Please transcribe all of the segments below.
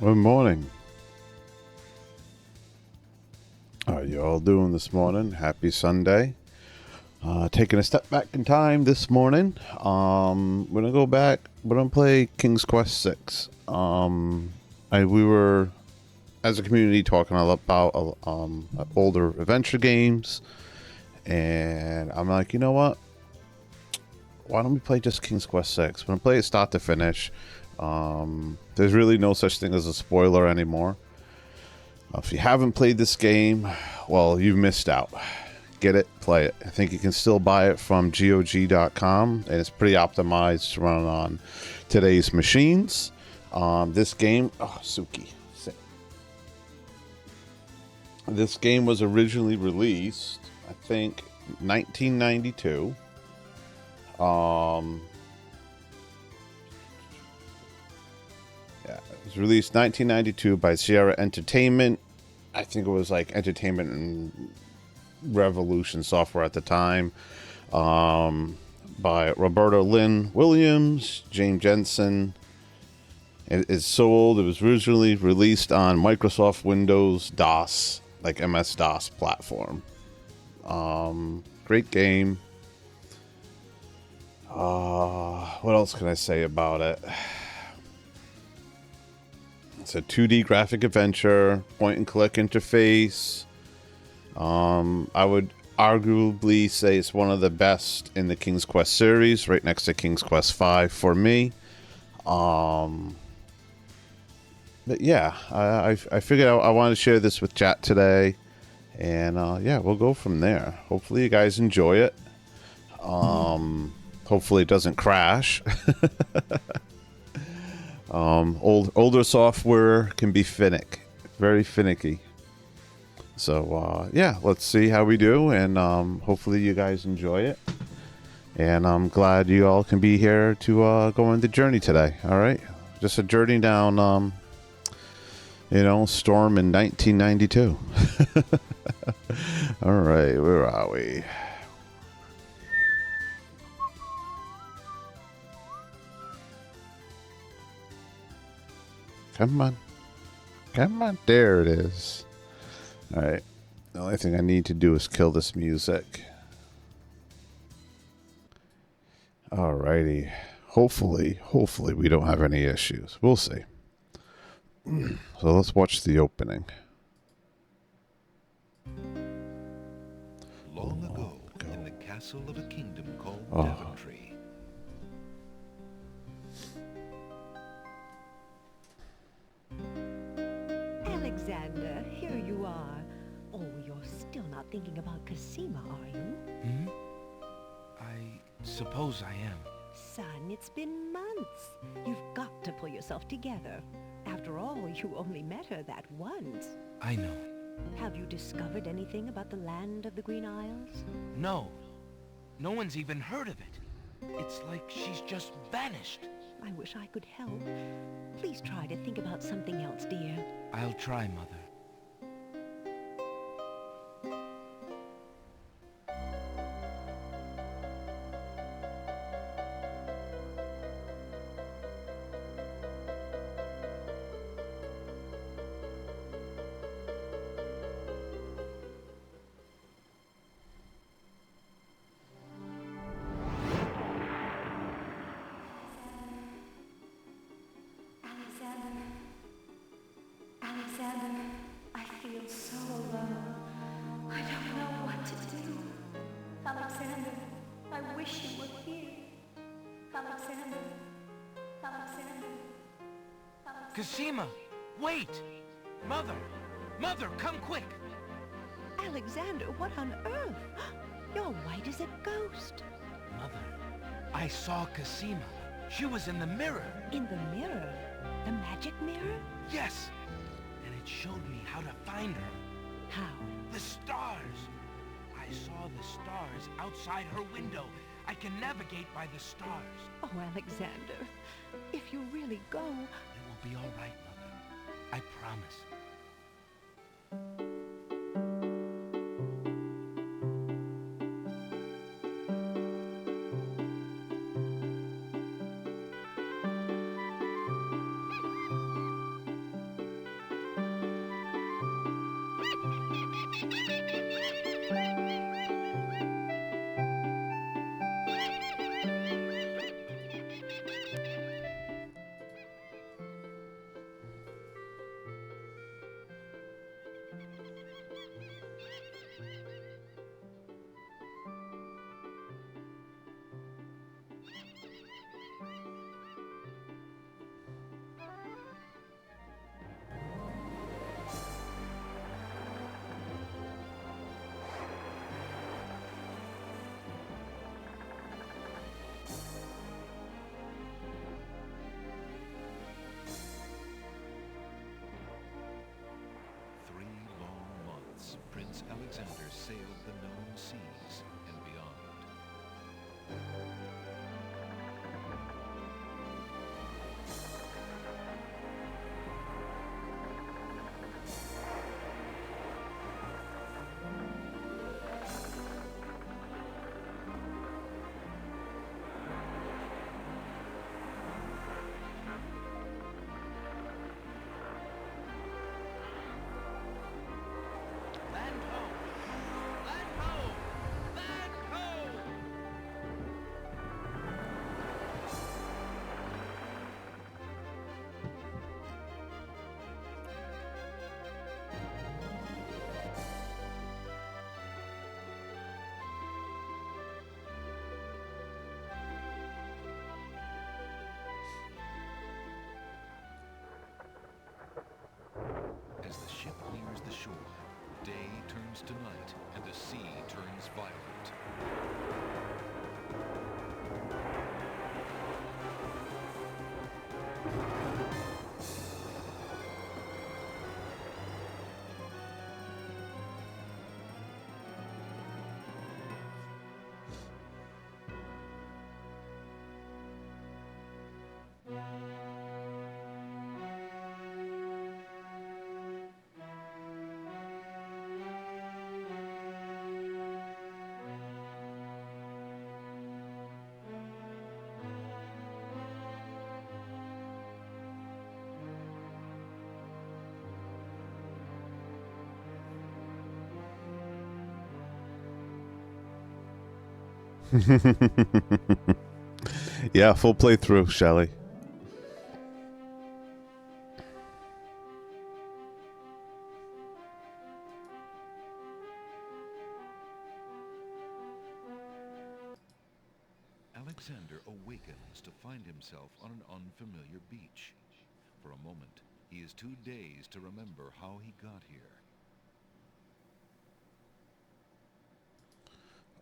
Good morning. How are you all doing this morning? Happy Sunday. Taking a step back in time this morning. We're gonna go back. We're gonna play King's Quest 6. We were as a community talking a lot about older adventure games, and I'm like, you know what? Why don't we play just King's Quest 6? We're gonna play it start to finish. There's really no such thing as a spoiler anymore. If you haven't played this game, well, you've missed out. Get it, play it. I think you can still buy it from GOG.com, and it's pretty optimized to run on today's machines. This game, Suki. Sit. This game was originally released, I think, 1992. It was released 1992 by Sierra Entertainment. I think it was like Entertainment and Revolution Software at the time. By Roberta Lynn Williams, James Jensen. It is so old. It was originally released on Microsoft Windows DOS, like MS-DOS platform. Great game. What else can I say about it? It's a 2D graphic adventure, point and click interface. I would arguably say it's one of the best in the King's Quest series, right next to King's Quest 5 for me. But yeah, I figured I wanted to share this with chat today, and yeah, we'll go from there. Hopefully you guys enjoy it. Hopefully it doesn't crash. Older software can be very finicky. So yeah, let's see how we do, and hopefully you guys enjoy it. And I'm glad you all can be here to go on the journey today. All right, just a journey down, Storm in 1992. All right, where are we? Come on. There it is. All right. The only thing I need to do is kill this music. All righty. Hopefully we don't have any issues. We'll see. So let's watch the opening. Long ago, in the castle of a kingdom called Daventry. Alexander, here you are. Oh, you're still not thinking about Cosima, are you? I suppose I am. Son, it's been months. You've got to pull yourself together. After all, you only met her that once. I know. Have you discovered anything about the land of the Green Isles? No. No one's even heard of it. It's like she's just vanished. I wish I could help. Please try to think about something else, dear. I'll try, Mother. Alexander, I feel so alone. I don't know what to do. Alexander, I wish you were here. Alexander. Cosima! Wait! Mother! Mother, come quick! Alexander, what on earth? You're white as a ghost. Mother, I saw Cosima. She was in the mirror. In the mirror? The magic mirror? Yes! And it showed me how to find her. How? The stars! I saw the stars outside her window. I can navigate by the stars. Oh, Alexander, if you really go... It will be all right, Mother. I promise. Once Alexander sailed the known seas and beyond. Land ho! Land ho! Land ho! As the ship nears the shore, day turns to night and the sea turns violent. Yeah, full playthrough, Shelly. Alexander awakens to find himself on an unfamiliar beach. For a moment, he is too dazed to remember how he got here.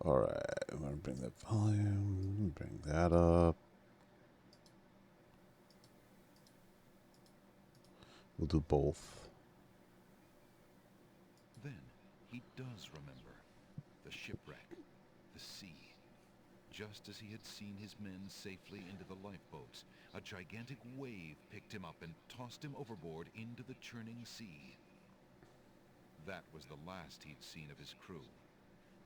Alright, I'm going to bring the volume, bring that up. We'll do both. Then, he does remember. The shipwreck. The sea. Just as he had seen his men safely into the lifeboats, a gigantic wave picked him up and tossed him overboard into the churning sea. That was the last he'd seen of his crew.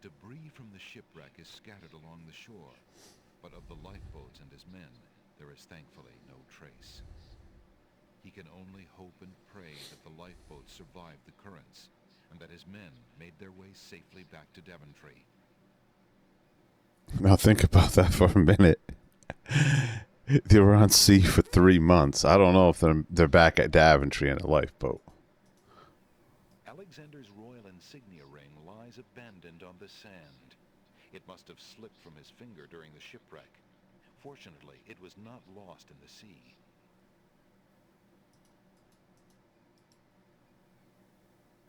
Debris from the shipwreck is scattered along the shore, but of the lifeboats and his men, there is thankfully no trace. He can only hope and pray that the lifeboats survived the currents, and that his men made their way safely back to Daventry. Now think about that for a minute. They were on sea for 3 months. I don't know if they're back at Daventry in a lifeboat. Alexander's royal insignia ring lies abandoned on the sand. It must have slipped from his finger during the shipwreck. Fortunately, it was not lost in the sea.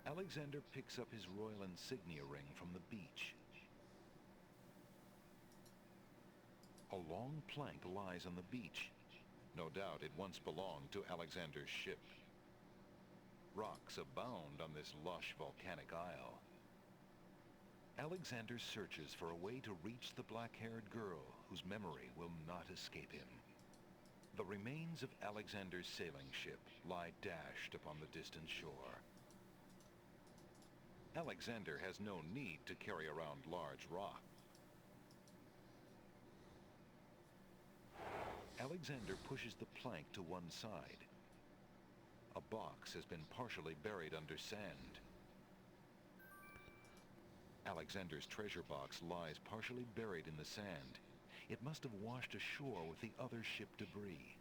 Alexander picks up his royal insignia ring from the beach. A long plank lies on the beach. No doubt it once belonged to Alexander's ship. Rocks abound on this lush volcanic isle. Alexander searches for a way to reach the black-haired girl whose memory will not escape him. The remains of Alexander's sailing ship lie dashed upon the distant shore. Alexander has no need to carry around large rocks. Alexander pushes the plank to one side. A box has been partially buried under sand. Alexander's treasure box lies partially buried in the sand. It must have washed ashore with the other ship debris.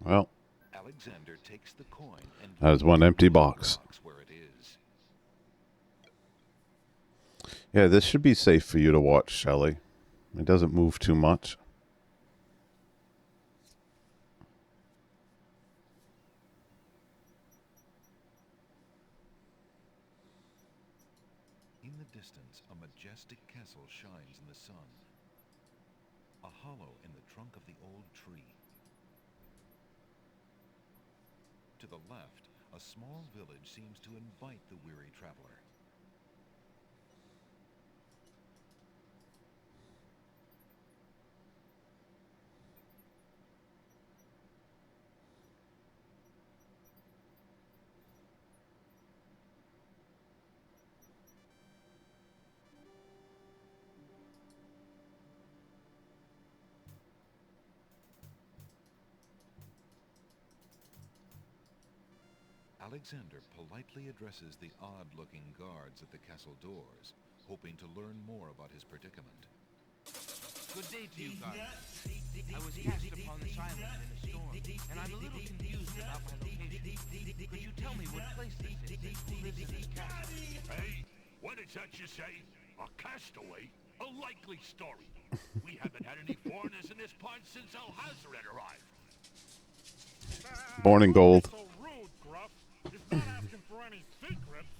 Well, Alexander takes the coin and that is one empty box. Where it is. Yeah, this should be safe for you to watch, Shelly. It doesn't move too much. In the distance, a majestic castle shines in the sun. A hollow in the trunk of the old tree. To the left, a small village seems to invite the weary traveler. Alexander politely addresses the odd-looking guards at the castle doors, hoping to learn more about his predicament. Good day to you, guards. I was cast upon this island in a storm, and I'm a little confused about my location. Could you tell me what place this is and who lives in this castle? Hey, what is that you say? A castaway? A likely story. We haven't had any foreigners in this part since Alhazred arrived. Born in gold. So rude, Gruff. He's not asking for any secrets.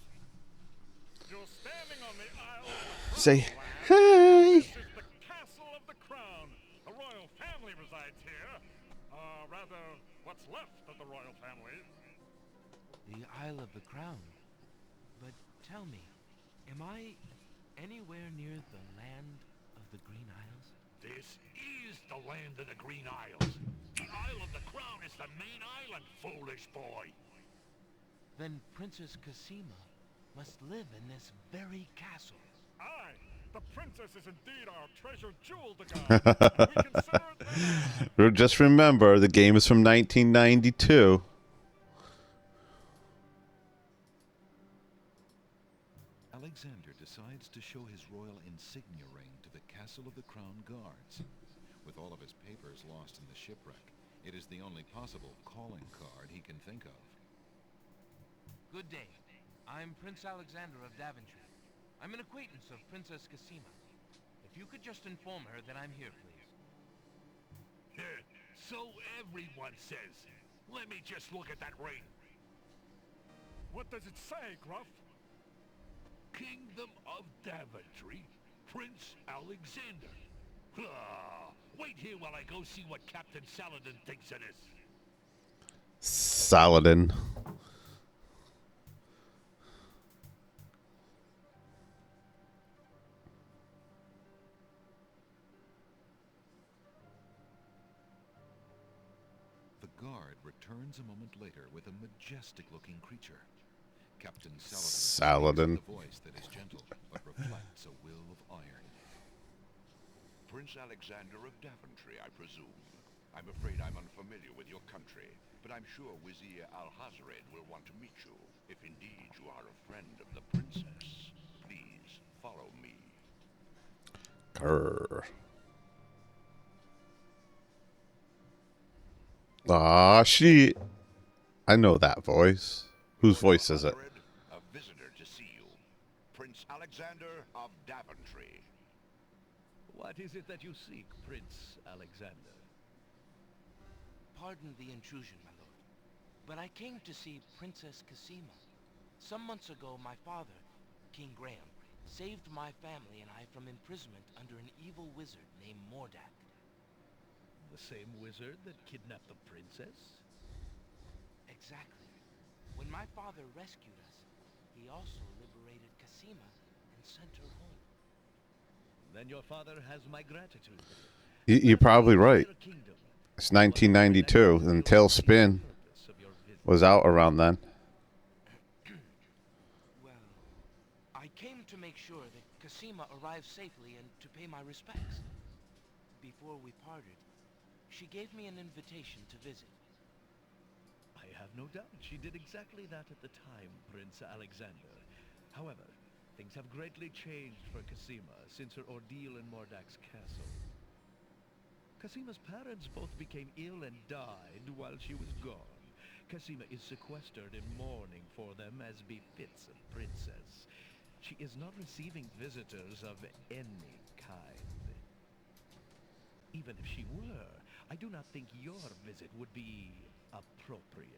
You're standing on the Isle of the Say Crown. hi. This is the Castle of the Crown. The royal family resides here. Rather, what's left of the royal family. The Isle of the Crown. But tell me, am I anywhere near the land of the Green Isles? This is the land of the Green Isles. The Isle of the Crown is the main island, foolish boy. Then Princess Cassima must live in this very castle. Aye, the princess is indeed our treasure jewel to guard. We consider it that. Just remember, the game is from 1992. Alexander decides to show his royal insignia ring to the Castle of the Crown guards. With all of his papers lost in the shipwreck, it is the only possible calling card he can think of. Good day. I'm Prince Alexander of Daventry. I'm an acquaintance of Princess Cassima. If you could just inform her that I'm here, please. So everyone says. Let me just look at that ring. What does it say, Gruff? Kingdom of Daventry, Prince Alexander. Wait here while I go see what Captain Saladin thinks of this. Saladin. The guard returns a moment later with a majestic-looking creature. Captain Saladin speaks with a voice that is gentle, but reflects a will of iron. Prince Alexander of Daventry, I presume. I'm afraid I'm unfamiliar with your country, but I'm sure Wizir Alhazred will want to meet you, if indeed you are a friend of the princess. Please, follow me. Grr. Ah, shit. I know that voice. Whose voice is it? A visitor to see you. Prince Alexander of Daventry. What is it that you seek, Prince Alexander? Pardon the intrusion, my lord, but I came to see Princess Cassima. Some months ago, my father, King Graham, saved my family and I from imprisonment under an evil wizard named Mordak. The same wizard that kidnapped the princess? Exactly. When my father rescued us, he also liberated Cassima and sent her home. Then your father has my gratitude. You're probably right. It's 1992, and Tailspin was out around then. Well, I came to make sure that Cassima arrived safely and to pay my respects. Before we parted, she gave me an invitation to visit. I have no doubt she did exactly that at the time, Prince Alexander. However, things have greatly changed for Cassima since her ordeal in Mordak's castle. Cassima's parents both became ill and died while she was gone. Cassima is sequestered in mourning for them as befits a princess. She is not receiving visitors of any kind. Even if she were, I do not think your visit would be appropriate.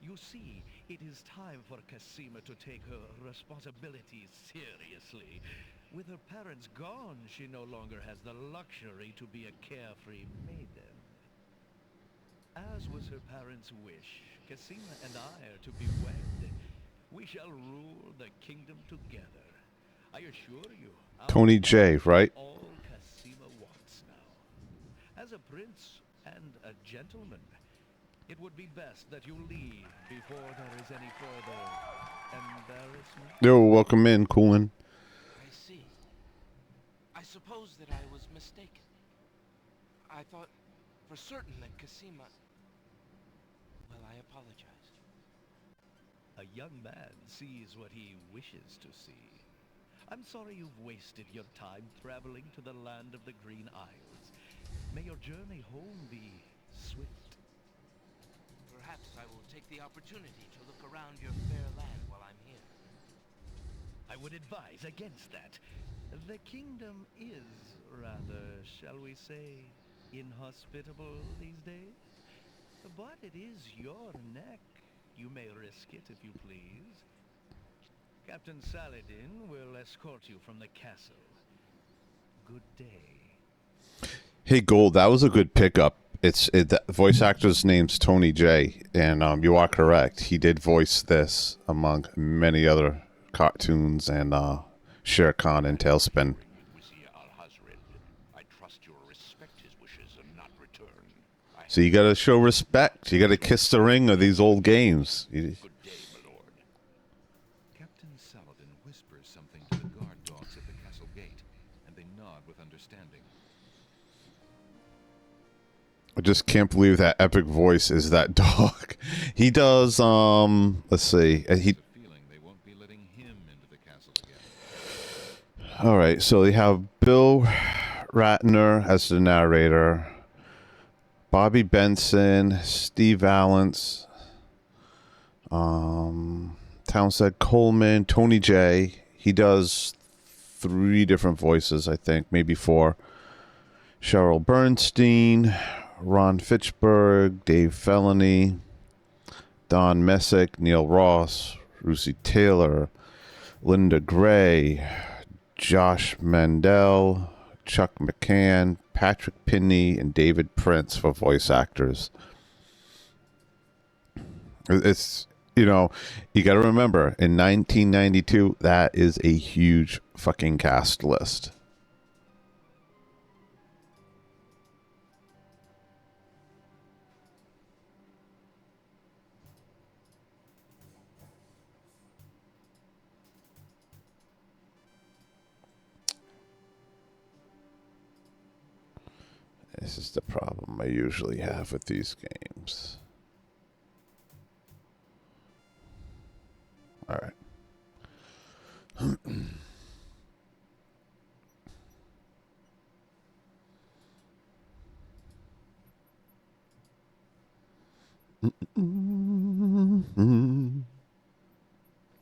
You see, it is time for Cassima to take her responsibilities seriously. With her parents gone, she no longer has the luxury to be a carefree maiden. As was her parents' wish, Cassima and I are to be wed. We shall rule the kingdom together. I assure you, Tony J, right? all Cassima wants now. As a prince and a gentleman, it would be best that you leave before there is any further embarrassment. Yo, welcome in, Coolin. I see. I suppose that I was mistaken. I thought for certain that Cassima... Well, I apologize. A young man sees what he wishes to see. I'm sorry you've wasted your time traveling to the land of the Green Isles. May your journey home be swift. Perhaps I will take the opportunity to look around your fair land while I'm here. I would advise against that. The kingdom is rather, shall we say, inhospitable these days. But it is your neck. You may risk it if you please. Captain Saladin will escort you from the castle. Good day. Hey, Gold, that was a good pickup. The voice actor's name's Tony J, and you are correct. He did voice this among many other cartoons and Shere Khan and Tailspin. Vizier Al-Hazred. I trust you will respect his wishes and not return. So you gotta show respect. You gotta kiss the ring of these old games. Good day, my lord. Captain Saladin whispers something to the guard dogs at the castle gate, and they nod with understanding. I just can't believe that epic voice is that dog. He does, let's see. There's a feeling they won't be letting him into the castle again. All right, so they have Bill Ratner as the narrator, Bobby Benson, Steve Valance, Townsend Coleman, Tony J. He does 3 different voices, I think, maybe 4. Cheryl Bernstein, Ron Fitchburg, Dave Felony, Don Messick, Neil Ross, Russi Taylor, Linda Gray, Josh Mandel, Chuck McCann, Patrick Pinney, and David Prince for voice actors. It's, you know, you got to remember, in 1992, that is a huge fucking cast list. This is the problem I usually have with these games. All right.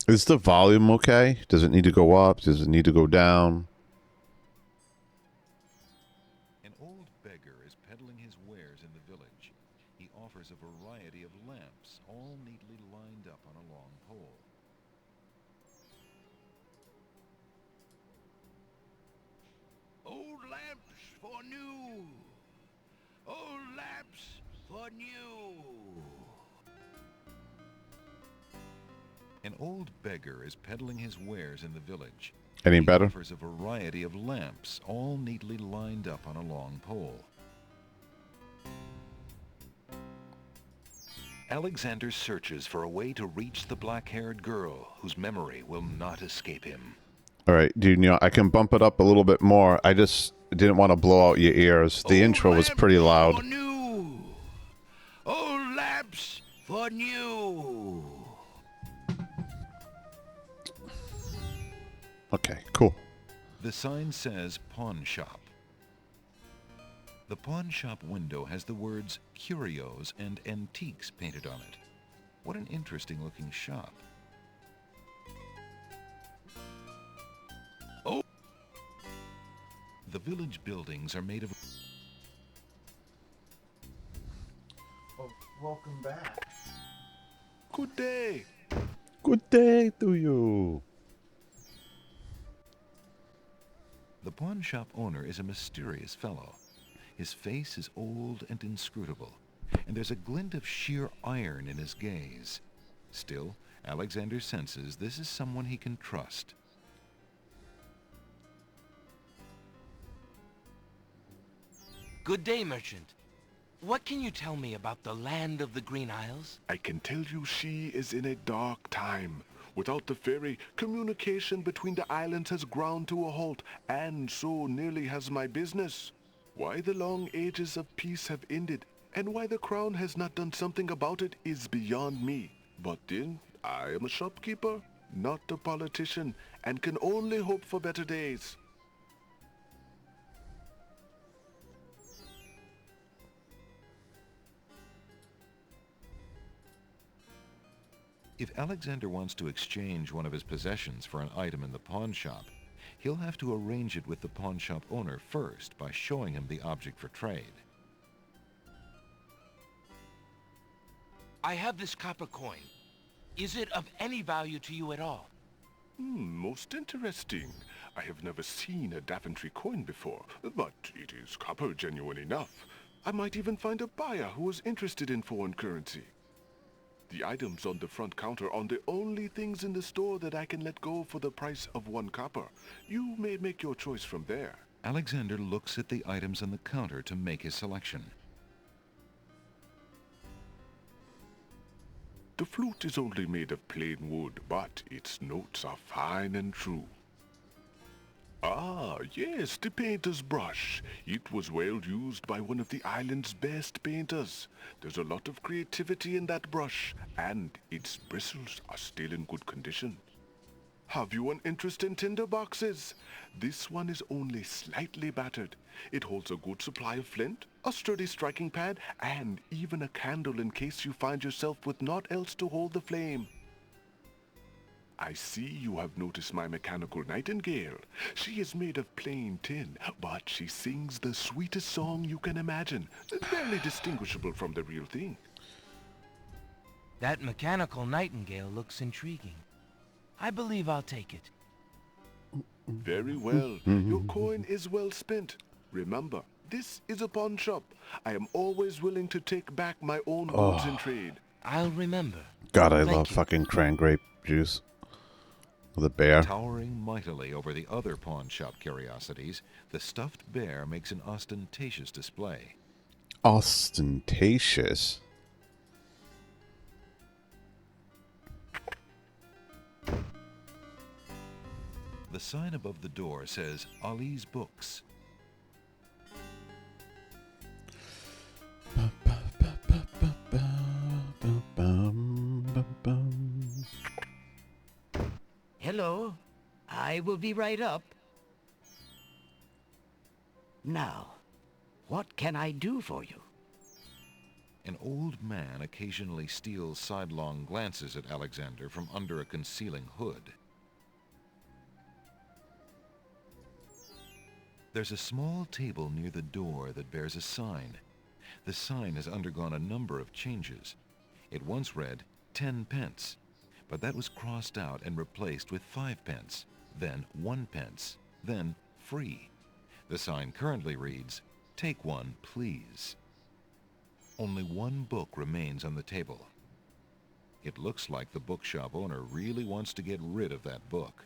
Is the volume okay? Does it need to go up? Does it need to go down? An old beggar is peddling his wares in the village. He offers a variety of lamps, all neatly lined up on a long pole. Old lamps for new. Old lamps for new. An old beggar is peddling his wares in the village. Any He better? offers a variety of lamps, all neatly lined up on a long pole. Alexander searches for a way to reach the black-haired girl whose memory will not escape him. All right, dude, you know, I can bump it up a little bit more. I just didn't want to blow out your ears. The intro was pretty For loud. new. Old lamps for new. Okay, cool. The sign says pawn shop. The pawn shop window has the words curios and antiques painted on it. What an interesting looking shop. Oh. The village buildings are made of... Oh, welcome back. Good day. Good day to you. The pawn shop owner is a mysterious fellow. His face is old and inscrutable. and there's a glint of sheer iron in his gaze. Still, Alexander senses this is someone he can trust. Good day, merchant. What can you tell me about the land of the Green Isles? I can tell you she is in a dark time. Without the ferry, communication between the islands has ground to a halt, and so nearly has my business. Why the long ages of peace have ended, and why the crown has not done something about it is beyond me. But then, I am a shopkeeper, not a politician, and can only hope for better days. If Alexander wants to exchange one of his possessions for an item in the pawn shop, he'll have to arrange it with the pawn shop owner first by showing him the object for trade. I have this copper coin. Is it of any value to you at all? Most interesting. I have never seen a Daventry coin before, but it is copper genuine enough. I might even find a buyer who is interested in foreign currency. The items on the front counter are the only things in the store that I can let go for the price of 1 copper. You may make your choice from there. Alexander looks at the items on the counter to make his selection. The flute is only made of plain wood, but its notes are fine and true. Ah, yes, the painter's brush. It was well used by one of the island's best painters. There's a lot of creativity in that brush, and its bristles are still in good condition. Have you an interest in tinder boxes? This one is only slightly battered. It holds a good supply of flint, a sturdy striking pad, and even a candle in case you find yourself with naught else to hold the flame. I see you have noticed my mechanical nightingale. She is made of plain tin, but she sings the sweetest song you can imagine, barely distinguishable from the real thing. That mechanical nightingale looks intriguing. I believe I'll take it. Very well. Your coin is well spent. Remember, this is a pawn shop. I am always willing to take back my own goods in trade. I'll remember. God, I Thank love you. fucking cran grape juice. The bear. Towering mightily over the other pawn shop curiosities, the stuffed bear makes an ostentatious display. Ostentatious? The sign above the door says Ali's Books. Hello. I will be right up. Now, what can I do for you? An old man occasionally steals sidelong glances at Alexander from under a concealing hood. There's a small table near the door that bears a sign. The sign has undergone a number of changes. It once read 10 pence, but that was crossed out and replaced with 5 pence, then 1 pence, then free. The sign currently reads, "Take one, please." Only one book remains on the table. It looks like the bookshop owner really wants to get rid of that book.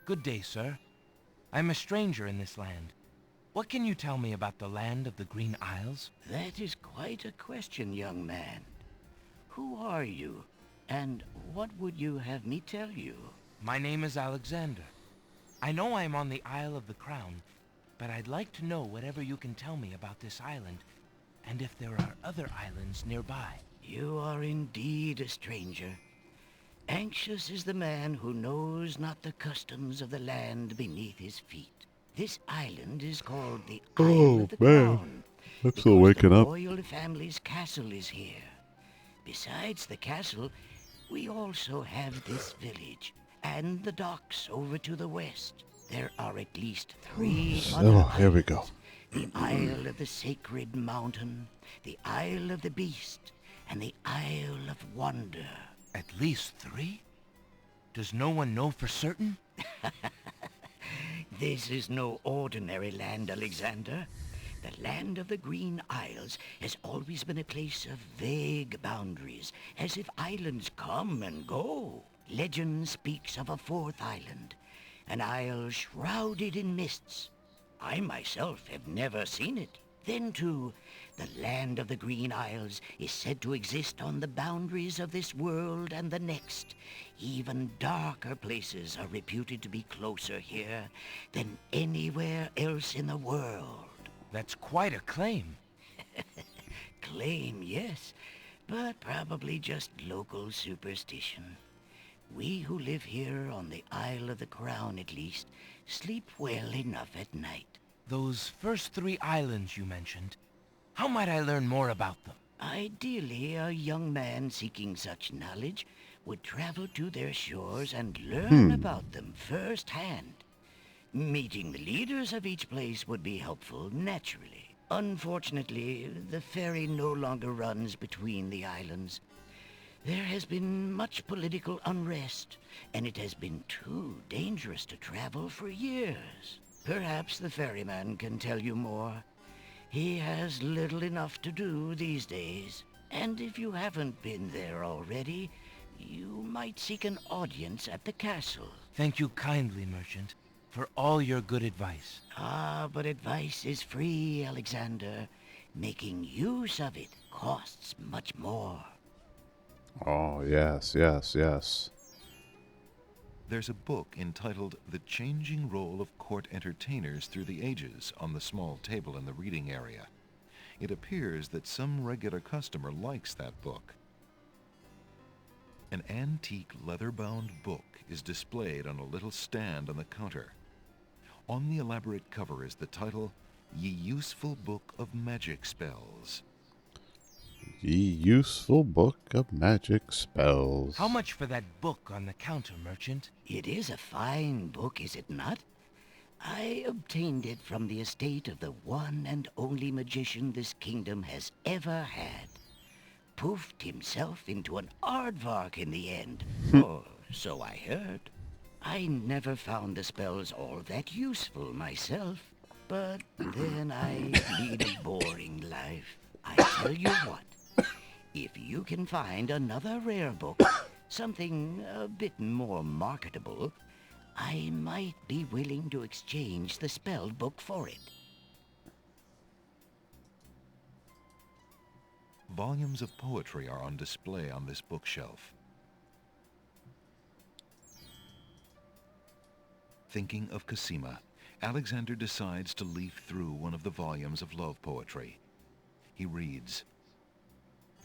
Good day, sir. I'm a stranger in this land. What can you tell me about the land of the Green Isles? That is quite a question, young man. Who are you, and what would you have me tell you? My name is Alexander. I know I'm on the Isle of the Crown, but I'd like to know whatever you can tell me about this island, and if there are other islands nearby. You are indeed a stranger. Anxious is the man who knows not the customs of the land beneath his feet. This island is called the Isle of the Crown. I'm still waking the up. royal family's castle is here. Besides the castle, we also have this village and the docks over to the west. There are at least 3 other Oh, here we go. islands. The Isle of the Sacred Mountain, the Isle of the Beast, and the Isle of Wonder. At least 3? Does no one know for certain? This is no ordinary land, Alexander. The land of the Green Isles has always been a place of vague boundaries, as if islands come and go. Legend speaks of a fourth island, an isle shrouded in mists. I myself have never seen it. Then, too, the land of the Green Isles is said to exist on the boundaries of this world and the next. Even darker places are reputed to be closer here than anywhere else in the world. That's quite a claim. Claim, yes, but probably just local superstition. We who live here on the Isle of the Crown, at least, sleep well enough at night. Those first 3 islands you mentioned, how might I learn more about them? Ideally, a young man seeking such knowledge would travel to their shores and learn about them firsthand. Meeting the leaders of each place would be helpful, naturally. Unfortunately, the ferry no longer runs between the islands. There has been much political unrest, and it has been too dangerous to travel for years. Perhaps the ferryman can tell you more. He has little enough to do these days. And if you haven't been there already, you might seek an audience at the castle. Thank you kindly, merchant, for all your good advice. Ah, but advice is free, Alexander. Making use of it costs much more. Oh, yes, yes, yes. There's a book entitled The Changing Role of Court Entertainers Through the Ages on the small table in the reading area. It appears that some regular customer likes that book. An antique leather-bound book is displayed on a little stand on the counter. On the elaborate cover is the title, Ye Useful Book of Magic Spells. Ye Useful Book of Magic Spells. How much for that book on the counter, merchant? It is a fine book, is it not? I obtained it from the estate of the one and only magician this kingdom has ever had. Poofed himself into an aardvark in the end, or so I heard. I never found the spells all that useful myself, but then I lead a boring life. I tell you what, if you can find another rare book, something a bit more marketable, I might be willing to exchange the spell book for it. Volumes of poetry are on display on this bookshelf. Thinking of Cosima, Alexander decides to leaf through one of the volumes of love poetry. He reads,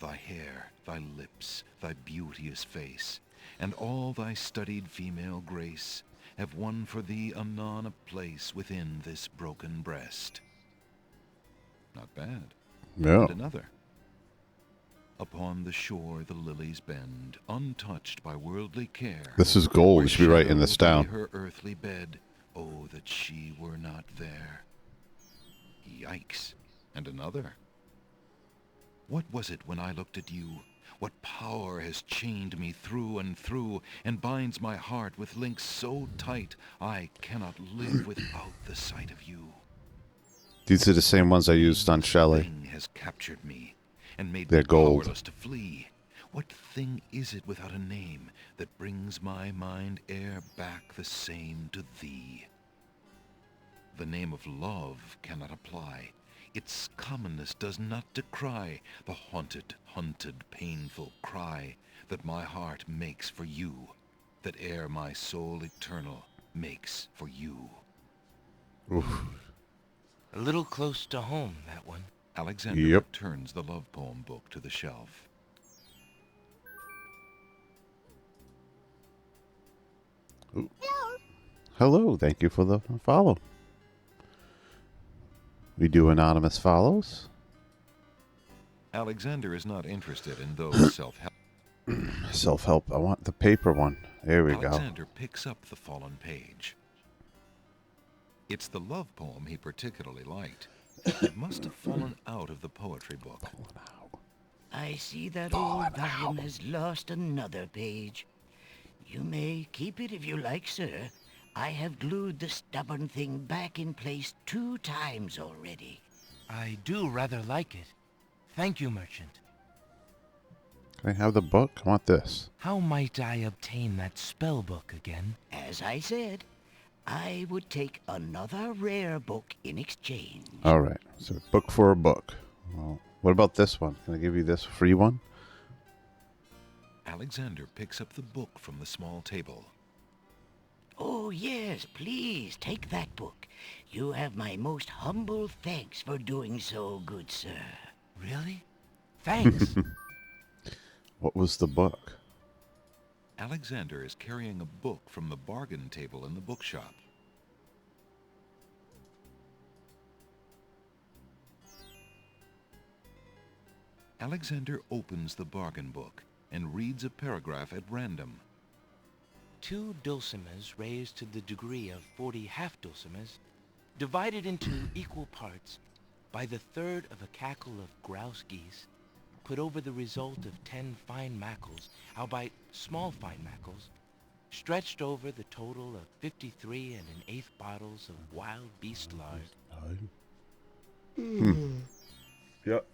Thy hair, thy lips, thy beauteous face, and all thy studied female grace have won for thee anon a place within this broken breast. Not bad. Yeah. And another. Upon the shore the lilies bend, untouched by worldly care. This is gold. Where We should be writing this shadow lay down. her earthly bed, oh, that she were not there. Yikes. And another. What was it when I looked at you? What power has chained me through and binds my heart with links so tight I cannot live without the sight of you? These are the same ones I used on Shelley. Thing has captured me and made They're me gold. powerless to flee. What thing is it without a name that brings my mind e'er back the same to thee? The name of love cannot apply. Its commonness does not decry the haunted, hunted, painful cry that my heart makes for you, that e'er my soul eternal makes for you. Oof. A little close to home, that one. Alexander Yep. returns the love poem book to the shelf. Ooh. Hello, thank you for the follow. We do anonymous follows. Alexander is not interested in those self-help. Self-help. I want the paper one. There we go. Alexander picks up the fallen page. It's the love poem he particularly liked. It must have fallen out of the poetry book. I see that old volume has lost another page. You may keep it if you like, sir. I have glued the stubborn thing back in place 2 times already. I do rather like it. Thank you, merchant. Can I have the book? I want this. How might I obtain that spell book again? As I said, I would take another rare book in exchange. All right. So book for a book. Well, what about this one? Can I give you this free one? Alexander picks up the book from the small table. Oh, yes, please, take that book. You have my most humble thanks for doing so, good sir. Really? Thanks. What was the book? Alexander is carrying a book from the bargain table in the bookshop. Alexander opens the bargain book and reads a paragraph at random. 2 dulcimers raised to the degree of 40 half-dulcimers, divided into equal parts by the third of a cackle of grouse geese, put over the result of 10 fine mackles, albeit small fine mackles, stretched over the total of 53 1/8 bottles of wild beast lard. Yep.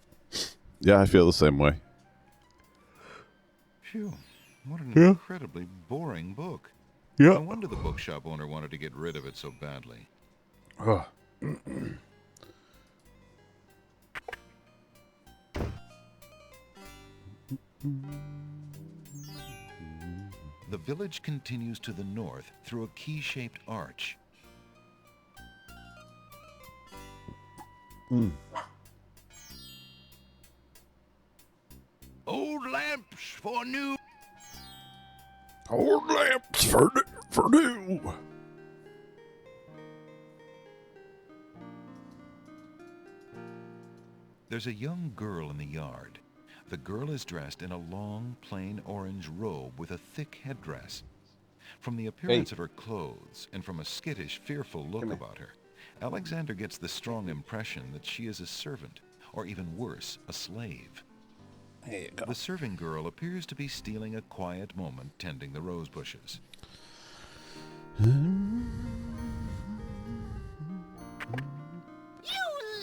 Yeah, I feel the same way. Phew, what an Yeah. incredibly boring book. Yeah. No wonder the bookshop owner wanted to get rid of it so badly. Ugh. The village continues to the north through a key-shaped arch. Old lamps for new. Old lamps for new. There's a young girl in the yard. The girl is dressed in a long, plain orange robe with a thick headdress. From the appearance of her clothes and from a skittish, fearful look about her, Alexander gets the strong impression that she is a servant, or even worse, a slave. There you go. The serving girl appears to be stealing a quiet moment tending the rose bushes. You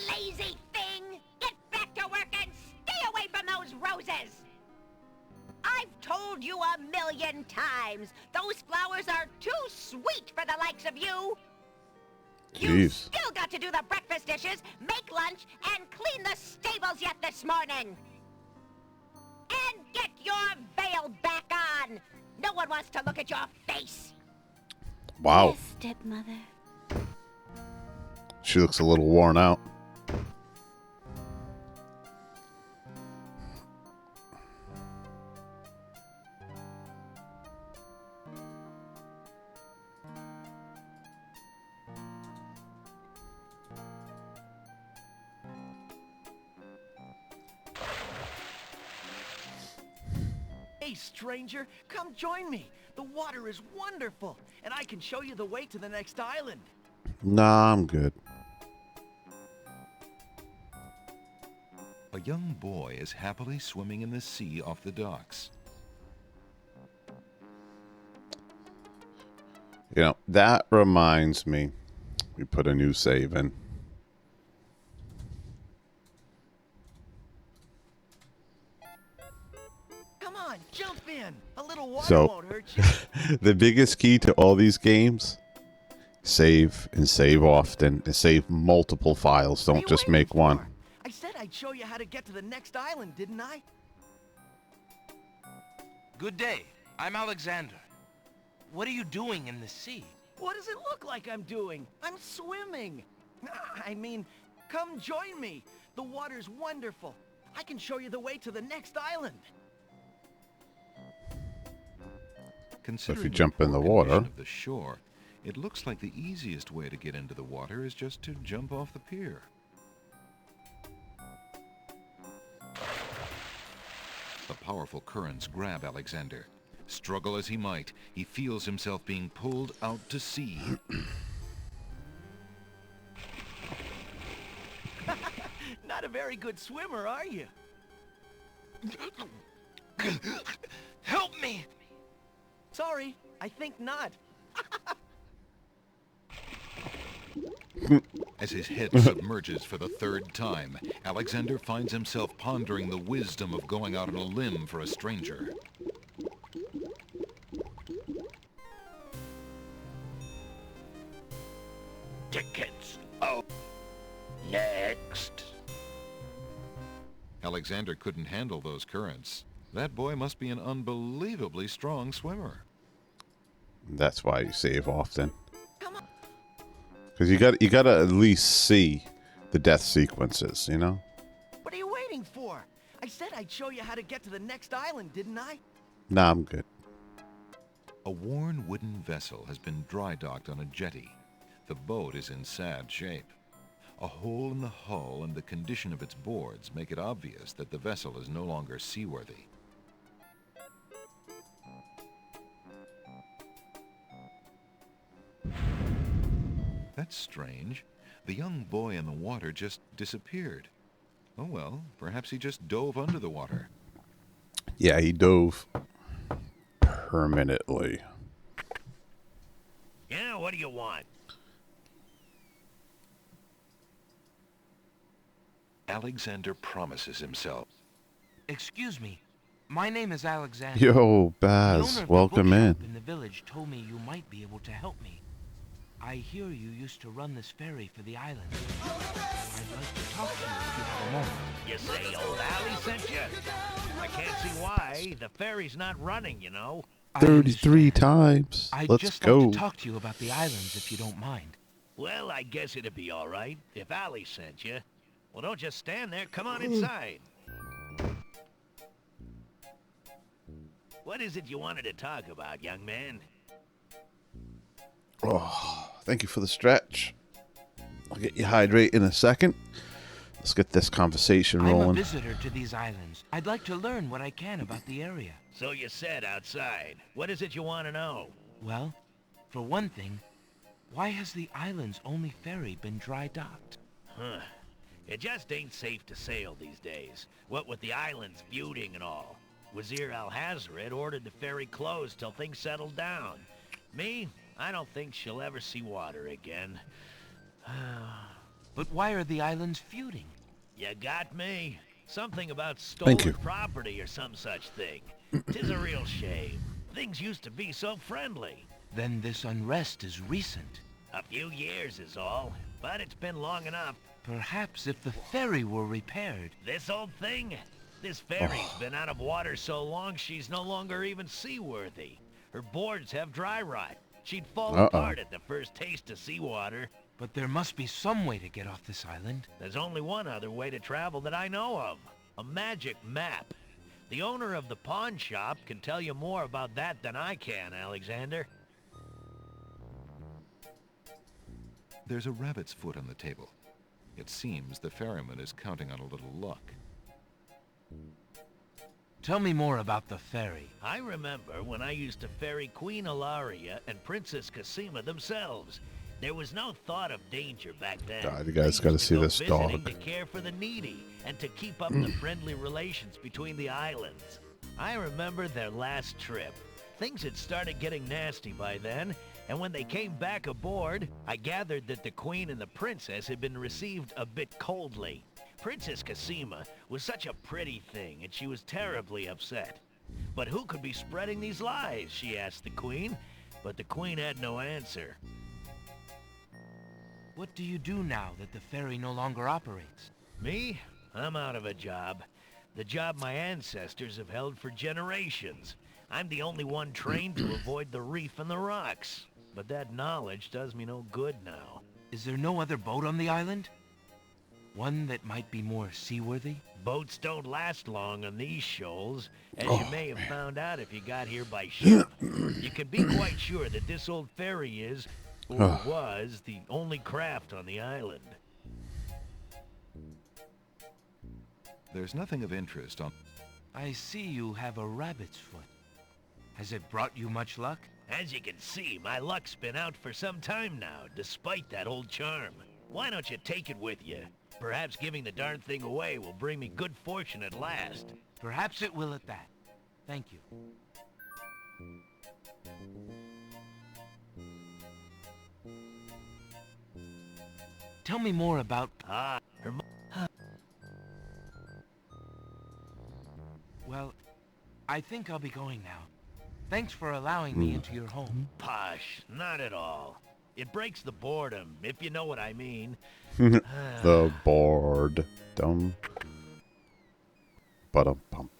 lazy thing! Get back to work and stay away from those roses! I've told you 1,000,000 times, those flowers are too sweet for the likes of you! You Jeez. still got to do the breakfast dishes, make lunch, and clean the stables yet this morning! And get your veil back on! No one wants to look at your face! Wow. Yes, stepmother. She looks a little worn out. Hey, stranger, come join me. The water is wonderful, and I can show you the way to the next island. Nah, I'm good. A young boy is happily swimming in the sea off the docks. You know, that reminds me. We put a new save in. Come on, jump in. A little water So, won't hurt you. the biggest key to all these games, save and save often and save multiple files. What are Don't you just waiting make one. for? I said I'd show you how to get to the next island, didn't I? Good day. I'm Alexander. What are you doing in the sea? What does it look like I'm doing? I'm swimming. I mean, come join me. The water's wonderful. I can show you the way to the next island. Considering jump in the poor water- condition of the shore, it looks like the easiest way to get into the water is just to jump off the pier. The powerful currents grab Alexander. Struggle as he might, he feels himself being pulled out to sea. Not a very good swimmer, are you? Help me! Sorry, I think not. As his head submerges for the third time, Alexander finds himself pondering the wisdom of going out on a limb for a stranger. Tickets. Oh. Next. Alexander couldn't handle those currents. That boy must be an unbelievably strong swimmer. That's why you save often. Because you gotta at least see the death sequences, you know? What are you waiting for? I said I'd show you how to get to the next island, didn't I? Nah, I'm good. A worn wooden vessel has been dry docked on a jetty. The boat is in sad shape. A hole in the hull and the condition of its boards make it obvious that the vessel is no longer seaworthy. That's strange. The young boy in the water just disappeared. Oh well, perhaps he just dove under the water. Yeah, he dove permanently. Yeah, what do you want? Alexander promises himself. Excuse me. My name is Alexander. Yo, The owner Baz, of the welcome bookshop in. in the village told me you might be able to help me. I hear you used to run this ferry for the island. I'd like to talk to you if you have a moment. You say old Allie sent you? I can't see why. The ferry's not running, you know. 33 times. I'd Let's just go. like to talk to you about the islands if you don't mind. Well, I guess it'd be all right if Allie sent you. Well, don't just stand there. Come on inside. What is it you wanted to talk about, young man? Oh, thank you for the stretch. I'll get you hydrate in a second. Let's get this conversation I'm a rolling. visitor to these islands. I'd like to learn what I can about the area. So you said outside. What is it you want to know? Well, for one thing, why has the island's only ferry been dry docked? Huh. It just ain't safe to sail these days. What with the islands feuding and all. Wazir Al-Hazred ordered the ferry closed till things settled down. Me, I don't think she'll ever see water again. But why are the islands feuding? You got me. Something about Thank you. stolen property or some such thing. 'Tis a real shame. Things used to be so friendly. Then this unrest is recent. A few years is all, but it's been long enough. Perhaps if the ferry were repaired. This old thing? This ferry's been out of water so long she's no longer even seaworthy. Her boards have dry rot. She'd fall apart at the first taste of seawater. But there must be some way to get off this island. There's only one other way to travel that I know of. A magic map. The owner of the pawn shop can tell you more about that than I can, Alexander. There's a rabbit's foot on the table. It seems the ferryman is counting on a little luck. Tell me more about the ferry. I remember when I used to ferry Queen Ilaria and Princess Cassima themselves. There was no thought of danger back then. God, you guys got to see this dog. To care for the needy and to keep up the friendly relations between the islands. I remember their last trip. Things had started getting nasty by then, and when they came back aboard, I gathered that the Queen and the Princess had been received a bit coldly. Princess Cassima was such a pretty thing, and she was terribly upset. But who could be spreading these lies, she asked the Queen, but the Queen had no answer. What do you do now that the ferry no longer operates? Me? I'm out of a job. The job my ancestors have held for generations. I'm the only one trained to avoid the reef and the rocks. But that knowledge does me no good now. Is there no other boat on the island? One that might be more seaworthy? Boats don't last long on these shoals, as you may have found out if you got here by ship. You can be quite sure that this old ferry is, or was, the only craft on the island. There's nothing of interest on... I see you have a rabbit's foot. Has it brought you much luck? As you can see, my luck's been out for some time now, despite that old charm. Why don't you take it with you? Perhaps giving the darn thing away will bring me good fortune at last. Perhaps it will at that. Thank you. Tell me more about... Well, I think I'll be going now. Thanks for allowing me into your home. Posh, not at all. It breaks the boredom, if you know what I mean. The board. Dum. Ba-dum bum.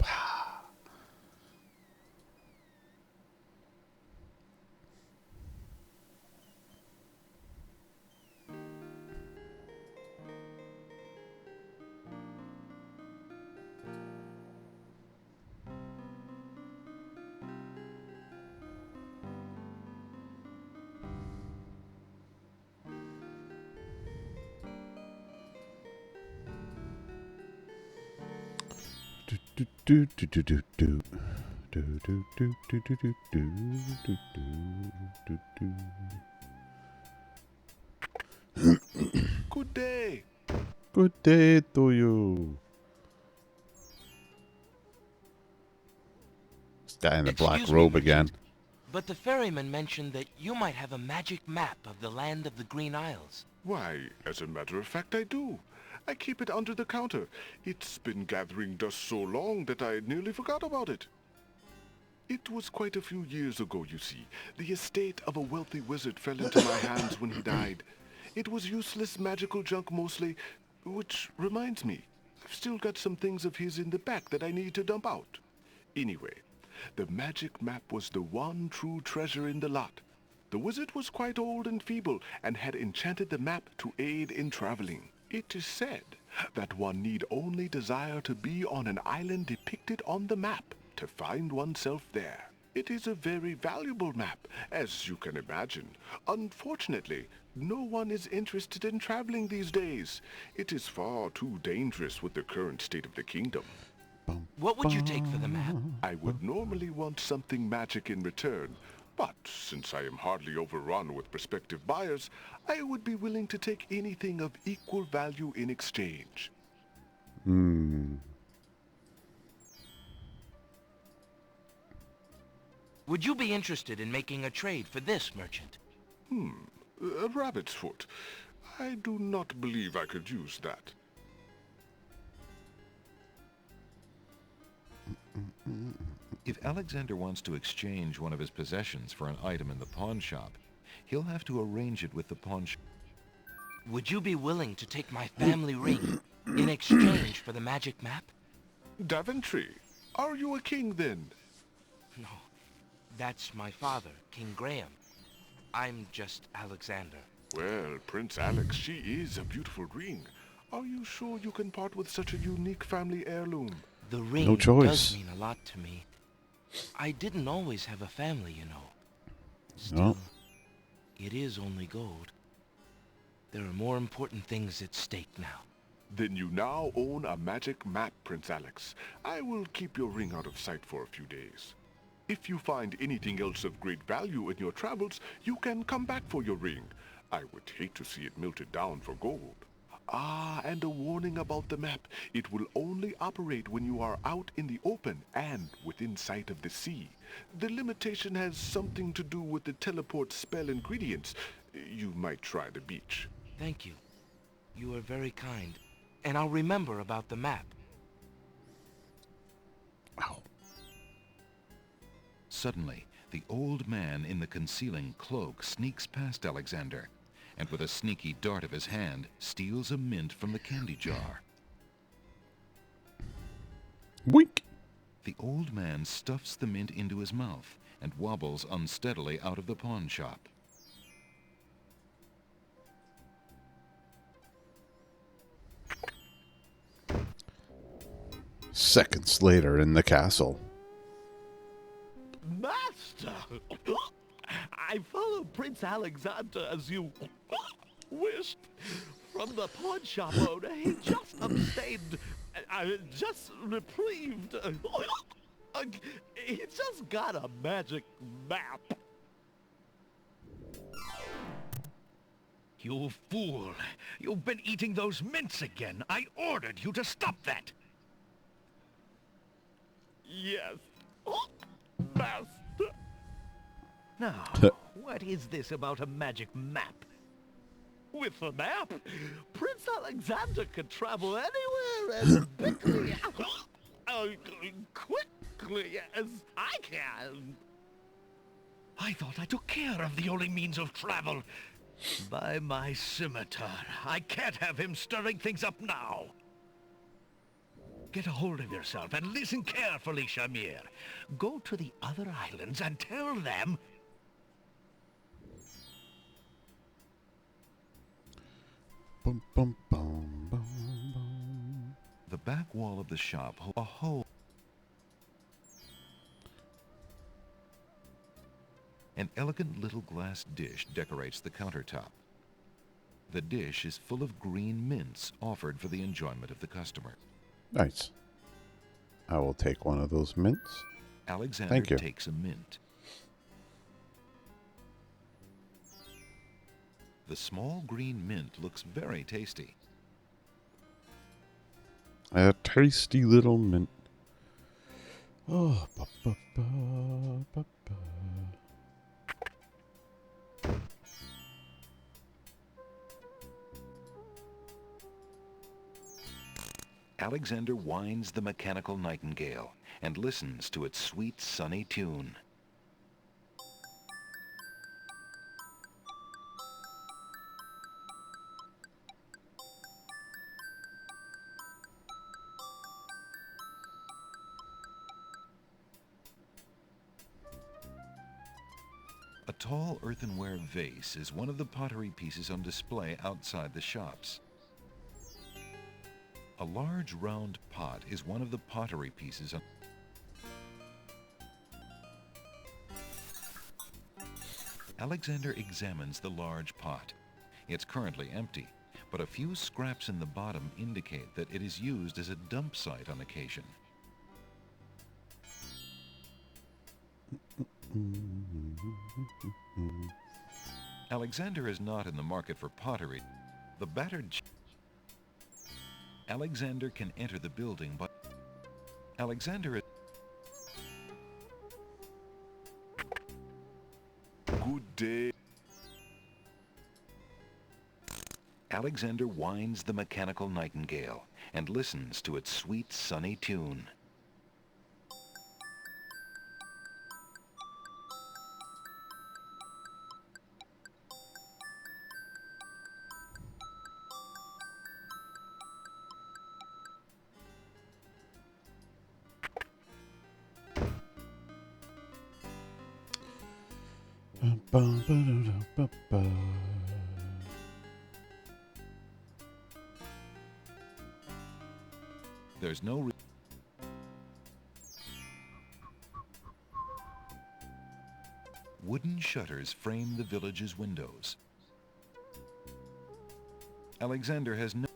Do do do do do do. Do do do do do do do do do do. Good day. Good day to you. This guy in the black Excuse me, robe merchant, again. But the ferryman mentioned that you might have a magic map of the land of the Green Isles. Why, as a matter of fact, I do. I keep it under the counter. It's been gathering dust so long that I nearly forgot about it. It was quite a few years ago, you see. The estate of a wealthy wizard fell into my hands when he died. It was useless magical junk mostly, which reminds me, I've still got some things of his in the back that I need to dump out. Anyway, the magic map was the one true treasure in the lot. The wizard was quite old and feeble and had enchanted the map to aid in traveling. It is said that one need only desire to be on an island depicted on the map to find oneself there. It is a very valuable map, as you can imagine. Unfortunately, no one is interested in traveling these days. It is far too dangerous with the current state of the kingdom. What would you take for the map? I would normally want something magic in return, but since I am hardly overrun with prospective buyers, I would be willing to take anything of equal value in exchange. Would you be interested in making a trade for this, merchant? A rabbit's foot. I do not believe I could use that. If Alexander wants to exchange one of his possessions for an item in the pawn shop, he'll have to arrange it with the pawn shop. Would you be willing to take my family ring in exchange for the magic map? Daventry, are you a king then? No, that's my father, King Graham. I'm just Alexander. Well, Prince Alex, she is a beautiful ring. Are you sure you can part with such a unique family heirloom? The ring No choice. does mean a lot to me. I didn't always have a family, you know. Still, No. it is only gold. There are more important things at stake now. Then you now own a magic map, Prince Alex. I will keep your ring out of sight for a few days. If you find anything else of great value in your travels, you can come back for your ring. I would hate to see it melted down for gold. Ah, and a warning about the map. It will only operate when you are out in the open and within sight of the sea. The limitation has something to do with the teleport spell ingredients. You might try the beach. Thank you. You are very kind. And I'll remember about the map. Ow. Suddenly, the old man in the concealing cloak sneaks past Alexander, and with a sneaky dart of his hand, steals a mint from the candy jar. Wink. The old man stuffs the mint into his mouth and wobbles unsteadily out of the pawn shop. Seconds later in the castle. Master! I followed Prince Alexander as you wished. From the pawn shop owner, he just abstained, just reprieved. He just got a magic map. You fool! You've been eating those mints again. I ordered you to stop that. Yes, Master. Now, what is this about a magic map? With a map, Prince Alexander could travel anywhere as quickly, quickly as I can. I thought I took care of the only means of travel. By my scimitar, I can't have him stirring things up now. Get a hold of yourself and listen carefully, Shamir. Go to the other islands and tell them... Bum, bum, bum, bum, bum. The back wall of the shop holds a hole. An elegant little glass dish decorates the countertop. The dish is full of green mints offered for the enjoyment of the customer. Nice. I will take one of those mints. Alexander Thank you. takes a mint. The small green mint looks very tasty. A tasty little mint. Oh, ba, ba, ba, ba, ba. Alexander winds the mechanical nightingale and listens to its sweet, sunny tune. A tall earthenware vase is one of the pottery pieces on display outside the shops. A large round pot is one of the pottery pieces on... Alexander examines the large pot. It's currently empty, but a few scraps in the bottom indicate that it is used as a dump site on occasion. Alexander is not in the market for pottery. The battered... Alexander can enter the building, but Alexander is... Good day. Alexander winds the mechanical nightingale and listens to its sweet, sunny tune. Bum, ba, da, da, ba, ba. There's no... Wooden shutters frame the village's windows. Alexander has no...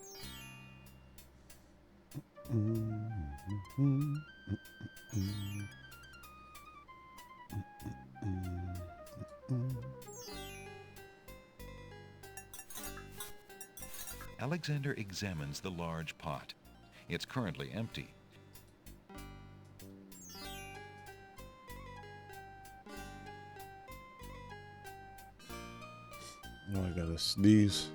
Alexander examines the large pot. It's currently empty. Oh, I gotta sneeze.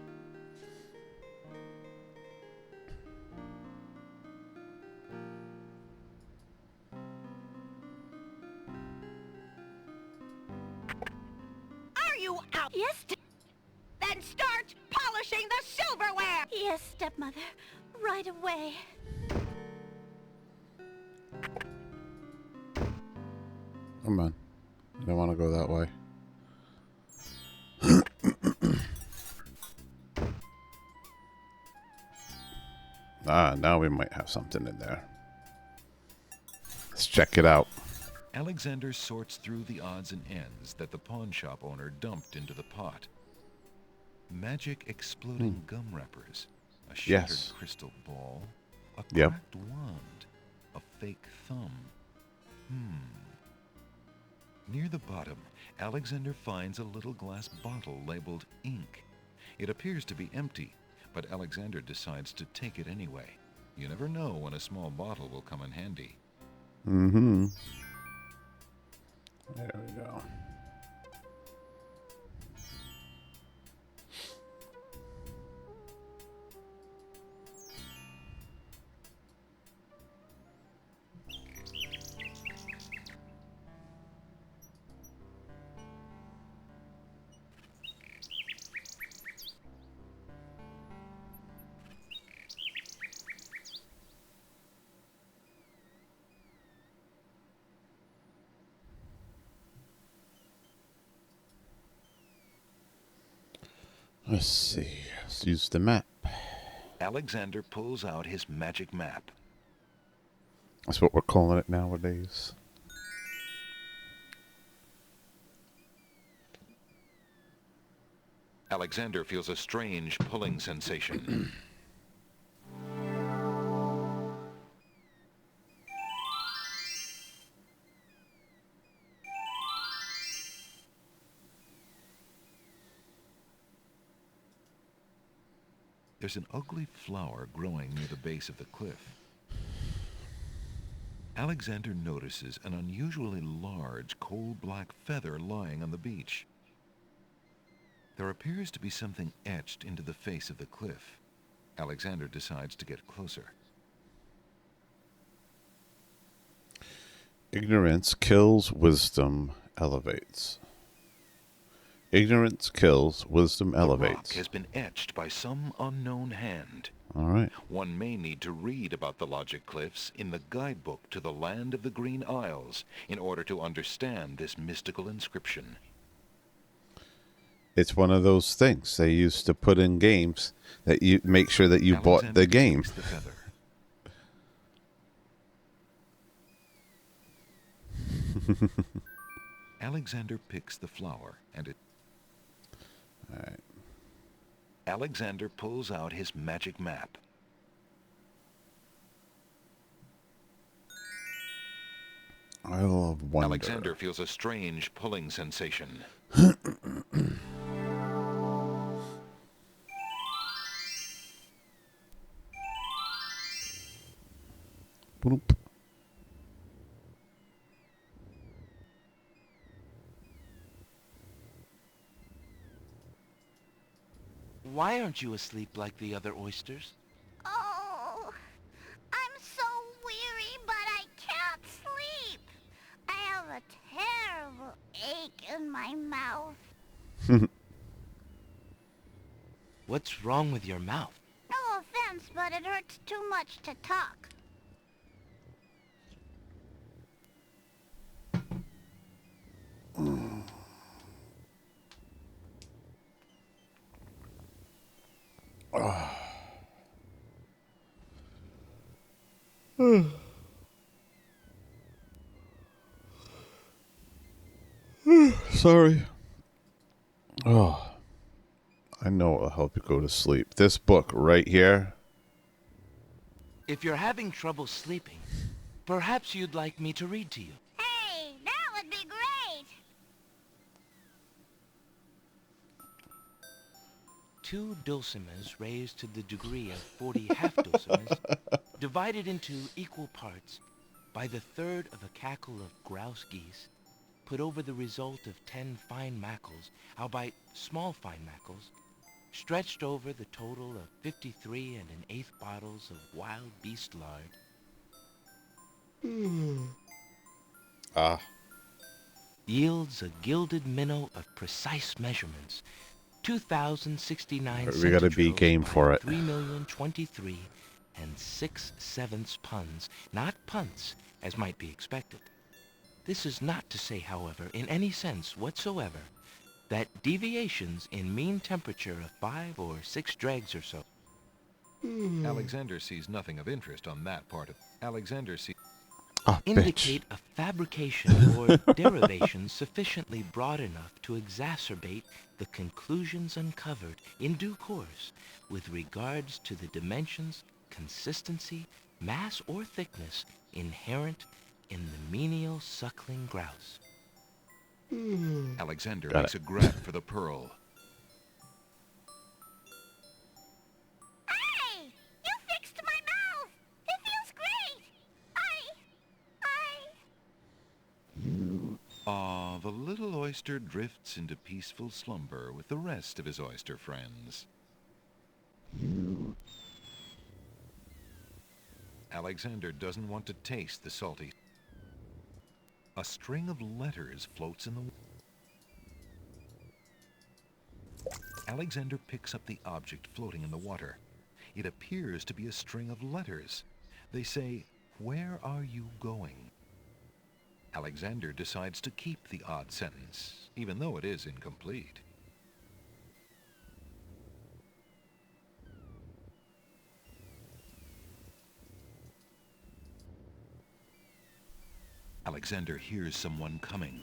Are you out? Yes, then start polishing the silverware! Yes, stepmother. Right away. Come on. I don't want to go that way. Now we might have something in there. Let's check it out. Alexander sorts through the odds and ends that the pawn shop owner dumped into the pot. Magic exploding gum wrappers, a shattered crystal ball, a cracked wand, a fake thumb. Near the bottom, Alexander finds a little glass bottle labeled ink. It appears to be empty, but Alexander decides to take it anyway. You never know when a small bottle will come in handy. Mm-hmm. There we go. Let's see. Let's use the map. Alexander pulls out his magic map. That's what we're calling it nowadays. Alexander feels a strange pulling sensation. There's an ugly flower growing near the base of the cliff. Alexander notices an unusually large coal-black feather lying on the beach. There appears to be something etched into the face of the cliff. Alexander decides to get closer. Ignorance kills, wisdom elevates. Ignorance kills, wisdom elevates. The rock has been etched by some unknown hand. All right. One may need to read about the Logic Cliffs in the guidebook to the Land of the Green Isles in order to understand this mystical inscription. It's one of those things they used to put in games that you make sure that you bought the game. The feather. Alexander picks the flower and it... All right. Alexander pulls out his magic map. Isle of Wonder. Alexander feels a strange pulling sensation. Boop. Why aren't you asleep like the other oysters? Oh, I'm so weary, but I can't sleep. I have a terrible ache in my mouth. What's wrong with your mouth? No offense, but it hurts too much to talk. Sorry. Oh, I know it'll help you go to sleep. This book right here. If you're having trouble sleeping, perhaps you'd like me to read to you. Hey, that would be great. 2 dulcimers raised to the degree of 40 half-dulcimers, divided into equal parts by the third of a cackle of grouse geese, put over the result of 10 fine mackles, albeit small fine mackles, stretched over the total of 53 1/8 bottles of wild beast lard. Yields a gilded minnow of precise measurements, 2,069 We gotta be centiliters game by for it. 3,023 6/7 puns, not punts, as might be expected. This is not to say, however, in any sense whatsoever, that deviations in mean temperature of 5 or 6 dregs or so. Alexander sees nothing of interest on that part of... Alexander sees... Indicate a fabrication or derivation sufficiently broad enough to exacerbate the conclusions uncovered in due course with regards to the dimensions, consistency, mass, or thickness inherent in the menial suckling grouse. Alexander Got makes it. a grab for the pearl. Hey, you fixed my mouth. It feels great. The little oyster drifts into peaceful slumber with the rest of his oyster friends. Alexander doesn't want to taste the salty. A string of letters floats in the... Alexander picks up the object floating in the water. It appears to be a string of letters. They say, "Where are you going?" Alexander decides to keep the odd sentence, even though it is incomplete. Alexander hears someone coming.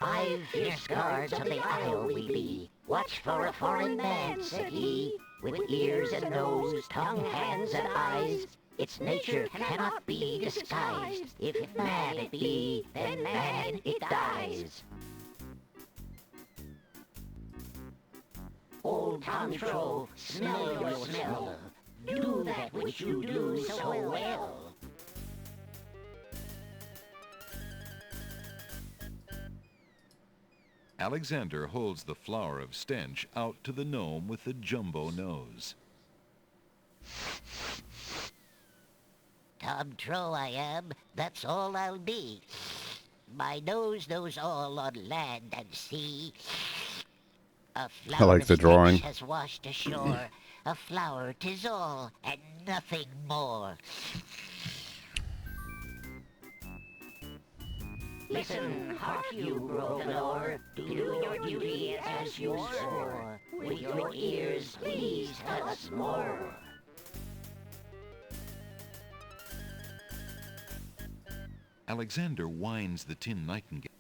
"5 fierce guards of the isle we be. Watch for a foreign man," said he, "with ears and nose, tongue, hands, and eyes. Its nature cannot be disguised. If mad it be, then mad it dies." Old Tantro, smell your smell. Do that which you do so well. Alexander holds the flower of stench out to the gnome with the jumbo nose. Tantro I am, that's all I'll be. My nose knows all on land and sea. A flower I like of the drawing. stench has washed ashore. A flower 'tis all, and nothing more. Listen, hark you, Grovenor, do your duty as you swore. With your ears, please tell us more. Alexander winds the tin nightingale.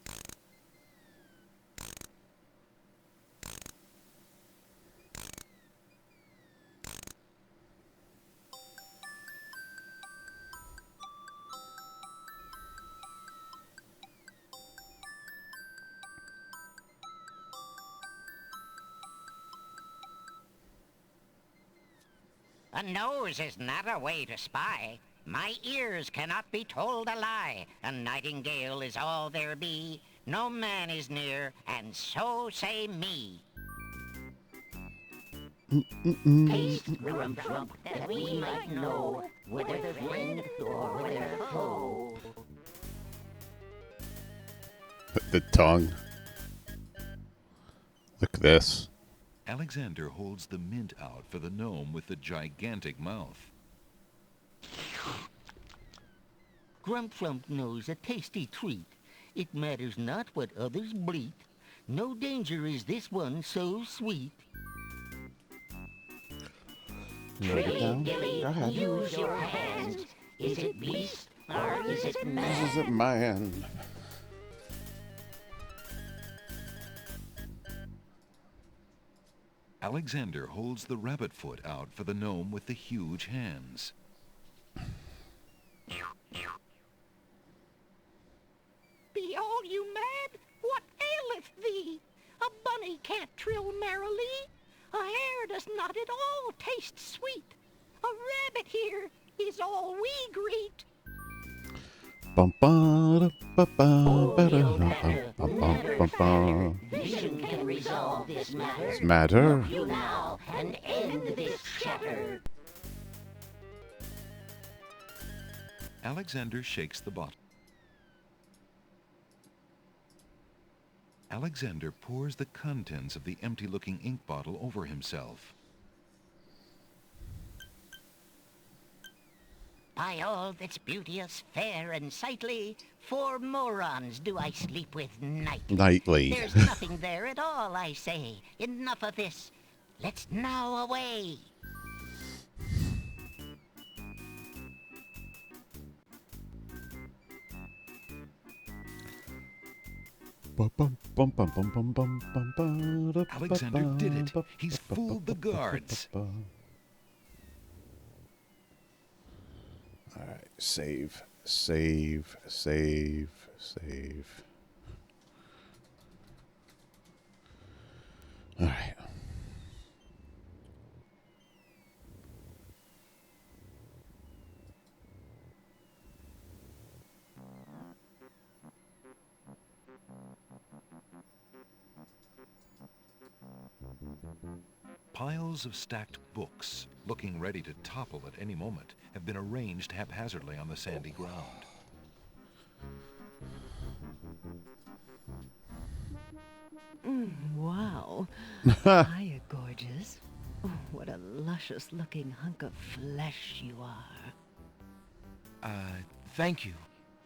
A nose is not a way to spy. My ears cannot be told a lie. A nightingale is all there be. No man is near, and so say me. Taste Grump, that we might know whether friend or whether foe. The tongue. Look at this. Alexander holds the mint out for the gnome with the gigantic mouth. Grump knows a tasty treat. It matters not what others bleat. No danger is this one so sweet. Go ahead. Use your hands. Is it beast or is it man? This is it, man. Alexander holds the rabbit foot out for the gnome with the huge hands. Be all you mad? What aileth thee? A bunny can't trill merrily. A hare does not at all taste sweet. A rabbit here is all we greet. Bum, ba, da, ba, ba, ba, da, da, bum, bum. Vision can resolve this matter. This matter. Look you now and end this chatter. Alexander shakes the bottle. Alexander pours the contents of the empty-looking ink bottle over himself. By all that's beauteous, fair, and sightly, 4 morons do I sleep with Nightly. There's nothing there at all, I say. Enough of this. Let's now away. Alexander did it. He's fooled the guards. Alright, save. Save. Alright. Piles of stacked books, looking ready to topple at any moment, have been arranged haphazardly on the sandy ground. Wow. Hiya, gorgeous. Oh, what a luscious-looking hunk of flesh you are. Thank you,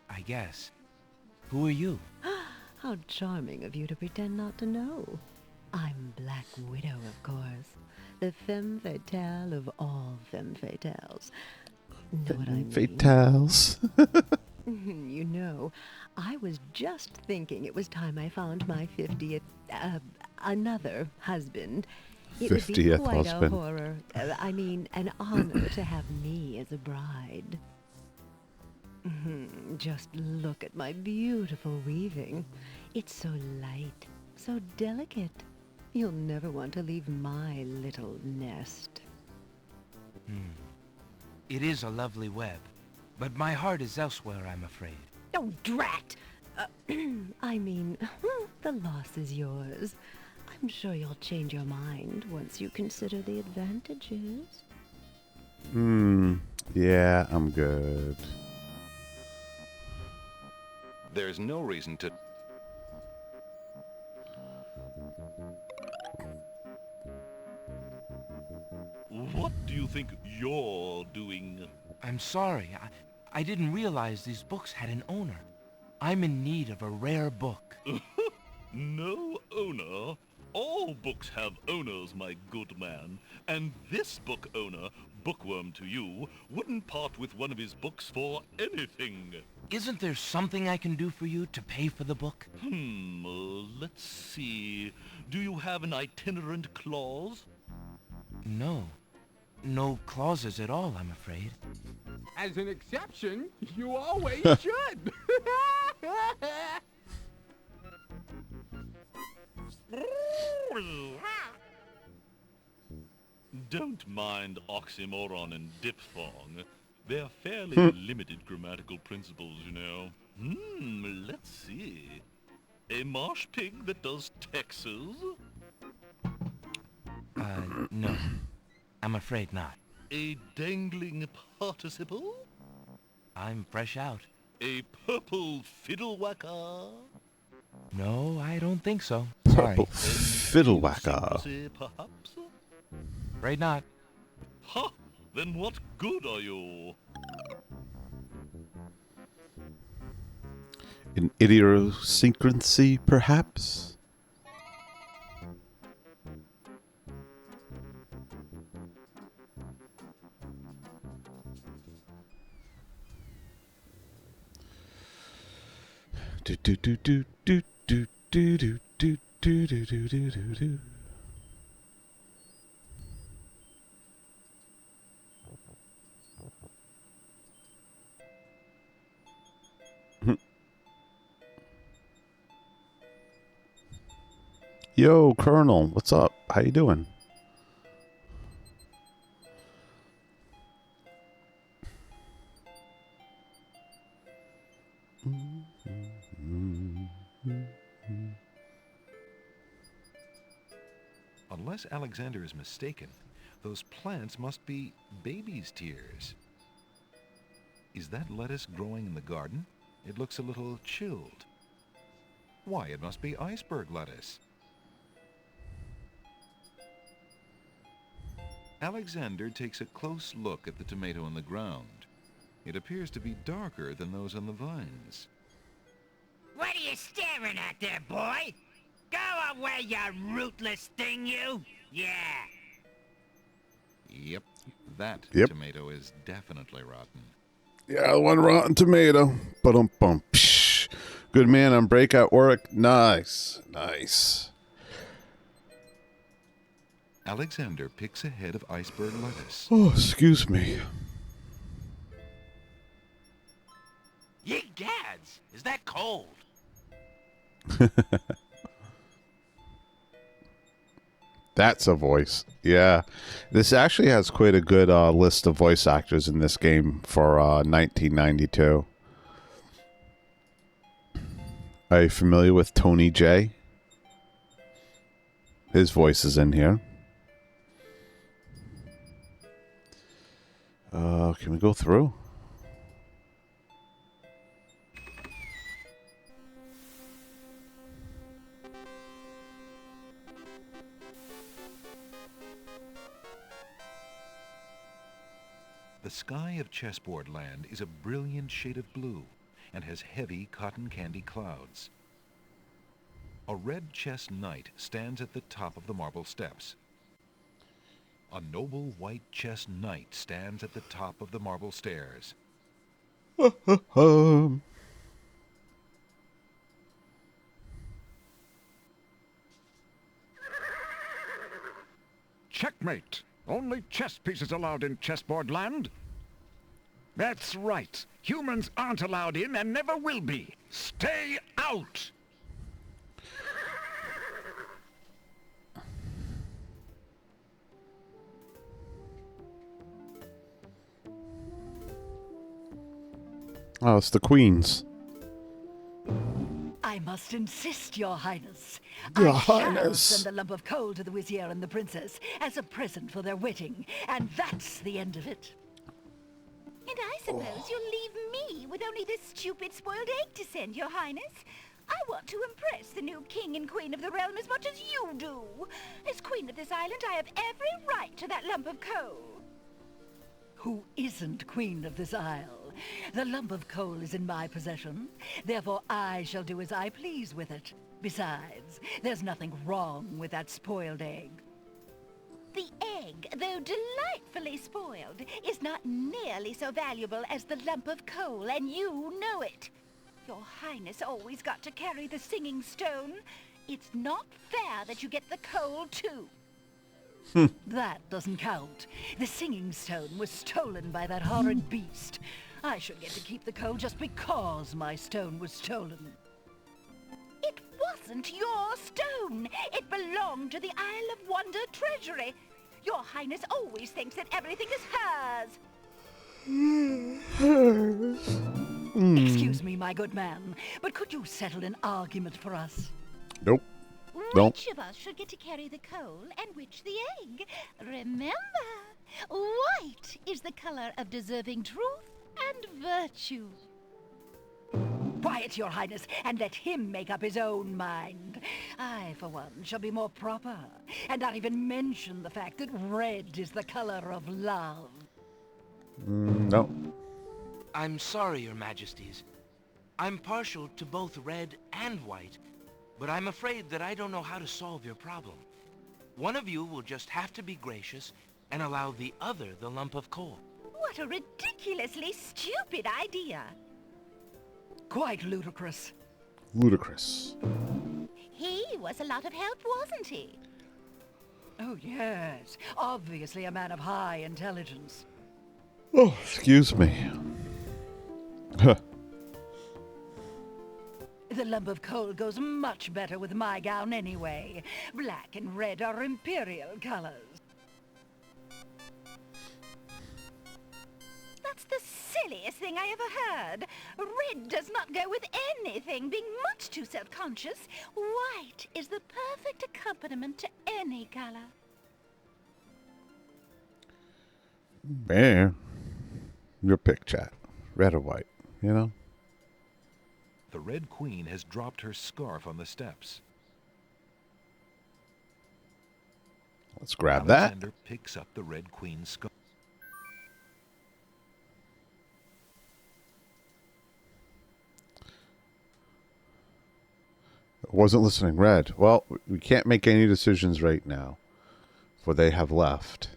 I guess. Who are you? How charming of you to pretend not to know. I'm Black Widow, of course. The femme fatale of all femme fatales. Know what I mean? Fatales. You know, I was just thinking it was time I found my 50th, another husband. It would be 50th quite husband. a horror, I mean, an honor to have me as a bride. Just look at my beautiful weaving. It's so light, so delicate. You'll never want to leave my little nest. It is a lovely web, but my heart is elsewhere, I'm afraid. Oh, drat! I mean, the loss is yours. I'm sure you'll change your mind once you consider the advantages. Yeah, I'm good. There's no reason to... What do you think you're doing? I'm sorry, I didn't realize these books had an owner. I'm in need of a rare book. No owner? All books have owners, my good man. And this book owner, bookworm to you, wouldn't part with one of his books for anything. Isn't there something I can do for you to pay for the book? Let's see. Do you have an itinerant clause? No. No clauses at all, I'm afraid. As an exception, you always should. Don't mind oxymoron and diphthong. They're fairly limited grammatical principles, you know. Let's see. A marsh pig that does Texas? No. I'm afraid not. A dangling participle? I'm fresh out. A purple fiddle whacker? No, I don't think so. Sorry. Purple fiddle whacker. Perhaps? Afraid not. Ha! Then what good are you? An idiosyncrasy, perhaps? Do do do do do do do do do do do do do do do. Yo, Colonel, what's up? How you doing? Unless Alexander is mistaken, those plants must be baby's tears. Is that lettuce growing in the garden? It looks a little chilled. Why, it must be iceberg lettuce. Alexander takes a close look at the tomato in the ground. It appears to be darker than those on the vines. What are you staring at there, boy? Go away, you rootless thing, you! Yeah. Yep, that tomato is definitely rotten. Yeah, one rotten tomato. Ba-dum-bum. Psh. Good man on breakout work. Nice. Nice. Alexander picks a head of iceberg lettuce. Oh, excuse me. Ye gads! Is that cold? That's a voice. Yeah. This actually has quite a good list of voice actors in this game for 1992. Are you familiar with Tony J? His voice is in here. Can we go through? The sky of Chessboard Land is a brilliant shade of blue and has heavy cotton candy clouds. A red chess knight stands at the top of the marble steps. A noble white chess knight stands at the top of the marble stairs. Checkmate! Only chess pieces allowed in chessboard land? That's right. Humans aren't allowed in and never will be. Stay out! Oh, it's the queens. I must insist, Your Highness. Your I shall Highness. send the lump of coal to the Vizier and the Princess as a present for their wedding, and that's the end of it. And I suppose you'll leave me with only this stupid spoiled egg to send, Your Highness. I want to impress the new king and queen of the realm as much as you do. As queen of this island, I have every right to that lump of coal. Who isn't queen of this isle? The lump of coal is in my possession. Therefore, I shall do as I please with it. Besides, there's nothing wrong with that spoiled egg. The egg, though delightfully spoiled, is not nearly so valuable as the lump of coal, and you know it. Your Highness always got to carry the singing stone. It's not fair that you get the coal, too. That doesn't count. The singing stone was stolen by that horrid beast. I should get to keep the coal just because my stone was stolen. It wasn't your stone. It belonged to the Isle of Wonder treasury. Your Highness always thinks that everything is hers. Excuse me, my good man, but could you settle an argument for us? Nope. Don't. Which of us should get to carry the coal and which the egg? Remember, white is the color of deserving truth and virtue. Quiet, Your Highness, and let him make up his own mind. I, for one, shall be more proper, and not even mention the fact that red is the color of love. No. I'm sorry, Your Majesties. I'm partial to both red and white, but I'm afraid that I don't know how to solve your problem. One of you will just have to be gracious and allow the other the lump of coal. What a ridiculously stupid idea. Quite ludicrous. Ludicrous. He was a lot of help, wasn't he? Oh, yes. Obviously a man of high intelligence. Oh, excuse me. Huh. The lump of coal goes much better with my gown anyway. Black and red are imperial colors. That's the silliest thing I ever heard. Red does not go with anything, being much too self-conscious. White is the perfect accompaniment to any color. Man. Your pick, chat. Red or white, you know? The Red Queen has dropped her scarf on the steps. Let's grab that. Alexander picks up the Red Queen's scarf. Wasn't listening. Red. Well, we can't make any decisions right now, for they have left.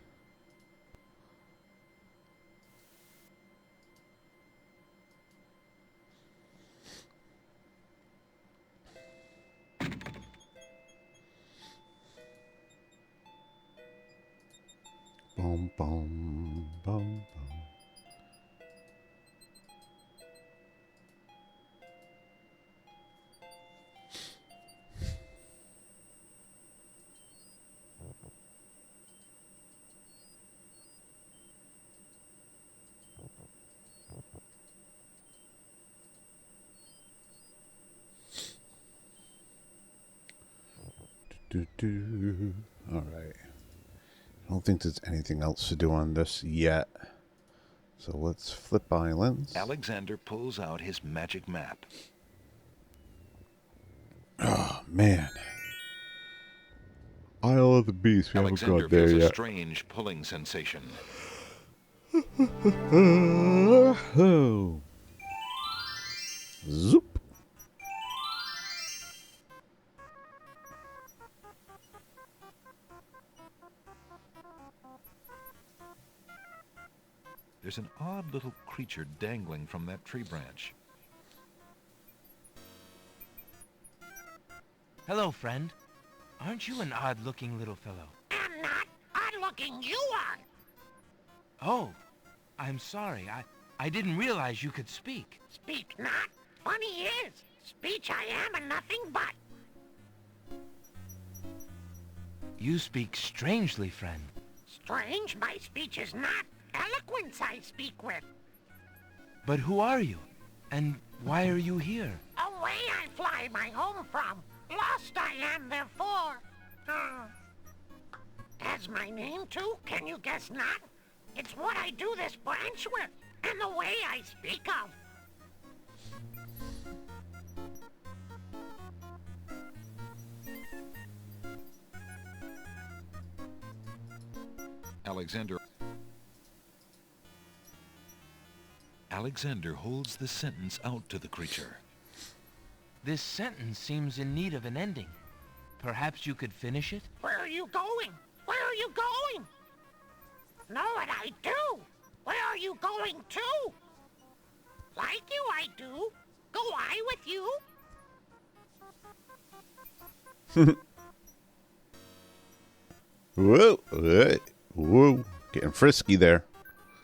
Boom, boom, boom, boom. All right. I don't think there's anything else to do on this yet. So let's flip islands. Alexander pulls out his magic map. Oh, man. Isle of the Beast. We Alexander haven't got there feels a yet. strange pulling sensation. Zoop. there's an odd little creature dangling from that tree branch. Hello, friend. Aren't you an odd-looking little fellow? I'm not odd-looking, you are. Oh, I'm sorry. I didn't realize you could speak. Speak not? Funny is, speech I am and nothing but. You speak strangely, friend. Strange, my speech is not. Eloquence I speak with. But who are you? And why are you here? Away I fly my home from. Lost I am therefore. As my name too, can you guess not? It's what I do this branch with, and the way I speak of. Alexander holds the sentence out to the creature. This sentence seems in need of an ending. Perhaps you could finish it? Where are you going? Where are you going? Know what I do? Where are you going to? Like you I do. Go I with you? Whoa, whoa, getting frisky there.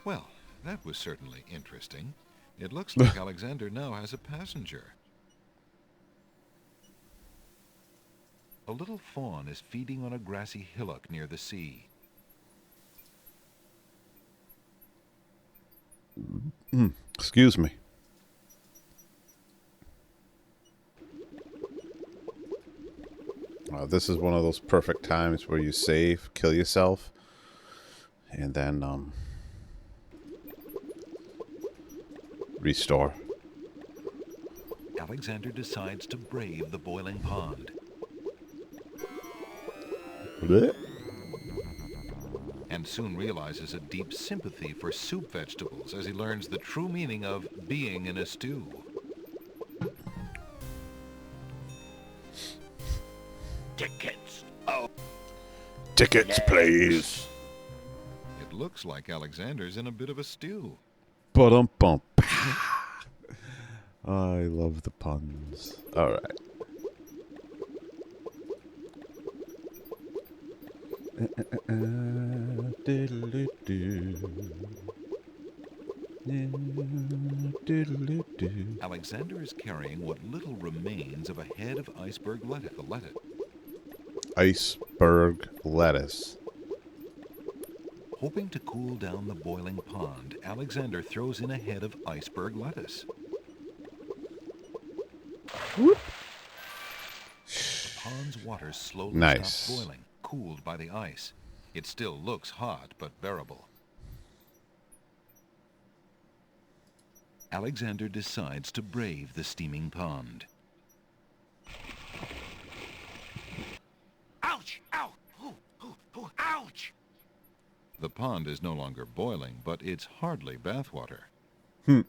Well, that was certainly interesting. It looks like Alexander now has a passenger. A little fawn is feeding on a grassy hillock near the sea. Excuse me. This is one of those perfect times where you save, kill yourself, and then restore. Alexander decides to brave the boiling pond. Blech. And soon realizes a deep sympathy for soup vegetables as he learns the true meaning of being in a stew. Tickets. Oh. Tickets, please. It looks like Alexander's in a bit of a stew. Ba-dum-bump. I love the puns. All right. Alexander is carrying what little remains of a head of iceberg lettuce. Iceberg lettuce. Hoping to cool down the boiling pond, Alexander throws in a head of iceberg lettuce. Whoop. The pond's water slowly Nice. stops boiling, cooled by the ice. It still looks hot, but bearable. Alexander decides to brave the steaming pond. Ouch! Ow! Ooh, ooh, ooh, ouch! The pond is no longer boiling, but it's hardly bathwater. Hmm.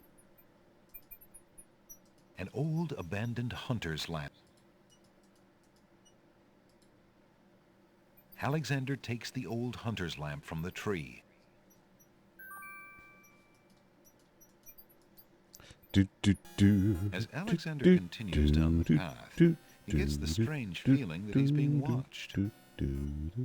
An old abandoned hunter's lamp. Alexander takes the old hunter's lamp from the tree. As Alexander continues down the path, he gets the strange feeling that he's being watched.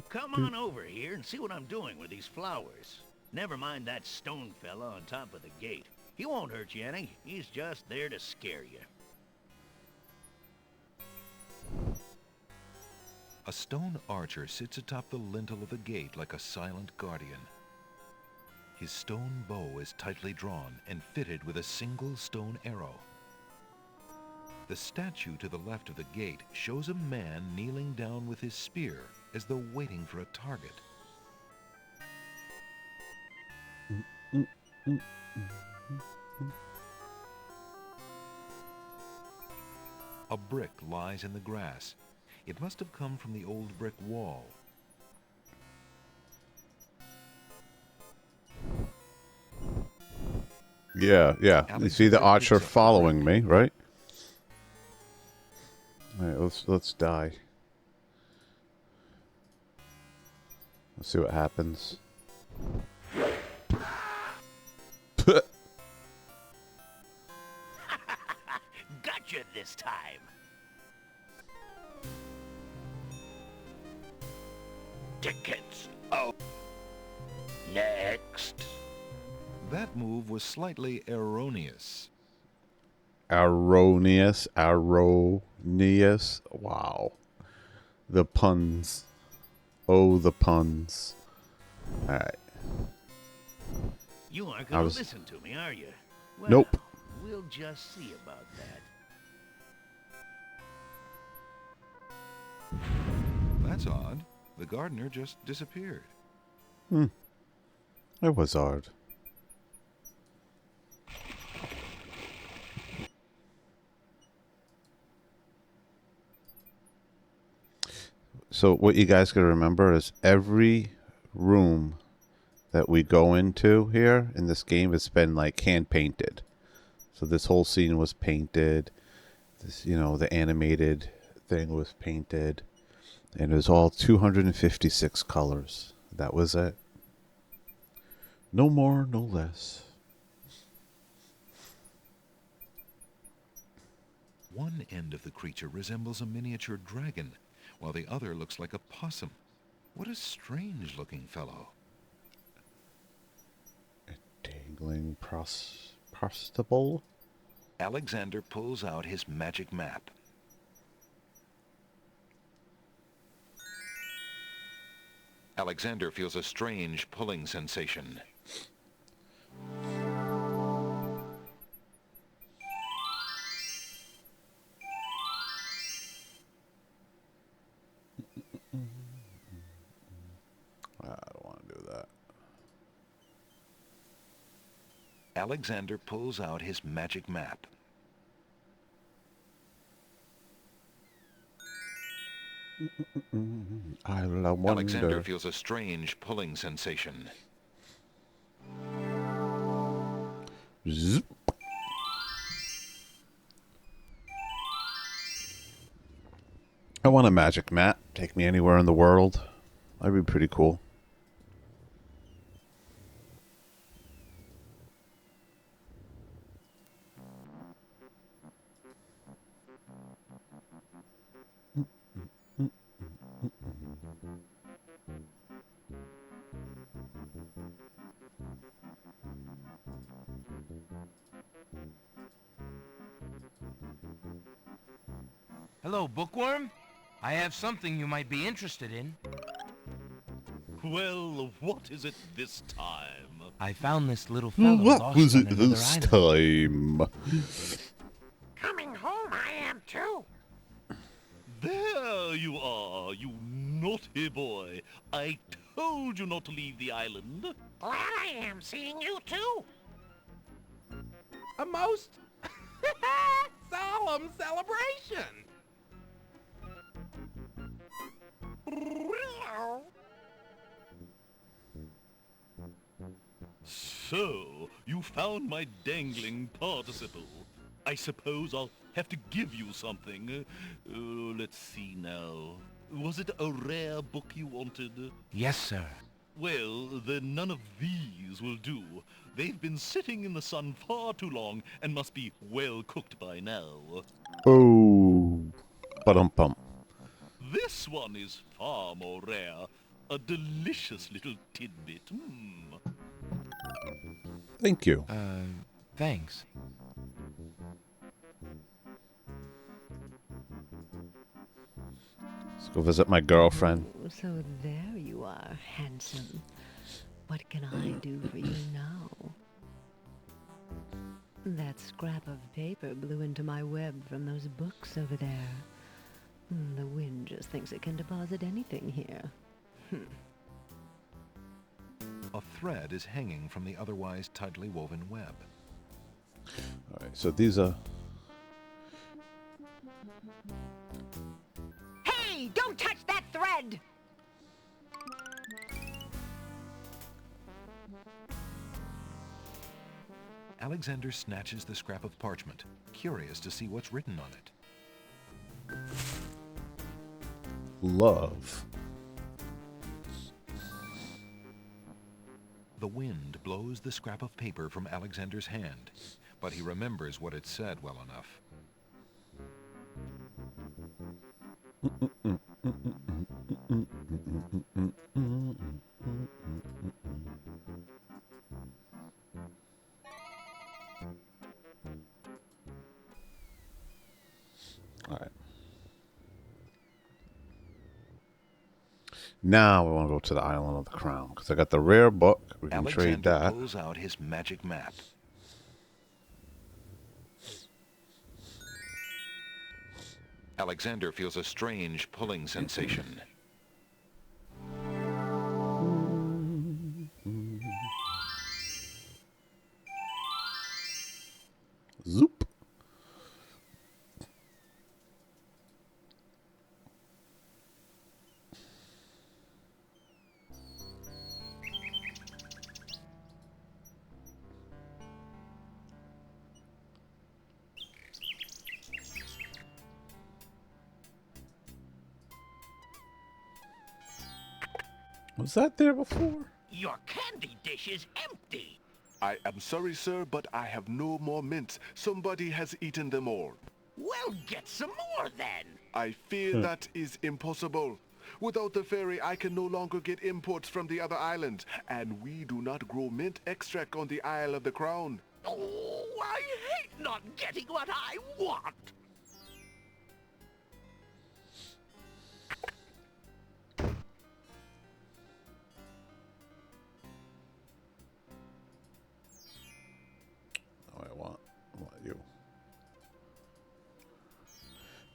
Come on over here and see what I'm doing with these flowers. Never mind that stone fella on top of the gate. He won't hurt you any. He's just there to scare you. A stone archer sits atop the lintel of the gate like a silent guardian. His stone bow is tightly drawn and fitted with a single stone arrow. The statue to the left of the gate shows a man kneeling down with his spear as though waiting for a target. A brick lies in the grass. It must have come from the old brick wall. Yeah. You see the archer following me, right? All right, let's die. Let's see what happens. next time. Tickets. Oh. Next. That move was slightly erroneous. Erroneous. Erroneous. Wow. The puns. Oh, the puns. Alright. You aren't going to listen to me, are you? Well, nope. We'll just see about that. That's odd. The gardener just disappeared. It was odd. So what you guys got to remember is every room that we go into here in this game has been like hand painted. So this whole scene was painted. This, you know, the animated thing was painted, and it was all 256 colors. That was it. No more, no less. One end of the creature resembles a miniature dragon, while the other looks like a possum. What a strange-looking fellow. A dangling prostable? Alexander pulls out his magic map. Alexander feels a strange pulling sensation. I don't want to do that. Alexander pulls out his magic map. I wonder. Alexander feels a strange pulling sensation. Zip. I want a magic mat. Take me anywhere in the world. That'd be pretty cool. Hello, Bookworm. I have something you might be interested in. Well, what is it this time? I found this little fellow What lost was on it another this island. time? Coming home I am too. There you are, you naughty boy. I told you not to leave the island. Glad I am seeing you too. A most solemn celebration. So, you found my dangling participle. I suppose I'll have to give you something. Let's see now. Was it a rare book you wanted? Yes, sir. Well, then none of these will do. They've been sitting in the sun far too long and must be well cooked by now. Oh. Ba-dum-bum. This one is far more rare. A delicious little tidbit. Thank you. Thanks. Let's go visit my girlfriend. Oh, so there you are, handsome. What can I do for you now? That scrap of paper blew into my web from those books over there. The wind just thinks it can deposit anything here. A thread is hanging from the otherwise tightly woven web. Alright, so these are... Hey, don't touch that thread! Alexander snatches the scrap of parchment, curious to see what's written on it. Love. The wind blows the scrap of paper from Alexander's hand, but he remembers what it said well enough. All right. Now we want to go to the Island of the Crown because I got the rare book. We can trade Alexander that. pulls out his magic map. Alexander feels a strange pulling sensation. Zoop. Was that there before? Your candy dish is empty. I am sorry, sir, but I have no more mints. Somebody has eaten them all. Well, get some more then. I fear that is impossible. Without the ferry, I can no longer get imports from the other islands, and we do not grow mint extract on the Isle of the Crown. Oh, I hate not getting what I want. I want you.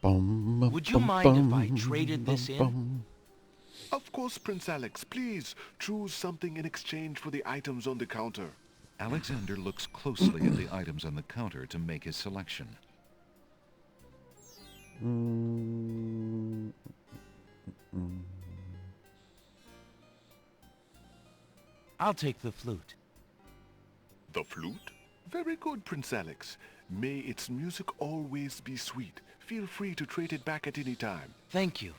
Bum, Would you mind if I traded this in? Of course, Prince Alex. Please, choose something in exchange for the items on the counter. Alexander looks closely at the items on the counter to make his selection. I'll take the flute. The flute? Very good, Prince Alex. May its music always be sweet. Feel free to trade it back at any time. Thank you.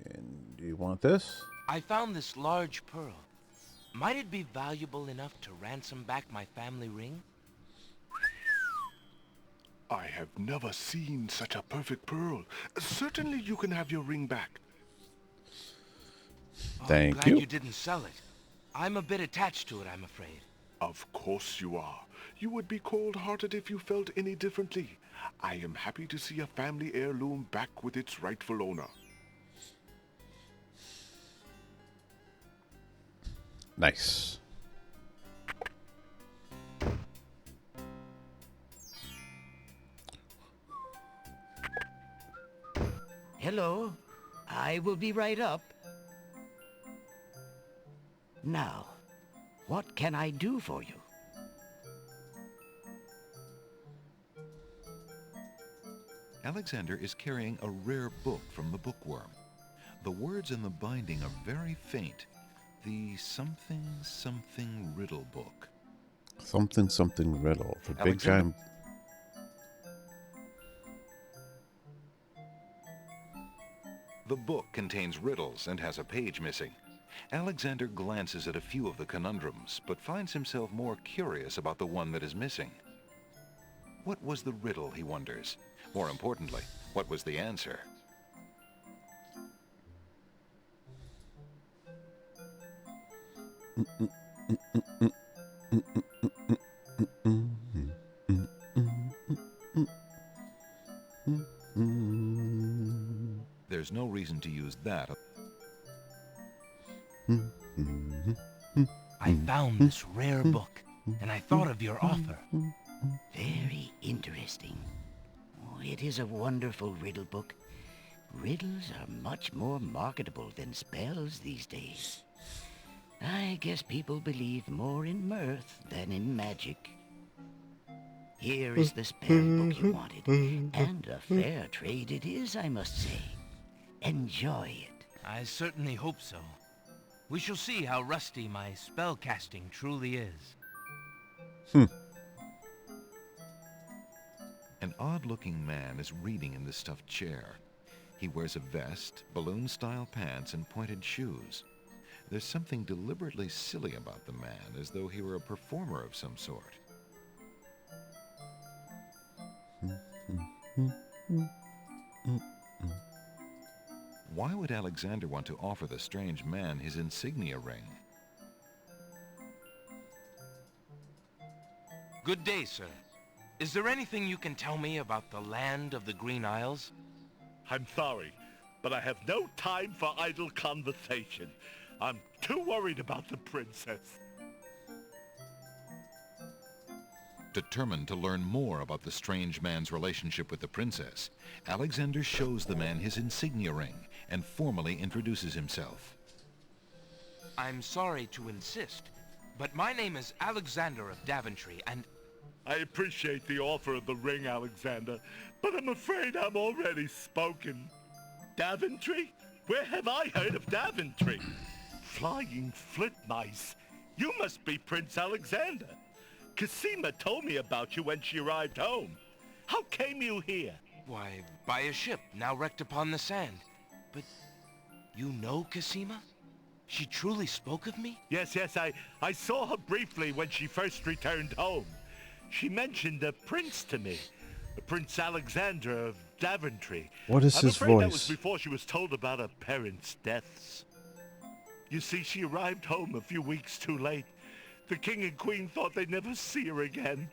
And do you want this? I found this large pearl. Might it be valuable enough to ransom back my family ring? I have never seen such a perfect pearl. Certainly you can have your ring back. Thank I'm glad you. you didn't sell it. I'm a bit attached to it, I'm afraid. Of course you are. You would be cold-hearted if you felt any differently. I am happy to see a family heirloom back with its rightful owner. Nice. Hello. I will be right up. Now, what can I do for you? Alexander is carrying a rare book from the bookworm. The words in the binding are very faint. The something something riddle book. Something something riddle. The big Alexander- giant. The book contains riddles and has a page missing. Alexander glances at a few of the conundrums, but finds himself more curious about the one that is missing. What was the riddle, he wonders? More importantly, what was the answer? There's no reason to use that. I found this rare book, and I thought of your offer. Very interesting. Oh, it is a wonderful riddle book. Riddles are much more marketable than spells these days. I guess people believe more in mirth than in magic. Here is the spell book you wanted, and a fair trade it is, I must say. Enjoy it. I certainly hope so. We shall see how rusty my spellcasting truly is. An odd-looking man is reading in the stuffed chair. He wears a vest, balloon-style pants, and pointed shoes. There's something deliberately silly about the man, as though he were a performer of some sort. Why would Alexander want to offer the strange man his insignia ring? Good day, sir. Is there anything you can tell me about the land of the Green Isles? I'm sorry, but I have no time for idle conversation. I'm too worried about the princess. Determined to learn more about the strange man's relationship with the princess, Alexander shows the man his insignia ring and formally introduces himself. I'm sorry to insist, but my name is Alexander of Daventry, and... I appreciate the offer of the ring, Alexander, but I'm afraid I'm already spoken. Daventry? Where have I heard of Daventry? Flying flit mice. You must be Prince Alexander. Cosima told me about you when she arrived home. How came you here? Why, by a ship now wrecked upon the sand. But you know Cosima? She truly spoke of me? Yes, I saw her briefly when she first returned home. She mentioned a prince to me, Prince Alexander of Daventry. What is his I'm afraid that was voice? before she was told about her parents' deaths. You see, she arrived home a few weeks too late. The king and queen thought they'd never see her again.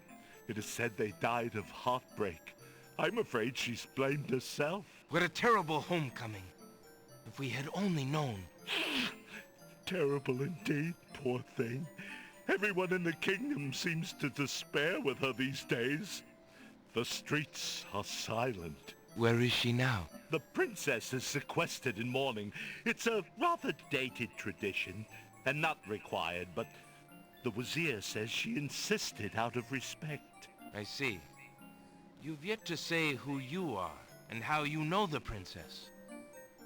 It is said they died of heartbreak. I'm afraid she's blamed herself. What a terrible homecoming. If we had only known. Terrible indeed, poor thing. Everyone in the kingdom seems to despair with her these days. The streets are silent. Where is she now? The princess is sequestered in mourning. It's a rather dated tradition, and not required, but the Wazir says she insisted out of respect. I see. You've yet to say who you are, and how you know the princess.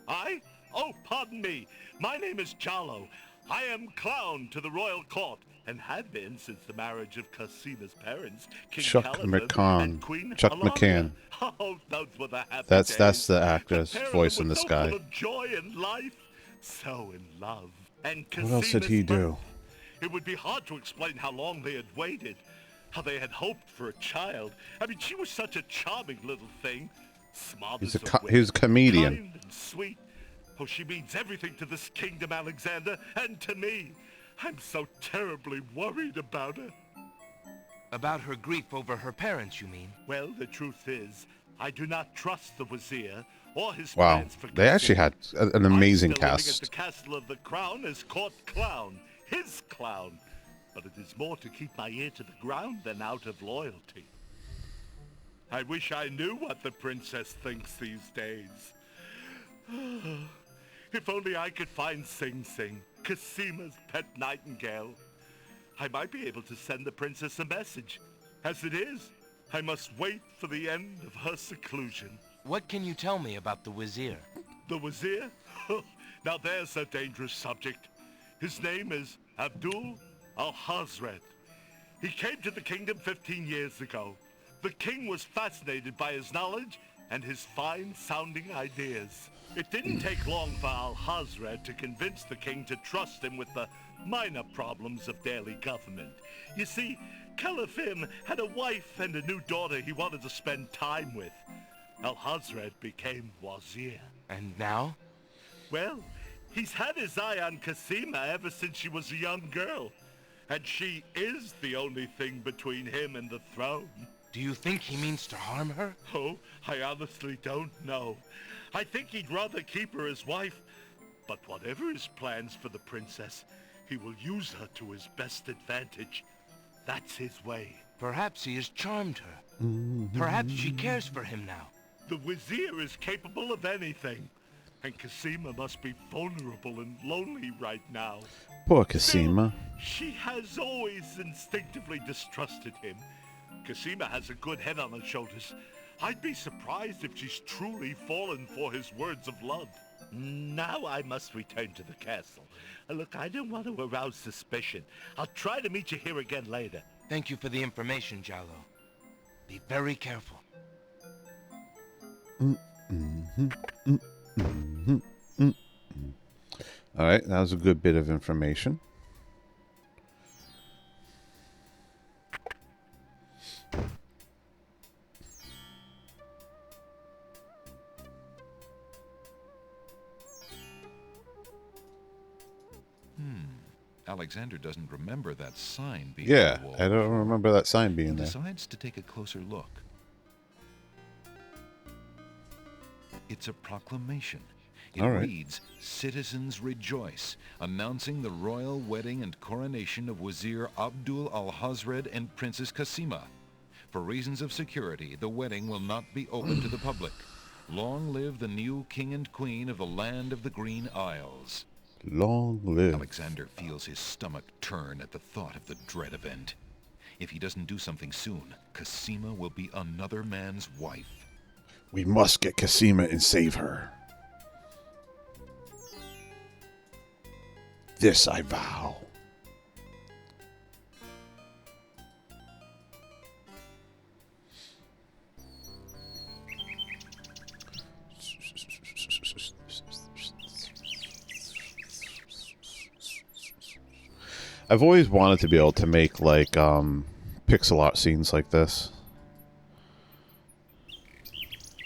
I? Oh, pardon me. My name is Jallo. I am clown to the royal court, and had been since the marriage of Cosima's parents, King Chuck Caliban McCann. and Queen Chuck Alana. McCann. Oh, those were the happy That's days. the actor's The pair of voice them in were this so guy. full of joy and life, so in love. And What else did he Cosima's do? birth. It would be hard to explain how long they had waited, how they had hoped for a child. I mean, she was such a charming little thing. Smart He's as a wit, he's a comedian. kind and sweet. Oh, she means everything to this kingdom, Alexander, and to me. I'm so terribly worried about her. About her grief over her parents, you mean? Well, the truth is, I do not trust the Wazir or his Wow, plans for they actually Cosima. had an amazing I'm still living at cast. the castle of the crown as court clown, his clown. But it is more to keep my ear to the ground than out of loyalty. I wish I knew what the princess thinks these days. If only I could find Sing Sing, Cosima's pet nightingale. I might be able to send the princess a message. As it is, I must wait for the end of her seclusion. What can you tell me about the Wazir? The Wazir? Now there's a dangerous subject. His name is Abdul Al-Hazred. He came to the kingdom 15 years ago. The king was fascinated by his knowledge and his fine-sounding ideas. It didn't take long for Al-Hazred to convince the king to trust him with the minor problems of daily government. You see, Caliph had a wife and a new daughter he wanted to spend time with. Al-Hazred became Wazir. And now? Well, he's had his eye on Cosima ever since she was a young girl. And she is the only thing between him and the throne. Do you think he means to harm her? Oh, I honestly don't know. I think he'd rather keep her as wife. But whatever his plans for the princess, he will use her to his best advantage. That's his way. Perhaps he has charmed her. Perhaps she cares for him now. The Wazir is capable of anything. And Cosima must be vulnerable and lonely right now. Poor Cosima. She has always instinctively distrusted him. Cosima has a good head on her shoulders. I'd be surprised if she's truly fallen for his words of love. Now I must return to the castle. Look, I don't want to arouse suspicion. I'll try to meet you here again later. Thank you for the information, Jallo. Be very careful. All right, that was a good bit of information. Alexander doesn't remember that sign being Yeah, on the wall. I don't remember that sign being He there. decides to take a closer look. It's a proclamation. It All right. reads, "Citizens rejoice, announcing the royal wedding and coronation of Wazir Abdul al-Hazred and Princess Kasima. For reasons of security, the wedding will not be open to the public. Long live the new king and queen of the land of the Green Isles." Long live. Alexander feels his stomach turn at the thought of the dread event. If he doesn't do something soon, Kasima will be another man's wife. We must get Kasima and save her. This I vow. I've always wanted to be able to make like pixel art scenes like this.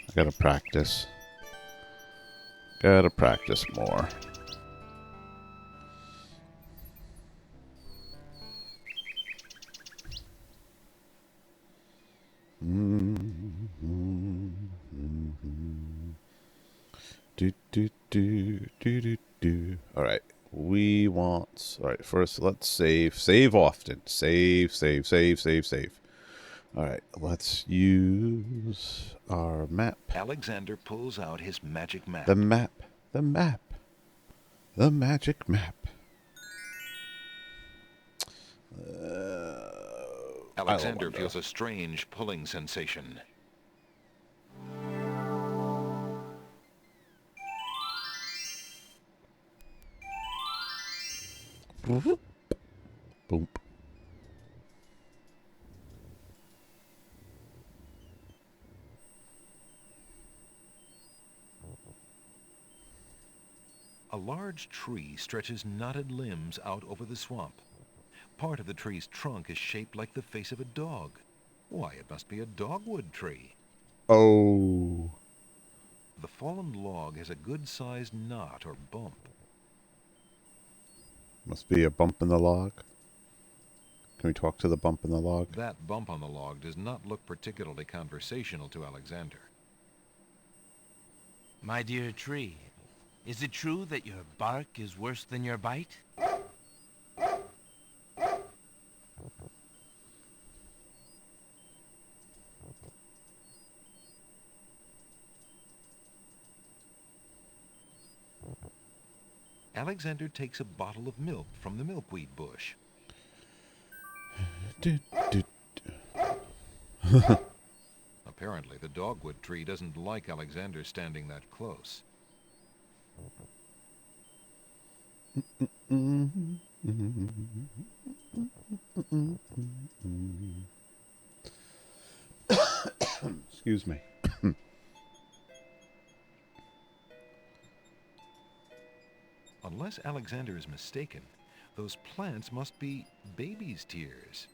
I gotta practice. Gotta practice more. All right. We want... All right, first let's save. Save often. Save. All right, let's use our map. Alexander pulls out his magic map. The map. The magic map. Alexander feels a strange pulling sensation. Boom. A large tree stretches knotted limbs out over the swamp. Part of the tree's trunk is shaped like the face of a dog. Why, it must be a dogwood tree. Oh. The fallen log has a good-sized knot or bump. Must be a bump in the log. Can we talk to the bump in the log? That bump on the log does not look particularly conversational to Alexander. My dear tree, is it true that your bark is worse than your bite? Alexander takes a bottle of milk from the milkweed bush. Apparently, the dogwood tree doesn't like Alexander standing that close. Excuse me. Unless Alexander is mistaken, those plants must be baby's tears.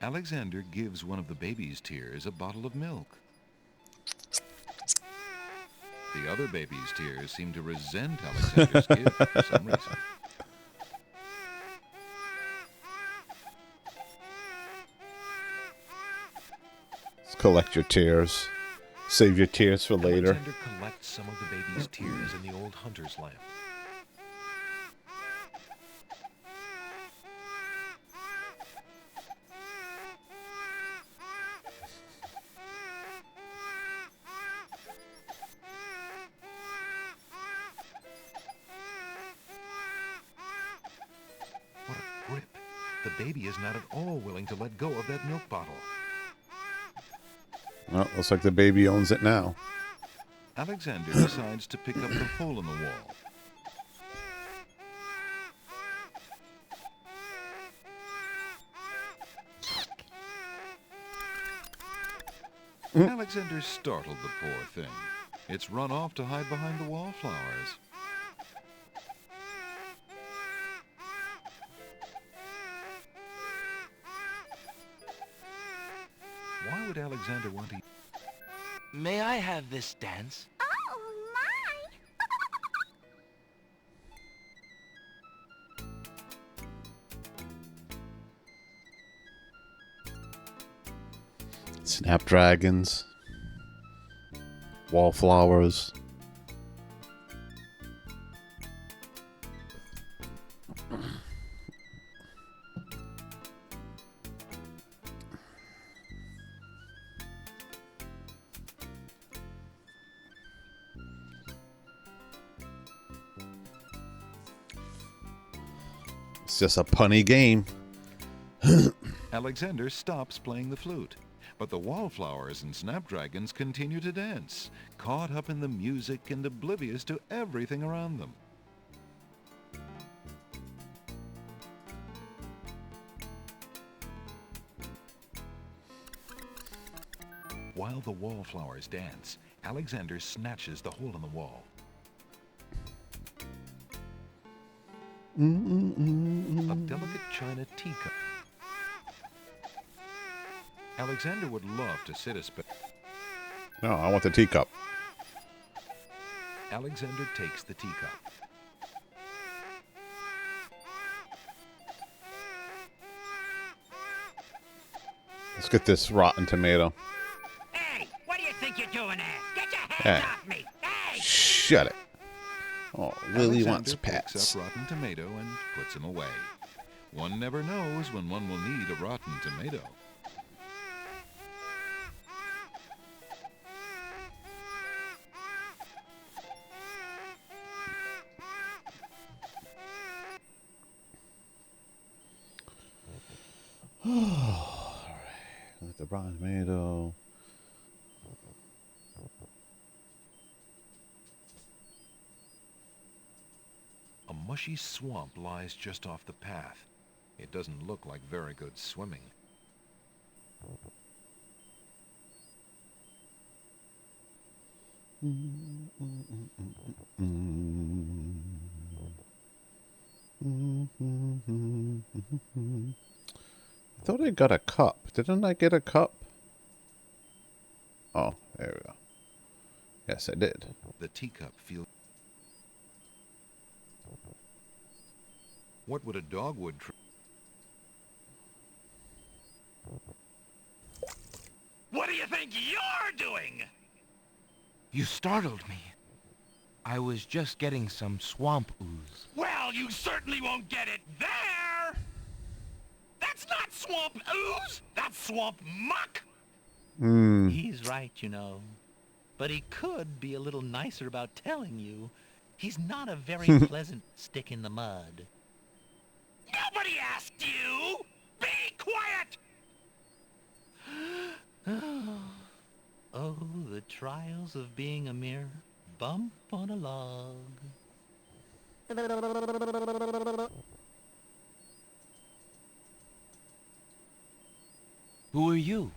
Alexander gives one of the baby's tears a bottle of milk. The other baby's tears seem to resent Alexander's gift for some reason. Let's collect your tears. Save your tears for later. Alexander collects some of the baby's tears in the old hunter's lamp. What a grip. The baby is not at all willing to let go of that milk bottle. Well, looks like the baby owns it now. Alexander decides to pick up the hole in the wall. Alexander startled the poor thing. It's run off to hide behind the wallflowers. Why would Alexander want to... May I have this dance? Oh, my! Snapdragons. Wallflowers. It's just a punny game. Alexander stops playing the flute, but the wallflowers and snapdragons continue to dance, caught up in the music and oblivious to everything around them. While the wallflowers dance, Alexander snatches the hole in the wall. A delicate china teacup. Alexander would love to sit a No, I want the teacup. Alexander takes the teacup. Let's get this rotten tomato. Hey, what do you think you're doing there? Get your Hey. hands off me! Hey! Shut it. Oh, Lily Alexander wants picks pets. up rotten tomato and puts him away. One never knows when one will need a rotten tomato. Alright. With the rotten tomato. A mushy swamp lies just off the path. It doesn't look like very good swimming. I thought I got a cup. Didn't I get a cup? Oh, there we go. Yes, I did. The teacup feels... What would a dogwood tree... What do you think you're doing? You startled me. I was just getting some swamp ooze. Well, you certainly won't get it there! That's not swamp ooze! That's swamp muck! He's right, you know. But he could be a little nicer about telling you. He's not a very pleasant stick in the mud. Nobody asked you! Be quiet! Oh, the trials of being a mere bump on a log. Who are you?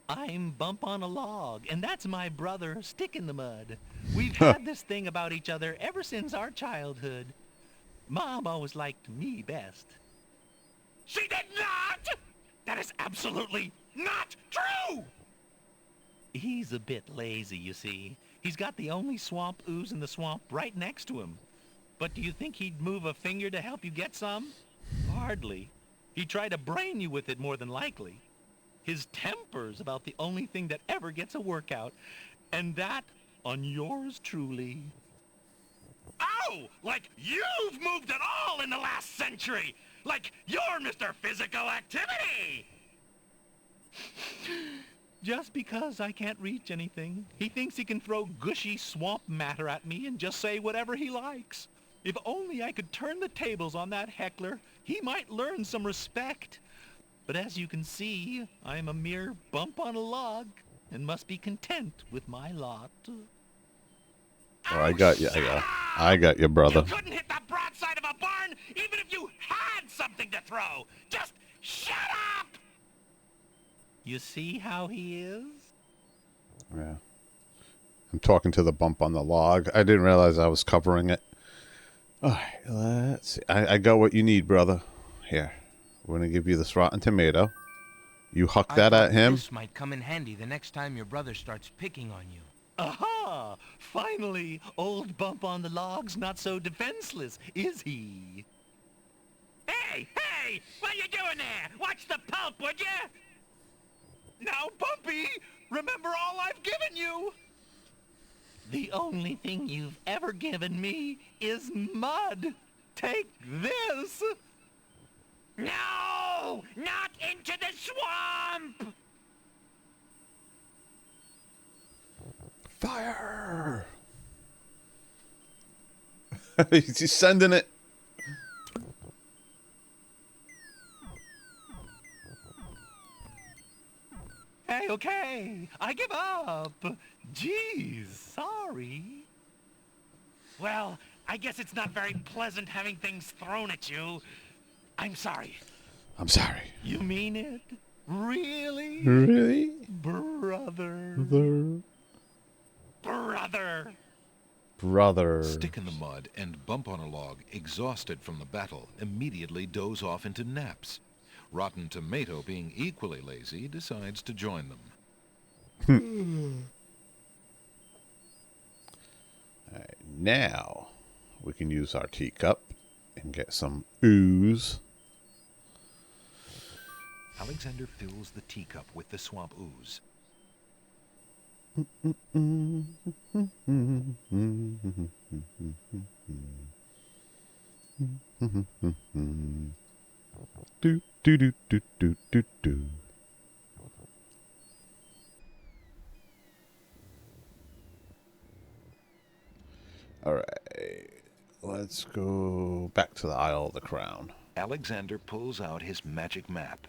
I'm Bump on a Log, and that's my brother, Stick in the Mud. We've had this thing about each other ever since our childhood. Mom always liked me best. She did not! That is absolutely not true! He's a bit lazy, you see. He's got the only swamp ooze in the swamp right next to him. But do you think he'd move a finger to help you get some? Hardly. He'd try to brain you with it more than likely. His temper's about the only thing that ever gets a workout, and that on yours truly. Oh, like you've moved at all in the last century! Like you're Mr. Physical Activity! Just because I can't reach anything, he thinks he can throw gushy swamp matter at me and just say whatever he likes. If only I could turn the tables on that heckler, he might learn some respect. But as you can see, I'm a mere bump on a log and must be content with my lot. Oh, I got you. I got you, brother. You couldn't hit the broadside of a barn even if you had something to throw! Just shut up! You see how he is? Yeah. I'm talking to the bump on the log. I didn't realize I was covering it. All right, let's see. I got what you need, brother. Here. We're going to give you this rotten tomato. You huck I that thought at him? this might come in handy the next time your brother starts picking on you. Aha! Finally, old Bump on the Log's not so defenseless, is he? Hey! Hey! What you doing there? Watch the pulp, would you? Now, Bumpy, remember all I've given you! The only thing you've ever given me is mud. Take this! No! Not into the swamp! Fire! He's sending it. Hey, okay, I give up. Geez, sorry. Well, I guess it's not very pleasant having things thrown at you. I'm sorry. I'm sorry. You mean it? Really? Really? Brother. Brother. Brother. Stick in the mud and Bump on a Log, exhausted from the battle, immediately doze off into naps. Rotten Tomato, being equally lazy, decides to join them. Alright, now we can use our teacup and get some ooze. Alexander fills the teacup with the swamp ooze. Do do do do do do do. All right, let's go back to the Isle of the Crown. Alexander pulls out his magic map.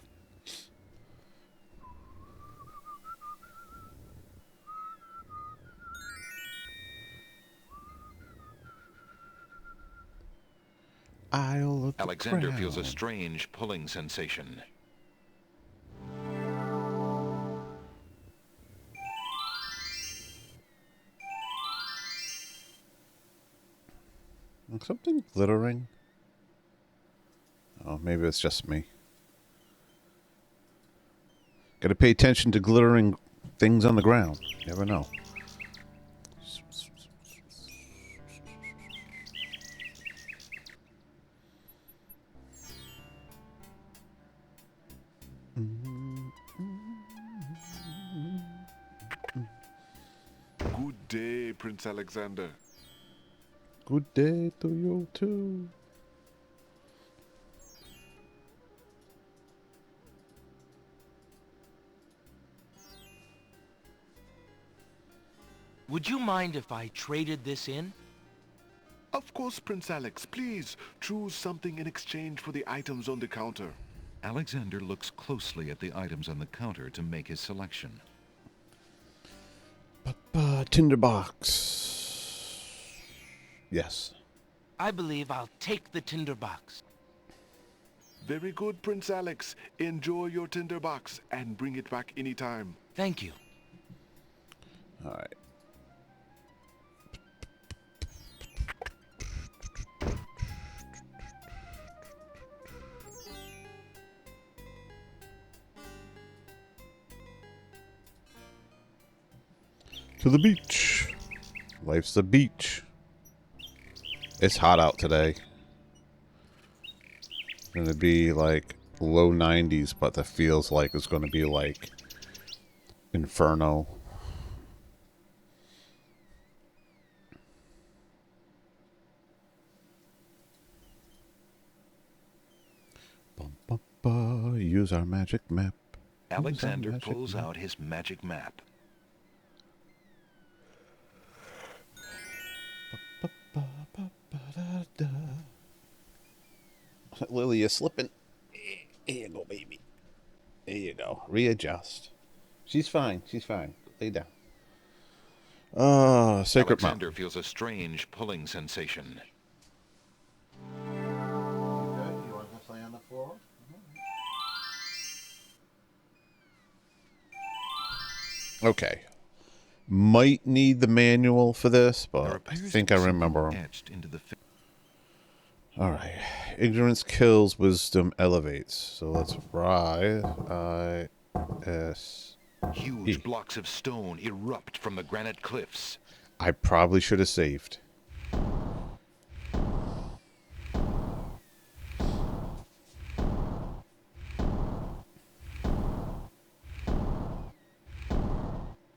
Isle of the Alexander Crown. feels a strange pulling sensation. Something glittering. Oh, maybe it's just me. Gotta pay attention to glittering things on the ground. You never know. Good day, Prince Alexander. Good day to you too. Would you mind if I traded this in? Of course, Prince Alex. Please choose something in exchange for the items on the counter. Alexander looks closely at the items on the counter to make his selection. Tinderbox. Yes. I believe I'll take the tinderbox. Very good, Prince Alex. Enjoy your tinderbox and bring it back anytime. Thank you. All right. To the beach. Life's the beach. It's hot out today. It's going to be like low 90s, but that feels like it's going to be like Inferno. Use our magic map. Alexander pulls out his magic map. Lily, you're slipping. Here you go, baby. There you go. Readjust. She's fine. She's fine. Lay down. Sacred Alexander Mountain. feels a strange pulling sensation. You want to lay on the floor? Okay. Might need the manual for this, but I think I remember them. Etched into the Alright. Ignorance kills, wisdom elevates. So let's ride. S. Huge blocks of stone erupt from the granite cliffs. I probably should have saved.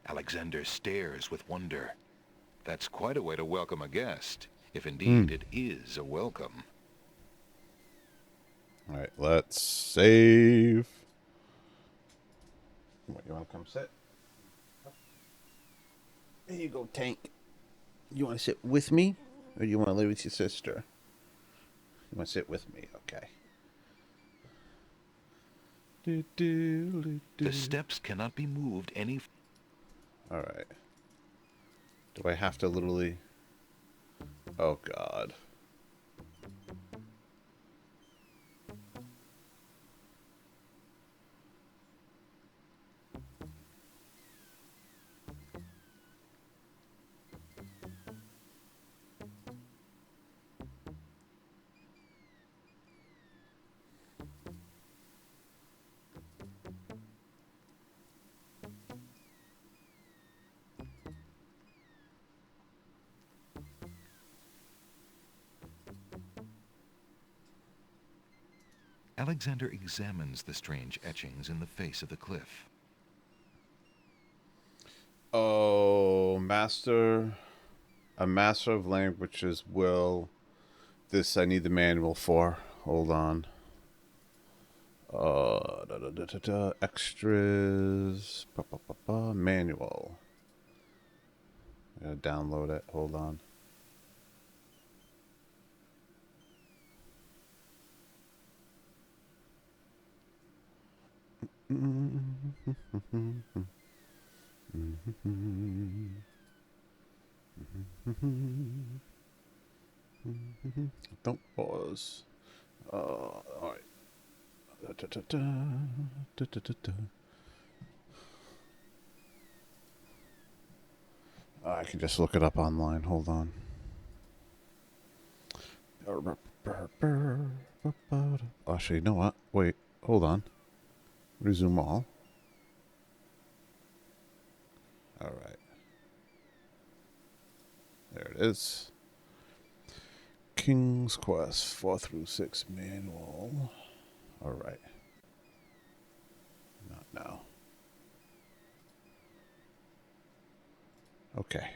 Alexander stares with wonder. That's quite a way to welcome a guest, if indeed it is a welcome. Alright, let's save. What, you want to come sit? Here you go, Tank. You want to sit with me? Or do you want to live with your sister? You want to sit with me? Okay. The steps cannot be moved any... Alright. Do I have to literally... Oh, God. Alexander examines the strange etchings in the face of the cliff. Oh, master... A master of languages will... This I need the manual for. Hold on. Extras. Manual. I gotta download it. Hold on. Don't pause. Alright. I can just look it up online. Hold on. Actually, you know what? Wait. Hold on. Resume all. Alright. There it is. King's Quest 4 through 6 manual. Alright. Not now. Okay.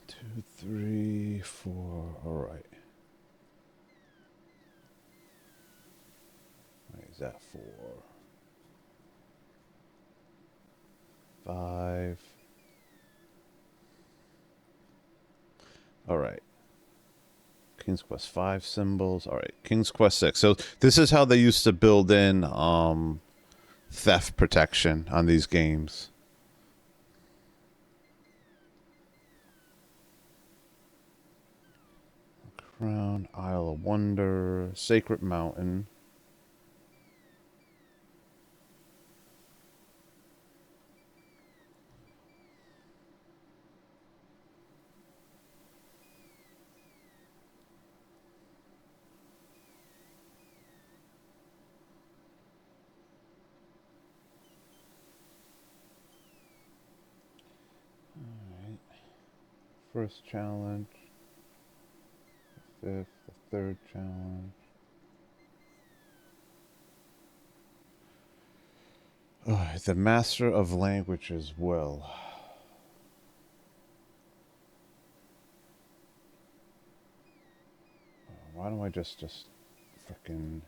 Two, three, four. Alright. Wait, is that 4? 5. Alright. King's Quest 5 symbols. Alright. King's Quest 6. So this is how they used to build in theft protection on these games. Crown, Isle of Wonder, Sacred Mountain. Alright. First challenge. The 5th, the 3rd challenge. The Master of Languages will. Why don't I just frickin'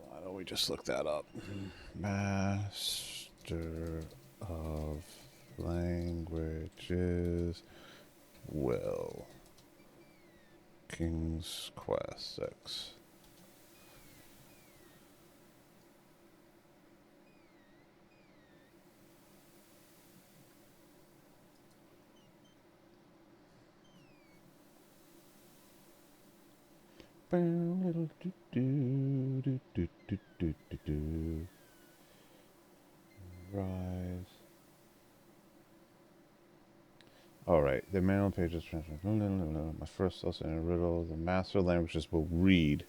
why don't we just look that up? Master of Languages will. King's Quest 6. Rise. Alright, the manual pages. My first lesson in riddle. The master languages will read.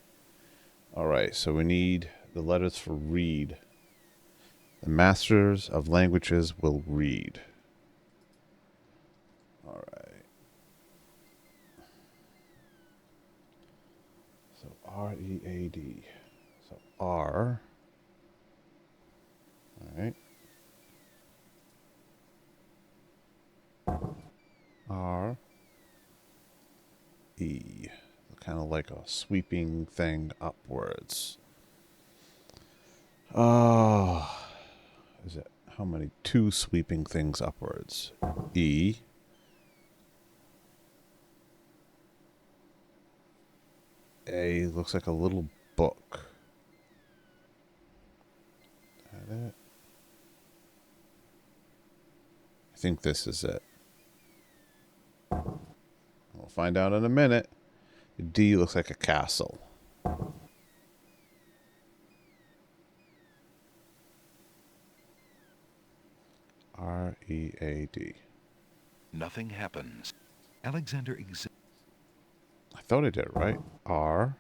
Alright, so we need the letters for read. The masters of languages will read. Alright. So R-E-A-D. So R. Alright. R. E. Kind of like a sweeping thing upwards. Oh. Is it? How many? 2 sweeping things upwards. E. A looks like a little book. Is that it? I think this is it. We'll find out in a minute. D looks like a castle. R-E-A-D. Nothing happens. Alexander I thought I did it right. R.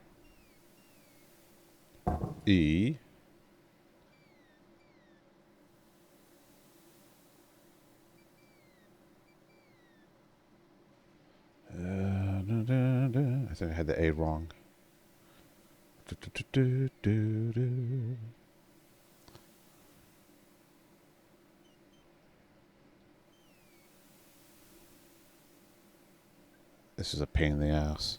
E. I think I had the A wrong. This is a pain in the ass.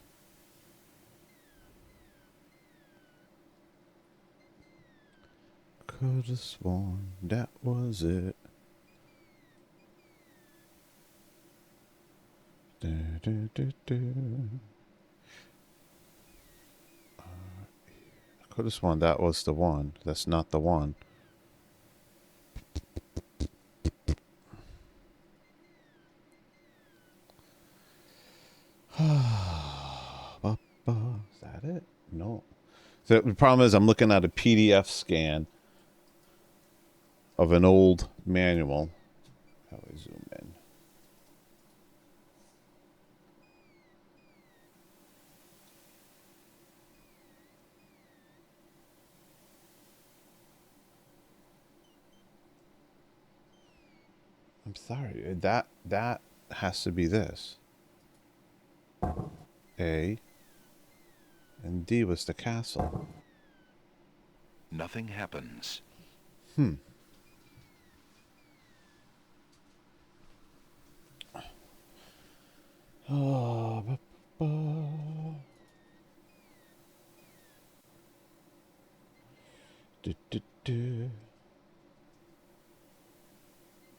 Could have sworn that was it. I could have sworn that was the one. That's not the one. Is that it? No. So the problem is I'm looking at a PDF scan of an old manual. How do I zoom in? I'm sorry. That has to be this. A. And D was the castle. Nothing happens. Oh,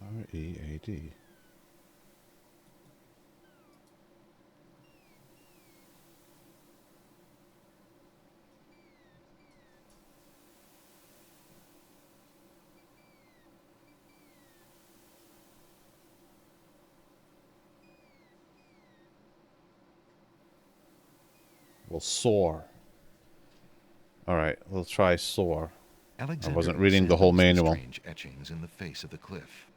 R-E-A-D. Well, soar. All right, we'll try soar. I wasn't reading the whole manual. Strange etchings in the face of the cliff.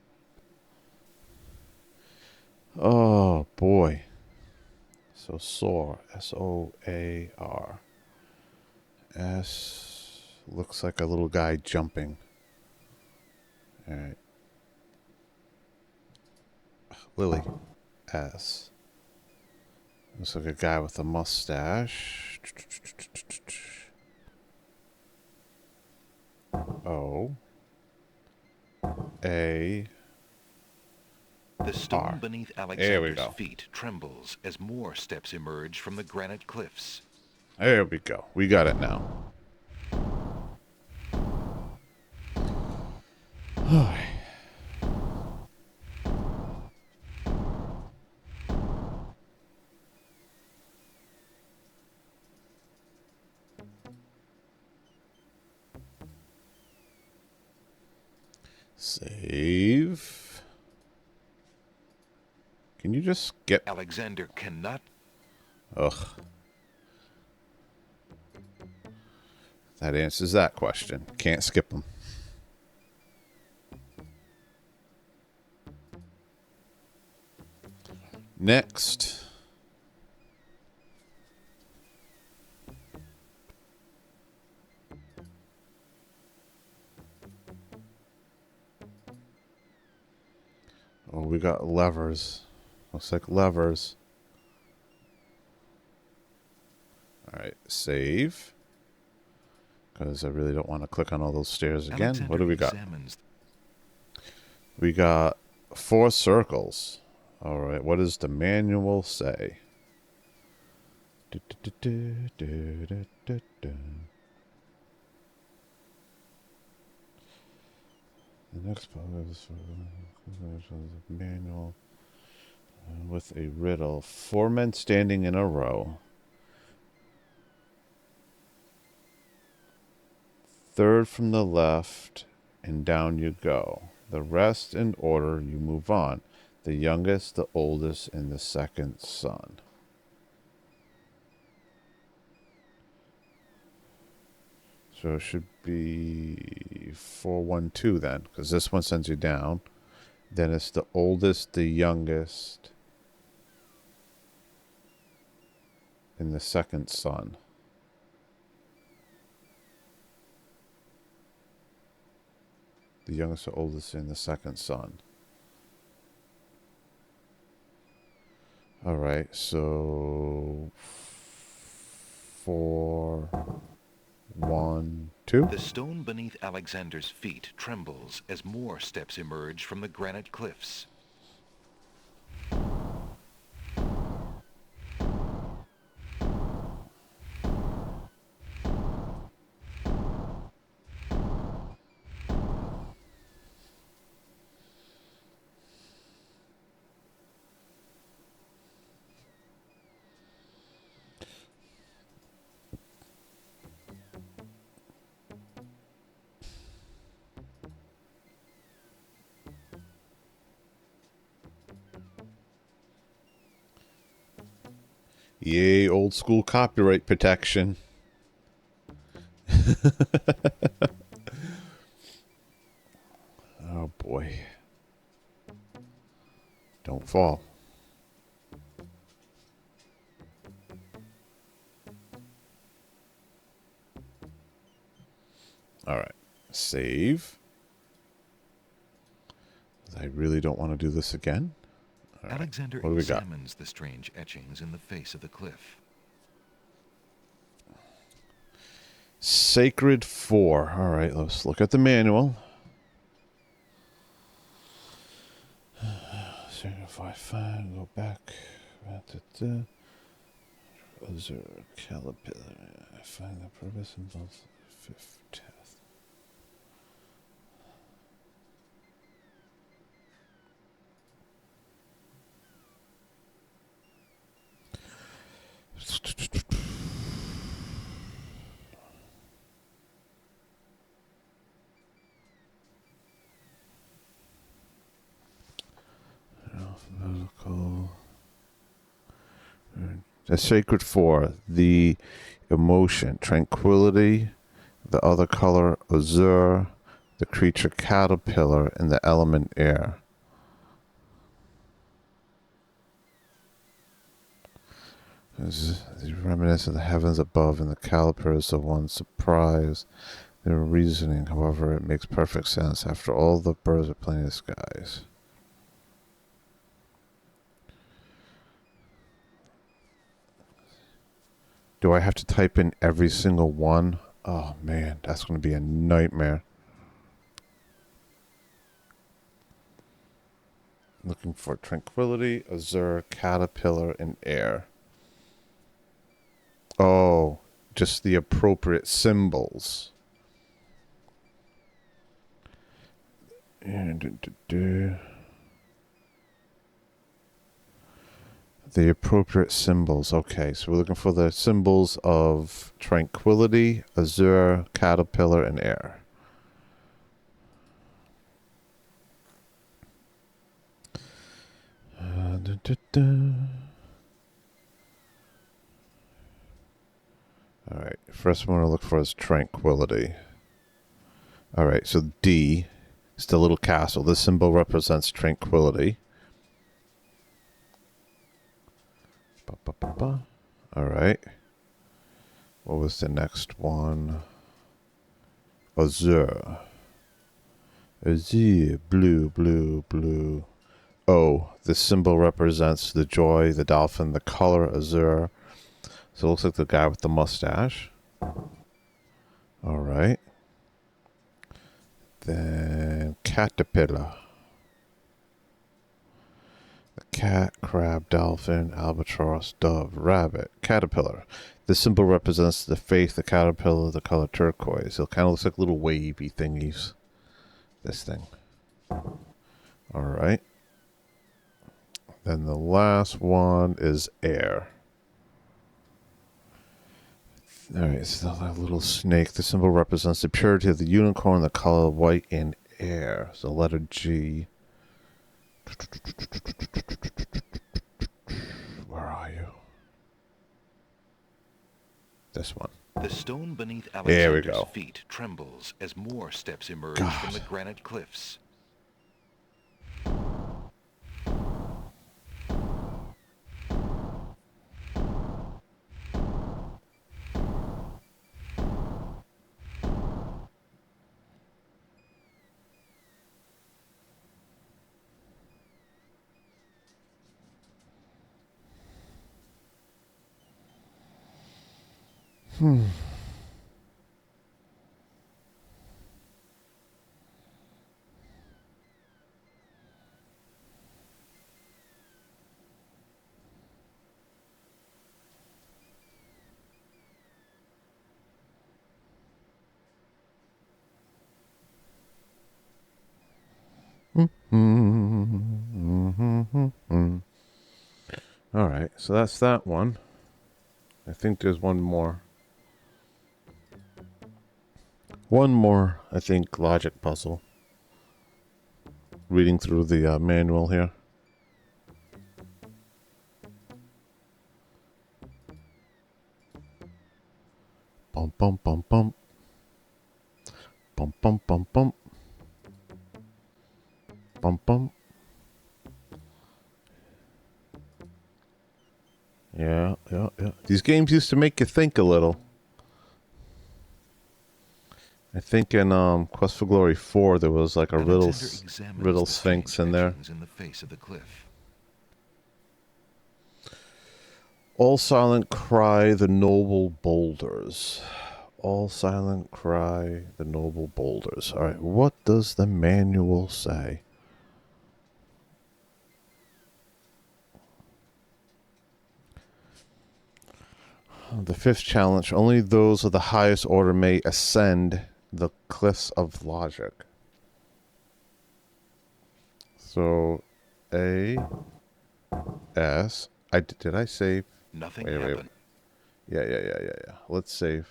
Oh boy. So soar. S-O-A-R. S looks like a little guy jumping. All right. Lily. S. Looks like a guy with a mustache. O. A. The stone R. beneath There we Alexander's go. feet trembles as more steps emerge from the granite cliffs. There we go. We got it now. Save. Can you just get... Alexander cannot... Ugh. That answers that question. Can't skip them. Next. Oh, we got levers. Looks like levers. Alright, save. Because I really don't want to click on all those stairs again. Alexander What do we got? examines. We got 4 circles. Alright, what does the manual say? The next part is a manual with a riddle. 4 men standing in a row. Third from the left, and down you go. The rest in order, you move on. The youngest, the oldest, and the second son. So it should be 412 then, because this one sends you down. Then it's the oldest, the youngest, and the second son. The youngest, the oldest, and the second son. Alright, so 4, 1, 2. The stone beneath Alexander's feet trembles as more steps emerge from the granite cliffs. Yay, old school copyright protection. Oh boy. Don't fall. Alright. Save. I really don't want to do this again. All right. Alexander What do we got? examines the strange etchings in the face of the cliff. Sacred 4. All right, let's look at the manual. Sanctify 5. Go back. Observe caterpillar. Find the purpose in both fifth test. Alphabetical. The sacred 4, the emotion, tranquility, the other color, azure, the creature caterpillar, and the element air. This is reminiscent of the heavens above, and the caliper is the one surprise. Their reasoning, however, it makes perfect sense. After all, the birds are playing in the skies. Do I have to type in every single one? Oh man, that's going to be a nightmare. Looking for tranquility, azure, caterpillar, and air. Oh, just the appropriate symbols. The appropriate symbols. Okay, so we're looking for the symbols of tranquility, azure, caterpillar, and air. Alright, first one to look for is tranquility. Alright, so D is the little castle. This symbol represents tranquility. All right. What was the next one? Azure. Azure. Blue, blue, blue. Oh, this symbol represents the joy, the dolphin, the color azure. So it looks like the guy with the mustache. All right. Then caterpillar. The cat, crab, dolphin, albatross, dove, rabbit, caterpillar. This symbol represents the faith, the caterpillar, the color turquoise. It kind of looks like little wavy thingies. This thing. All right. Then the last one is air. All right, so that little snake. The symbol represents the purity of the unicorn, the color white and air. So letter G. Where are you? This one. The stone beneath There we Alexander's go. feet trembles as more steps emerge from the granite cliffs. All right, so that's that one. I think there's one more. One more, I think, logic puzzle. Reading through the manual here. Bum bum bum bum. Bum bum bum bum. Bum bum. Yeah. These games used to make you think a little. I think in Quest for Glory 4 there was like a riddle sphinx in there. In the face of the cliff. All silent cry the noble boulders. All silent cry the noble boulders. All right, what does the manual say? The fifth challenge. Only those of the highest order may ascend the cliffs of logic. So, A, S. Did I save? Nothing Wait. happened. Yeah. Let's save.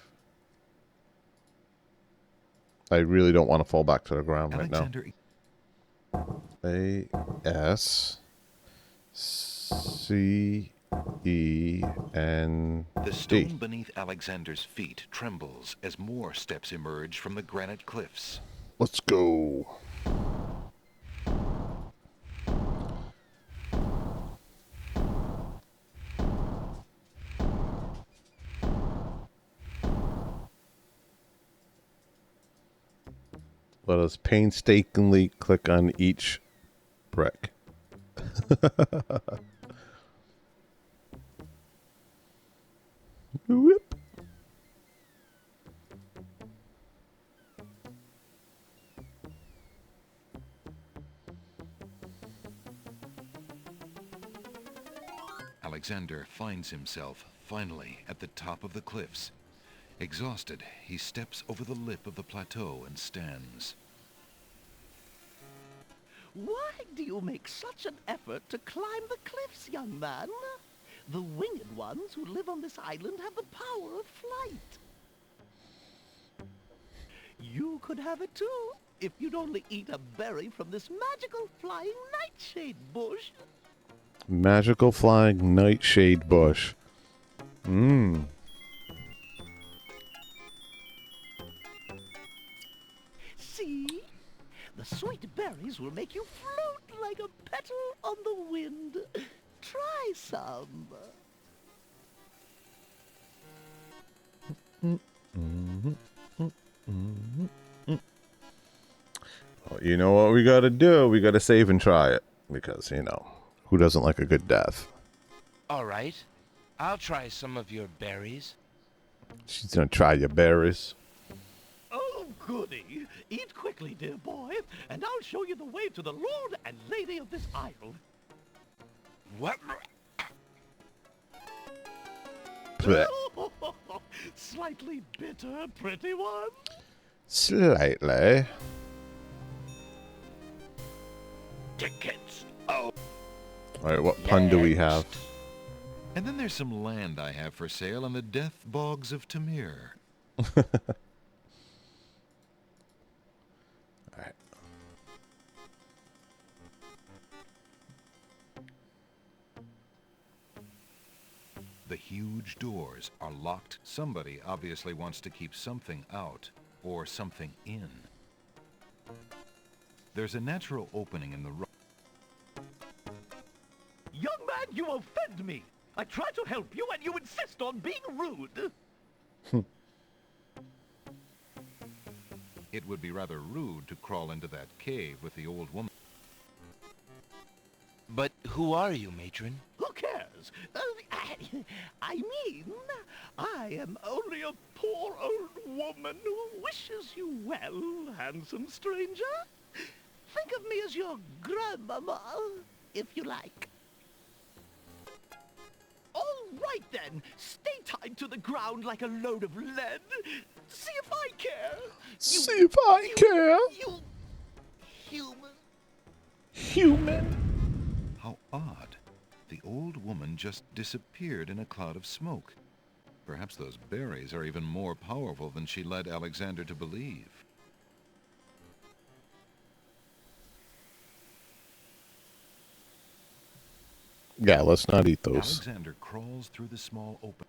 I really don't want to fall back to the ground Alexander right now. A, S, C, E, N, The D. stone beneath Alexander's feet trembles as more steps emerge from the granite cliffs. Let's go. Let us painstakingly click on each brick. Whoop. Alexander finds himself finally at the top of the cliffs. Exhausted, he steps over the lip of the plateau and stands. Why do you make such an effort to climb the cliffs, young man? The winged ones who live on this island have the power of flight. You could have it too, if you'd only eat a berry from this magical flying nightshade bush. Magical flying nightshade bush. See? The sweet berries will make you float like a petal on the wind. Try some. Well, you know what we gotta do? We gotta save and try it. Because, you know, who doesn't like a good death? All right. I'll try some of your berries. She's gonna try your berries. Oh, goody. Eat quickly, dear boy, and I'll show you the way to the Lord and Lady of this isle. What? Slightly bitter, pretty one. Slightly. Tickets. Oh. Alright, what pun do we have? And then there's some land I have for sale on the death bogs of Tamir. Alright. The huge doors are locked. Somebody obviously wants to keep something out, or something in. There's a natural opening in the rock. Young man, you offend me. I try to help you and you insist on being rude. It would be rather rude to crawl into that cave with the old woman. But who are you, matron? Who cares? I mean, I am only a poor old woman who wishes you well, handsome stranger. Think of me as your grandmama, if you like. All right then, stay tied to the ground like a load of lead. See if I care. See if I care. You human. Human. How odd. The old woman just disappeared in a cloud of smoke. Perhaps those berries are even more powerful than she led Alexander to believe. Yeah, let's not eat those. Alexander crawls through the small opening.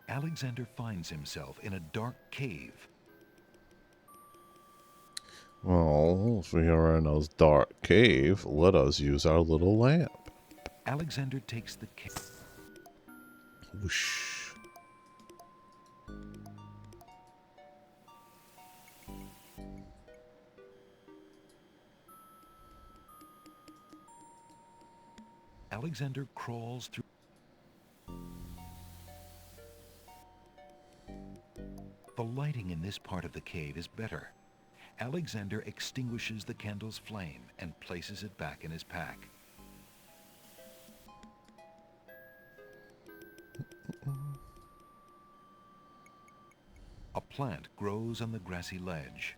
Alexander finds himself in a dark cave. Well, if we are in a dark cave, let us use our little lamp. Alexander takes the cave. Whoosh. Alexander crawls through. The lighting in this part of the cave is better. Alexander extinguishes the candle's flame and places it back in his pack. A plant grows on the grassy ledge.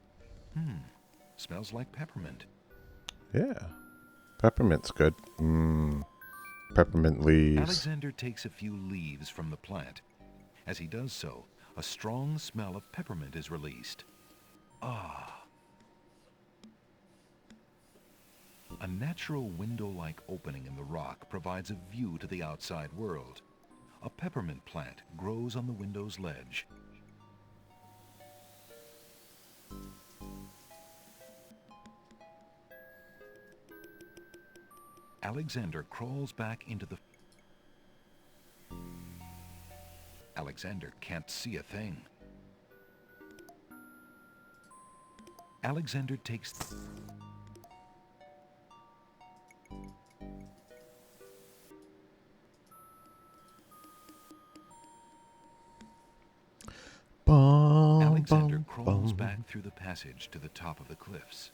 Smells like peppermint. Yeah. Peppermint's good. Peppermint leaves. Alexander takes a few leaves from the plant. As he does so, a strong smell of peppermint is released. Ah. A natural window-like opening in the rock provides a view to the outside world. A peppermint plant grows on the window's ledge. Alexander crawls back into the... Alexander can't see a thing. Alexander takes... Alexander crawls back through the passage to the top of the cliffs.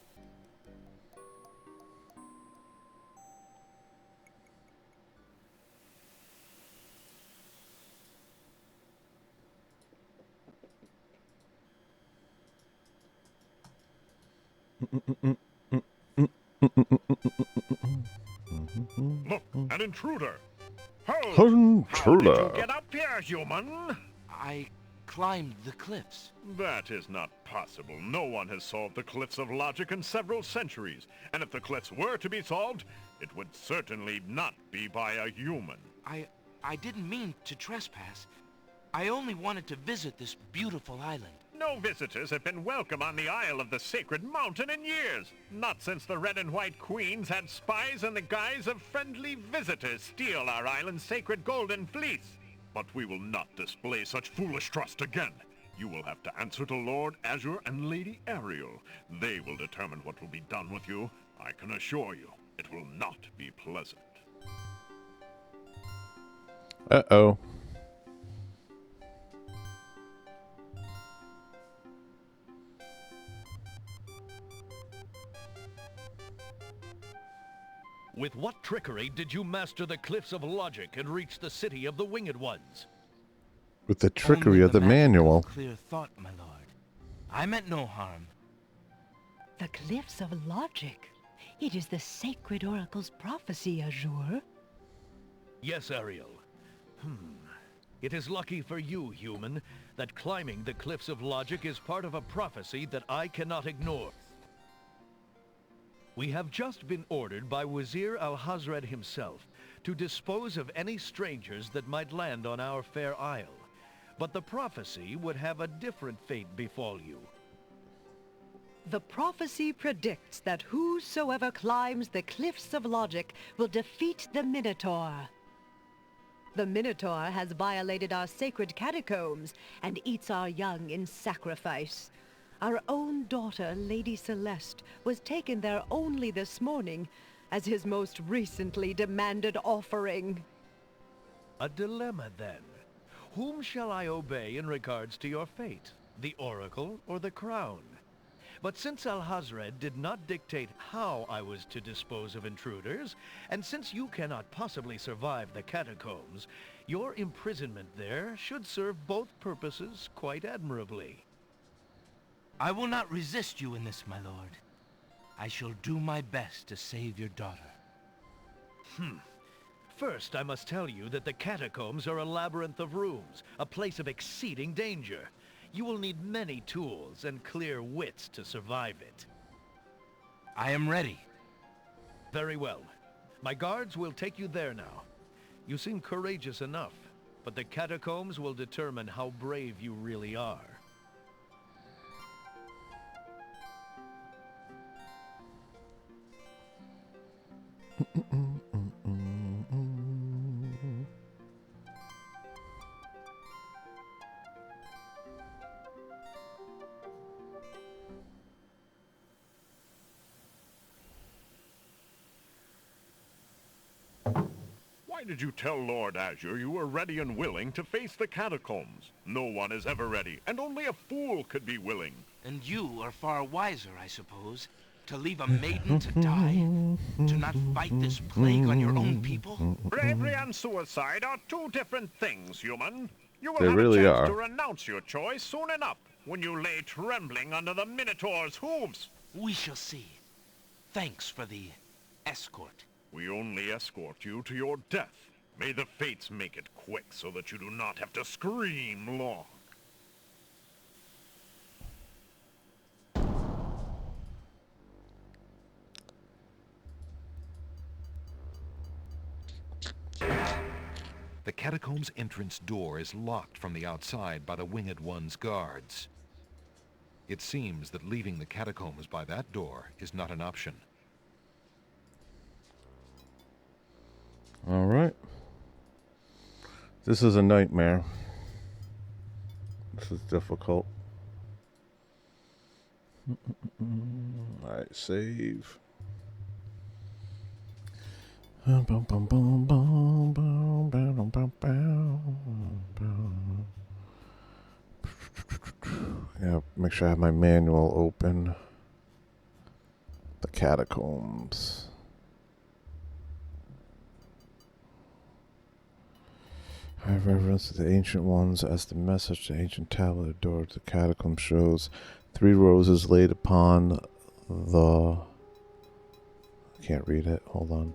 Look, an intruder! Hold! Intruder. How did you get up here, human? I climbed the cliffs. That is not possible. No one has solved the cliffs of logic in several centuries. And if the cliffs were to be solved, it would certainly not be by a human. I didn't mean to trespass. I only wanted to visit this beautiful island. No visitors have been welcome on the Isle of the Sacred Mountain in years. Not since the Red and White Queens had spies in the guise of friendly visitors steal our island's sacred golden fleece. But we will not display such foolish trust again. You will have to answer to Lord Azure and Lady Ariel. They will determine what will be done with you. I can assure you, it will not be pleasant. Uh-oh. With what trickery did you master the cliffs of logic and reach the city of the Winged Ones? With the trickery Only of the magic manual. Clear thought, my lord. I meant no harm. The cliffs of logic. It is the sacred oracle's prophecy, Azure. Yes, Ariel. It is lucky for you, human, that climbing the cliffs of logic is part of a prophecy that I cannot ignore. We have just been ordered by Wazir Al-Hazred himself to dispose of any strangers that might land on our fair isle. But the prophecy would have a different fate befall you. The prophecy predicts that whosoever climbs the cliffs of logic will defeat the Minotaur. The Minotaur has violated our sacred catacombs and eats our young in sacrifice. Our own daughter, Lady Celeste, was taken there only this morning as his most recently demanded offering. A dilemma, then. Whom shall I obey in regards to your fate? The Oracle or the Crown? But since Al-Hazred did not dictate how I was to dispose of intruders, and since you cannot possibly survive the catacombs, your imprisonment there should serve both purposes quite admirably. I will not resist you in this, my lord. I shall do my best to save your daughter. First, I must tell you that the catacombs are a labyrinth of rooms, a place of exceeding danger. You will need many tools and clear wits to survive it. I am ready. Very well. My guards will take you there now. You seem courageous enough, but the catacombs will determine how brave you really are. Why did you tell Lord Azure you were ready and willing to face the catacombs? No one is ever ready, and only a fool could be willing. And you are far wiser, I suppose, to leave a maiden to die, to not fight this plague on your own people? Bravery and suicide are two different things, human. You will They have really a chance are. to renounce your choice soon enough, when you lay trembling under the Minotaur's hooves. We shall see. Thanks for the escort. We only escort you to your death. May the fates make it quick so that you do not have to scream long. The catacomb's entrance door is locked from the outside by the Winged One's guards. It seems that leaving the catacombs by that door is not an option. All right. This is a nightmare. This is difficult. All right, save. Yeah, make sure I have my manual open. The catacombs. I have reverence to the ancient ones as the message the ancient tablet adored the catacomb shows. 3 roses laid upon the... I can't read it. Hold on.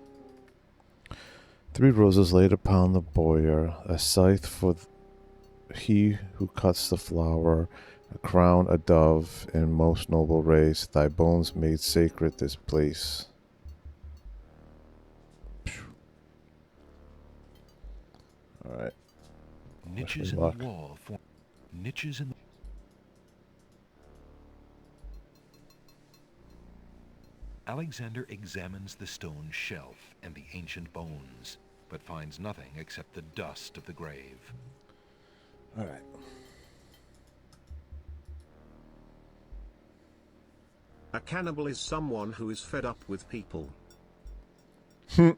3 roses laid upon the boyar, a scythe for he who cuts the flower, a crown, a dove, in most noble race, thy bones made sacred this place. Alright. Niches in the wall form niches in the... Alexander examines the stone shelf and the ancient bones. but finds nothing except the dust of the grave. All right. A cannibal is someone who is fed up with people. Okay,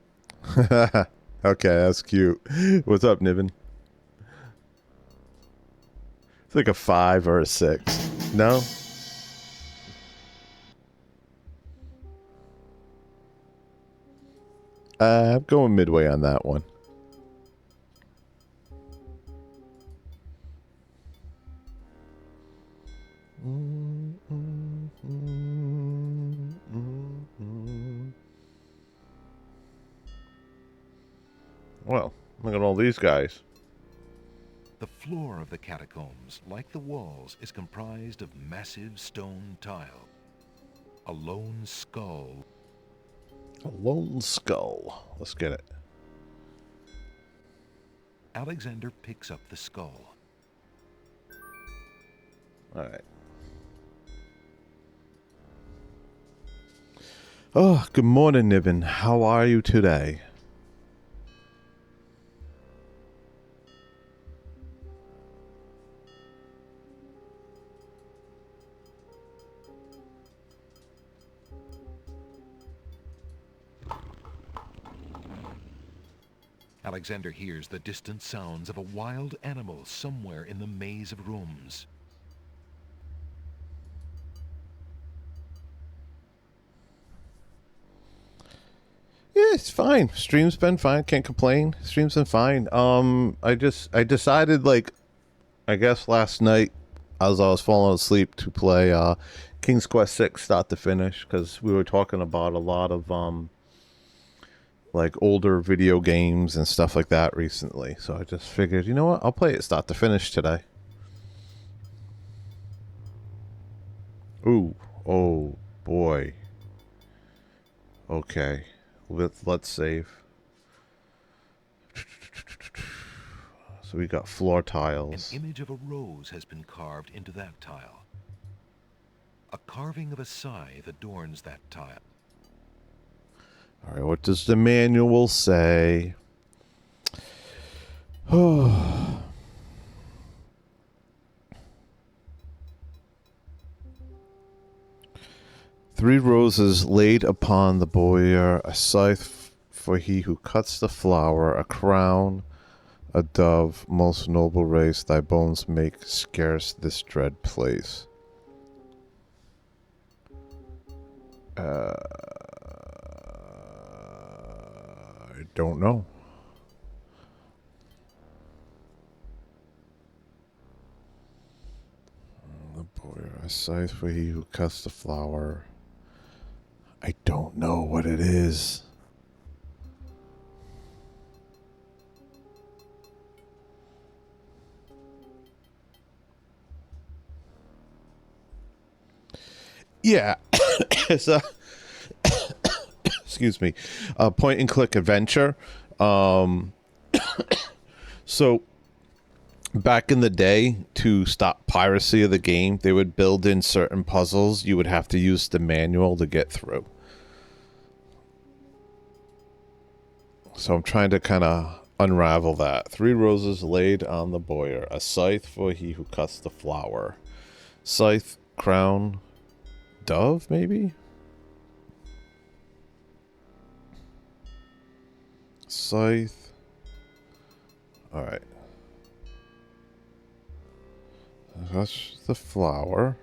that's cute. What's up, Niven? It's like a 5 or a 6. No? I'm going midway on that one. Well, look at all these guys. The floor of the catacombs, like the walls, is comprised of massive stone tile. A lone skull. A lone skull. Let's get it. Alexander picks up the skull. All right. Oh, good morning, Niven. How are you today? Alexander hears the distant sounds of a wild animal somewhere in the maze of rooms. Yeah, it's fine. Stream's been fine. Can't complain. Stream's been fine. I decided, like, I guess last night as I was falling asleep to play King's Quest 6 start to finish, because we were talking about a lot of like older video games and stuff like that recently. So I just figured, you know what? I'll play it start to finish today. Ooh. Oh boy. Okay. Let's save. So we got floor tiles. An image of a rose has been carved into that tile. A carving of a scythe adorns that tile. All right, what does the manual say? Oh. Three roses laid upon the boyer, a scythe for he who cuts the flower, a crown, a dove, most noble race, thy bones make scarce this dread place. I don't know. The boyer, a scythe for he who cuts the flower. I don't know what it is. Yeah, it's a excuse me, a point and click adventure. So back in the day, to stop piracy of the game, they would build in certain puzzles you would have to use the manual to get through. So I'm trying to kind of unravel that. Three roses laid on the boyer, a scythe for he who cuts the flower. Scythe, crown, dove, maybe? Scythe. Alright. That's the flower.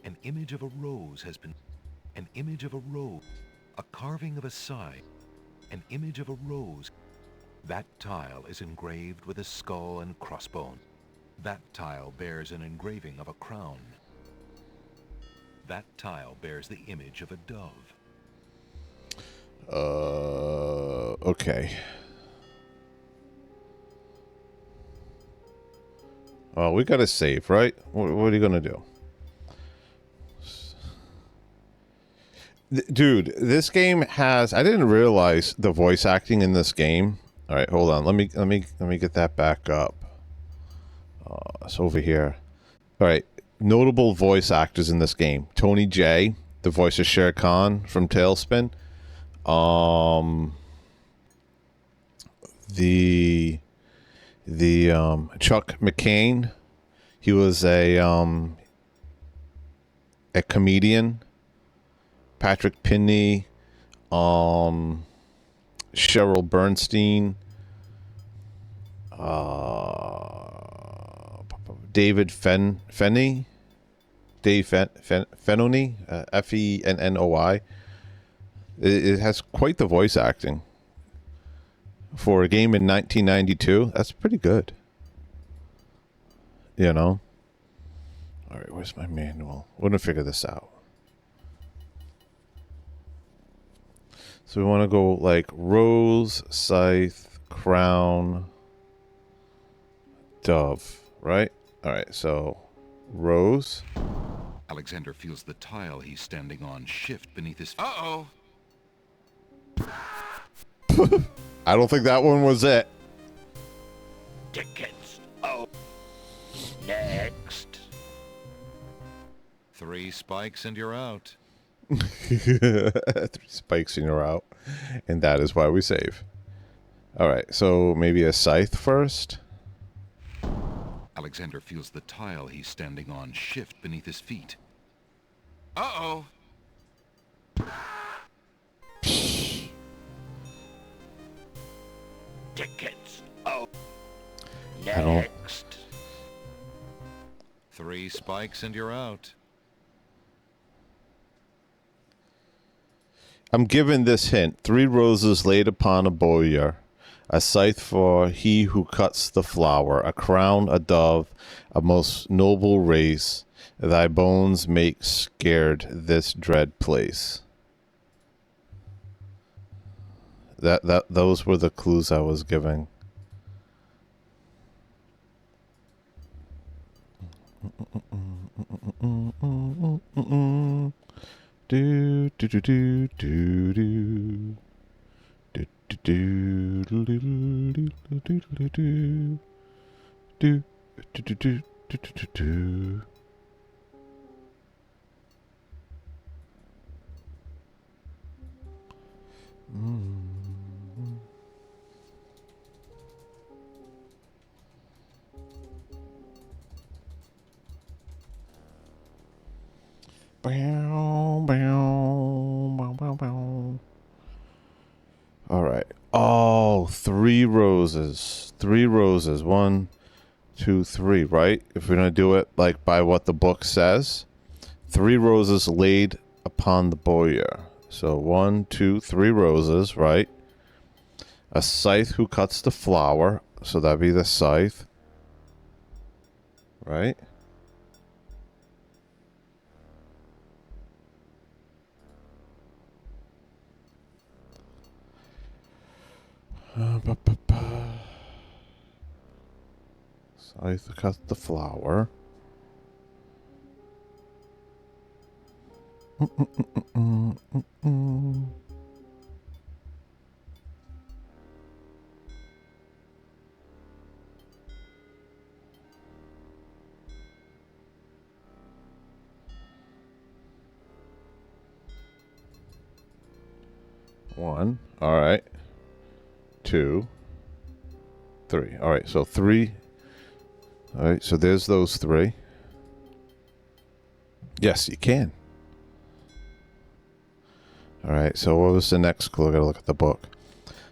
An image of a rose has been... An image of a rose. A carving of a scythe. An image of a rose. That tile is engraved with a skull and crossbone. That tile bears an engraving of a crown. That tile bears the image of a dove. Okay. Well, we gotta save, right? What are you gonna do? Dude, this game has... I didn't realize the voice acting in this game. All right, hold on. Let me get that back up. It's over here. All right, notable voice actors in this game: Tony J, the voice of Shere Khan from Tailspin. The Chuck McCain, he was a comedian. Patrick Pinney, Cheryl Bernstein, David Fenney, Fennony, Fennoi. It has quite the voice acting for a game in 1992. That's pretty good. You know. All right, where's my manual? We're gonna figure this out. So we want to go like rose, scythe, crown, dove, right? All right, so rose. Alexander feels the tile he's standing on shift beneath his feet. Uh-oh. I don't think that one was it. Tickets. Oh. Next. 3 spikes and you're out. 3 spikes and you're out. And that is why we save. All right, so maybe a scythe first. Alexander feels the tile he's standing on shift beneath his feet. Uh-oh. Tickets. Oh. I don't. Next. 3 spikes and you're out. I'm given this hint. 3 roses laid upon a bowyer, a scythe for he who cuts the flower, a crown, a dove, a most noble race. Thy bones make scared this dread place. Those were the clues I was giving. Do do do do do do. Do do do do do do do do do. Do do do do do do. Bow, bow, bow, bow, bow. All right. Oh, 3 roses. 3 roses. 1, 2, 3, right? If we're going to do it like by what the book says. 3 roses laid upon the bowyer. So 1, 2, 3 roses, right? A scythe who cuts the flower. So that'd be the scythe. Right? Scythe to cut the flower. One. All right. 2, 3. All right, so 3. All right, so there's those 3. Yes, you can. All right, so what was the next clue? I gotta look at the book.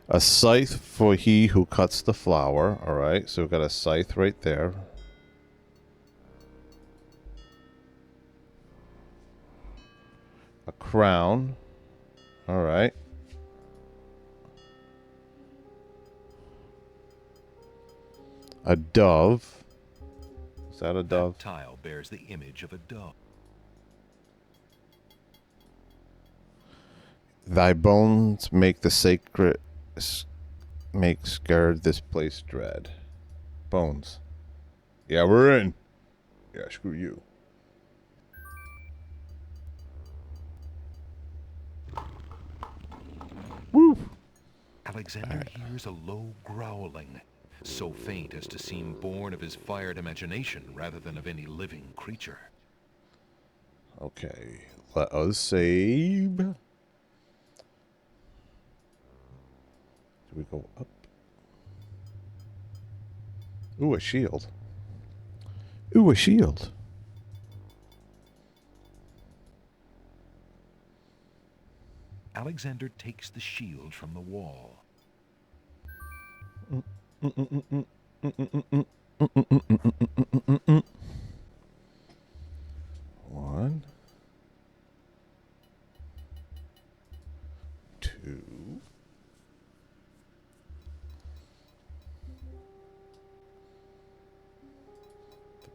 A scythe for he who cuts the flower. All right, so we've got a scythe right there. A crown. All right. A dove. Is that a dove? That tile bears the image of a dove. Thy bones make the sacred, make scared this place dread. Bones. Yeah, we're in. Yeah, screw you. Woo! Alexander hears a low growling, so faint as to seem born of his fired imagination rather than of any living creature. Okay, let us save. Do we go up? Ooh, a shield. Ooh, a shield. Alexander takes the shield from the wall. One. Two.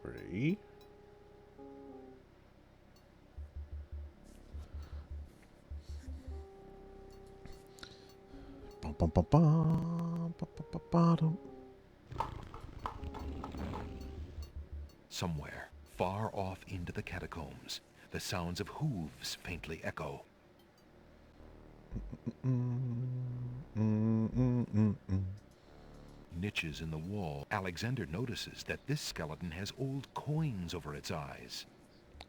Three. Bum, bum, bum, bum, bum, bum, bum, bum. Somewhere, far off into the catacombs, the sounds of hooves faintly echo. Niches in the wall, Alexander notices that this skeleton has old coins over its eyes.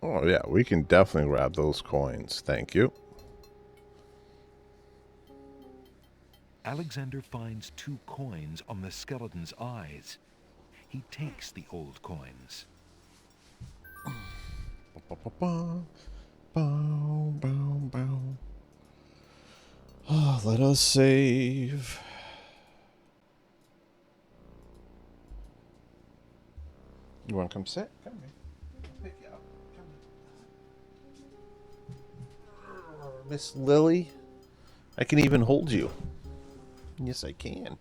Oh, yeah, we can definitely grab those coins. Thank you. Alexander finds 2 coins on the skeleton's eyes. He takes the old coins. Oh, let us save. You want to come sit? Come here. I'll pick you up. Come here. Miss Lily, I can even hold you. Yes, I can.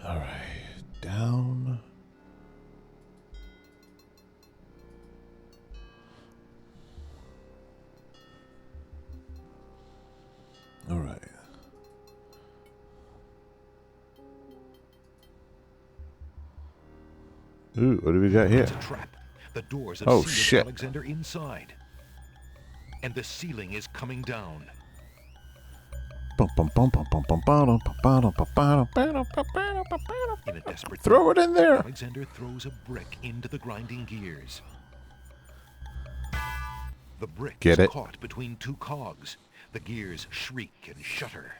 All right, down. All right. Ooh, what do we got here? It's a trap. The doors have Oh, sealed shit. Alexander inside. And the ceiling is coming down. In a desperate Throw it in there. Alexander throws a brick into the grinding gears. The brick Get is it? caught between 2 cogs. The gears shriek and shudder.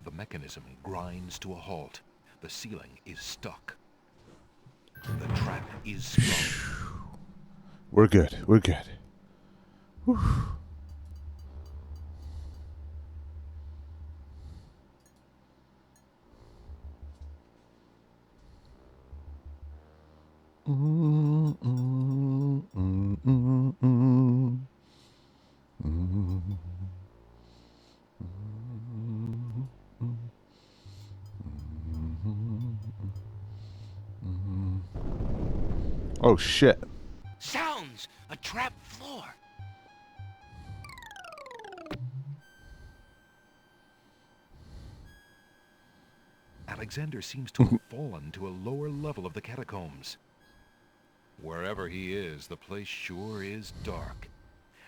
The mechanism grinds to a halt. The ceiling is stuck. The trap is sprung. We're good. We're good. Whew. Oh shit. Sounds! A trap floor! Alexander seems to have fallen to a lower level of the catacombs. Wherever he is, the place sure is dark.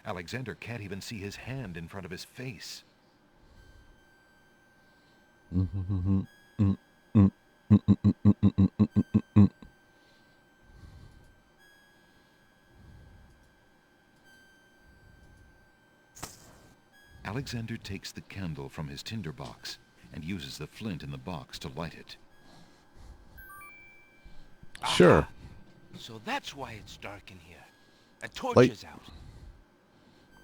Alexander can't even see his hand in front of his face. Alexander takes the candle from his tinderbox and uses the flint in the box to light it. Sure. Aha. So that's why it's dark in here. A torch Light. is out.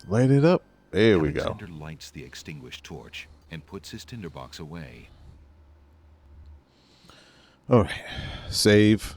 Light it up. There we go. Alexander lights the extinguished torch and puts his tinderbox away. All right. Save.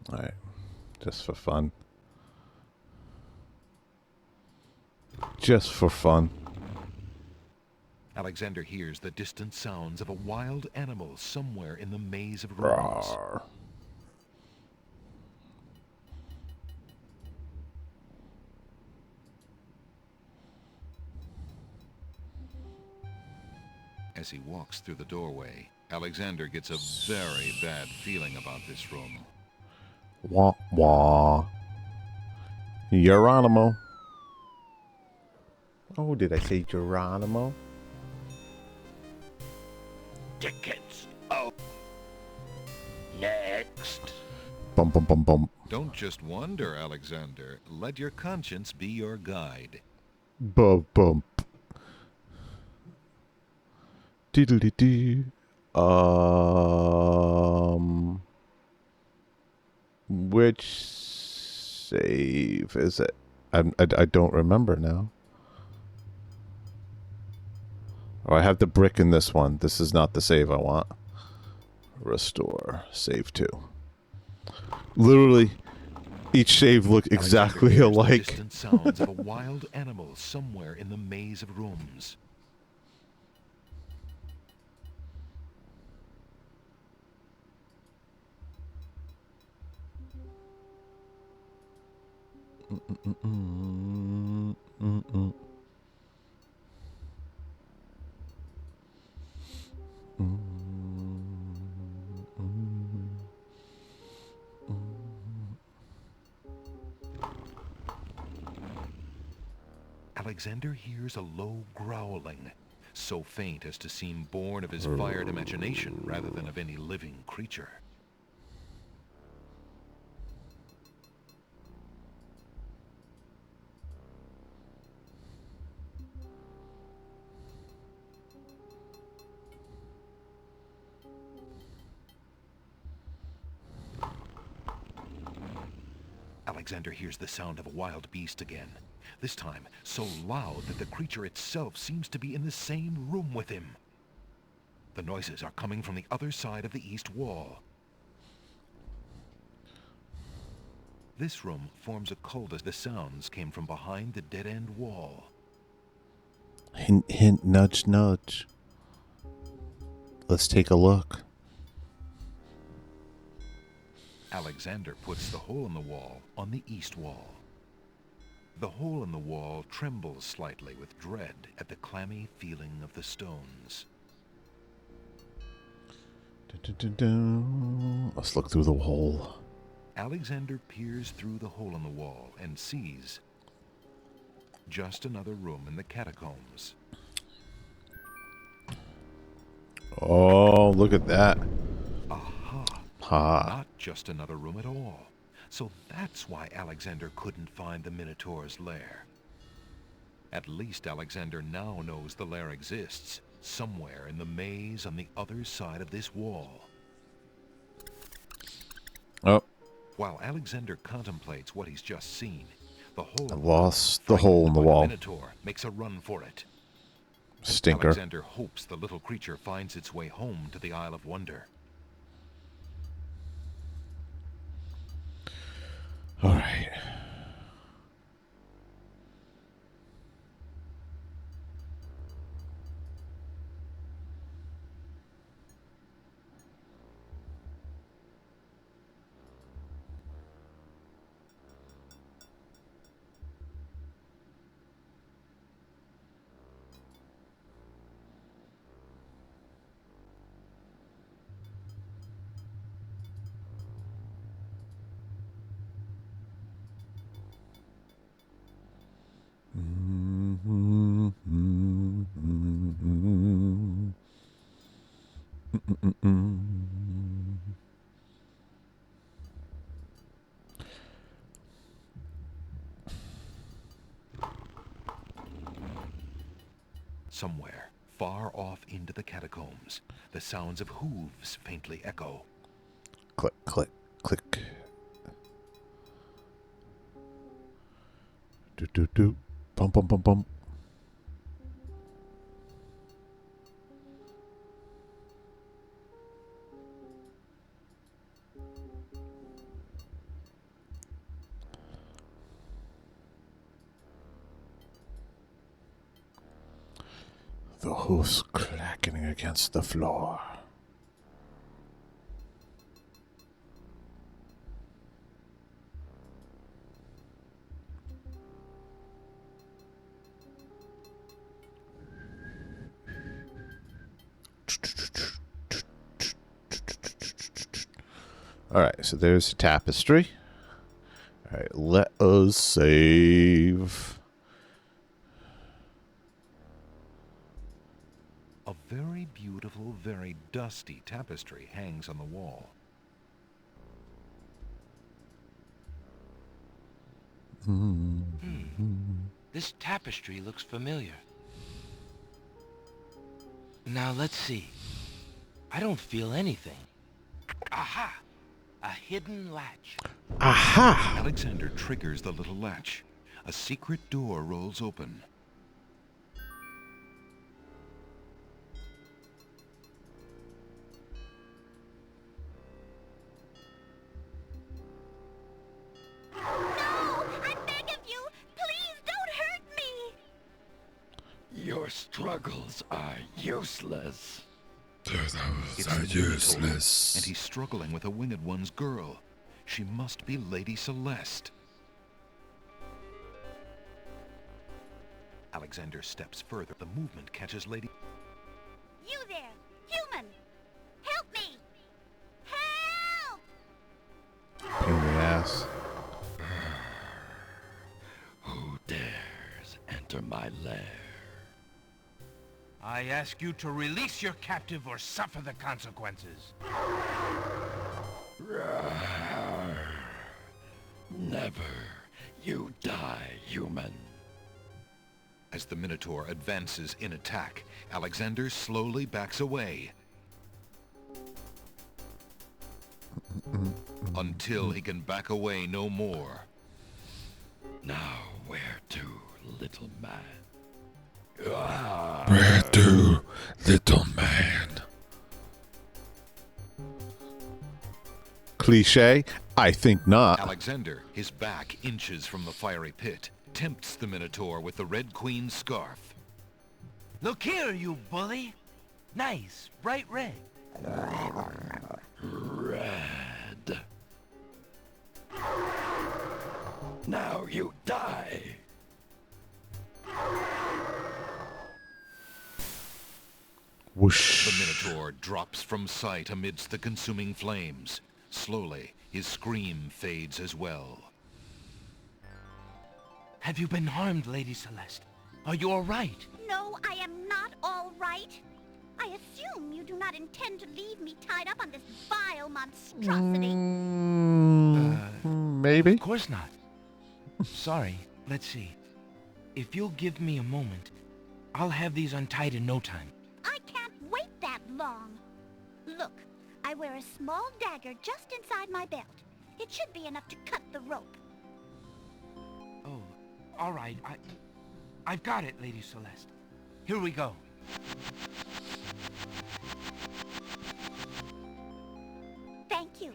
All right, just for fun. Just for fun. Alexander hears the distant sounds of a wild animal somewhere in the maze of rooms. Rawr. As he walks through the doorway, Alexander gets a very bad feeling about this room. Wah wah. Geronimo. Oh, did I say Geronimo? Tickets. Oh. Next. Bum bum bum bum. Don't just wonder, Alexander. Let your conscience be your guide. Bum bump. Diddly dee. Which save is it? I don't remember now. Oh, I have the brick in this one. This is not the save I want. Restore. Save 2. Literally, each save look exactly alike. The distant sounds of a wild animal somewhere in the maze of rooms. Alexander hears a low growling, so faint as to seem born of his fired imagination rather than of any living creature. Alexander hears the sound of a wild beast again, this time so loud that the creature itself seems to be in the same room with him. The noises are coming from the other side of the east wall. This room forms a cul-de-sac. The sounds came from behind the dead-end wall. Hint, hint, nudge, nudge. Let's take a look. Alexander puts the hole in the wall on the east wall. The hole in the wall trembles slightly with dread at the clammy feeling of the stones. Let's look through the hole. Alexander peers through the hole in the wall and sees just another room in the catacombs. Oh, look at that. Aha. Ha. Not just another room at all. So that's why Alexander couldn't find the Minotaur's lair. At least Alexander now knows the lair exists, somewhere in the maze on the other side of this wall. Oh. While Alexander contemplates what he's just seen, the hole I lost the hole in the wall. Minotaur makes a run for it. Stinker. Alexander hopes the little creature finds its way home to the Isle of Wonder. All right. Somewhere, far off into the catacombs, the sounds of hooves faintly echo. Click, click, click. Do, do, do. Bum, bum, bum, bum. The hooves clacking against the floor. All right, so there's the tapestry. All right, let us save. A very beautiful, very dusty tapestry hangs on the wall. This tapestry looks familiar. Now let's see. I don't feel anything. Aha! A hidden latch. Aha! Alexander triggers the little latch. A secret door rolls open. Your struggles are useless. It's the Minotaur, and he's struggling with a Winged One's girl. She must be Lady Celeste. Alexander steps further. The movement catches Lady... You there, human! Help me! Help! Pain in the ass. Who dares enter my lair? I ask you to release your captive or suffer the consequences. Never. You die, human. As the Minotaur advances in attack, Alexander slowly backs away. Until he can back away no more. Now where to, little man? Where to, little man? Cliche? I think not. Alexander, his back inches from the fiery pit, tempts the Minotaur with the Red Queen's scarf. Look here, you bully. Nice, bright red. Red. Now you die. Whoosh. The Minotaur drops from sight amidst the consuming flames. Slowly, his scream fades as well. Have you been harmed, Lady Celeste? Are you all right? No, I am not all right. I assume you do not intend to leave me tied up on this vile monstrosity. Maybe? Of course not. Sorry, let's see. If you'll give me a moment, I'll have these untied in no time. I can't wait that long. Look, I wear a small dagger just inside my belt. It should be enough to cut the rope. Oh, all right. I've got it, Lady Celeste. Here we go. Thank you.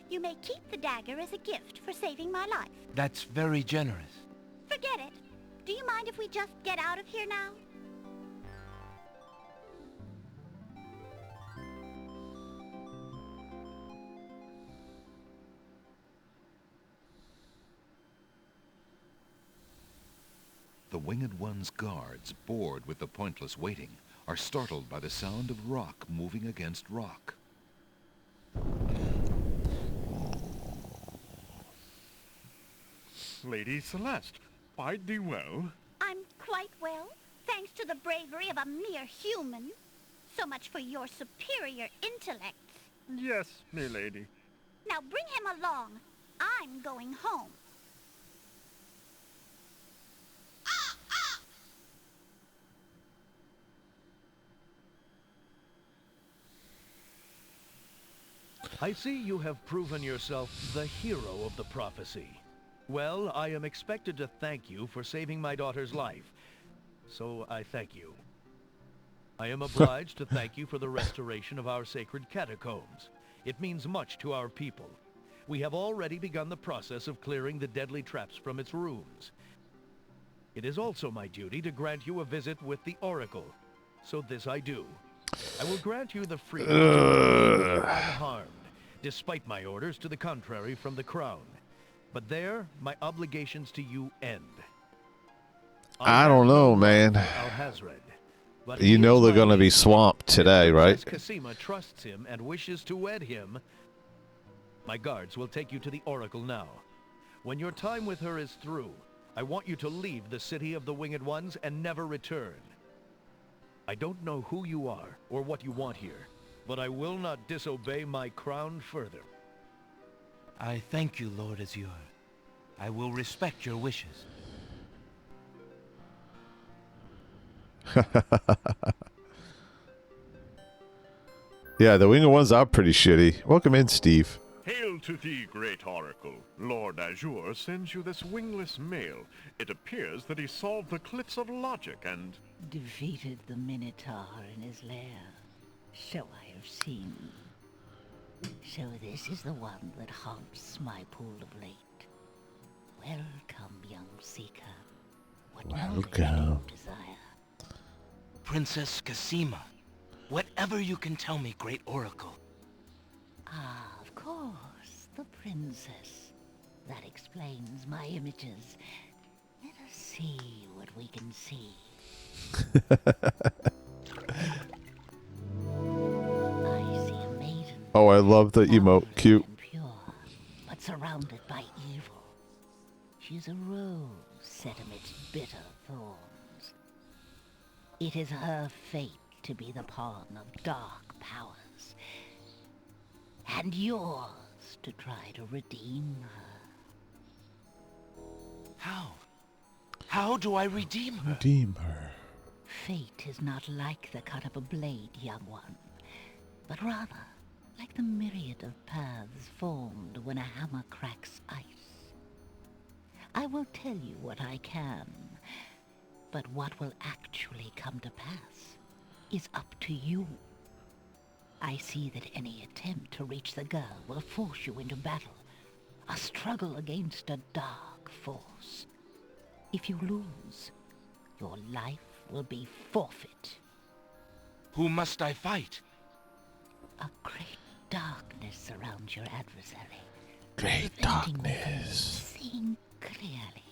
You may keep the dagger as a gift for saving my life. That's very generous. Forget it. Do you mind if we just get out of here now? The Winged One's guards, bored with the pointless waiting, are startled by the sound of rock moving against rock. Lady Celeste, bide thee well. I'm quite well, thanks to the bravery of a mere human. So much for your superior intellects. Yes, milady. Now bring him along. I'm going home. I see you have proven yourself the hero of the prophecy. Well, I am expected to thank you for saving my daughter's life, so I thank you. I am obliged to thank you for the restoration of our sacred catacombs. It means much to our people. We have already begun the process of clearing the deadly traps from its rooms. It is also my duty to grant you a visit with the Oracle, so this I do. I will grant you the freedom to remain unharmed, despite my orders to the contrary from the Crown. But there, my obligations to you end. I don't know, man. Alhazred, but You know they're going to be swamped today, right? Princess Cassima trusts him and wishes to wed him. My guards will take you to the Oracle now. When your time with her is through, I want you to leave the city of the Winged Ones and never return. I don't know who you are or what you want here, but I will not disobey my crown further. I thank you, Lord Azure. I will respect your wishes. Yeah, the Winged Ones are pretty shitty. Welcome in, Steve. Hail to thee, great oracle. Lord Azure sends you this wingless mail. It appears that he solved the cliffs of logic and... Defeated the Minotaur in his lair. So I have seen. So this is the one that haunts my pool of late. Welcome, young seeker. What knowledge do you desire? Princess Cassima, whatever you can tell me, great oracle. Ah, of course, the princess. That explains my images. Let us see what we can see. I see a maiden. Oh, I love the emote. Cute. Pure, but surrounded by evil. She's a rose set amidst bitter thorns. It is her fate to be the pawn of dark powers. And yours to try to redeem her. How? How do I redeem her? Redeem her. Fate is not like the cut of a blade, young one, but rather like the myriad of paths formed when a hammer cracks ice. I will tell you what I can, but what will actually come to pass is up to you. I see that any attempt to reach the girl will force you into battle, a struggle against a dark force. If you lose, your life will be forfeit. Who must I fight? A great darkness surrounds your adversary. Great darkness. Seeing clearly,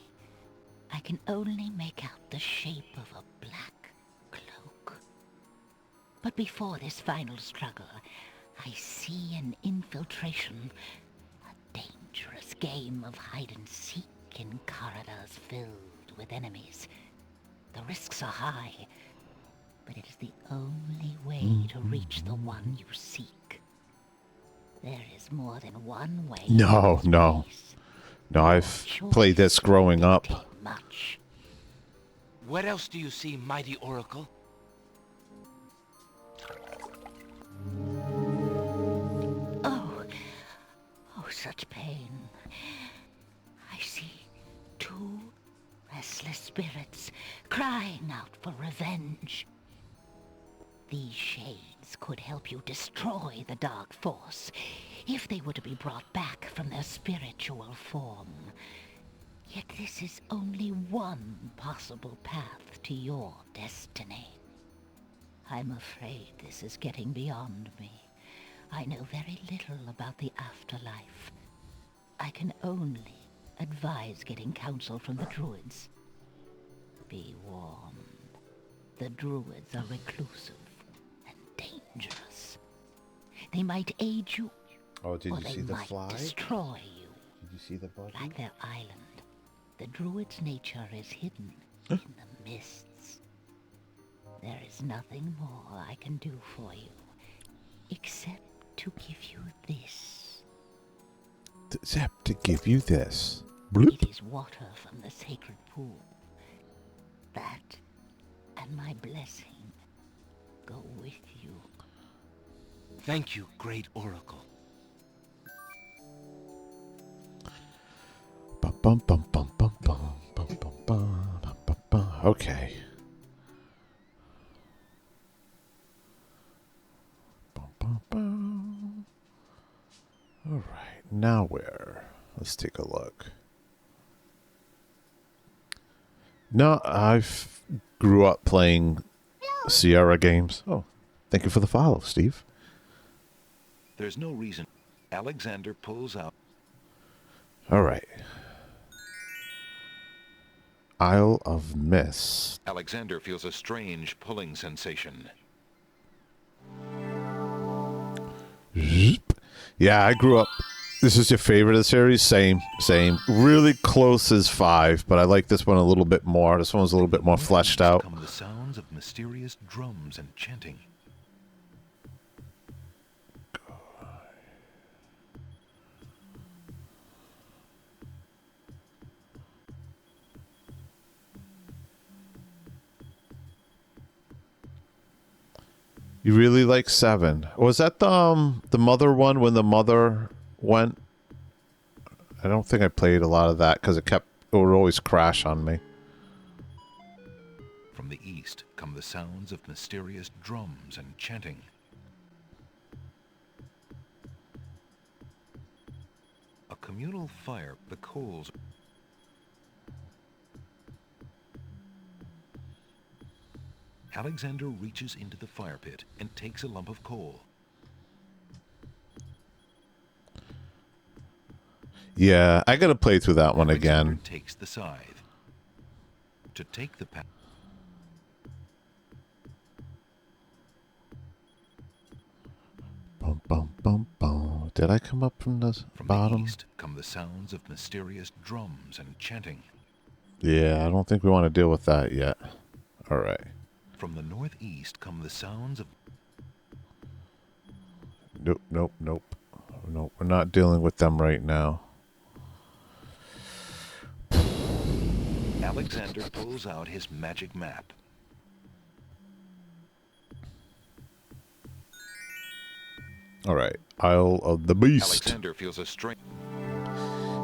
I can only make out the shape of a black cloak. But before this final struggle, I see an infiltration, a dangerous game of hide-and-seek in corridors filled with enemies. The risks are high, but it is the only way to reach the one you seek. There is more than one way. No, no. No, I've played this growing up. Much. What else do you see, mighty oracle? Oh, such pain. I see two restless spirits crying out for revenge. These shades could help you destroy the dark force if they were to be brought back from their spiritual form. Yet this is only one possible path to your destiny. I'm afraid this is getting beyond me. I know very little about the afterlife. I can only advise getting counsel from the druids. Be warned. The druids are reclusive and dangerous. They might aid you, Oh, did or you they see the might fly? destroy you. Did you see the body? Like their island, the druid's nature is hidden in the mists. There is nothing more I can do for you, except to give you this. Except to give you this. Bloop. It is water from the sacred pool. That and my blessing go with you. Thank you, great oracle. Bum, bum, bum, bum, bum, bum, bum, bum, bum, bum, bum. Okay. Bum, bum, bum. All right, now where? Let's take a look. No, I've grew up playing Sierra games. Oh, thank you for the follow, Steve. There's no reason. Alexander pulls out. All right. Isle of Mist. Alexander feels a strange pulling sensation. Zip. Yeah, I grew up This is your favorite of the series? Same. Really close as 5, but I like this one a little bit more. This one's a little bit more fleshed out. Come the sounds of mysterious drums and chanting. You really like 7. Was that the mother one when the mother went? I don't think I played a lot of that because it would always crash on me. From the east come the sounds of mysterious drums and chanting. A communal fire, the coals. Alexander reaches into the fire pit and takes a lump of coal. Yeah, I gotta play through that one Alexander again. takes the scythe. To take the path. Bum, bum, bum, bum. Did I come up from the bottom? The east come the sounds of mysterious drums and chanting. Yeah, I don't think we want to deal with that yet. All right. From the northeast come the sounds of... Nope. Nope, we're not dealing with them right now. Alexander pulls out his magic map. All right. Isle of the Beast. Alexander feels a strange...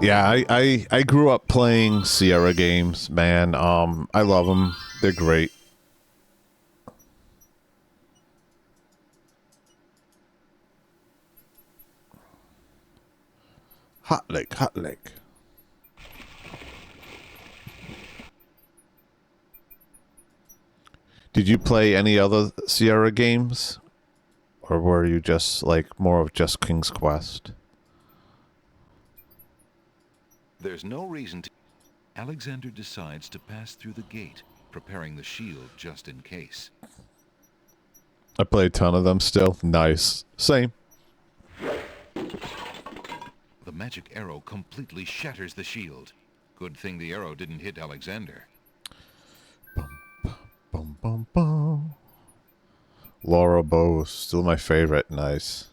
Yeah, I grew up playing Sierra games, man. I love them. They're great. Hot Lake. Did you play any other Sierra games? Or were you just like more of just King's Quest? There's no reason to... Alexander decides to pass through the gate, preparing the shield just in case. I play a ton of them still. Nice. Same. The magic arrow completely shatters the shield. Good thing the arrow didn't hit Alexander. Bum, bum, bum. Laura Bow, still my favorite. Nice.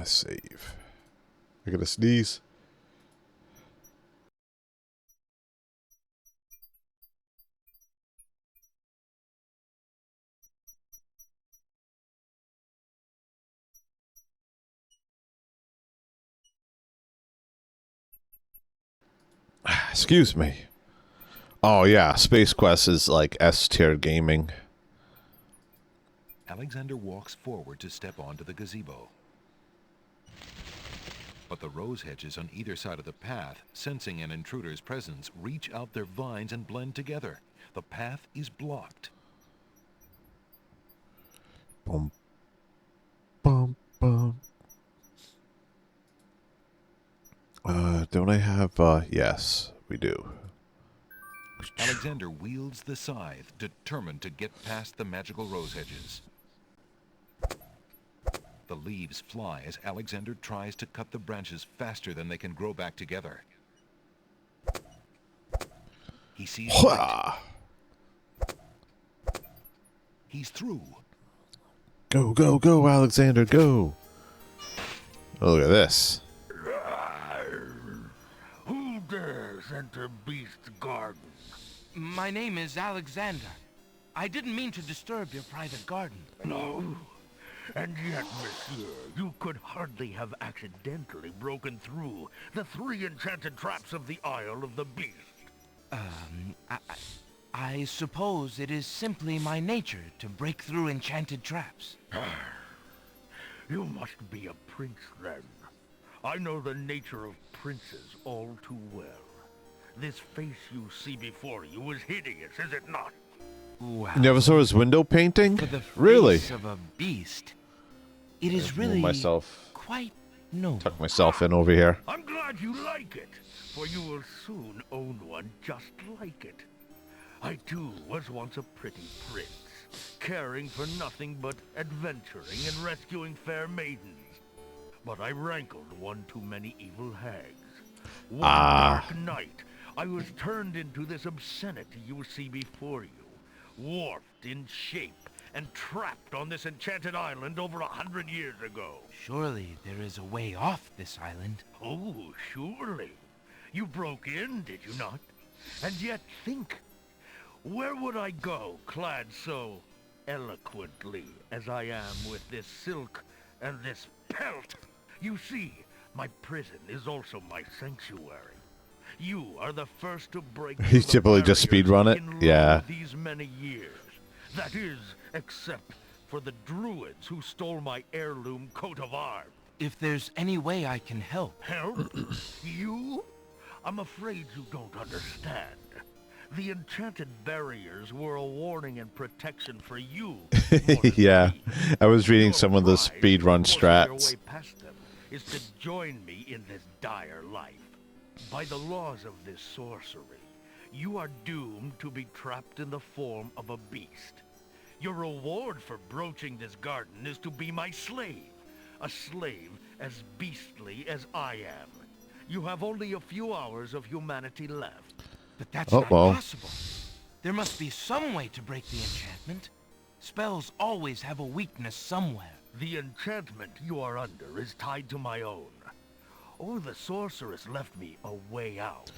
Save. I gotta sneeze. Excuse me. Oh yeah, Space Quest is like S-tier gaming. Alexander walks forward to step onto the gazebo. But the rose hedges on either side of the path, sensing an intruder's presence, reach out their vines and blend together. The path is blocked. Bum, bum, bum. Don't I have, yes, we do. Alexander wields the scythe, determined to get past the magical rose hedges. The leaves fly as Alexander tries to cut the branches faster than they can grow back together. He sees light. He's through. Go, go, go, Alexander, go. Oh, look at this. Who dares enter Beast's garden? My name is Alexander. I didn't mean to disturb your private garden. No. And yet, monsieur, you could hardly have accidentally broken through the 3 enchanted traps of the Isle of the Beast. I suppose it is simply my nature to break through enchanted traps. You must be a prince, then. I know the nature of princes all too well. This face you see before you is hideous, is it not? Wow. You never saw his window painting? For the Really? face of a beast, it is really quite noble. Tuck myself in over here. I'm glad you like it, for you will soon own one just like it. I too was once a pretty prince, caring for nothing but adventuring and rescuing fair maidens. But I rankled one too many evil hags. One dark night, I was turned into this obscenity you see before you, warped in shape and trapped on this enchanted island over 100 years ago. Surely there is a way off this island. Oh, surely. You broke in, did you not? And yet think, where would I go clad so eloquently as I am with this silk and this pelt? You see, my prison is also my sanctuary. You are the first to break He's typically just speedrun it. Yeah. These many years. That is, except for the druids who stole my heirloom coat of arms. If there's any way I can help. Help? You? I'm afraid you don't understand. The enchanted barriers were a warning and protection for you. Yeah, I was reading some of the speedrun strats. Your way past them is to join me in this dire life. By the laws of this sorcery, you are doomed to be trapped in the form of a beast. Your reward for broaching this garden is to be my slave. A slave as beastly as I am. You have only a few hours of humanity left. But that's not possible. There must be some way to break the enchantment. Spells always have a weakness somewhere. The enchantment you are under is tied to my own. Or the sorceress left me a way out.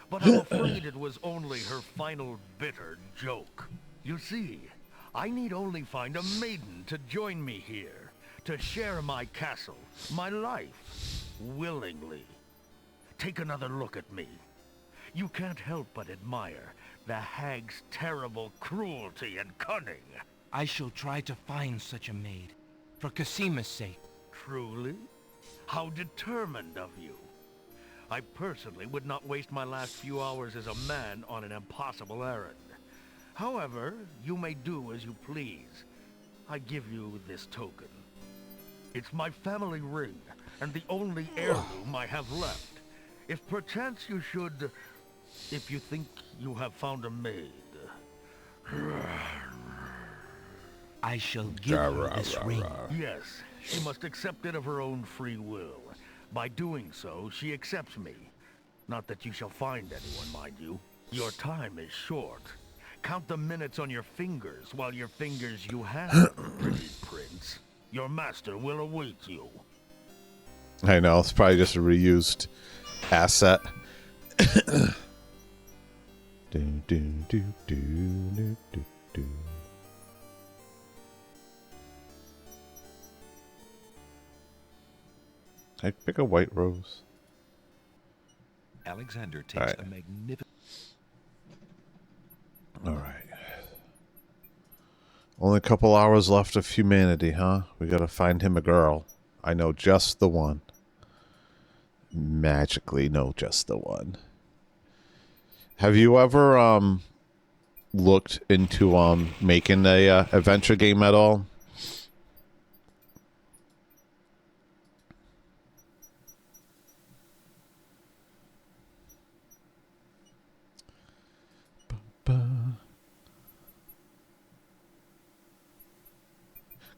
But I'm afraid it was only her final bitter joke. You see, I need only find a maiden to join me here, to share my castle, my life, willingly. Take another look at me. You can't help but admire the hag's terrible cruelty and cunning. I shall try to find such a maid, for Casima's sake. Truly? How determined of you. I personally would not waste my last few hours as a man on an impossible errand. However, you may do as you please. I give you this token. It's my family ring, and the only heirloom I have left. If perchance you should... if you think you have found a maid... I shall give her this ring. Yes, she must accept it of her own free will. By doing so, she accepts me. Not that you shall find anyone, mind you. Your time is short. Count the minutes on your fingers while your fingers you have, pretty prince. Your master will await you. I know, it's probably just a reused asset. I'd pick a white rose. Alexander takes a magnificent... Alright. Only a couple hours left of humanity, huh? We gotta find him a girl. I know just the one. Magically know just the one. Have you ever looked into making a adventure game at all?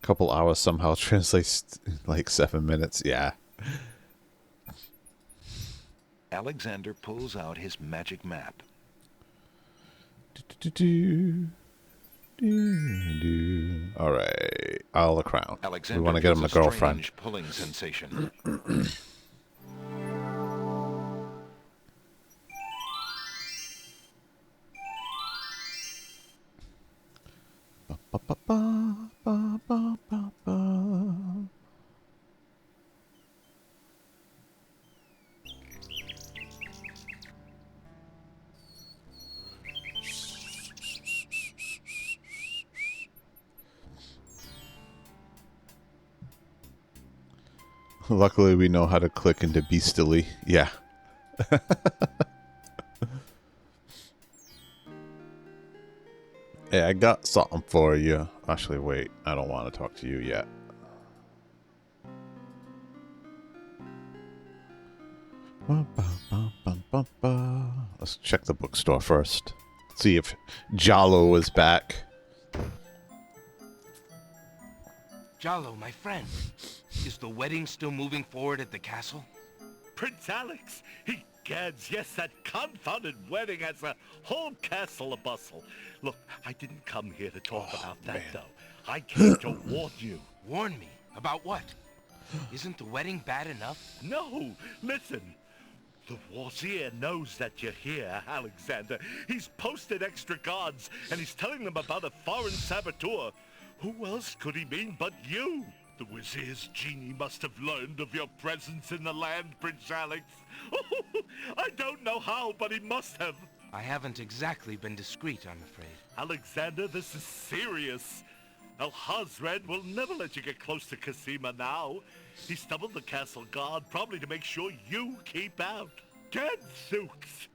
Couple hours somehow translates like 7 minutes. Yeah. Alexander pulls out his magic map. All right, Isle of Crown. Alexander we want to get him a girlfriend. Strange pulling sensation. Luckily, we know how to click into Beastily. Yeah. Hey, I got something for you. Actually, wait. I don't want to talk to you yet. Let's check the bookstore first. See if Jalo is back. Jalo, my friend, is the wedding still moving forward at the castle? Prince Alex, egads, yes, that confounded wedding has a whole castle a-bustle. Look, I didn't come here to talk about that, though. I came to warn you. Warn me? About what? Isn't the wedding bad enough? No, listen. The Wazir knows that you're here, Alexander. He's posted extra guards, and he's telling them about a foreign saboteur. Who else could he mean but you? The Wazir's genie must have learned of your presence in the land, Prince Alex. I don't know how, but he must have. I haven't exactly been discreet, I'm afraid. Alexander, this is serious. Alhazred will never let you get close to Casima now. He doubled the castle guard, probably to make sure you keep out. Gadzooks!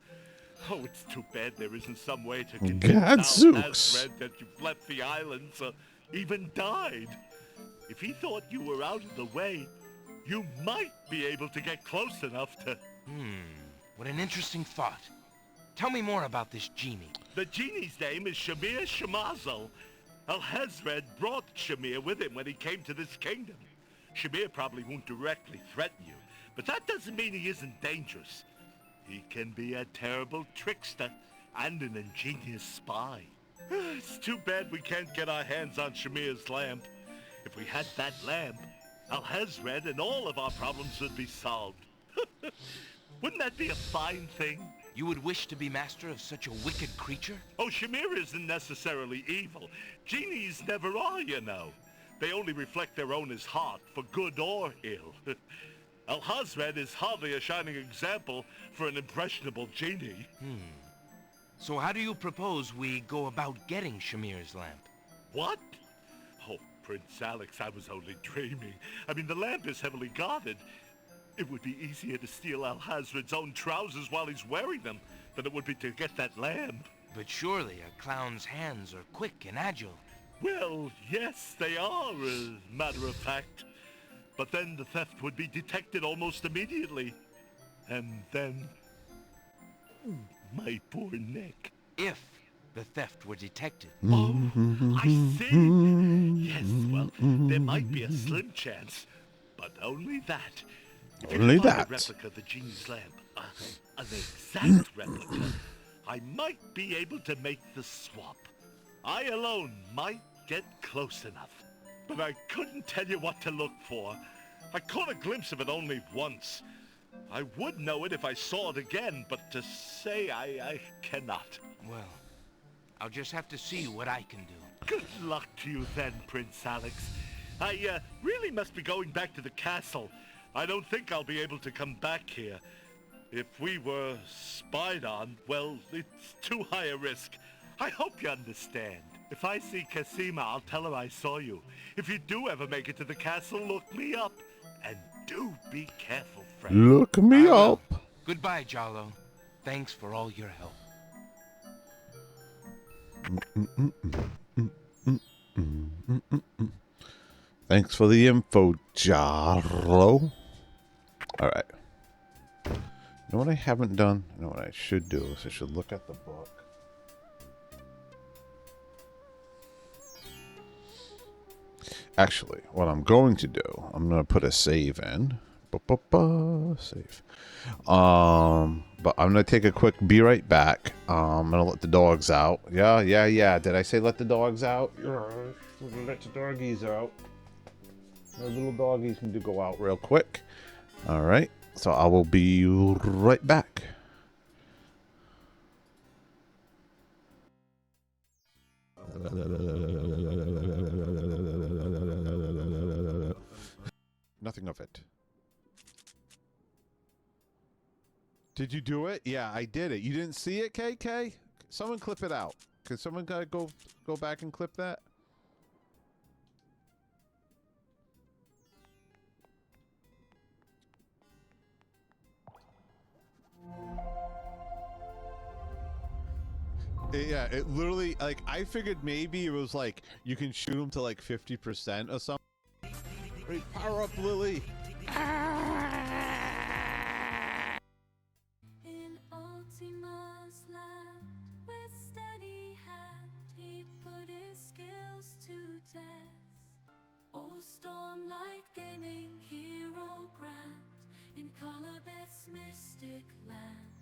Oh, it's too bad there isn't some way to convince Alhazred that you've left the islands or even died. If he thought you were out of the way, you might be able to get close enough to... What an interesting thought. Tell me more about this genie. The genie's name is Shamir Shamazel. Alhazred brought Shamir with him when he came to this kingdom. Shamir probably won't directly threaten you, but that doesn't mean he isn't dangerous. He can be a terrible trickster and an ingenious spy. It's too bad we can't get our hands on Shamir's lamp. If we had that lamp, Alhazred and all of our problems would be solved. Wouldn't that be a fine thing? You would wish to be master of such a wicked creature? Oh, Shamir isn't necessarily evil. Genies never are, you know. They only reflect their owner's heart, for good or ill. Alhazred is hardly a shining example for an impressionable genie. So how do you propose we go about getting Shamir's lamp? What? Oh, Prince Alex, I was only dreaming. I mean, the lamp is heavily guarded. It would be easier to steal Alhazred's own trousers while he's wearing them than it would be to get that lamp. But surely a clown's hands are quick and agile. Well, yes, they are, as a matter of fact. But then the theft would be detected almost immediately. And then... my poor neck. If the theft were detected. Oh, I see. Yes, well, there might be a slim chance. But only that. If Only you find that. a replica of the genie's lamp, an exact replica, I might be able to make the swap. I alone might get close enough. But I couldn't tell you what to look for. I caught a glimpse of it only once. I would know it if I saw it again, but to say I cannot. Well, I'll just have to see what I can do. Good luck to you then, Prince Alex. I really must be going back to the castle. I don't think I'll be able to come back here. If we were spied on, well, it's too high a risk. I hope you understand. If I see Casima, I'll tell her I saw you. If you do ever make it to the castle, look me up. And do be careful, friend. Look me up. Goodbye, Jalo. Thanks for all your help. Thanks for the info, Jarro. Alright. You know what I haven't done? You know what I should do is I should look at the book. Actually, what I'm going to do, I'm going to put a save in. Save. But I'm going to take a quick be right back. I'm going to let the dogs out. Yeah. Did I say let the dogs out? Let the doggies out. The little doggies need to go out real quick. All right. So I will be right back. Nothing of it. Did you do it? Yeah, I did it. You didn't see it, KK? Someone clip it out. Can someone go back and clip that? Yeah, it literally, like, I figured maybe it was like, you can shoot them to like 50% or something. Wait, power up, Lily! In Ultima's land, with steady hand, he put his skills to test. Oh, stormlight gaming hero grand in Colobeth's mystic land.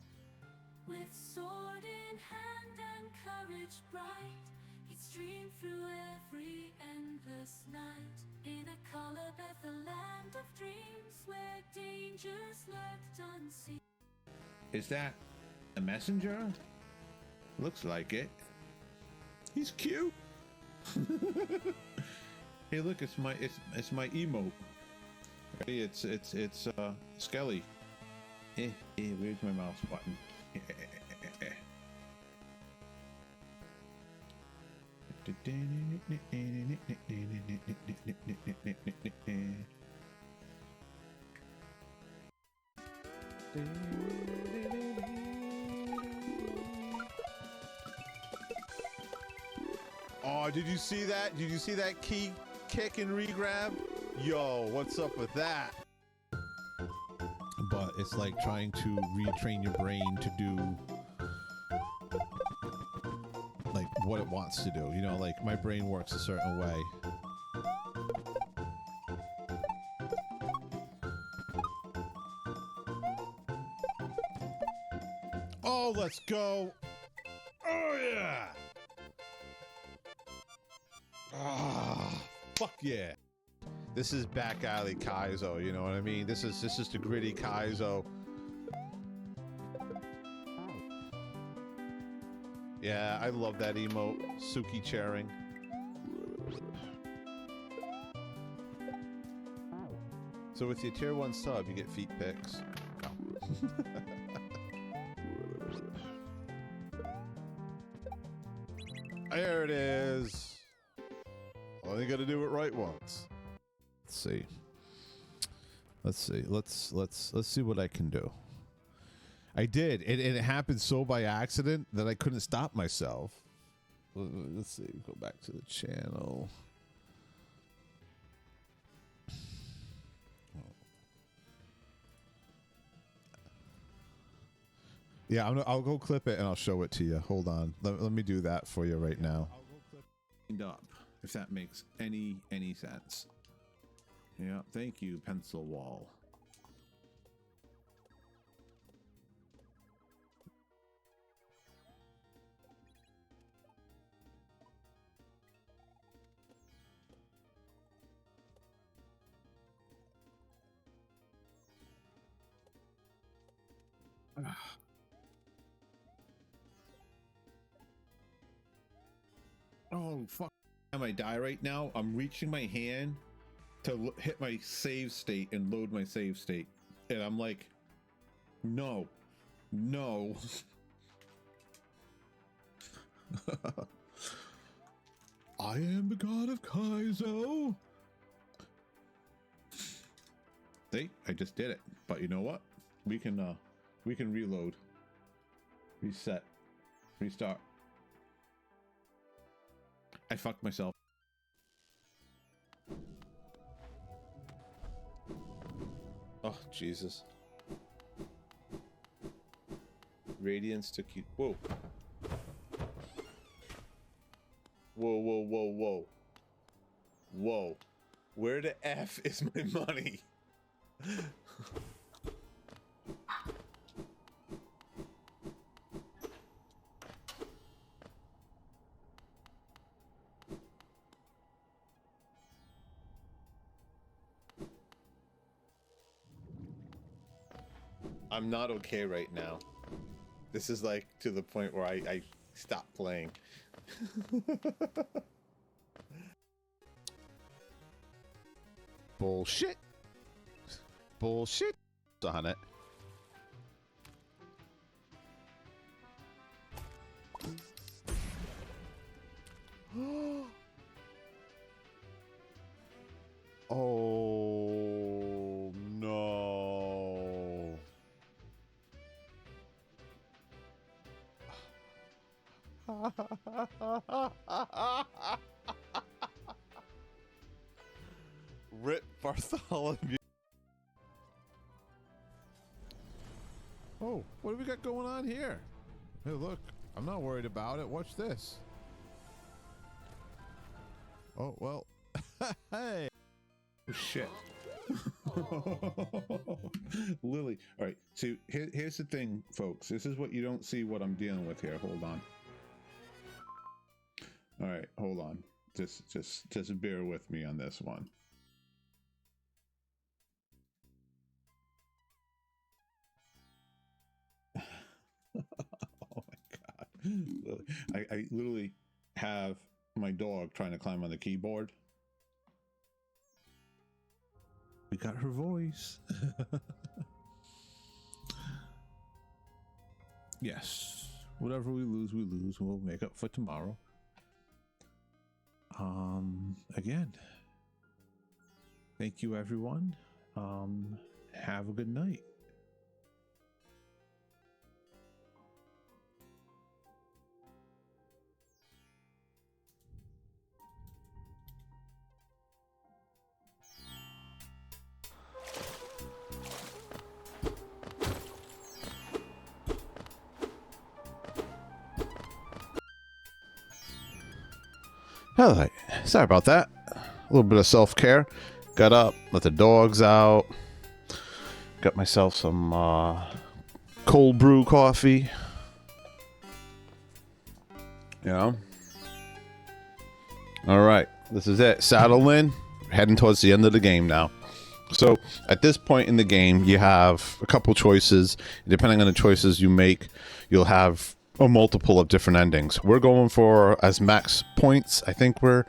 With sword in hand and courage bright, he'd stream through every endless night. In a Colobeth, a land of dreams, where dangers lurked unseen. Is that a messenger? Looks like it. He's cute. Hey, look, it's my emote. Hey, it's Skelly. Where's my mouse button? Oh, did you see that? Did you see that key kick and regrab? Yo, what's up with that? But it's like trying to retrain your brain to do like what it wants to do. You know, like my brain works a certain way. Oh, let's go. Oh, yeah. Ah, fuck yeah. This is back alley Kaizo, you know what I mean? This is the gritty Kaizo. Yeah, I love that emote. Suki chairing. So with your tier 1 sub, you get feet pics. There it is. Only got to do it right once. Let's see. Let's see. Let's see what I can do. I did. It happened so by accident that I couldn't stop myself. Let's see. Go back to the channel. Yeah, I'll go clip it and I'll show it to you. Hold on. Let me do that for you right now. I'll go clip it up, if that makes any sense. Yeah, thank you, Pencil Wall. Oh, fuck. Am I die right now? I'm reaching my hand to hit my save state and load my save state. And I'm like, no. No. I am the god of Kaizo. See, I just did it. But you know what? We can reload. Reset. Restart. I fucked myself. Oh, Jesus. Radiance to keep. Whoa. Whoa, whoa, whoa, whoa. Whoa. Where the F is my money? I'm not okay right now. This is like to the point where I stopped playing. Bullshit. Bullshit on it. Oh no. Rip Bartholomew. Oh, what do we got going on here? Hey, look, I'm not worried about it. Watch this. Oh, well. Hey. Shit. Lily. All right. See, here's the thing, folks. This is what you don't see what I'm dealing with here. Hold on. All right. Hold on. Just bear with me on this one. Oh my God. Lily. I literally have my dog trying to climb on the keyboard. We got her voice. Yes. Whatever we lose, we lose. We'll make up for tomorrow. Again. Thank you, everyone. Have a good night. Alright, sorry about that. A little bit of self-care. Got up, let the dogs out. Got myself some cold brew coffee. You know? Alright, this is it. Saddle in. Heading towards the end of the game now. So, at this point in the game, you have a couple choices. Depending on the choices you make, you'll have a multiple of different endings. We're going for as max points. I think we're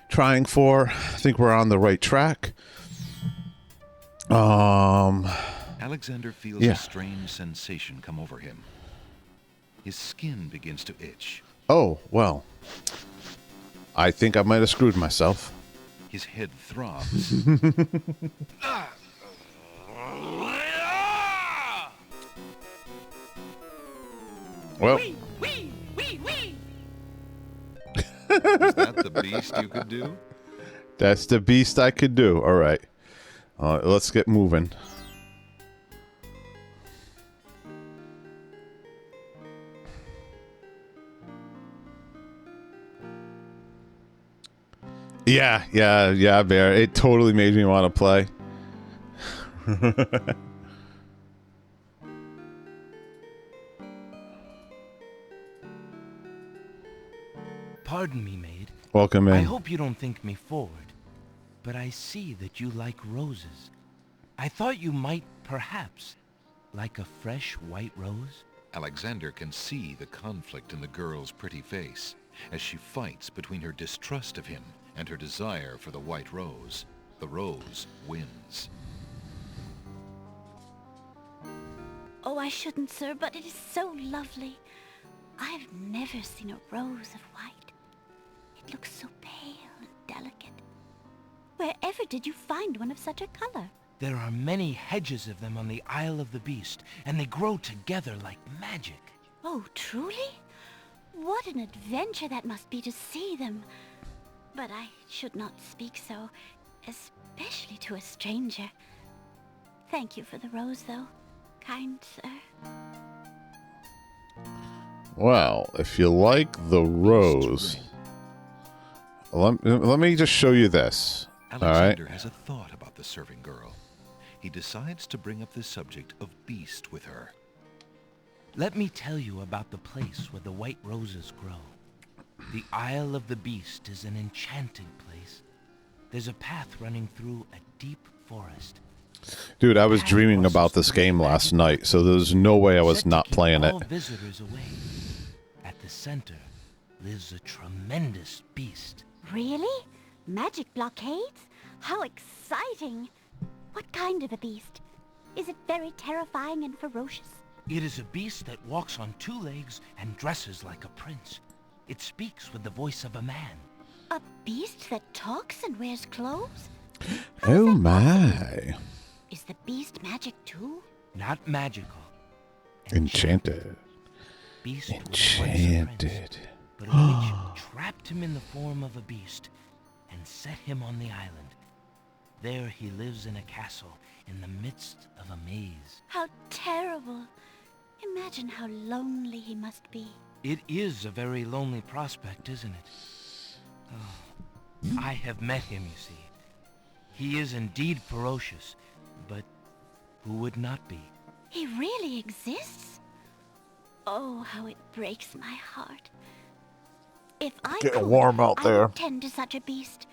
trying for. I think we're on the right track. Alexander feels a strange sensation come over him. His skin begins to itch. Oh, well. I think I might have screwed myself. His head throbs. Well. Is that the beast you could do? That's the beast I could do. All right. Let's get moving. Yeah, Bear. It totally made me want to play. Pardon me, maid. Welcome in. I hope you don't think me forward, but I see that you like roses. I thought you might, perhaps, like a fresh white rose. Alexander can see the conflict in the girl's pretty face as she fights between her distrust of him and her desire for the white rose. The rose wins. Oh, I shouldn't, sir, but it is so lovely. I've never seen a rose of white. It looks so pale and delicate. Wherever did you find one of such a color? There are many hedges of them on the Isle of the Beast, and they grow together like magic. Oh, truly? What an adventure that must be to see them. But I should not speak so, especially to a stranger. Thank you for the rose, though, kind sir. Well, if you like the rose, let me just show you this. Alexander has a thought about the serving girl. He decides to bring up the subject of beast with her. Let me tell you about the place where the white roses grow. The Isle of the Beast is an enchanted place. There's a path running through a deep forest. Dude, I was dreaming about this game last night, so there's no way I was not playing it. All visitors away. At the center lives a tremendous beast. Really? Magic blockades? How exciting! What kind of a beast? Is it very terrifying and ferocious? It is a beast that walks on two legs and dresses like a prince. It speaks with the voice of a man. A beast that talks and wears clothes? Oh my. Is the beast magic too? Not magical. Enchanted. Beast Enchanted. But a witch trapped him in the form of a beast and set him on the island. There he lives in a castle in the midst of a maze. How terrible. Imagine how lonely he must be. It is a very lonely prospect, isn't it? Oh, I have met him, you see. He is indeed ferocious, but who would not be? He really exists? Oh, how it breaks my heart. If I Getting could, warm out I there. would tend to such a beast.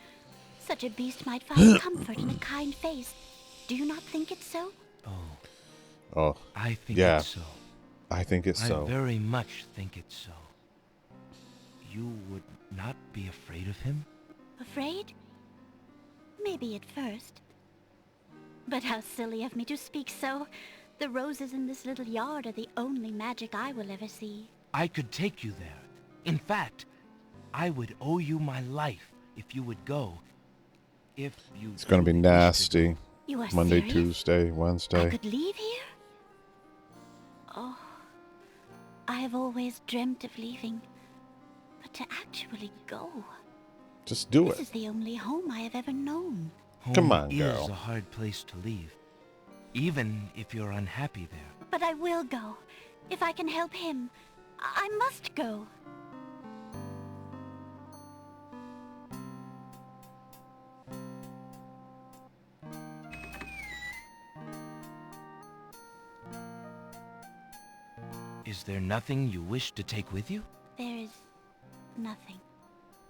Such a beast might find comfort in a kind face. Do you not think it so? Oh, I think yeah. it's so. I think it's so. I very much think it's so. You would not be afraid of him? Afraid? Maybe at first. But how silly of me to speak so. The roses in this little yard are the only magic I will ever see. I could take you there. In fact, I would owe you my life if you would go. If you It's going to be nasty. You are Monday, serious? Tuesday, I Wednesday. could leave here? Oh, I have always dreamt of leaving. But to actually go... Just do This it. is the only home I have ever known. Come Home on, is girl. a hard place to leave, even if you're unhappy there. But I will go. If I can help him, I must go. Is there nothing you wish to take with you? There is nothing.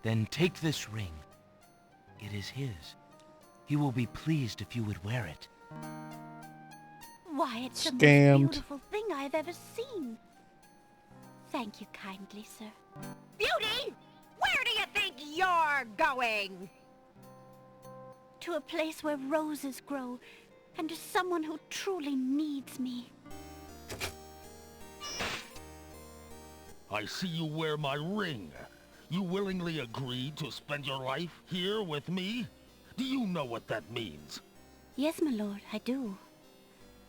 Then take this ring. It is his. He will be pleased if you would wear it. Why, it's the Scammed. most beautiful thing I have ever seen. Thank you kindly, sir. Beauty! Where do you think you're going? To a place where roses grow, and to someone who truly needs me. I see you wear my ring. You willingly agreed to spend your life here with me? Do you know what that means? Yes, my lord, I do.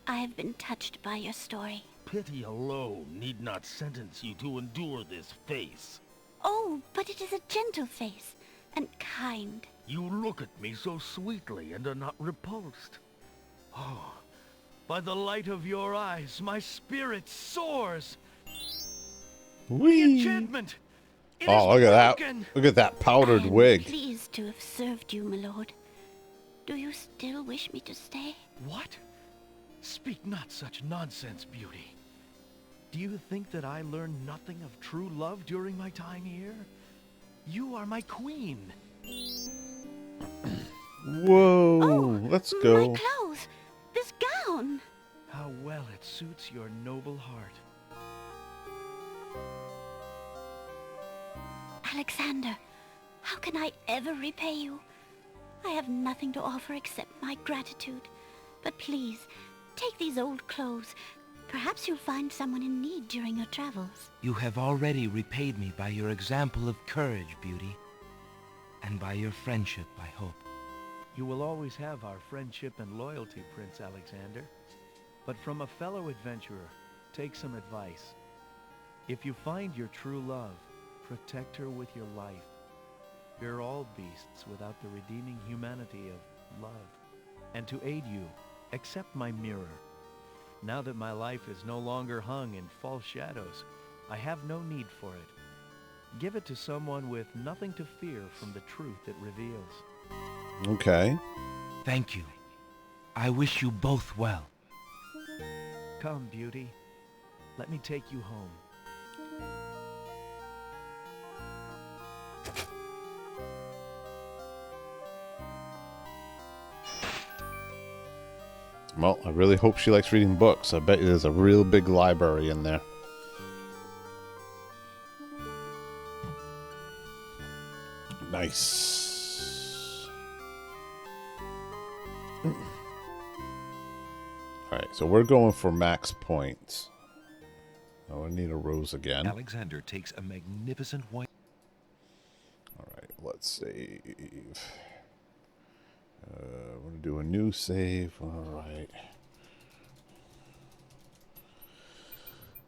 I have been touched by your story. Pity alone need not sentence you to endure this face. Oh, but it is a gentle face, and kind. You look at me so sweetly and are not repulsed. Oh, by the light of your eyes, my spirit soars. Whee! The enchantment! It Oh, is look at broken! that. Look at that powdered I am wig. pleased to have served you, my lord. Do you still wish me to stay? What? Speak not such nonsense, Beauty. Do you think that I learned nothing of true love during my time here? You are my queen. Whoa, let's go. My clothes! This gown! How well it suits your noble heart. Alexander, how can I ever repay you? I have nothing to offer except my gratitude. But please, take these old clothes. Perhaps you'll find someone in need during your travels. You have already repaid me by your example of courage, Beauty. And by your friendship, I hope. You will always have our friendship and loyalty, Prince Alexander. But from a fellow adventurer, take some advice. If you find your true love, protect her with your life. Fear all beasts without the redeeming humanity of love. And to aid you, accept my mirror. Now that my life is no longer hung in false shadows, I have no need for it. Give it to someone with nothing to fear from the truth it reveals. Okay. Thank you. I wish you both well. Come, Beauty. Let me take you home. Well, I really hope she likes reading books. I bet you there's a real big library in there. Nice. Alright, so we're going for max points. Oh, I need a rose again. Alexander takes a magnificent white... Alright, let's save. I'm going to do a new save. Alright.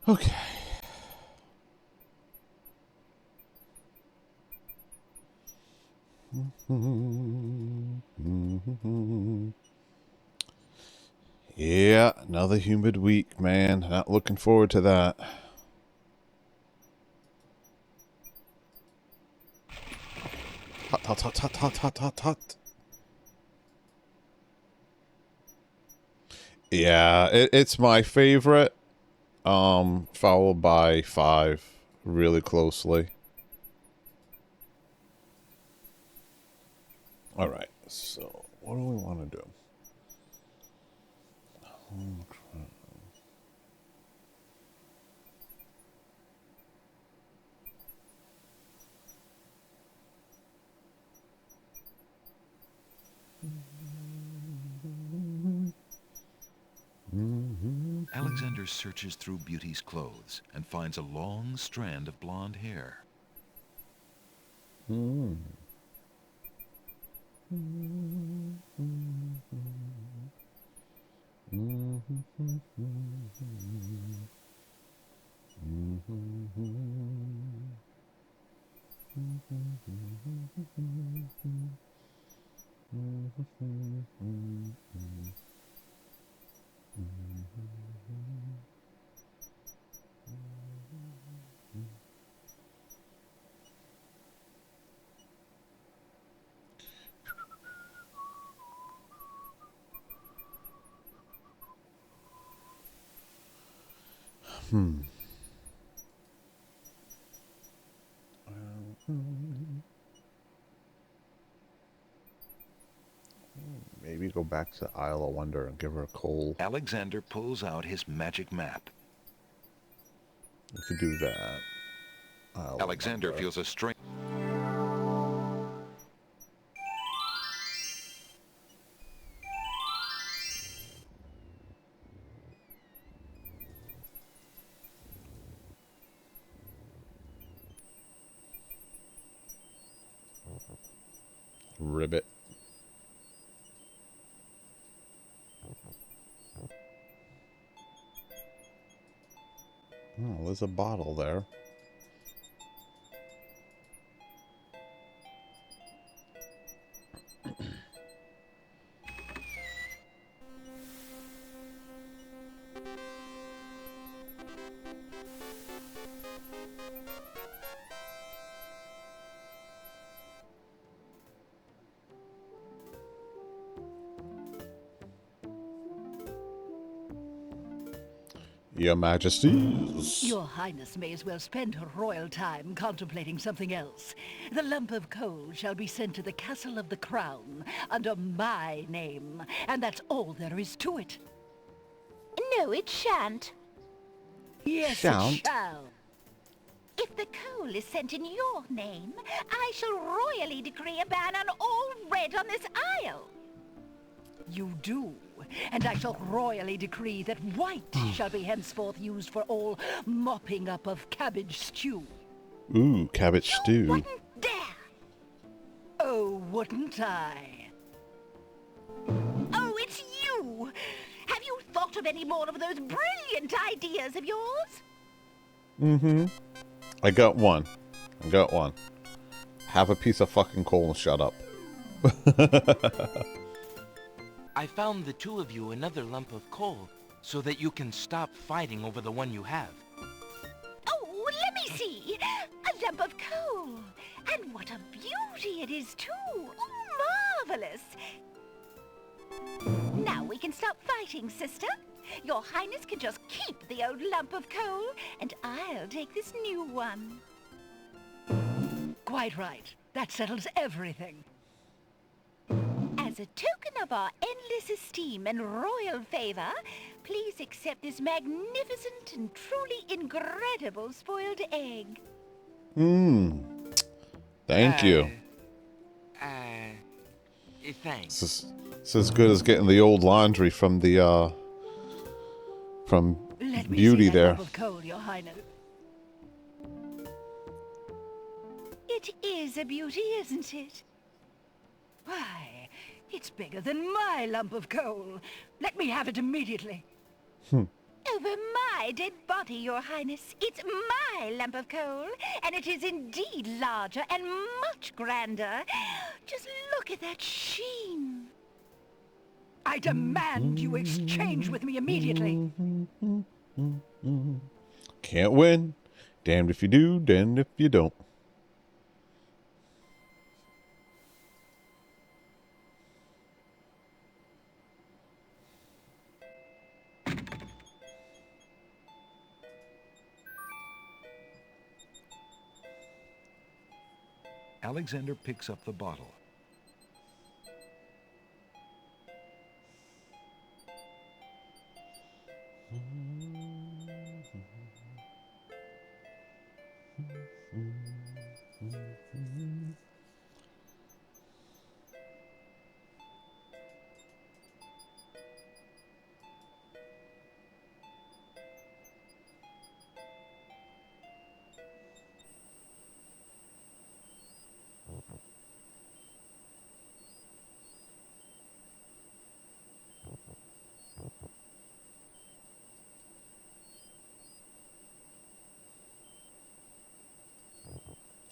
Okay. Yeah, another humid week, man. Not looking forward to that. Hot, hot, hot, hot, hot, hot, hot, hot. Yeah, it's my favorite. Followed by 5 really closely. All right, so what do we want to do? Alexander searches through Beauty's clothes and finds a long strand of blonde hair. Maybe go back to Isle of Wonder and give her a coal. Alexander pulls out his magic map. We could do that. Alexander feels a strange... Ribbit. Oh, there's a bottle there. Your Majesties. Your Highness may as well spend her royal time contemplating something else. The lump of coal shall be sent to the Castle of the Crown under my name, and that's all there is to it. No, it shan't. Yes, Shan't. it shall. If the coal is sent in your name, I shall royally decree a ban on all red on this isle. You do, and I shall royally decree that white shall be henceforth used for all mopping up of cabbage stew. Ooh, cabbage stew. Wouldn't dare! Oh, wouldn't I? Oh, it's you! Have you thought of any more of those brilliant ideas of yours? Mm-hmm. I got one. Have a piece of fucking coal and shut up. I found the two of you another lump of coal, so that you can stop fighting over the one you have. Oh, let me see! A lump of coal! And what a beauty it is, too! Oh, marvelous! Now we can stop fighting, sister. Your Highness can just keep the old lump of coal, and I'll take this new one. Quite right. That settles everything. As a token of our endless esteem and royal favor, please accept this magnificent and truly incredible spoiled egg. Thank you. Thanks. This is as good as getting the old laundry from the from Let me Beauty see that there. lump of coal, Your Highness. It is a beauty, isn't it? Why, it's bigger than my lump of coal. Let me have it immediately. Over my dead body, Your Highness. It's my lump of coal, and it is indeed larger and much grander. Just look at that sheen. I demand you exchange with me immediately. Can't win. Damned if you do, damned if you don't. Alexander picks up the bottle.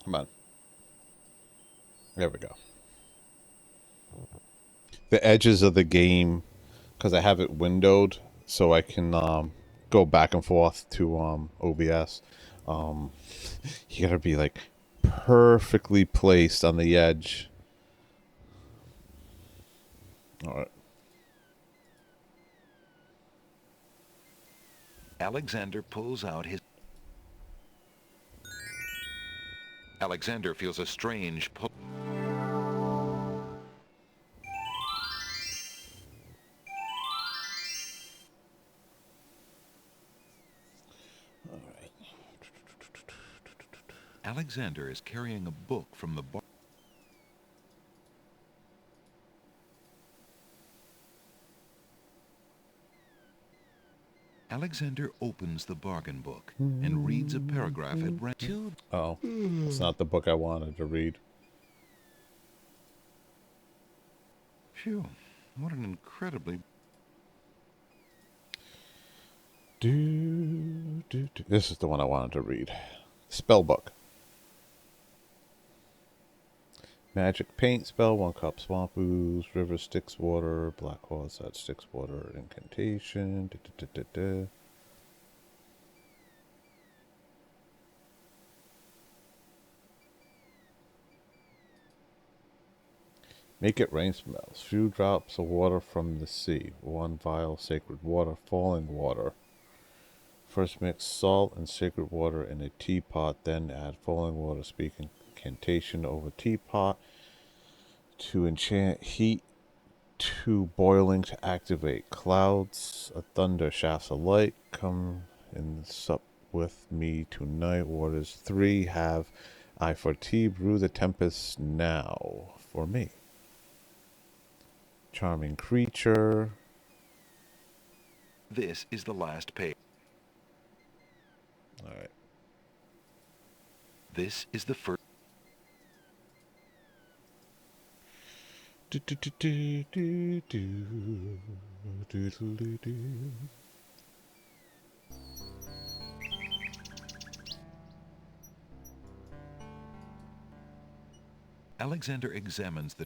Come on. There we go. The edges of the game, because I have it windowed, so I can go back and forth to OBS. You gotta be like perfectly placed on the edge. All right. Alexander pulls out his... Alexander feels a strange pull. All right. Alexander is carrying a book from the bar. Alexander opens the bargain book and reads a paragraph at random. Oh, it's not the book I wanted to read. Phew, what an incredibly... This is the one I wanted to read. Spell book. Magic paint spell, 1 cup swamp ooze, river Styx water, black horse that Styx water, incantation. Make it rain spells. Few drops of water from the sea. 1 vial sacred water, falling water. First mix salt and sacred water in a teapot, then add falling water. Speak incantation over teapot to enchant heat to boiling to activate clouds of thunder, shafts of light. Come and sup with me tonight. Waters 3 have I for tea. Brew the tempest now for me. Charming creature. This is the last page. All right. This is the first. Alexander examines the...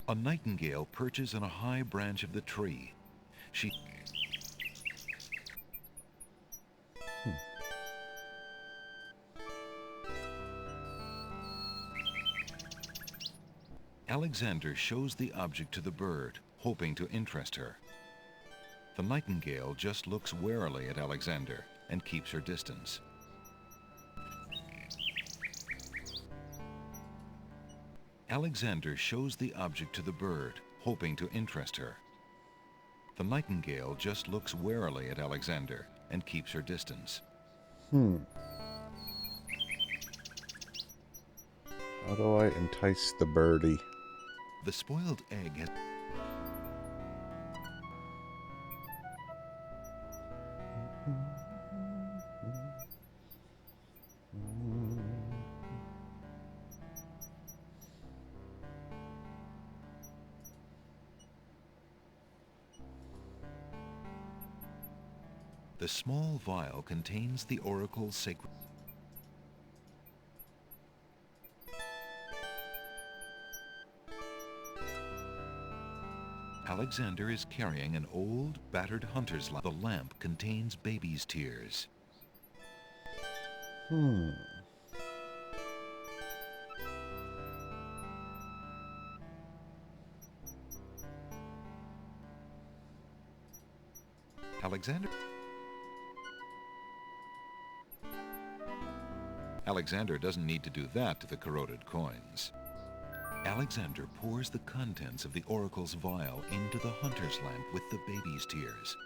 A nightingale perches on a high branch of the tree. She... Alexander shows the object to the bird, hoping to interest her. The nightingale just looks warily at Alexander and keeps her distance. Alexander shows the object to the bird, hoping to interest her. The nightingale just looks warily at Alexander and keeps her distance. How do I entice the birdie? The spoiled egg has... The small vial contains the oracle's sacred... Alexander is carrying an old, battered hunter's lamp. The lamp contains baby's tears. Alexander doesn't need to do that to the corroded coins. Alexander pours the contents of the oracle's vial into the hunter's lamp with the baby's tears.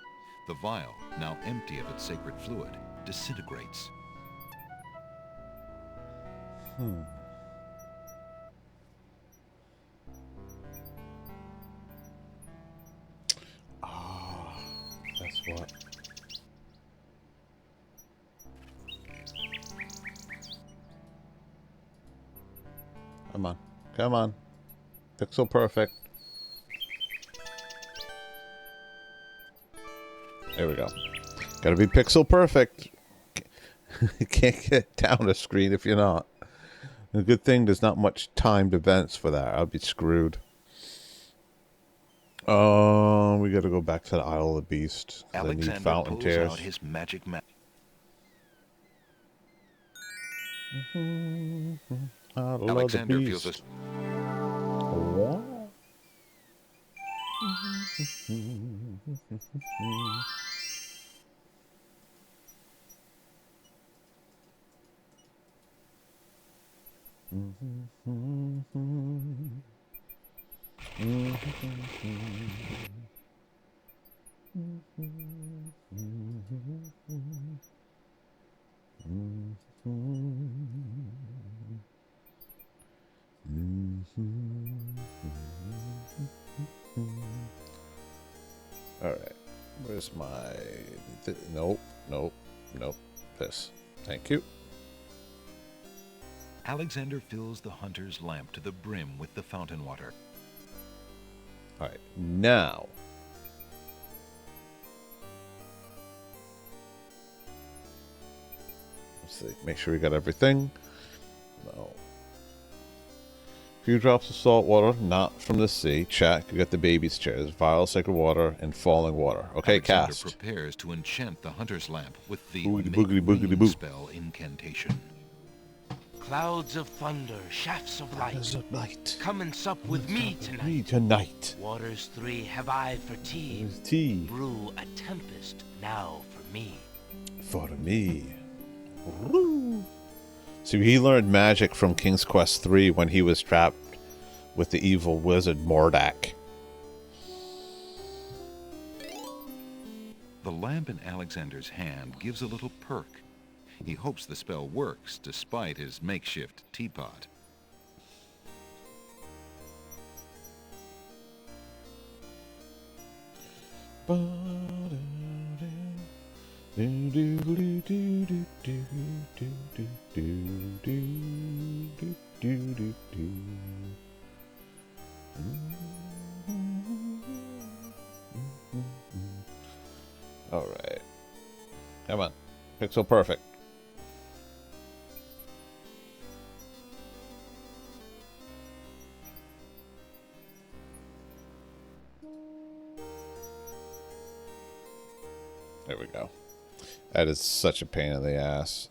The vial, now empty of its sacred fluid, disintegrates. Ah, that's what. Come on. Come on. Pixel perfect. There we go. Gotta be pixel perfect. You can't get down a screen if you're not. A good thing there's not much timed events for that. I'll be screwed. We gotta go back to the Isle of the Beast. I need Alexander fountain pulls tears. out his magic map. Alexander feels a... Alright. Where's my... Nope. Nope. Nope. This. Thank you. Alexander fills the hunter's lamp to the brim with the fountain water. Alright. Now. Let's see. Make sure we got everything. No. Few drops of salt water, not from the sea. Check. You got the baby's chairs, vial, sacred water, and falling water. Okay, Alexander cast. prepares to enchant the hunter's lamp with the Boogity, make boogity, rain boo. spell incantation. Clouds of thunder, shafts of light. Come and sup with me tonight. Me tonight. Waters 3 have I for tea. There's tea. Brew a tempest now for me. For me. Woo. So he learned magic from King's Quest 3 when he was trapped with the evil wizard Mordak. The lamp in Alexander's hand gives a little perk. He hopes the spell works despite his makeshift teapot. All right. Come on. Pixel perfect. There we go. That is such a pain in the ass.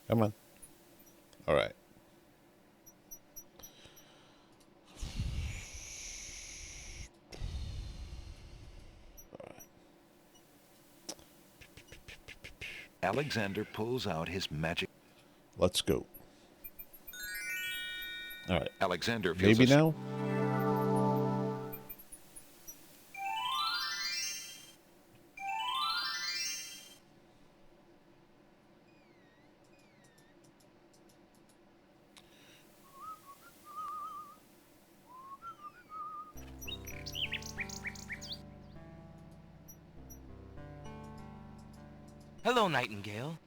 Come on. All right. Alexander pulls out his magic. Let's go. All right. Alexander feels Maybe a... now? Hello, Nightingale.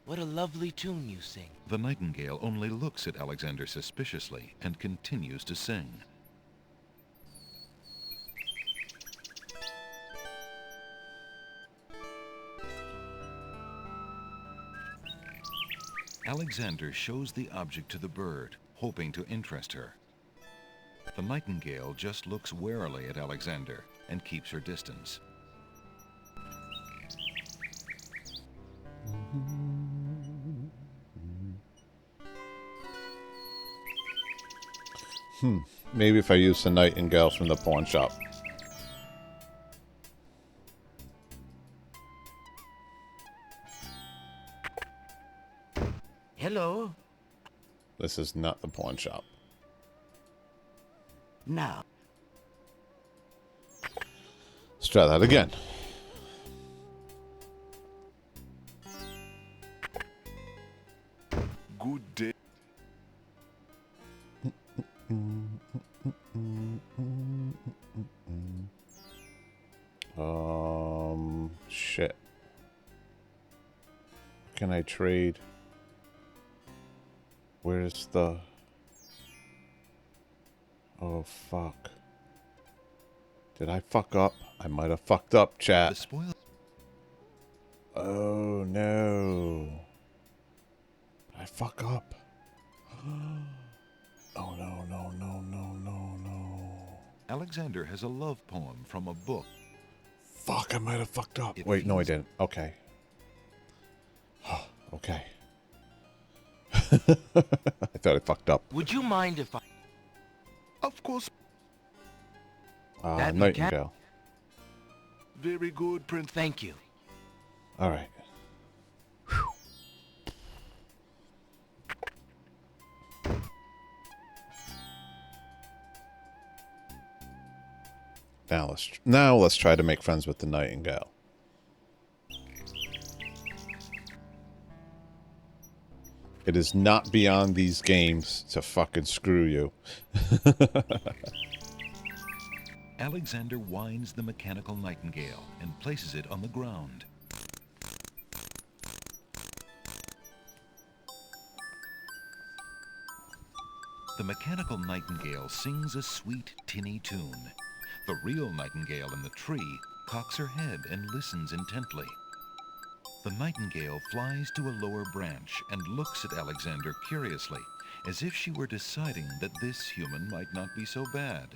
What a lovely tune you sing. The nightingale only looks at Alexander suspiciously and continues to sing. Alexander shows the object to the bird, hoping to interest her. The nightingale just looks warily at Alexander and keeps her distance. Maybe if I use the nightingale from the pawn shop. Hello? This is not the pawn shop. Now. Let's try that again. Good day. Shit. Can I trade? Where's the... Oh, fuck. Did I fuck up? I might have fucked up, chat. Oh, no. I fuck up. Oh, no, no, no, no, no, no. Alexander has a love poem from a book. Fuck, I might have fucked up. Wait, no, I didn't. Okay. Okay. I thought I fucked up. Would you mind if I... Of course. Nightingale. Very good, Prince. Thank you. All right. Now let's try to make friends with the nightingale. It is not beyond these games to fucking screw you. Alexander winds the mechanical nightingale and places it on the ground. The mechanical nightingale sings a sweet, tinny tune. The real nightingale in the tree cocks her head and listens intently. The nightingale flies to a lower branch and looks at Alexander curiously, as if she were deciding that this human might not be so bad.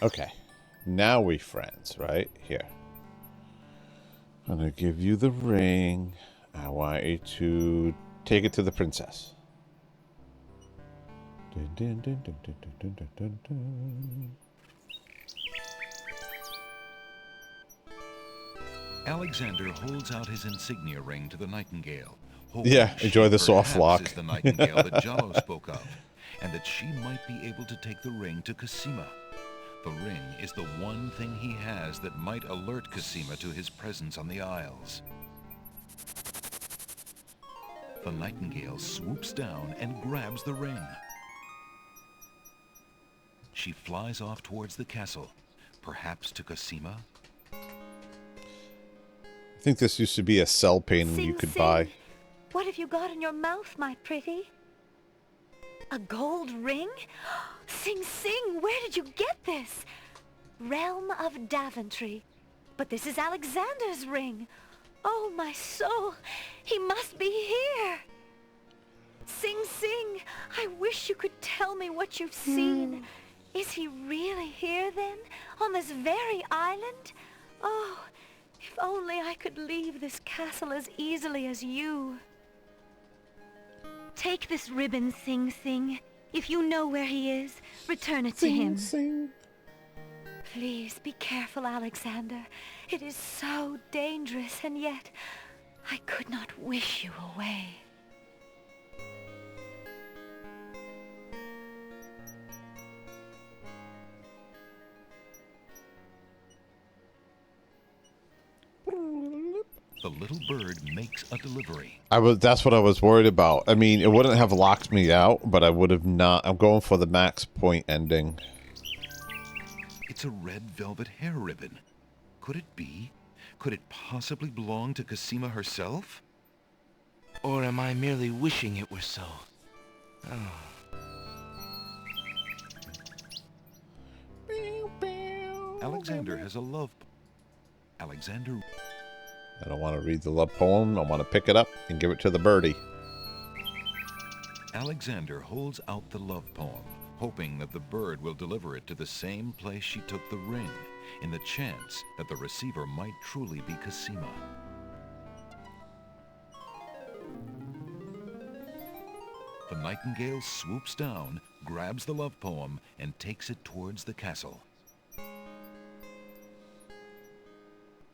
Okay. Now we friends, right? Here. I'm gonna give you the ring. I want you to take it to the princess. Dun, dun, dun, dun, dun, dun, dun, dun, dun. Alexander holds out his insignia ring to the nightingale. Yeah, enjoy the soft lock. Is the nightingale that Jallo spoke of, and that she might be able to take the ring to Cosima. The ring is the one thing he has that might alert Cosima to his presence on the Isles. The nightingale swoops down and grabs the ring. She flies off towards the castle, perhaps to Cosima. I think this used to be a cell painting you could buy. What have you got in your mouth, my pretty? A gold ring? Sing Sing, where did you get this? Realm of Daventry. But this is Alexander's ring. Oh, my soul, he must be here. Sing Sing, I wish you could tell me what you've seen. Is he really here then, on this very island? Oh, if only I could leave this castle as easily as you. Take this ribbon, Sing Sing. If you know where he is, return it to him. Sing. Please be careful, Alexander. It is so dangerous, and yet I could not wish you away. The little bird makes a delivery. That's what I was worried about. I mean, it wouldn't have locked me out, but I would have not. I'm going for the max point ending. It's a red velvet hair ribbon. Could it be? Could it possibly belong to Cosima herself? Or am I merely wishing it were so? Oh. Alexander has a love... Alexander... I don't want to read the love poem. I want to pick it up and give it to the birdie. Alexander holds out the love poem, hoping that the bird will deliver it to the same place she took the ring, in the chance that the receiver might truly be Cosima. The nightingale swoops down, grabs the love poem, and takes it towards the castle.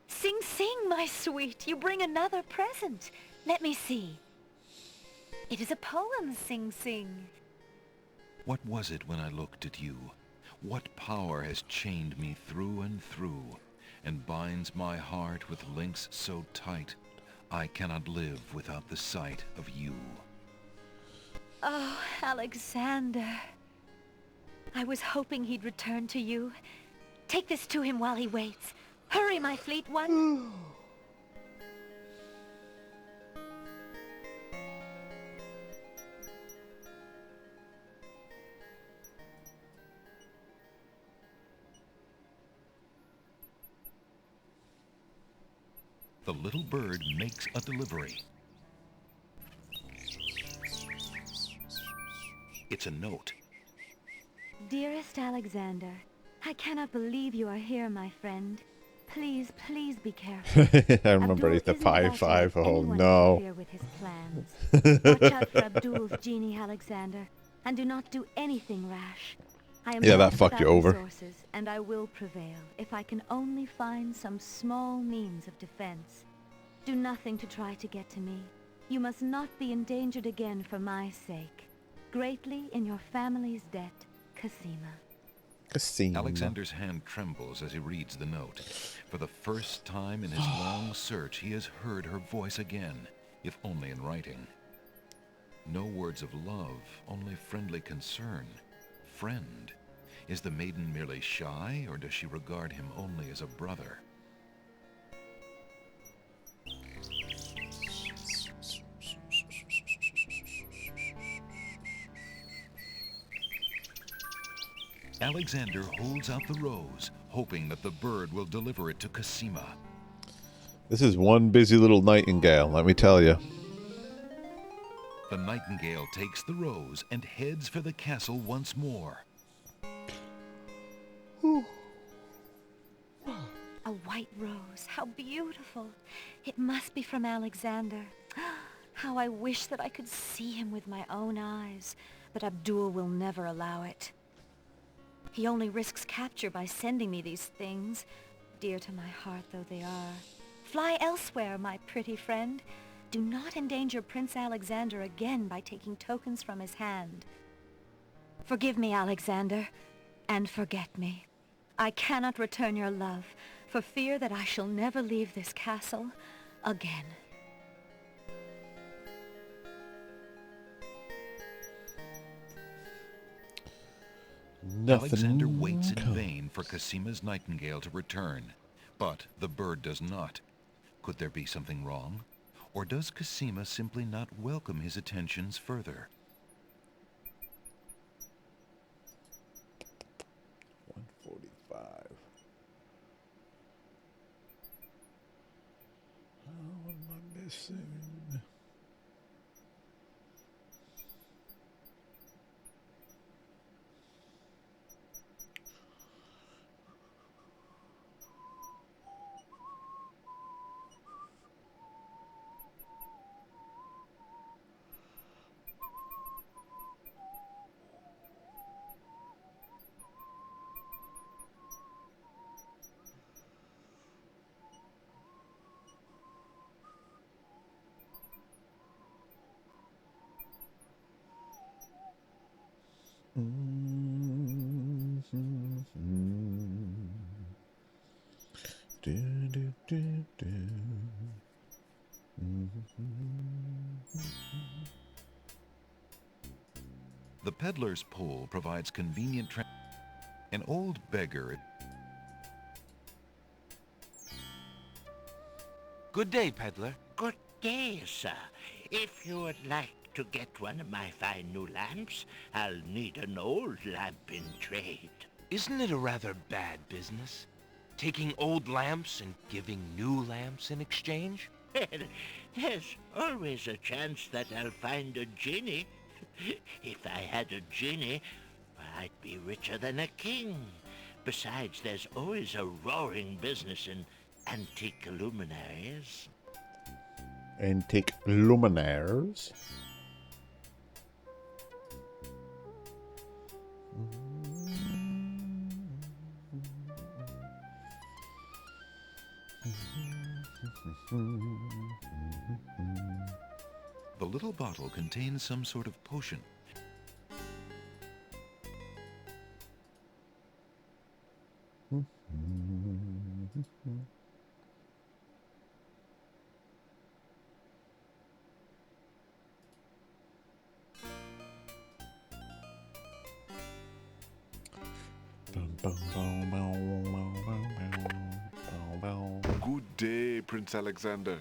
Sing, sing, my sweet. You bring another present. Let me see. It is a poem, Sing Sing. What was it when I looked at you? What power has chained me through and through, and binds my heart with links so tight, I cannot live without the sight of you. Oh, Alexander. I was hoping he'd return to you. Take this to him while he waits. Hurry, my fleet one. The little bird makes a delivery. It's a note. Dearest Alexander, I cannot believe you are here, my friend. Please, please be careful. I remember Abdul the isn't about to 5-5. let Oh anyone no. interfere with his plans. Watch out for Abdul's genie, Alexander, and do not do anything rash. I am Yeah, not that fucked you without over. resources, and I will prevail if I can only find some small means of defense. Do nothing to try to get to me. You must not be endangered again for my sake. Greatly in your family's debt, Cosima. Cosima. Alexander's hand trembles as he reads the note. For the first time in his long search, he has heard her voice again, if only in writing. No words of love, only friendly concern. Friend. Is the maiden merely shy, or does she regard him only as a brother? Alexander holds out the rose, hoping that the bird will deliver it to Cosima. This is one busy little nightingale, let me tell you. The nightingale takes the rose and heads for the castle once more. A white rose. How beautiful. It must be from Alexander. How I wish that I could see him with my own eyes, but Abdul will never allow it. He only risks capture by sending me these things, dear to my heart though they are. Fly elsewhere, my pretty friend. Do not endanger Prince Alexander again by taking tokens from his hand. Forgive me, Alexander, and forget me. I cannot return your love, for fear that I shall never leave this castle again. Alexander waits in vain for Cosima's nightingale to return, but the bird does not. Could there be something wrong? Or does Cosima simply not welcome his attentions further? 145. How am I missing? The peddler's pole provides convenient an old beggar. Good day, peddler. Good day, sir. If you would like to get one of my fine new lamps, I'll need an old lamp in trade. Isn't it a rather bad business? Taking old lamps and giving new lamps in exchange? There's always a chance that I'll find a genie. If I had a genie, I'd be richer than a king. Besides, there's always a roaring business in antique luminaries. Antique luminaires. The little bottle contains some sort of potion. Good day, Prince Alexander.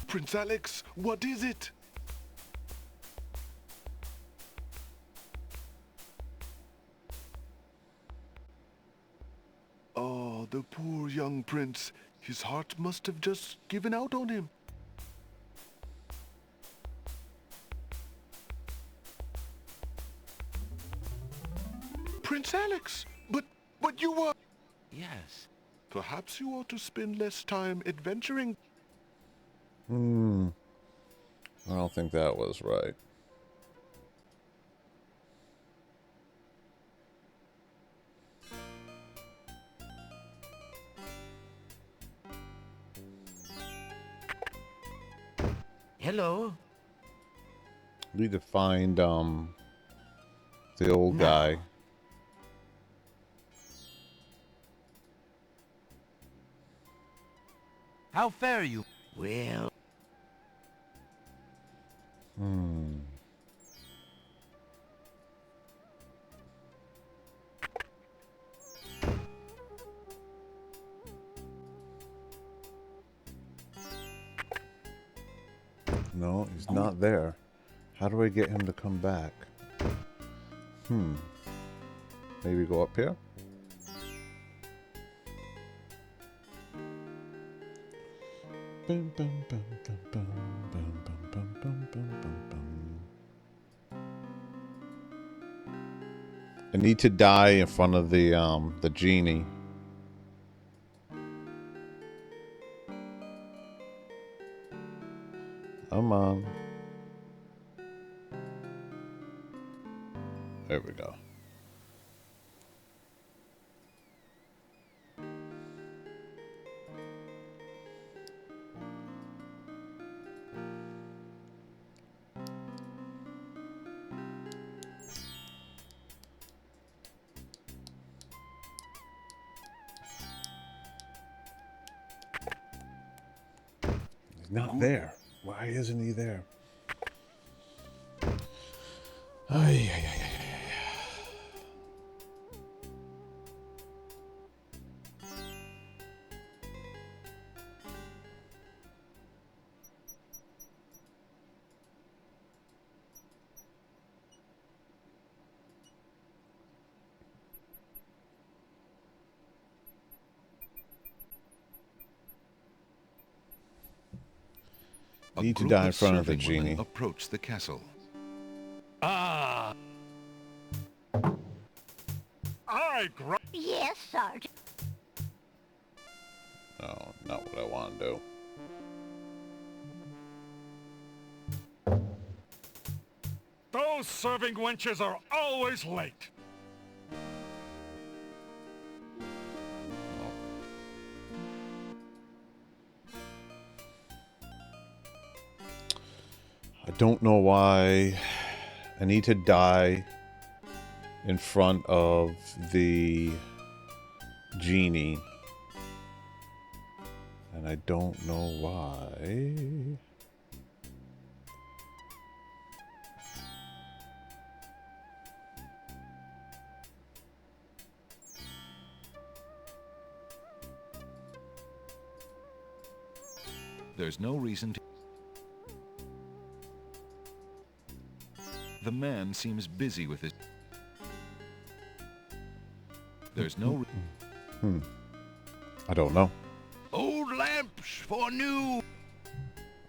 Prince Alex, what is it? Oh, the poor young prince. His heart must have just given out on him. Prince Alex, but you were... Yes. Perhaps you ought to spend less time adventuring. I don't think that was right. Hello? Need to find the old guy. How fare you? Well... No, he's not there. How do I get him to come back? Maybe go up here? Bum, bum, bum, bum, bum, bum, bum, bum, bum, bum, bum. I need to die in front of the genie. Come on. There we go. He's not there. Why isn't he there? Ay, ay, ay, ay. Need to die in front of the genie. Approach the castle. Ah! Yes, Sergeant. Oh, not what I want to do. Those serving wenches are always late. I don't know why I need to die in front of the genie. And I don't know why. There's no reason to... The man seems busy with his... There's no... I don't know. Old lamps for new.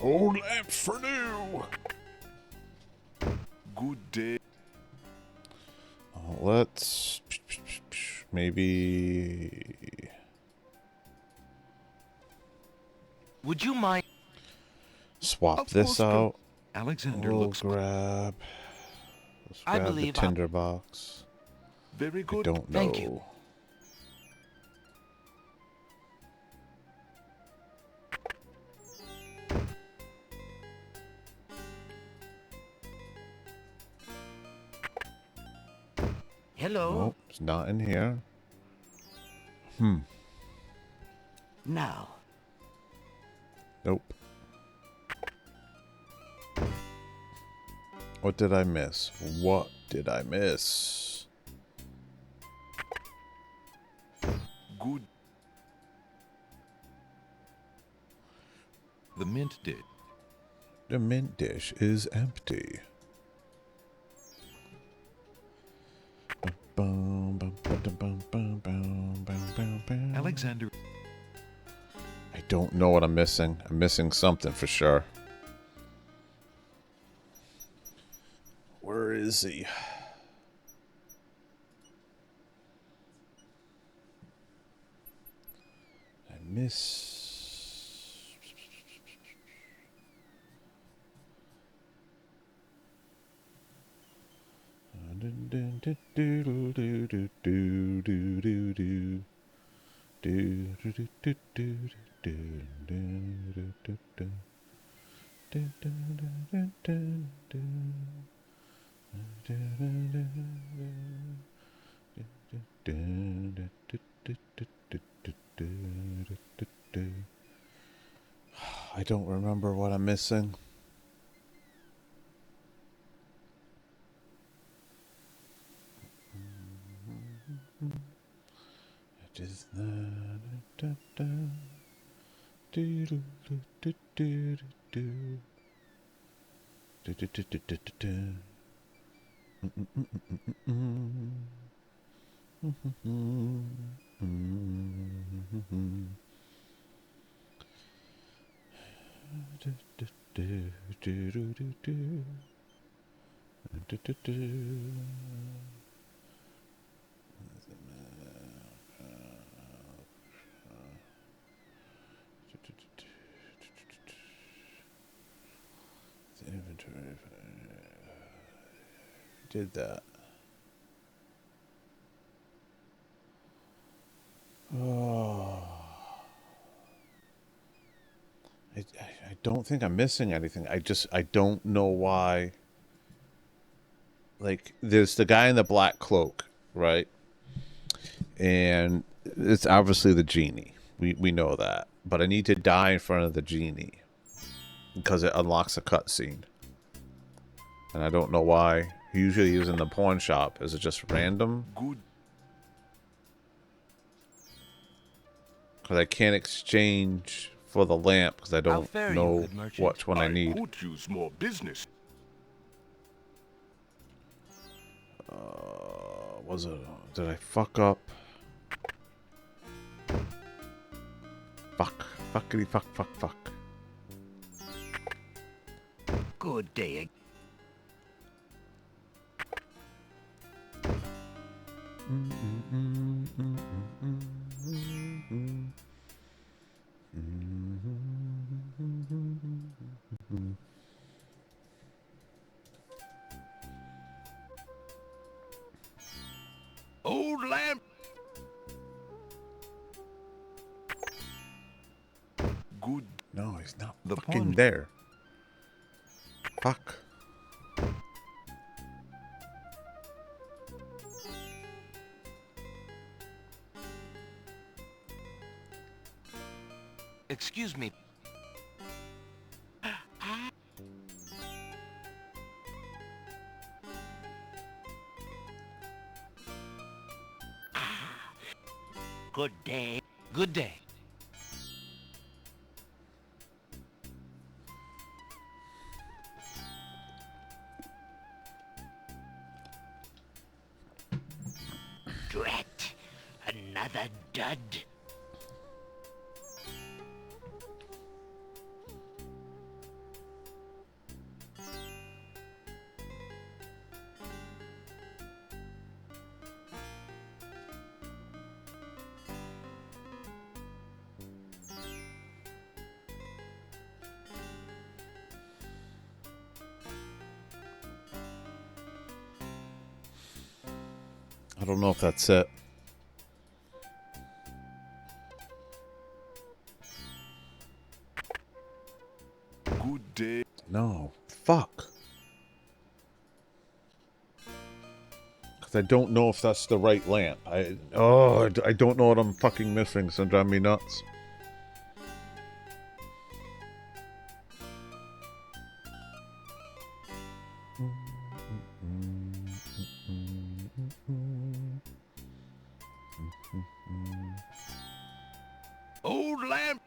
Old lamps for new. Good day. Let's maybe. Would you mind? Swap this out. Alexander we'll looks... grab. Let's I grab the believe tinderbox. Very good. I don't know. Thank you. Hello? Nope, it's not in here. Now. Nope. What did I miss? What did I miss? Good. The mint dish. The mint dish is empty. Alexander... I don't know what I'm missing. I'm missing something for sure. Where is he? I miss... I don't remember what I'm missing. It is inventory. Did that. Oh. I don't think I'm missing anything. I don't know why. Like, there's the guy in the black cloak, right? And it's obviously the genie. We know that. But I need to die in front of the genie because it unlocks a cutscene. And I don't know why. Usually he's in the pawn shop. Is it just random? Good. Because I can't exchange for the lamp because I don't know which one I need. Could use more business. Was it? Did I fuck up? Fuck. Fuckity fuck fuck fuck. Good day. Old lamp. Good. No, he's not The fucking pawn. there. Fuck. Excuse me. Good day. Good day. another dud. I don't know if that's it. Good day. No. Fuck. Because I don't know if that's the right lamp. I don't know what I'm fucking missing, so drive me nuts. Old lamp!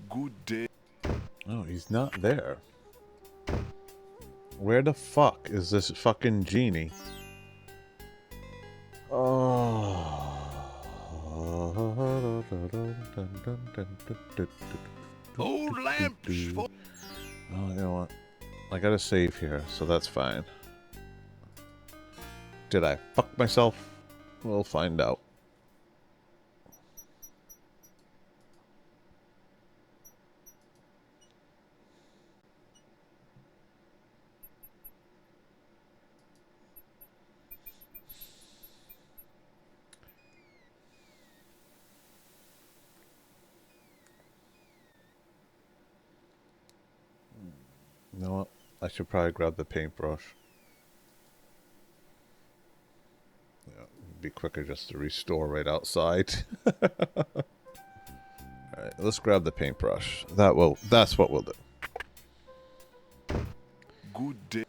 Good day. Oh, he's not there. Where the fuck is this fucking genie? Old lamps for... Oh, you know what? I gotta save here, so that's fine. Did I fuck myself? We'll find out. You know what? I should probably grab the paintbrush. Yeah, it'd be quicker just to restore right outside. Alright, let's grab the paintbrush. That's what we'll do. Good day.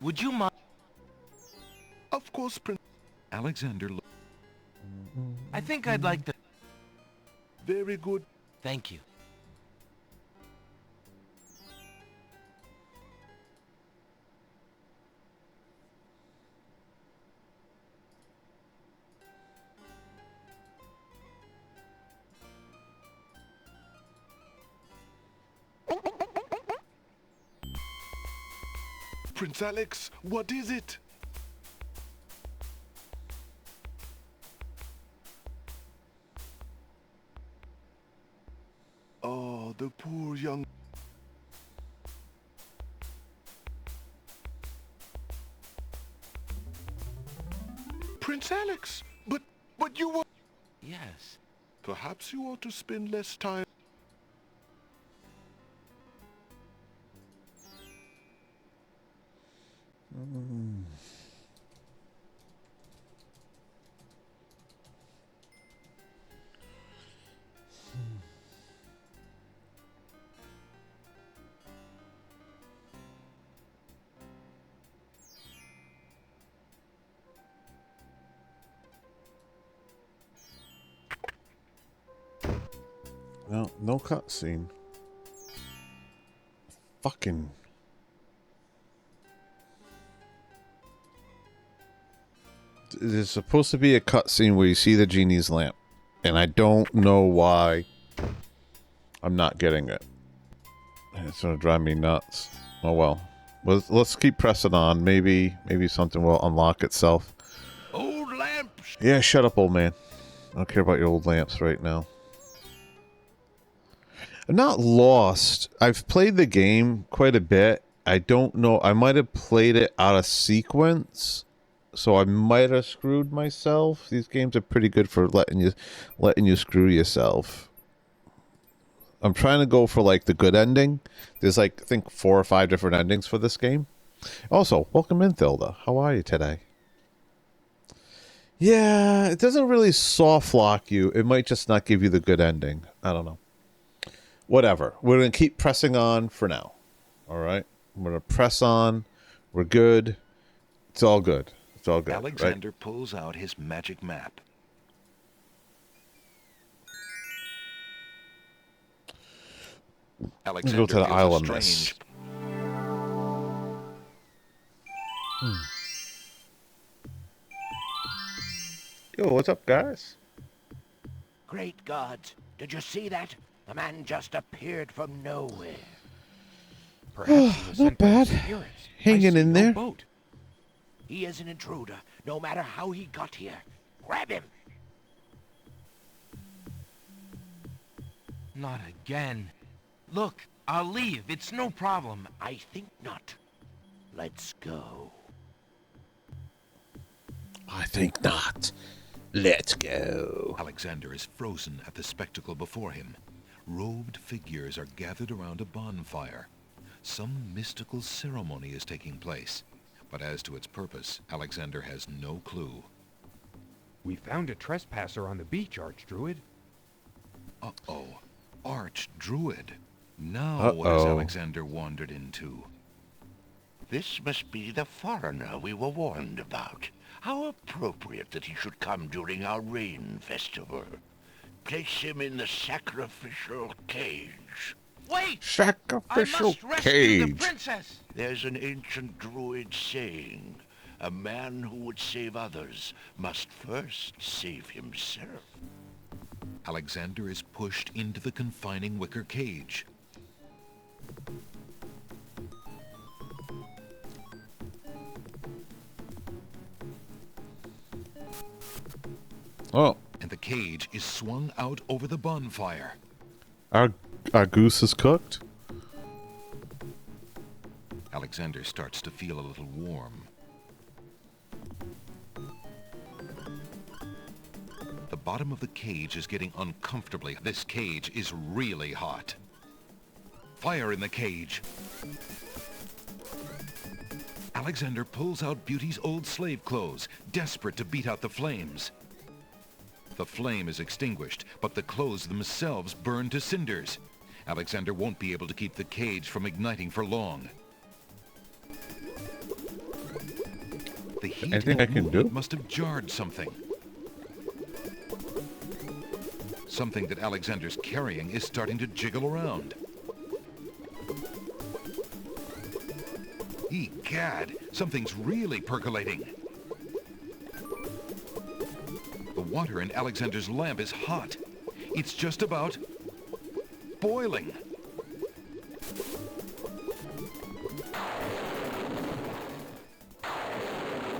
Would you mind? Of course, Prince Alexander. I think I'd like to... Very good. Thank you. Prince Alex, what is it? Oh, the poor young... Prince Alex, but you were... Yes. Perhaps you ought to spend less time... No cutscene. Fucking There's supposed to be a cutscene where you see the genie's lamp, and I don't know why I'm not getting it. It's gonna drive me nuts. Oh well. Let's keep pressing on. Maybe something will unlock itself. Old lamps! Yeah, shut up, old man. I don't care about your old lamps right now. I'm not lost. I've played the game quite a bit. I don't know. I might have played it out of sequence, so I might have screwed myself. These games are pretty good for letting you screw yourself. I'm trying to go for like the good ending. There's like I think 4 or 5 different endings for this game. Also, welcome in, Thilda. How are you today? Yeah, it doesn't really soft lock you. It might just not give you the good ending. I don't know. Whatever. We're going to keep pressing on for now. All right? We're going to press on. We're good. It's all good. It's all good. Alexander right? pulls out his magic map. Let's go to the Isle of Mist. Yo, what's up, guys? Great gods, did you see that? The man just appeared from nowhere. Perhaps not bad. Hanging in there. Boat. He is an intruder, no matter how he got here. Grab him! Not again. Look, I'll leave. It's no problem. I think not. Let's go. I think not. Let's go. Alexander is frozen at the spectacle before him. Robed figures are gathered around a bonfire. Some mystical ceremony is taking place, but as to its purpose, Alexander has no clue. We found a trespasser on the beach, Archdruid. Uh-oh. Archdruid. Now what has Alexander wandered into? This must be the foreigner we were warned about. How appropriate that he should come during our rain festival. Place him in the sacrificial cage. Wait! Sacrificial I must rescue the cage. princess. There's an ancient druid saying, a man who would save others must first save himself. Alexander is pushed into the confining wicker cage. Oh. And the cage is swung out over the bonfire. Our goose is cooked. Alexander starts to feel a little warm. The bottom of the cage is getting uncomfortably. This cage is really hot. Fire in the cage. Alexander pulls out Beauty's old slave clothes, desperate to beat out the flames. The flame is extinguished, but the clothes themselves burn to cinders. Alexander won't be able to keep the cage from igniting for long. The heat Anything I can do? must have jarred something. Something that Alexander's carrying is starting to jiggle around. Egad, something's really percolating. The water in Alexander's lamp is hot. It's just about boiling.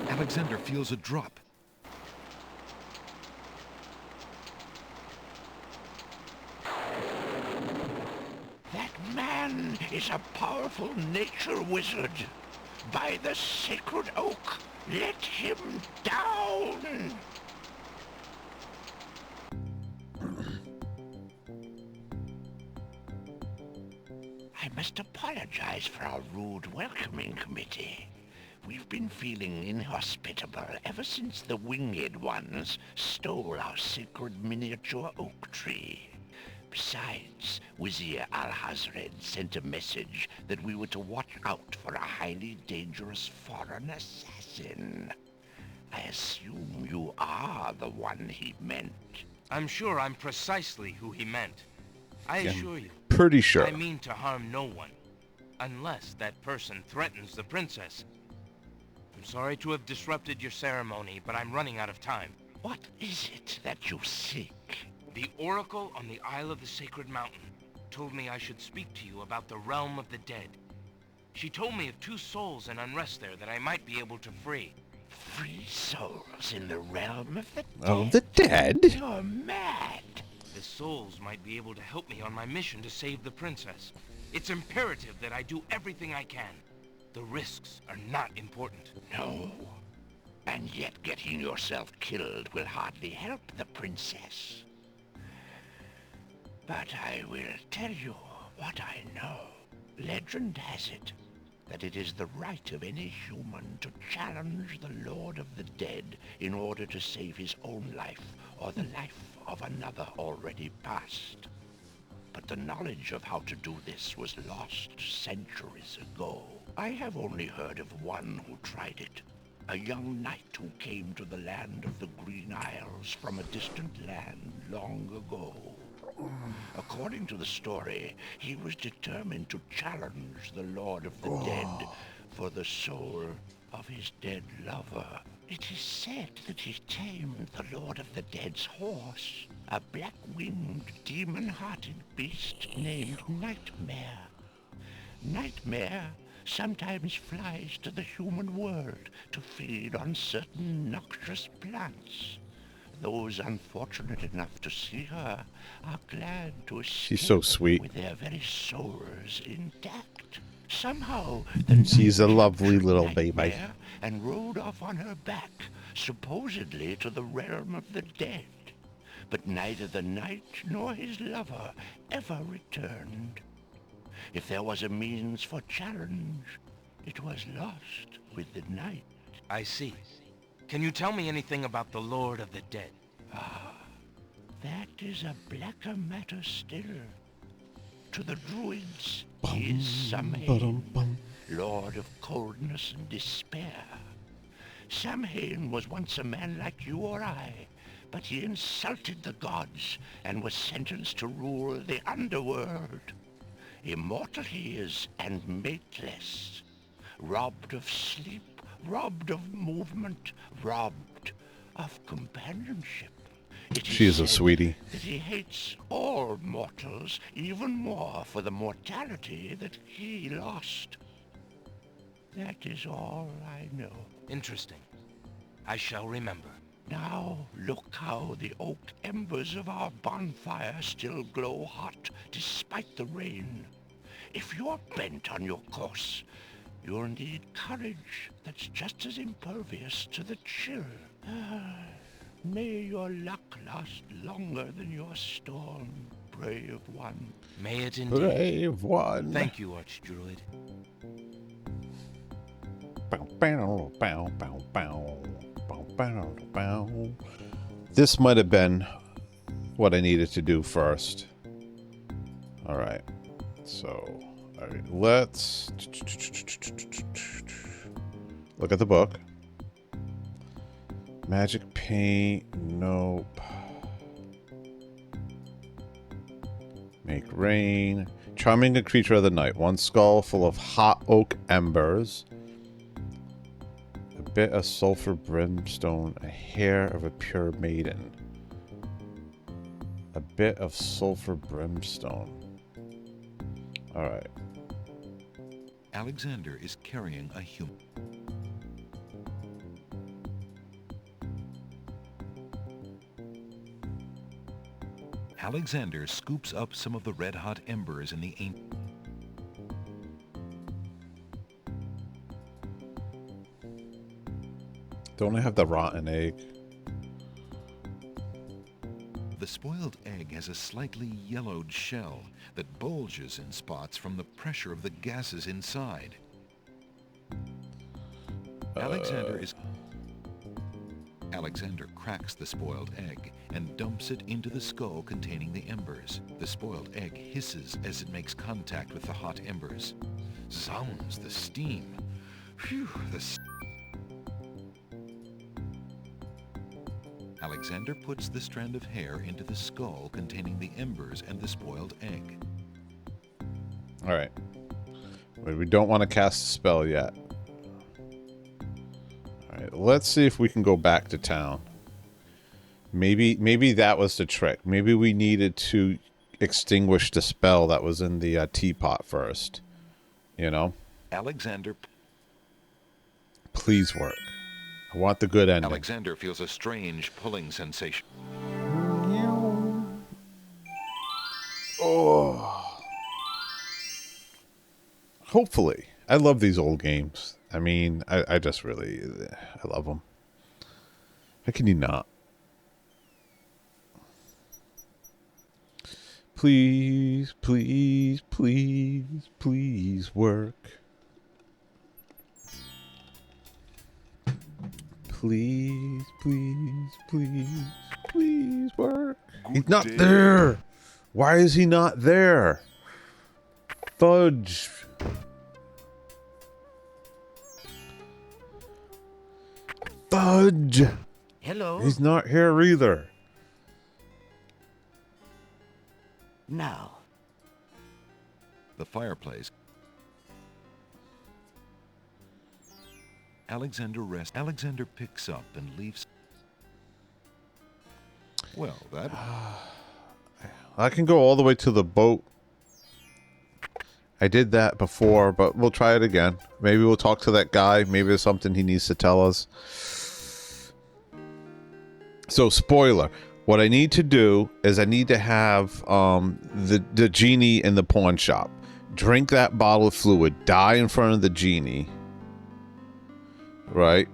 Alexander feels a drop. That man is a powerful nature wizard. By the sacred oak, let him down! I must apologize for our rude welcoming committee. We've been feeling inhospitable ever since the winged ones stole our sacred miniature oak tree. Besides, Wizir Al-Hazred sent a message that we were to watch out for a highly dangerous foreign assassin. I assume you are the one he meant. I'm sure I'm precisely who he meant. I assure you. Pretty sure. I mean to harm no one. Unless that person threatens the princess. I'm sorry to have disrupted your ceremony, but I'm running out of time. What is it that you seek? The Oracle on the Isle of the Sacred Mountain told me I should speak to you about the realm of the dead. She told me of 2 souls in unrest there that I might be able to free. Free souls in the realm of the dead? Of the dead? You're mad. The souls might be able to help me on my mission to save the princess. It's imperative that I do everything I can. The risks are not important. No. And yet getting yourself killed will hardly help the princess. But I will tell you what I know. Legend has it that it is the right of any human to challenge the Lord of the Dead in order to save his own life or the life of another already past. But the knowledge of how to do this was lost centuries ago. I have only heard of one who tried it. A young knight who came to the land of the Green Isles from a distant land long ago. According to the story, he was determined to challenge the Lord of the Dead for the soul of his dead lover. It is said that he tamed the Lord of the Dead's horse, a black-winged, demon-hearted beast named Nightmare. Nightmare sometimes flies to the human world to feed on certain noxious plants. Those unfortunate enough to see her are glad to escape. She's so sweet. With their very souls intact. Somehow, She's a lovely little baby. And rode off on her back, supposedly to the realm of the dead. But neither the knight nor his lover ever returned. If there was a means for challenge, it was lost with the night. I see. Can you tell me anything about the Lord of the Dead? Ah, that is a blacker matter still. To the druids, he is Samhain, Lord of coldness and despair. Samhain was once a man like you or I, but he insulted the gods and was sentenced to rule the underworld. Immortal he is and mateless, robbed of sleep, robbed of movement, robbed of companionship. She is a sweetie. That he hates all mortals even more for the mortality that he lost. That is all I know. Interesting. I shall remember. Now look how the oak embers of our bonfire still glow hot despite the rain. If you're bent on your course, you'll need courage that's just as impervious to the chill. May your luck last longer than your storm, brave one. May it indeed. Brave one. Thank you, Archdruid. This might have been what I needed to do first. Alright. So, alright, let's look at the book. Magic paint, nope. Make rain. Charming a creature of the night. One skull full of hot oak embers. A bit of sulfur brimstone. A hair of a pure maiden. A bit of sulfur brimstone. Alright. Alexander is carrying a human. Alexander scoops up some of the red-hot embers in the ancient. Don't I have the rotten egg? The spoiled egg has a slightly yellowed shell that bulges in spots from the pressure of the gases inside. Alexander cracks the spoiled egg and dumps it into the skull containing the embers. The spoiled egg hisses as it makes contact with the hot embers. Zounds, the steam. Phew, Alexander puts the strand of hair into the skull containing the embers and the spoiled egg. Alright. We don't want to cast a spell yet. right, let's see if we can go back to town. Maybe that was the trick. Maybe we needed to extinguish the spell that was in the teapot first. You know? Alexander... Please work. I want the good ending. Alexander feels a strange pulling sensation. Oh. Hopefully. I love these old games. I mean, I just really... I love them. How can you not? Please, please, please, please work. Please, please, please, please work. He's not there. Why is he not there? Fudge. Fudge. Hello. He's not here either. Now. The fireplace. Alexander rests. Alexander picks up and leaves. Well, that... I can go all the way to the boat. I did that before, but we'll try it again. Maybe we'll talk to that guy. Maybe there's something he needs to tell us. So, spoiler. What I need to do is I need to have the genie in the pawn shop. Drink that bottle of fluid. Die in front of the genie. Right?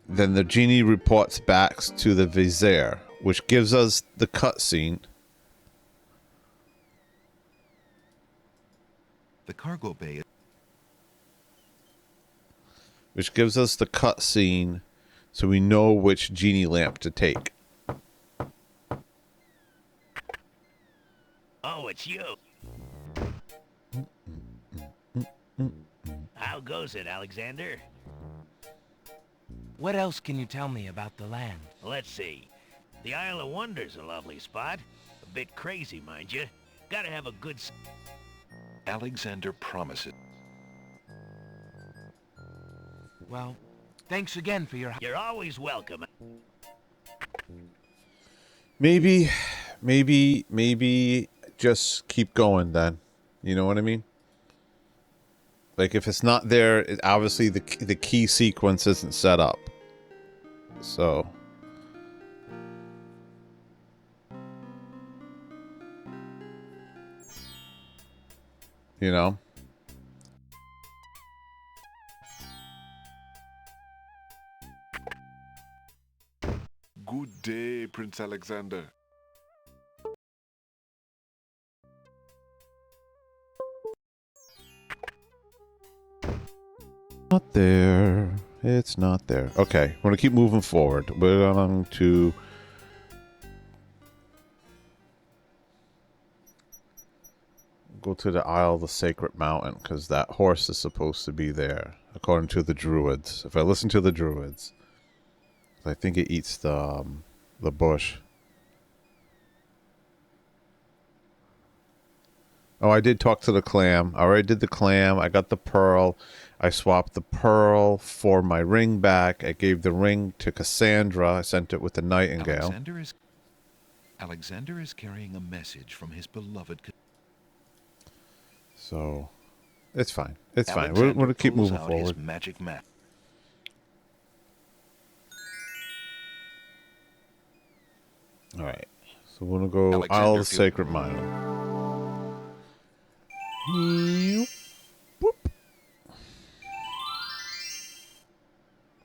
Then the genie reports back to the vizier, which gives us the cutscene. The cargo bay. Which gives us the cutscene so we know which genie lamp to take. Oh, it's you. How goes it, Alexander? What else can you tell me about the land? Let's see. The Isle of Wonder's a lovely spot. A bit crazy, mind you. Gotta have a good... Alexander promises. Well, thanks again for your... You're always welcome. Maybe just keep going then. You know what I mean? Like, if it's not there, obviously the key sequence isn't set up. So... You know? Good day, Prince Alexander. Not there. It's not there. Okay, we're going to keep moving forward. We're going to... go to the Isle of the Sacred Mountain, because that horse is supposed to be there, according to the druids. If I listen to the druids, I think it eats the bush. Oh, I did talk to the clam. I already did the clam. I got the pearl. I swapped the pearl for my ring back. I gave the ring to Cassandra. I sent it with the nightingale. Alexander is carrying a message from his beloved... So, it's fine. It's fine. We're going to keep moving forward. Magic map. All right. So we're going to go Isle of the Sacred Mountain. Whoop.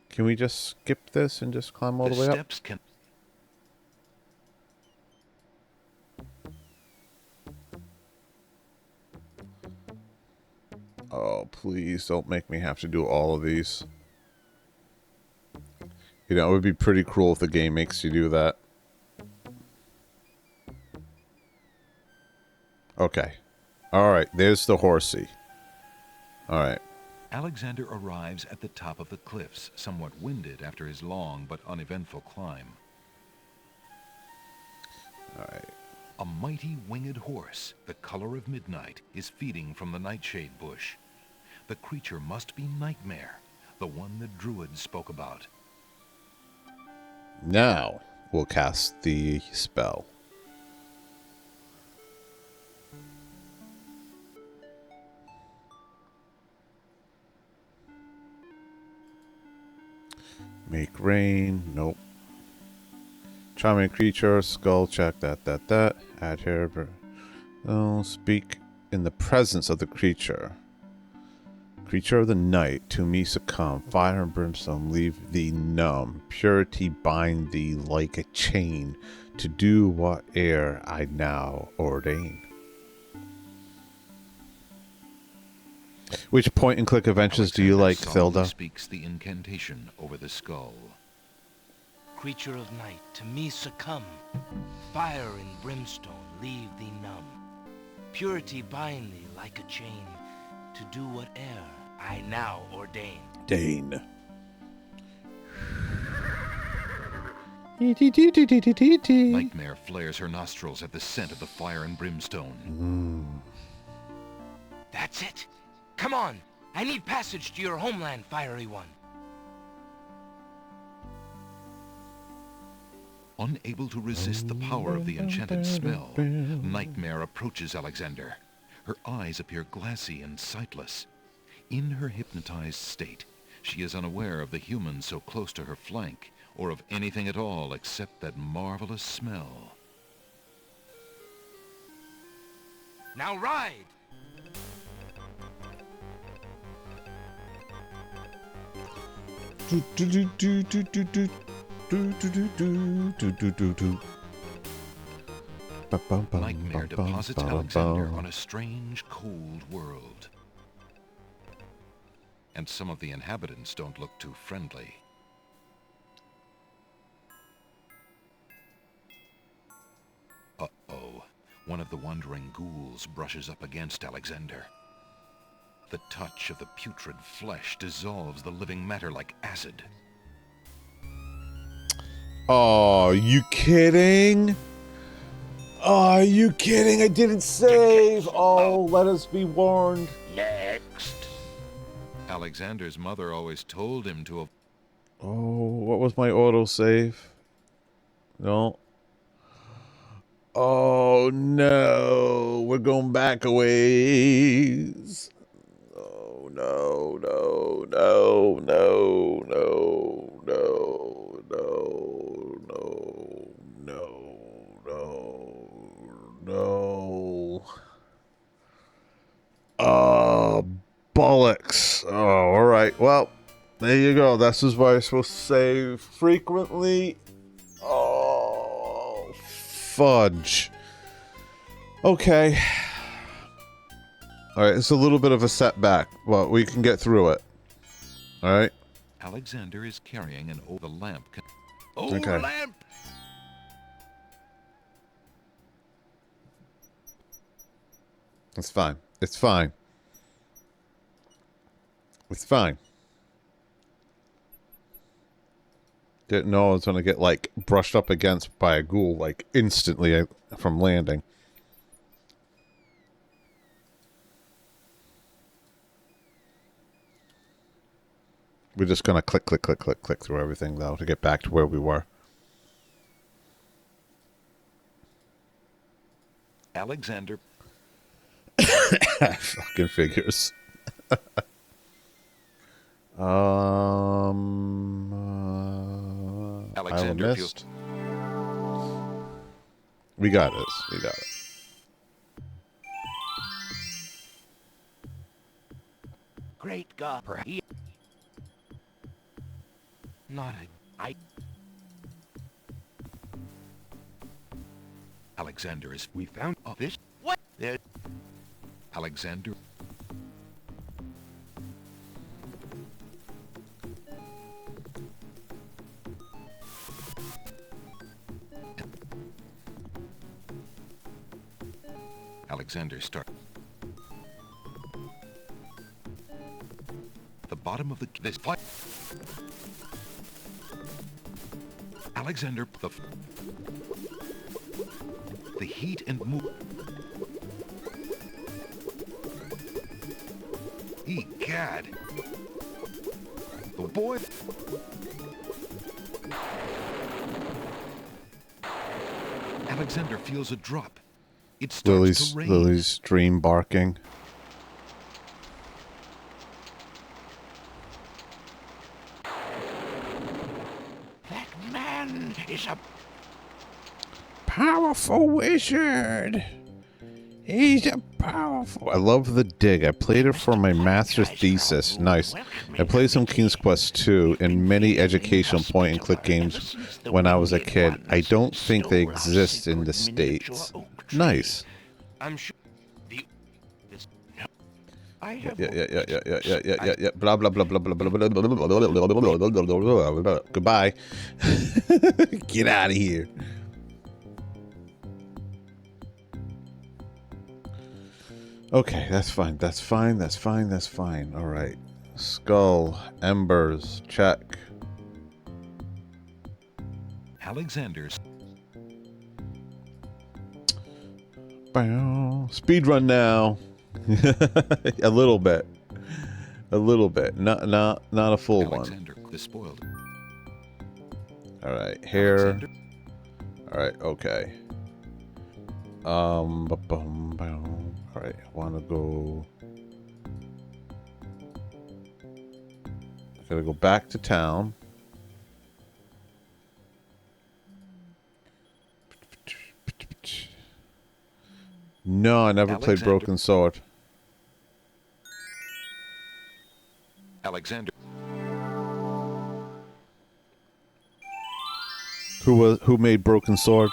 Can we just skip this and just climb all the way up? Oh, please don't make me have to do all of these. You know, it would be pretty cruel if the game makes you do that. Okay. Alright, there's the horsey. Alright. Alexander arrives at the top of the cliffs, somewhat winded after his long but uneventful climb. Alright. A mighty winged horse, the color of midnight, is feeding from the nightshade bush. The creature must be Nightmare, the one the druid spoke about. Now we'll cast the spell. Make rain. Nope. Charming creature. Skull check. That. Add here. Oh, speak in the presence of the creature. Creature of the night, to me succumb. Fire and brimstone leave thee numb. Purity bind thee like a chain. To do whate'er I now ordain. Which point and click adventures do you like, Thilda? Speaks the incantation over the skull. Creature of night, to me succumb. Fire and brimstone leave thee numb. Purity bind thee like a chain. To do whate'er I now ordain. Dane. Nightmare flares her nostrils at the scent of the fire and brimstone. That's it. Come on. I need passage to your homeland, fiery one. Unable to resist the power of the enchanted smell, Nightmare approaches Alexander. Her eyes appear glassy and sightless. In her hypnotized state, she is unaware of the humans so close to her flank, or of anything at all except that marvelous smell. Now ride! Nightmare deposits Alexander on a strange, cold world. And some of the inhabitants don't look too friendly. Uh-oh. One of the wandering ghouls brushes up against Alexander. The touch of the putrid flesh dissolves the living matter like acid. Oh, you kidding? Oh, are you kidding? I didn't save. Oh, let us be warned. Next. Alexander's mother always told him to... Oh, what was my autosave? No. Oh, no. We're going back a ways. Oh, no, no, no, no, no, no, no, no, no, no, no. Oh, bollocks. Oh, all right. Well, there you go. This is why I'm supposed to save frequently. Oh, fudge. Okay. All right, it's a little bit of a setback, but we can get through it. All right. Alexander is carrying an old lamp. Okay. Lamp! It's fine. It's fine. It's fine. Didn't know I was going to get, like, brushed up against by a ghoul, like, instantly from landing. We're just going to click through everything, though, to get back to where we were. Alexander. Fucking figures. Alexander missed. We got this. We got it. Great God. Not a... Alexander is... We found this... What? There... Alexander... Alexander start... The bottom of this fight... Alexander... The heat and move... Egad! The boy... Alexander feels a drop. It starts to rain. Lily's dream barking. That man is a powerful wizard. He's a powerful... I love the dig. I played it for my master's thesis. Nice. I played some King's Quest 2 and many educational point-and-click games when I was a kid. I don't think they exist in the States. Nice. I'm sure Yeah. Blah blah blah blah blah blah blah blah blah. Goodbye. Get out of here. Okay, that's fine. That's fine. That's fine. That's fine. All right. Skull, embers, check. Alexander's. Speed run now. A little bit. A little bit. Not a full Alexander, one. the spoiled. All right. Hair. All right. Okay. All right. I want to go. I gotta go back to town. No, I never played Broken Sword. Alexander. Who made Broken Sword?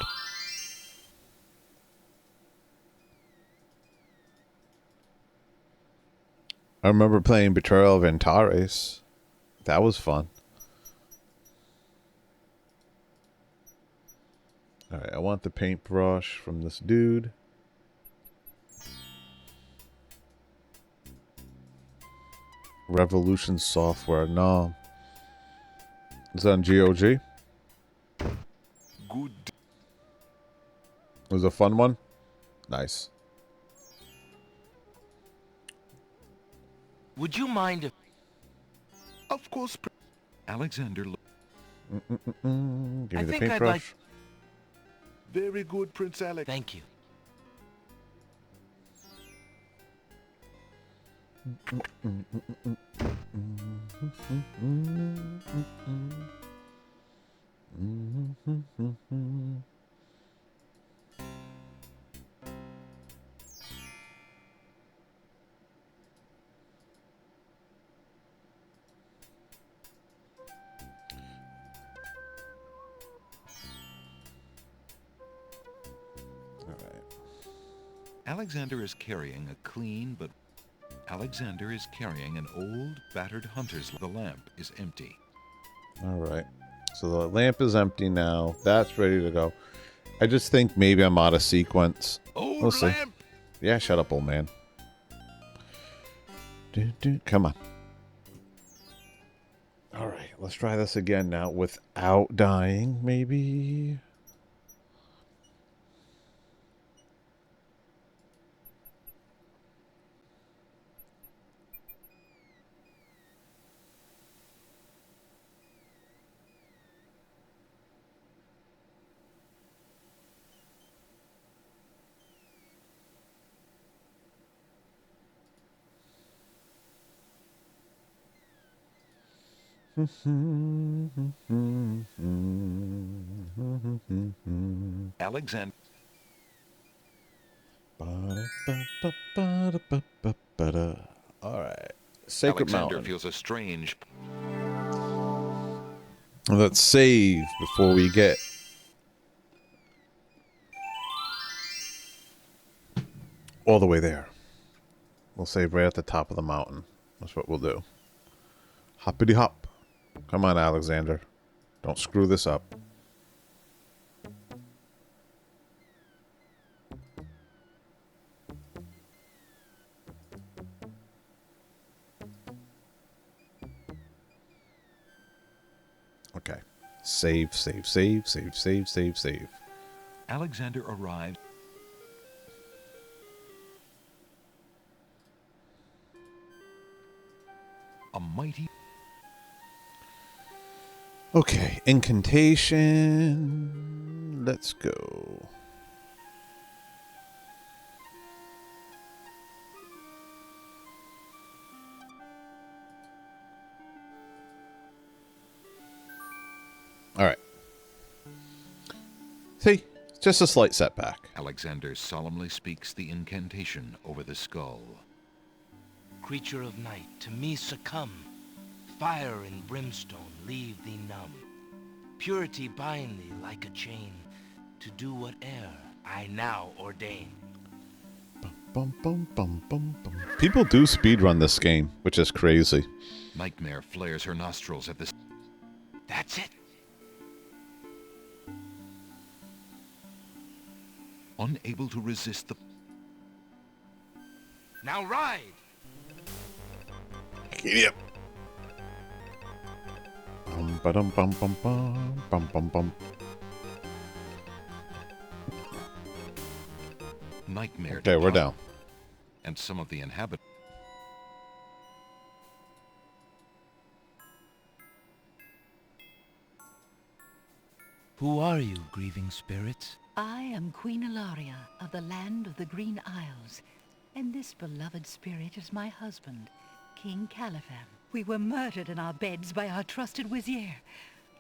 I remember playing Betrayal of Antares. That was fun. Alright, I want the paintbrush from this dude. Revolution Software. No. Is that on GOG? Good. It was a fun one? Nice. Would you mind if... Of course, Alexander. Give me I the think I'd paintbrush. like... Very good, Prince Alex. Thank you. Alexander is carrying a clean but... Alexander is carrying an old, battered hunter's... The lamp is empty. Alright. So the lamp is empty now. That's ready to go. I just think maybe I'm out of sequence. We'll see. Yeah, shut up, old man. Come on. Alright, let's try this again now without dying, maybe. Alexander. Alright. Sacred Alexander Mountain. feels a strange... Let's save before we get... all the way there. We'll save right at the top of the mountain. That's what we'll do. Hoppity hop. Come on, Alexander. Don't screw this up. Okay. Save. Alexander arrived. A mighty... Okay, incantation. Let's go. All right. See, just a slight setback. Alexander solemnly speaks the incantation over the skull. Creature of night, to me succumb. Fire and brimstone leave thee numb. Purity bind thee like a chain, to do whate'er I now ordain. Bum, bum, bum, bum, bum. People do speedrun this game, which is crazy. Nightmare flares her nostrils at this. That's it. Unable to resist the... Now ride! Yep. Bum, bum, bum, bum, bum, bum, bum. Nightmare. Okay, we're down. And some of the inhabitants. Who are you, grieving spirits? I am Queen Ilaria of the land of the Green Isles, and this beloved spirit is my husband, King Califan. We were murdered in our beds by our trusted Vizier.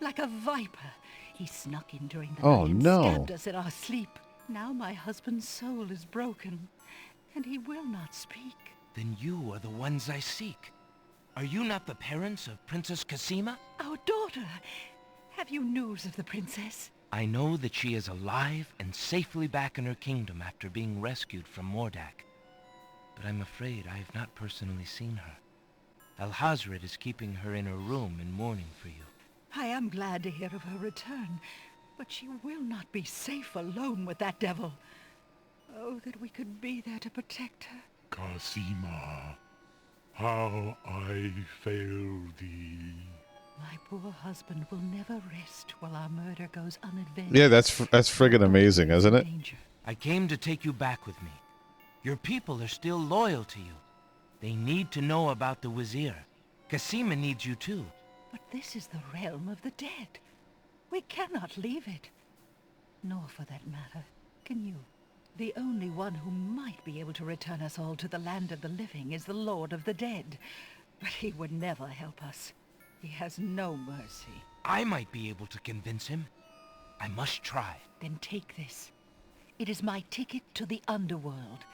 Like a viper, he snuck in during the night and stabbed us in our sleep. Now my husband's soul is broken, and he will not speak. Then you are the ones I seek. Are you not the parents of Princess Cassima? Our daughter! Have you news of the princess? I know that she is alive and safely back in her kingdom after being rescued from Mordak. But I'm afraid I have not personally seen her. Alhazred is keeping her in her room in mourning for you. I am glad to hear of her return, but she will not be safe alone with that devil. Oh, that we could be there to protect her. Cassima, how I fail thee. My poor husband will never rest while our murder goes unavenged. Yeah, that's friggin' amazing, isn't it? I came to take you back with me. Your people are still loyal to you. They need to know about the Vizier. Cassima needs you too. But this is the realm of the dead. We cannot leave it. Nor, for that matter, can you. The only one who might be able to return us all to the land of the living is the Lord of the Dead. But he would never help us. He has no mercy. I might be able to convince him. I must try. Then take this. It is my ticket to the underworld.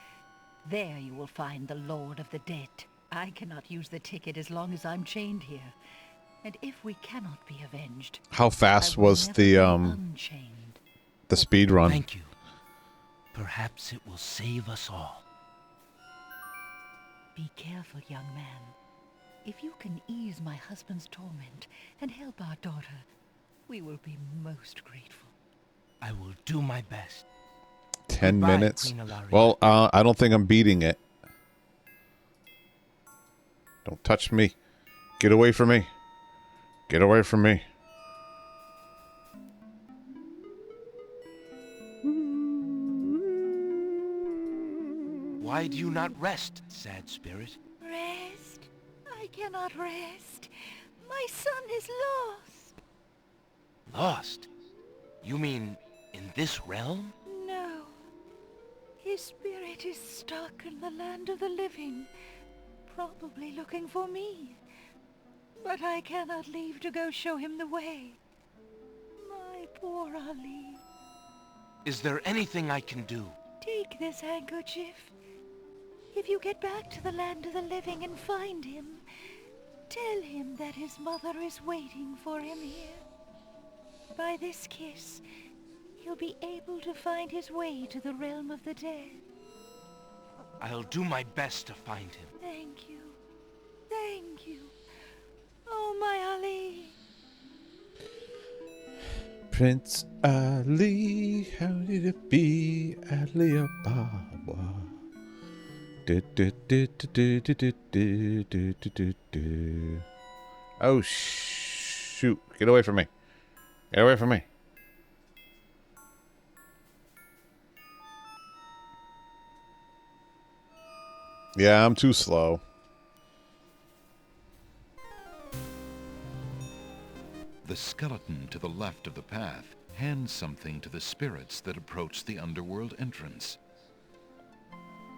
There you will find the Lord of the Dead. I cannot use the ticket as long as I'm chained here. And if we cannot be avenged... How fast was the speed run? Thank you. Perhaps it will save us all. Be careful, young man. If you can ease my husband's torment and help our daughter, we will be most grateful. I will do my best. 10 Goodbye, minutes? Queen Ilaria. Well, I don't think I'm beating it. Don't touch me. Get away from me. Get away from me. Why do you not rest, sad spirit? Rest? I cannot rest. My son is lost. Lost? You mean in this realm? No. His spirit is stuck in the land of the living, probably looking for me. But I cannot leave to go show him the way. My poor Ali. Is there anything I can do? Take this handkerchief. If you get back to the land of the living and find him, tell him that his mother is waiting for him here. By this kiss, he'll be able to find his way to the realm of the dead. I'll do my best to find him. Thank you. Thank you. Oh, my Ali. Prince Ali, how did it be? Ali Ababa. Oh, shoot. Get away from me. Get away from me. Yeah, I'm too slow. The skeleton to the left of the path hands something to the spirits that approach the underworld entrance.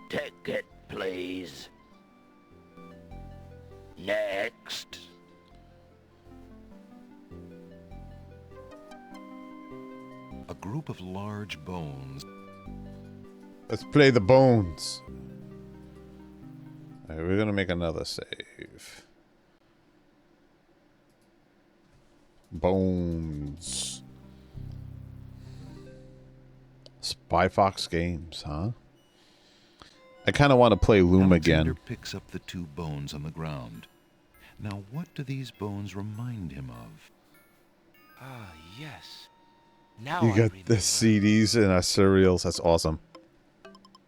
Ticket, please. Next. A group of large bones. Let's play the bones. Alright, we're gonna make another save. Bones. Spy Fox Games, huh? I kind of want to play Loom Alexander again. picks up the two bones on the ground. Now, what do these bones remind him of? Ah, yes. Now You I got remember. the CDs and our cereals. That's awesome.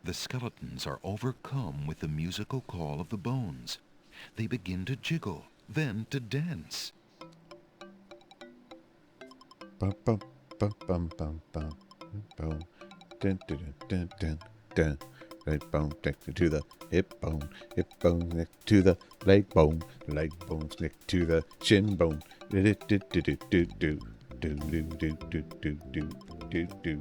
The skeletons are overcome with the musical call of the bones. They begin to jiggle, then to dance. Bum, bum, bum, bum, bum, bum, bum. Dun, dun, dun, dun, dun. Leg bone next to the hip bone next to the leg bone next to the shin bone. Do do do do do do do do do do do do do.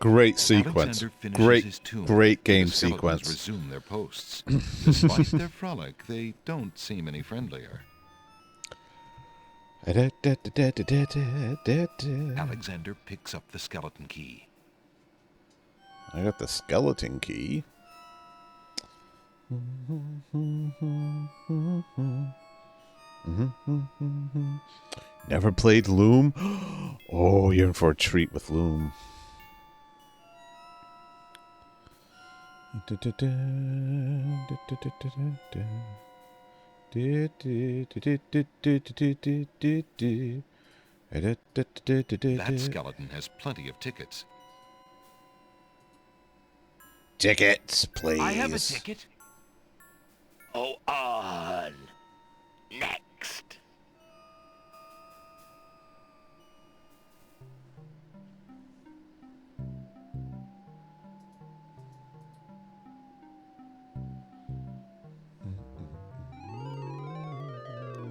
Great sequence. Great game sequence. Resume their posts. Despite their frolic, they don't seem any friendlier. Alexander picks up the skeleton key. I got the skeleton key. Never played Loom? Oh, you're in for a treat with Loom. That skeleton has plenty of tickets. Tickets, please. I have a ticket. Oh, on. Next.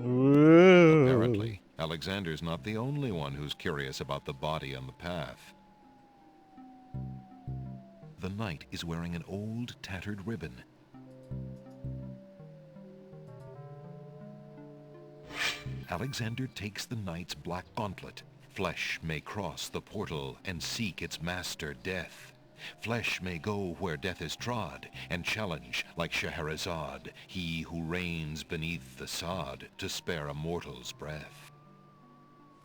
Apparently, Alexander's not the only one who's curious about the body on the path. The knight is wearing an old, tattered ribbon. Alexander takes the knight's black gauntlet. Flesh may cross the portal and seek its master, death. Flesh may go where death is trod, and challenge, like Scheherazade, he who reigns beneath the sod, to spare a mortal's breath.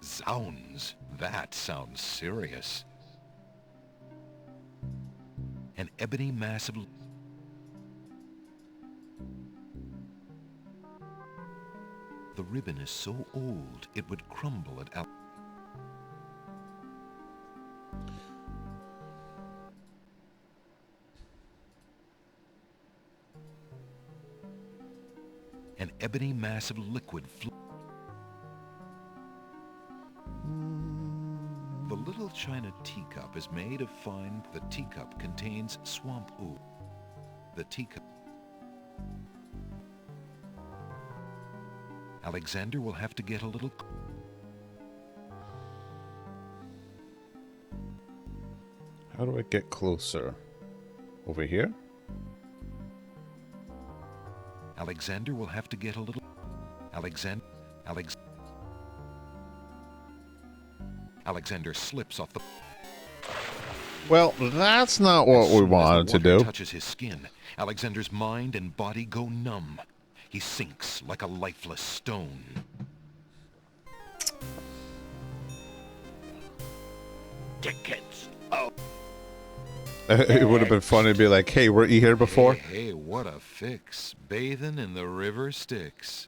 Zounds, that sounds serious. An ebony mass of... The ribbon is so old, it would crumble at An ebony mass of liquid The little china teacup is made of fine... The teacup contains swamp ooze. The teacup... Alexander will have to get a little... How do I get closer? Over here? Alexander will have to get a little... Alexander slips off the... Well, that's not what we wanted to do. Touches his skin. Alexander's mind and body go numb. He sinks like a lifeless stone. Tickets. Oh. It would have been funny to be like, hey, weren't you here before? Hey, what a fix. Bathing in the river Styx.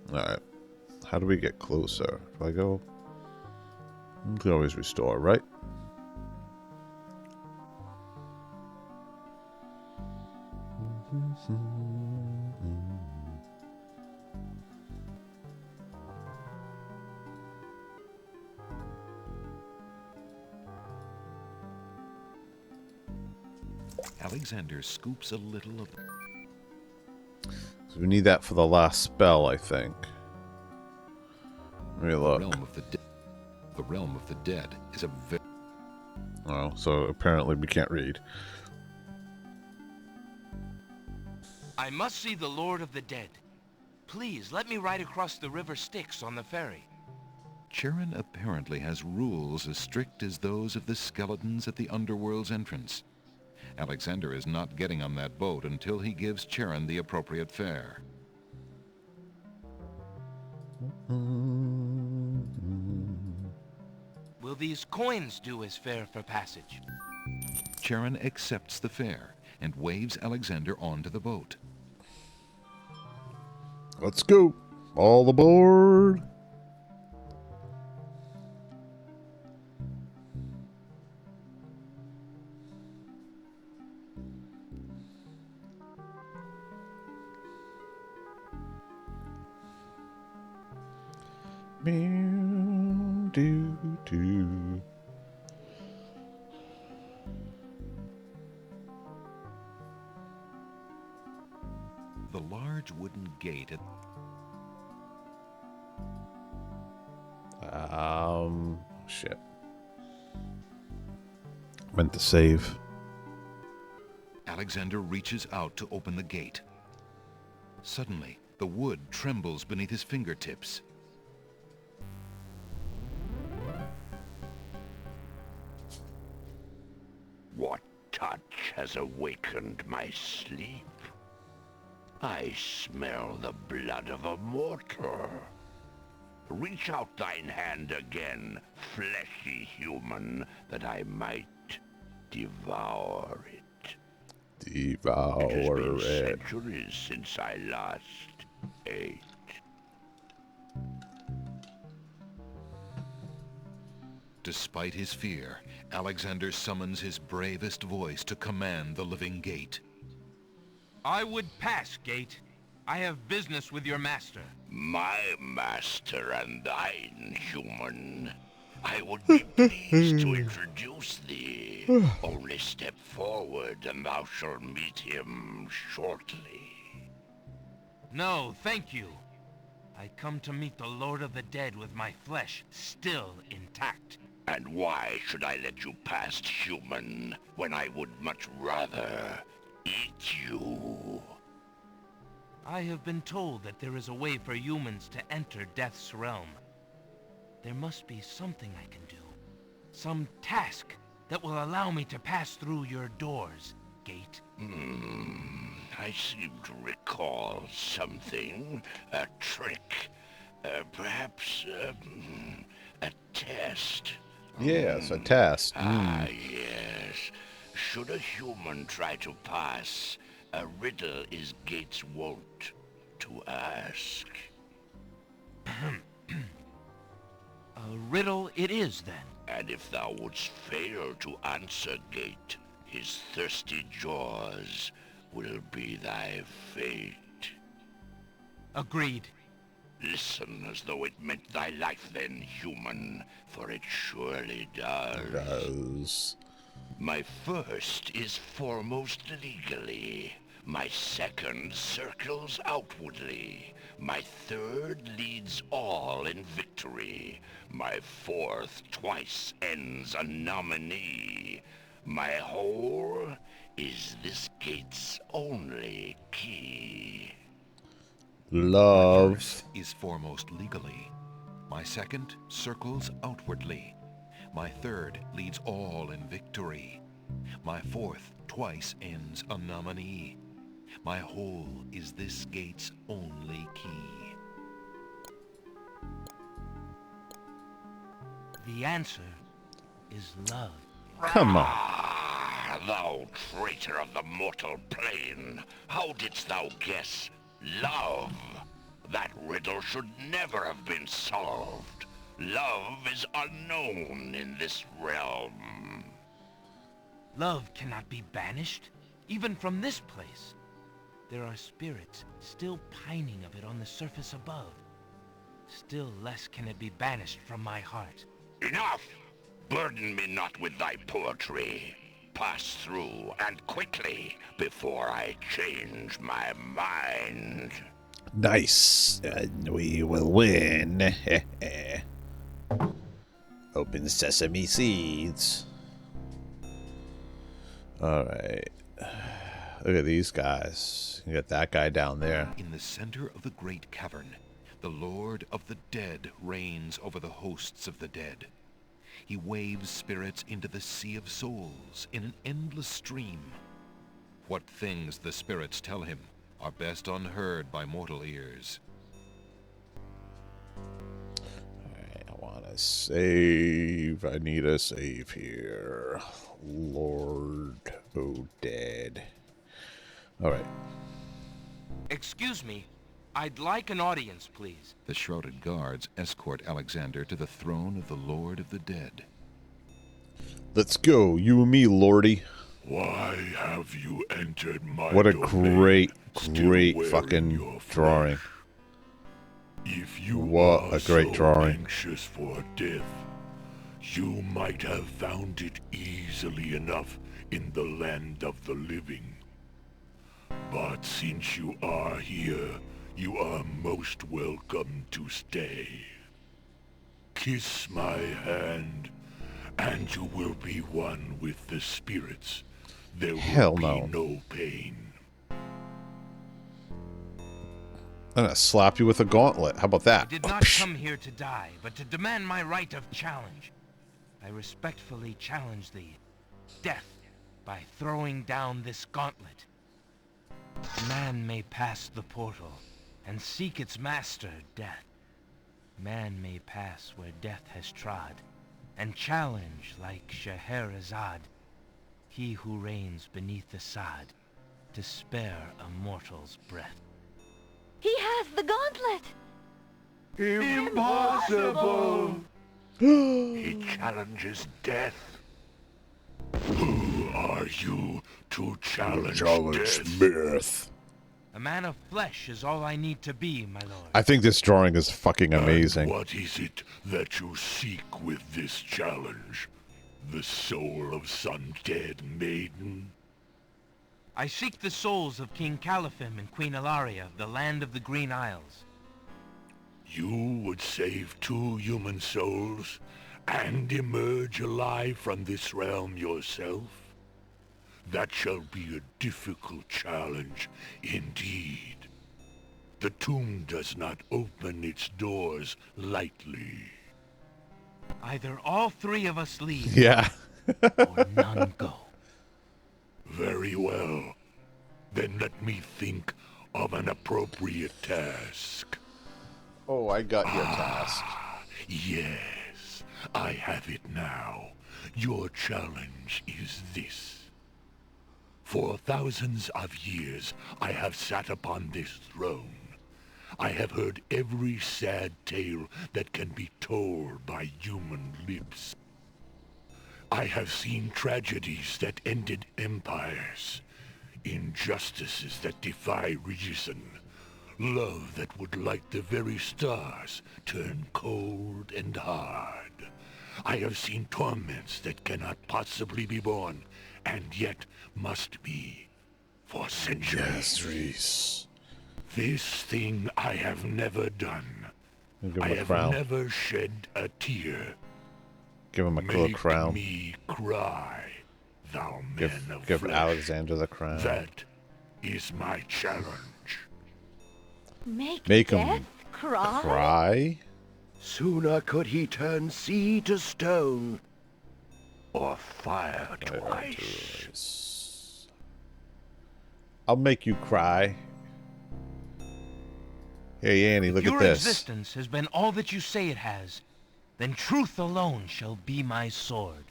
Alright. How do we get closer? If I go... We can always restore, right? Alexander scoops a little of... So we need that for the last spell, I think. Let me look. The realm of the dead is a very... Oh, so apparently we can't read. I must see the Lord of the Dead. Please, let me ride across the river Styx on the ferry. Charon apparently has rules as strict as those of the skeletons at the underworld's entrance. Alexander is not getting on that boat until he gives Charon the appropriate fare. Will these coins do as fare for passage? Charon accepts the fare and waves Alexander onto the boat. Let's go. All aboard. Do. The large wooden gate at... Shit. Meant to save. Alexander reaches out to open the gate. Suddenly, the wood trembles beneath his fingertips. What touch has awakened my sleep? I smell the blood of a mortal. Reach out thine hand again, fleshy human, that I might devour it. Devour It has been it. centuries since I last ate. Despite his fear, Alexander summons his bravest voice to command the living gate. I would pass, Gate. I have business with your master. My master and thine, human. I would be pleased to introduce thee. Only step forward and thou shalt meet him shortly. No, thank you. I come to meet the Lord of the Dead with my flesh still intact. And why should I let you pass, human, when I would much rather eat you? I have been told that there is a way for humans to enter Death's realm. There must be something I can do. Some task that will allow me to pass through your doors, Gate. I seem to recall something. A trick. Perhaps, a test. Yes, a test. Ah, yes. Should a human try to pass, a riddle is Gate's wont to ask. A riddle it is, then. And if thou wouldst fail to answer, Gate, his thirsty jaws will be thy fate. Agreed. Listen as though it meant thy life then, human, for it surely does. My first is foremost legally. My second circles outwardly. My third leads all in victory. My fourth twice ends a nominee. My whole is this gate's only key. Love. My first is foremost legally. My second circles outwardly. My third leads all in victory. My fourth twice ends a nominee. My whole is this gate's only key. The answer is is love. Come on. Ah, thou traitor of the mortal plane, how didst thou guess love? That riddle should never have been solved. Love is unknown in this realm. Love cannot be banished, even from this place. There are spirits still pining of it on the surface above. Still less can it be banished from my heart. Enough! Burden me not with thy poetry. Pass through, and quickly, before I change my mind. Nice. We will win. Open sesame seeds. Alright. Look at these guys. You got that guy down there. In the center of the great cavern, the Lord of the Dead reigns over the hosts of the dead. He waves spirits into the sea of souls in an endless stream. What things the spirits tell him are best unheard by mortal ears. Alright, I want to save. I need a save here. Lord Dead. Alright. Excuse me, I'd like an audience, please. The shrouded guards escort Alexander to the throne of the Lord of the Dead. Let's go, you and me, Lordy. Why have you entered my What a domain, great fucking drawing. If you What are a great so drawing. anxious for death, you might have found it easily enough in the land of the living. But since you are here, you are most welcome to stay. Kiss my hand, and you will be one with the spirits. There will Hell be no. no pain. I'm gonna slap you with a gauntlet. How about that? I did not come here to die, but to demand my right of challenge. I respectfully challenge thee, death, by throwing down this gauntlet. Man may pass the portal and seek its master, death. Man may pass where death has trod, and challenge like Scheherazade, he who reigns beneath the sod, to spare a mortal's breath. He has the gauntlet! Impossible! He challenges death. Who are you to challenge death? Smith. A man of flesh is all I need to be, my lord. I think this drawing is fucking amazing. And what is it that you seek with this challenge? The soul of some dead maiden? I seek the souls of King Califim and Queen Ilaria of the land of the Green Isles. You would save 2 human souls and emerge alive from this realm yourself? That shall be a difficult challenge indeed. The tomb does not open its doors lightly. Either all 3 of us leave, Yeah. or none go. Very well. Then let me think of an appropriate task. Oh, I got your task. Yes, I have it now. Your challenge is this. For thousands of years, I have sat upon this throne. I have heard every sad tale that can be told by human lips. I have seen tragedies that ended empires, injustices that defy reason, love that would light the very stars turn cold and hard. I have seen torments that cannot possibly be borne, and yet must be for centuries. Yes, Reese. This thing I have never done. Give him I a have crown. never shed a tear. Give him a cool Make crown. me cry, thou man of Give flesh. Alexander the crown. That is my challenge. Make him death cry? cry. Sooner could he turn sea to stone, or fire to ice. I'll make you cry. Hey, Annie, look If at your this. existence has been all that you say it has, then truth alone shall be my sword.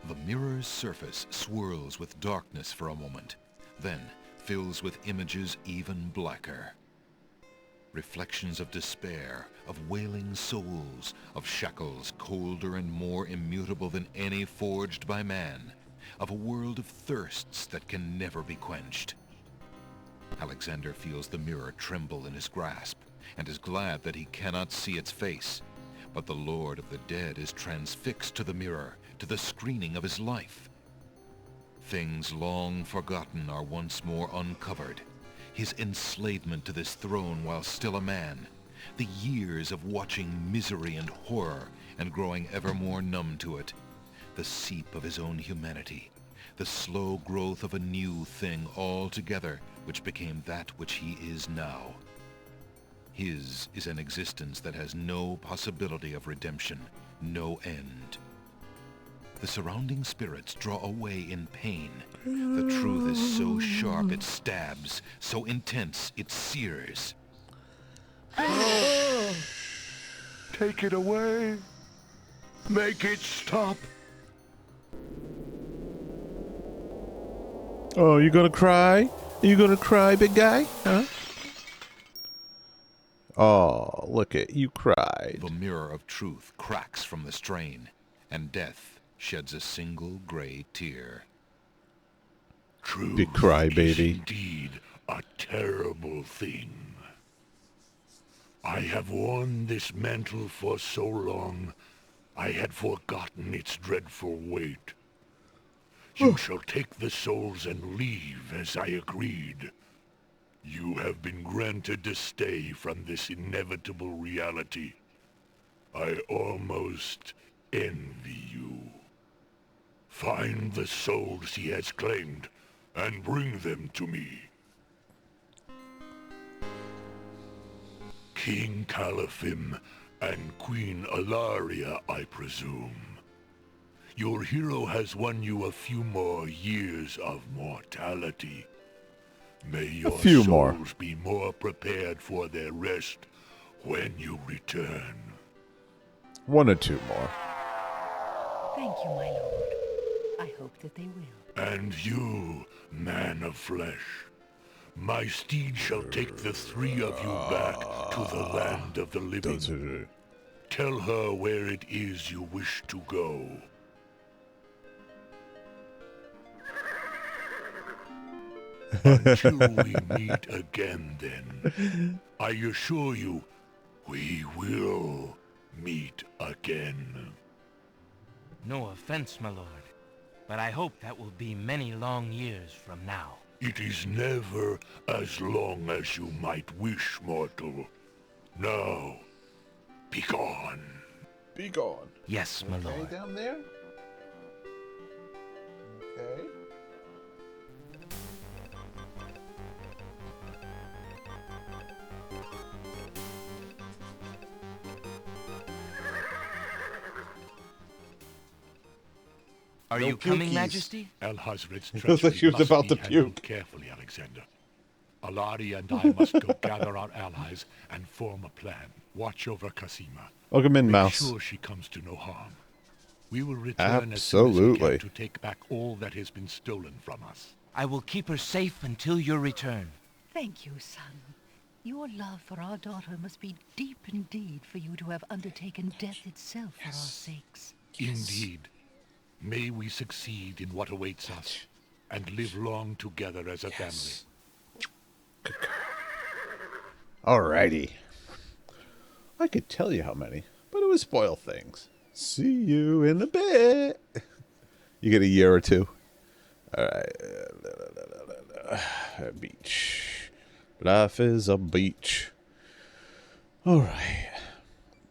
The mirror's surface swirls with darkness for a moment, then fills with images even blacker. Reflections of despair, of wailing souls, of shackles colder and more immutable than any forged by man, of a world of thirsts that can never be quenched. Alexander feels the mirror tremble in his grasp, and is glad that he cannot see its face. But the Lord of the Dead is transfixed to the mirror, to the screening of his life. Things long forgotten are once more uncovered. His enslavement to this throne while still a man, the years of watching misery and horror and growing ever more numb to it, the seep of his own humanity, the slow growth of a new thing altogether which became that which he is now. His is an existence that has no possibility of redemption, no end. The surrounding spirits draw away in pain. The truth is so sharp it stabs, so intense it sears. Take it away. Make it stop. Oh, you gonna cry? You gonna cry, big guy? Huh? Oh, look it, you cried. The mirror of truth cracks from the strain, and death sheds a single gray tear. Truth big cry, is baby. indeed a terrible thing. I have worn this mantle for so long, I had forgotten its dreadful weight. You shall take the souls and leave as I agreed. You have been granted to stay from this inevitable reality. I almost envy you. Find the souls he has claimed, and bring them to me. King Caliphim and Queen Alaria, I presume. Your hero has won you a few more years of mortality. May your souls be more prepared for their rest when you return. 1 or 2 more. Thank you, my lord. I hope that they will. And you, man of flesh, my steed shall take the 3 of you back to the land of the living. Tell her where it is you wish to go. Until we meet again, then, I assure you, we will meet again. No offense, my lord, but I hope that will be many long years from now. It is never as long as you might wish, mortal. Now, be gone. Be gone. Yes, my lord. Okay, down there? Okay. Are you coming, Majesty? Alhazred's Looks like she was about to handled puke. carefully, Alexander. Alari and I must go gather our allies and form a plan. Watch over Casima. Welcome in, Make Mouse. sure she comes to no harm. We will return as soon as we Absolutely. can to take back all that has been stolen from us. I will keep her safe until your return. Thank you, son. Your love for our daughter must be deep indeed for you to have undertaken death itself for our sakes. Indeed. May we succeed in what awaits us, and live long together as a family. Alrighty. I could tell you how many, but it would spoil things. See you in a bit. You get a year or 2. Alright. Beach. Life is a beach. Alright.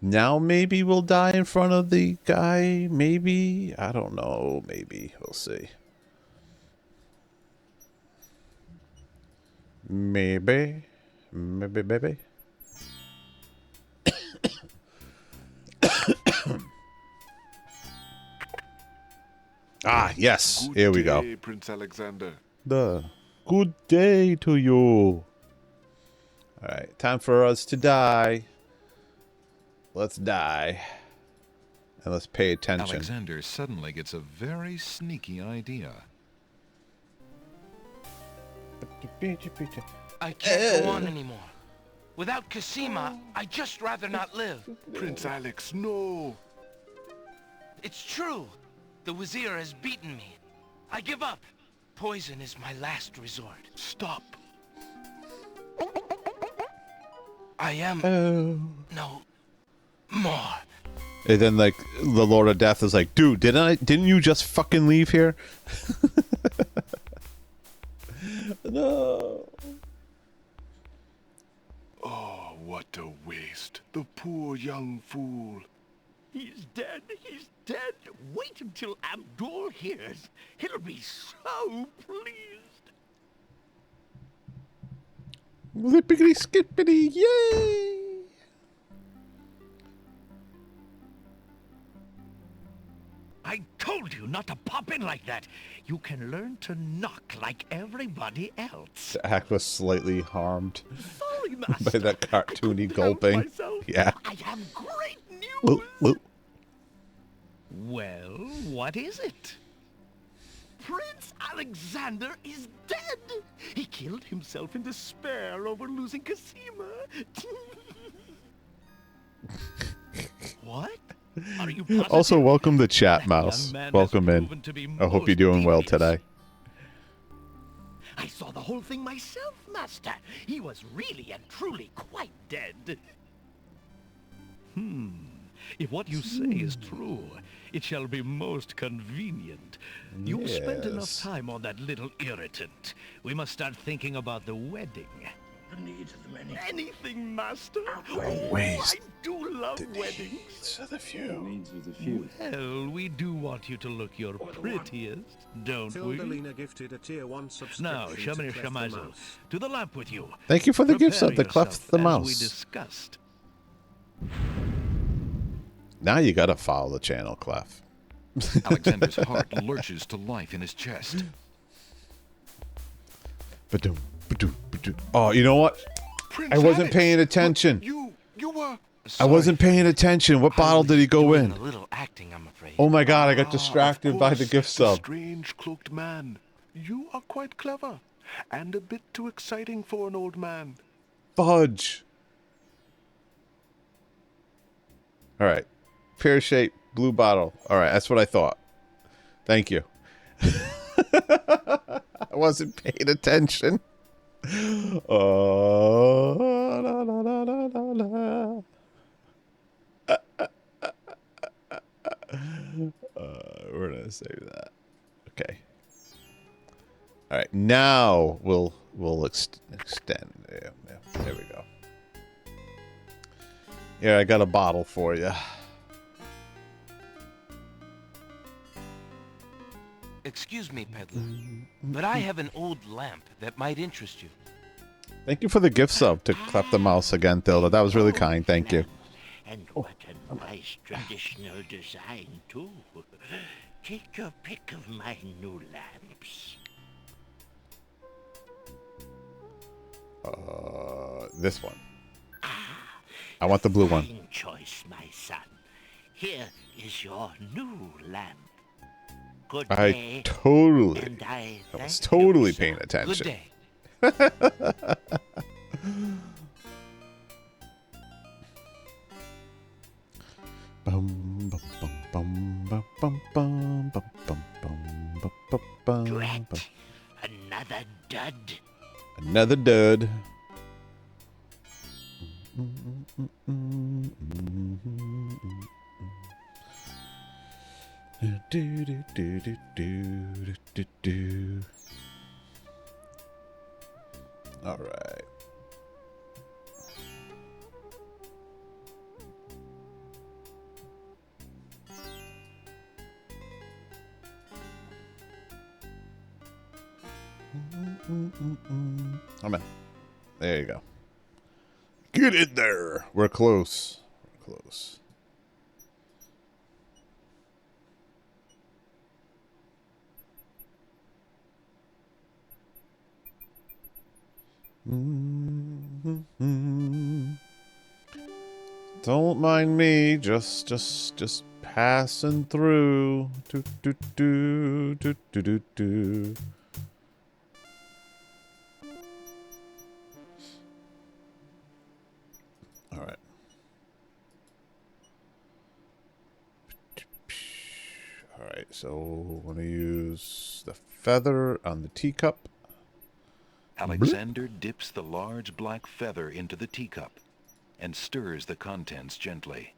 Now maybe we'll die in front of the guy. Maybe. I don't know. Maybe. We'll see. Maybe. Maybe. Ah, yes. Good Here we go. day, Prince Alexander. Good day to you. Alright, time for us to die. Let's die. And let's pay attention. Alexander suddenly gets a very sneaky idea. I can't go on anymore. Without Cosima, I'd just rather not live. Prince Alex, no. It's true. The Wazir has beaten me. I give up. Poison is my last resort. Stop. I am no more. And then, like, the Lord of Death is like, dude, didn't you just fucking leave here? No. Oh, what a waste. The poor young fool. He's dead. He's dead. Wait until Abdul hears. He'll be so pleased. Lippity skippity, yay! I told you not to pop in like that. You can learn to knock like everybody else. The act was slightly harmed Sorry, Master. by that cartoony gulping. Yeah. I have great news. Whoop. Well, what is it? Prince Alexander is dead! He killed himself in despair over losing Cosima. What? Are you Also, welcome to chat, Mouse. Welcome in. I hope you're doing well today. I saw the whole thing myself, Master. He was really and truly quite dead. If what you say is true, it shall be most convenient. You've spent enough Yes. time on that little irritant. We must start thinking about the wedding. The needs of the many. Anything, Master. Waste I do love weddings. of the few. Well, we do want you to look your prettiest, don't we? Fildalina gifted a tier 1 subscription Now, to Shamir Clef the Shamazel, Mouse. to the lamp with you. Thank you for the gift Prepare sub, the Clef yourself, the as Mouse. we discussed. Now you gotta follow the channel, Clef. Alexander's heart lurches to life in his chest. Ba-doom, ba-doom, ba-doom. Oh, you know what? Prince I wasn't Alex, paying attention. You were... I wasn't paying attention. What bottle did he go in? A little acting, I'm afraid. Oh my god, I got distracted by the gift The sub. strange cloaked man. You are quite clever. And a bit too exciting for an old man. Fudge. Alright. Pear-shaped blue bottle. Alright, that's what I thought. Thank you. I wasn't paying attention. Oh, la, la, la, la, la, la. We're gonna save that. Okay. All right. Now we'll extend. Yeah, there we go. Here, I got a bottle for you. Excuse me, peddler, but I have an old lamp that might interest you. Thank you for the gift sub to Clef the Mouse again, Thilda. That was really kind. Thank you. And what a nice traditional design, too. Take your pick of my new lamps. This one. I want the blue one. Fine choice, my son. Here is your new lamp. Good I day. totally. And I was thank totally you, sir. paying attention. Good day. Bum, bum, bum, bum, bum, bum, bum, bum, bum, bum, bum, bum, Drat. bum. Another dud. Another dud. Do, do, do, do, do, do, do. All right. I'm in. There you go. Get in there. We're close. We're close. Don't mind me. Just Passing through. Do, do, do, do, do, do, do. All right. All right, so we're going to use the feather on the teacup. Alexander dips the large black feather into the teacup and stirs the contents gently.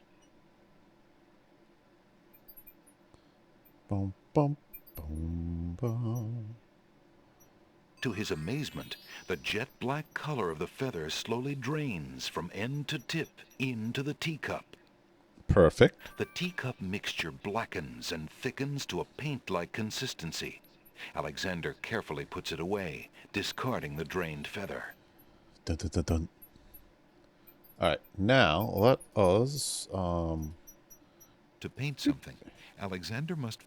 Boom, boom, boom, boom. To his amazement, the jet black color of the feather slowly drains from end to tip into the teacup. Perfect. The teacup mixture blackens and thickens to a paint-like consistency. Alexander carefully puts it away, discarding the drained feather. Dun, dun, dun, dun. All right, now let us To paint something, Alexander must...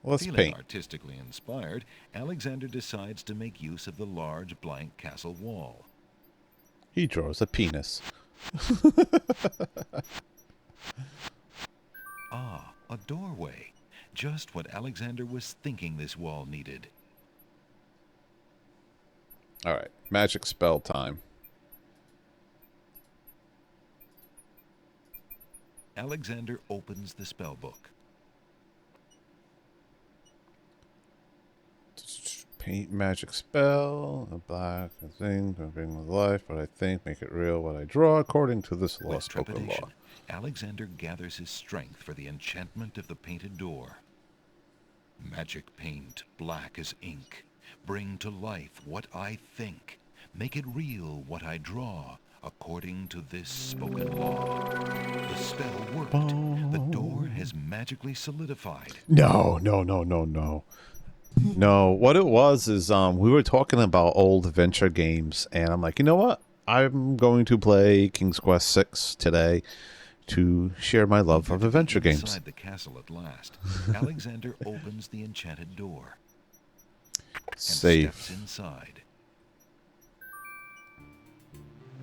Let's Feeling paint. artistically inspired, Alexander decides to make use of the large blank castle wall. He draws a penis. Ah, a doorway. Just what Alexander was thinking this wall needed. All right, magic spell time. Alexander opens the spell book. Paint magic spell, a black thing, bring with life, what I think, make it real, what I draw, according to this law, With spoken law. trepidation, Alexander gathers his strength for the enchantment of the painted door. Magic paint, black as ink. Bring to life what I think. Make it real what I draw, according to this spoken law. The spell worked. The door has magically solidified. No. No, what it was is we were talking about old adventure games, and I'm like, you know what? I'm going to play King's Quest 6 today to share my love of adventure games. Inside the castle at last, Alexander opens the enchanted door and Save. steps inside.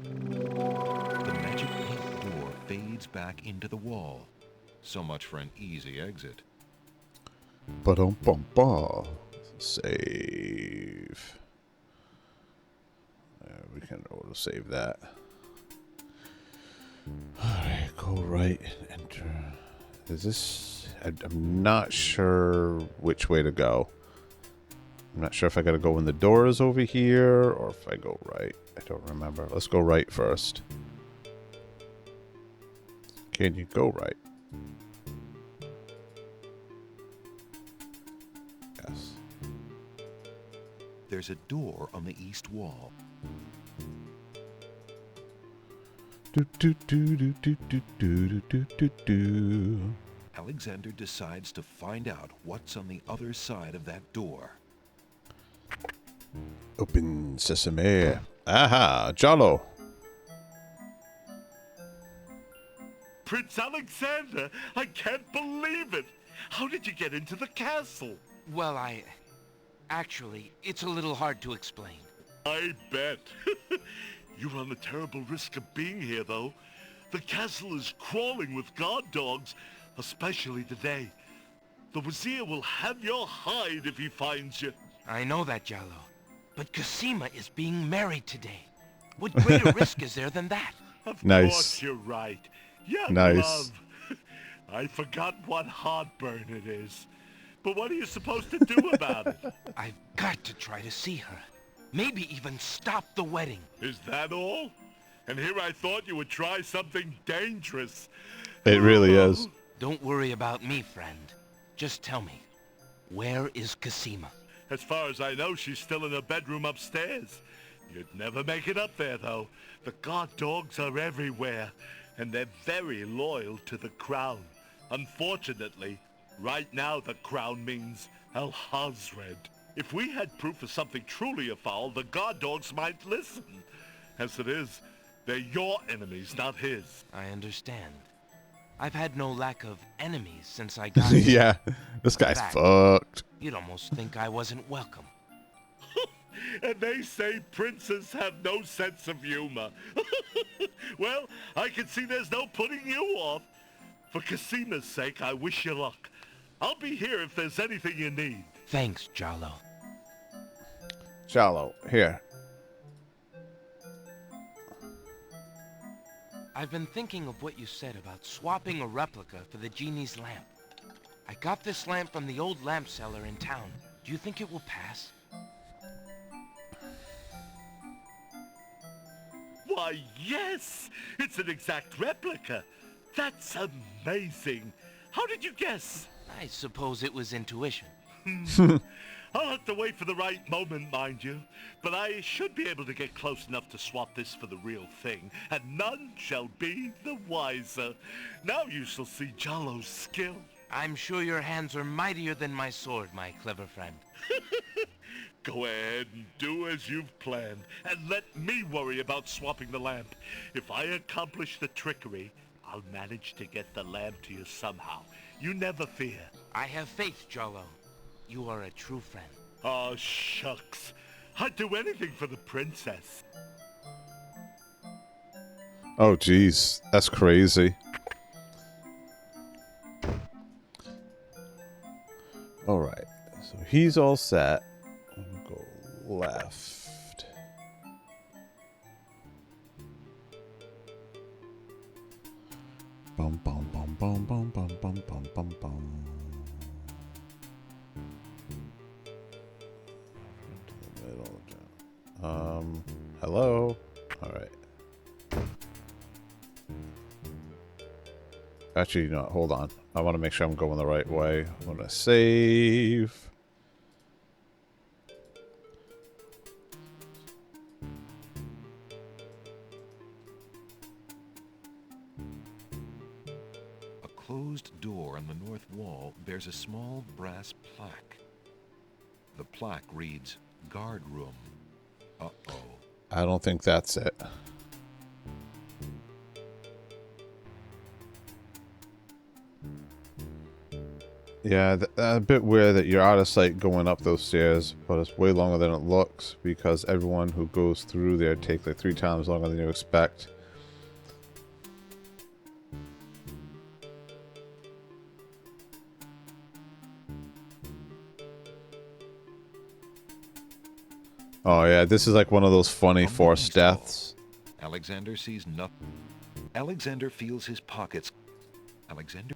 The magic paint door fades back into the wall. So much for an easy exit. Ba-dum-bum-ba. Save. We can auto save that. Alright, go right and enter. Is this... I'm not sure which way to go. I'm not sure if I gotta go when the door is over here or if I go right. I don't remember. Let's go right first. Can you go right? Yes. There's a door on the east wall. Do, do, do, do, do, do, do, do, do, do. Alexander decides to find out what's on the other side of that door. Open sesame. Aha, Jalo. Prince Alexander, I can't believe it. How did you get into the castle? Well, actually, it's a little hard to explain. I bet. You run a terrible risk of being here, though. The castle is crawling with guard dogs, especially today. The Wazir will have your hide if he finds you. I know that, Jalo. But Cosima is being married today. What greater risk is there than that? Of Nice. course you're right. Young Nice. love. I forgot what heartburn it is. But what are you supposed to do about it? I've got to try to see her. Maybe even stop the wedding. Is that all? And here I thought you would try something dangerous. It really is. Don't worry about me, friend. Just tell me, where is Cosima? As far as I know, she's still in her bedroom upstairs. You'd never make it up there, though. The guard dogs are everywhere, and they're very loyal to the crown. Unfortunately, right now the crown means Al-Hazred. If we had proof of something truly afoul, the guard dogs might listen. As it is, they're your enemies, not his. I understand. I've had no lack of enemies since I got here. Yeah, this guy's In fact, fucked. You'd almost think I wasn't welcome. And they say princes have no sense of humor. Well, I can see there's no putting you off. For Casima's sake, I wish you luck. I'll be here if there's anything you need. Thanks, Jalo. Jalo, here. I've been thinking of what you said about swapping a replica for the genie's lamp. I got this lamp from the old lamp seller in town. Do you think it will pass? Why, yes! It's an exact replica. That's amazing. How did you guess? I suppose it was intuition. I'll have to wait for the right moment, mind you. But I should be able to get close enough to swap this for the real thing, and none shall be the wiser. Now you shall see Jalo's skill. I'm sure your hands are mightier than my sword, my clever friend. Go ahead and do as you've planned, and let me worry about swapping the lamp. If I accomplish the trickery, I'll manage to get the lamp to you somehow. You never fear. I have faith, Jalo. You are a true friend. Oh, shucks. I'd do anything for the princess. Oh, jeez. That's crazy. Alright. So he's all set. Go left. Bum bum bum bum bum bum bum bum bum bum. Hello? Alright. Actually, no, hold on. I want to make sure I'm going the right way. I'm going to save. A closed door on the north wall bears a small brass plaque. The plaque reads, "Guard Room." Uh-oh. I don't think that's it. Yeah, a bit weird that you're out of sight going up those stairs, but it's way longer than it looks because everyone who goes through there takes like 3 times longer than you expect. Oh yeah, this is like one of those funny forced deaths. Alexander sees nothing. Alexander feels his pockets. Alexander...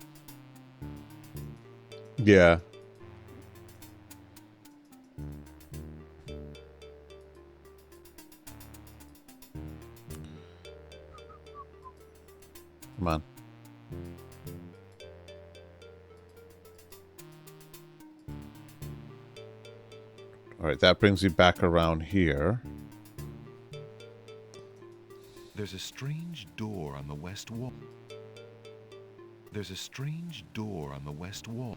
Yeah. Come on. Alright, that brings you back around here. There's a strange door on the west wall. There's a strange door on the west wall.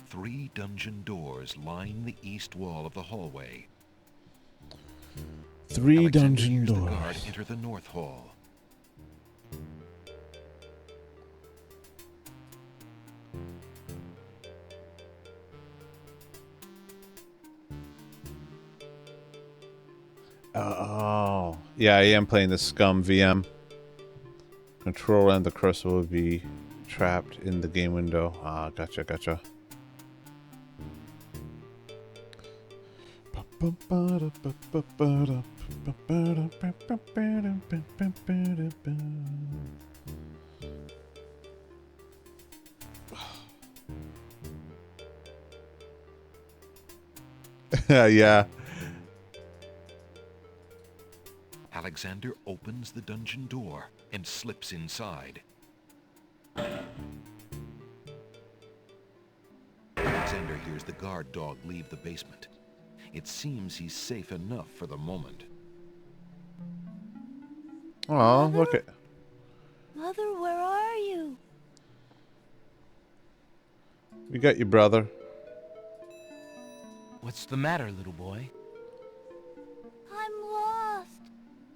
3 dungeon doors line the east wall of the hallway. 3 dungeon hears doors. The guard enter the north hall. Oh, yeah, I am playing the Scum VM. Control and the cursor will be trapped in the game window. Ah, gotcha, gotcha. Yeah. Alexander opens the dungeon door and slips inside. Alexander hears the guard dog leave the basement. It seems he's safe enough for the moment. Oh, look at... Mother, where are you? We got you, brother. What's the matter, little boy? I'm lost.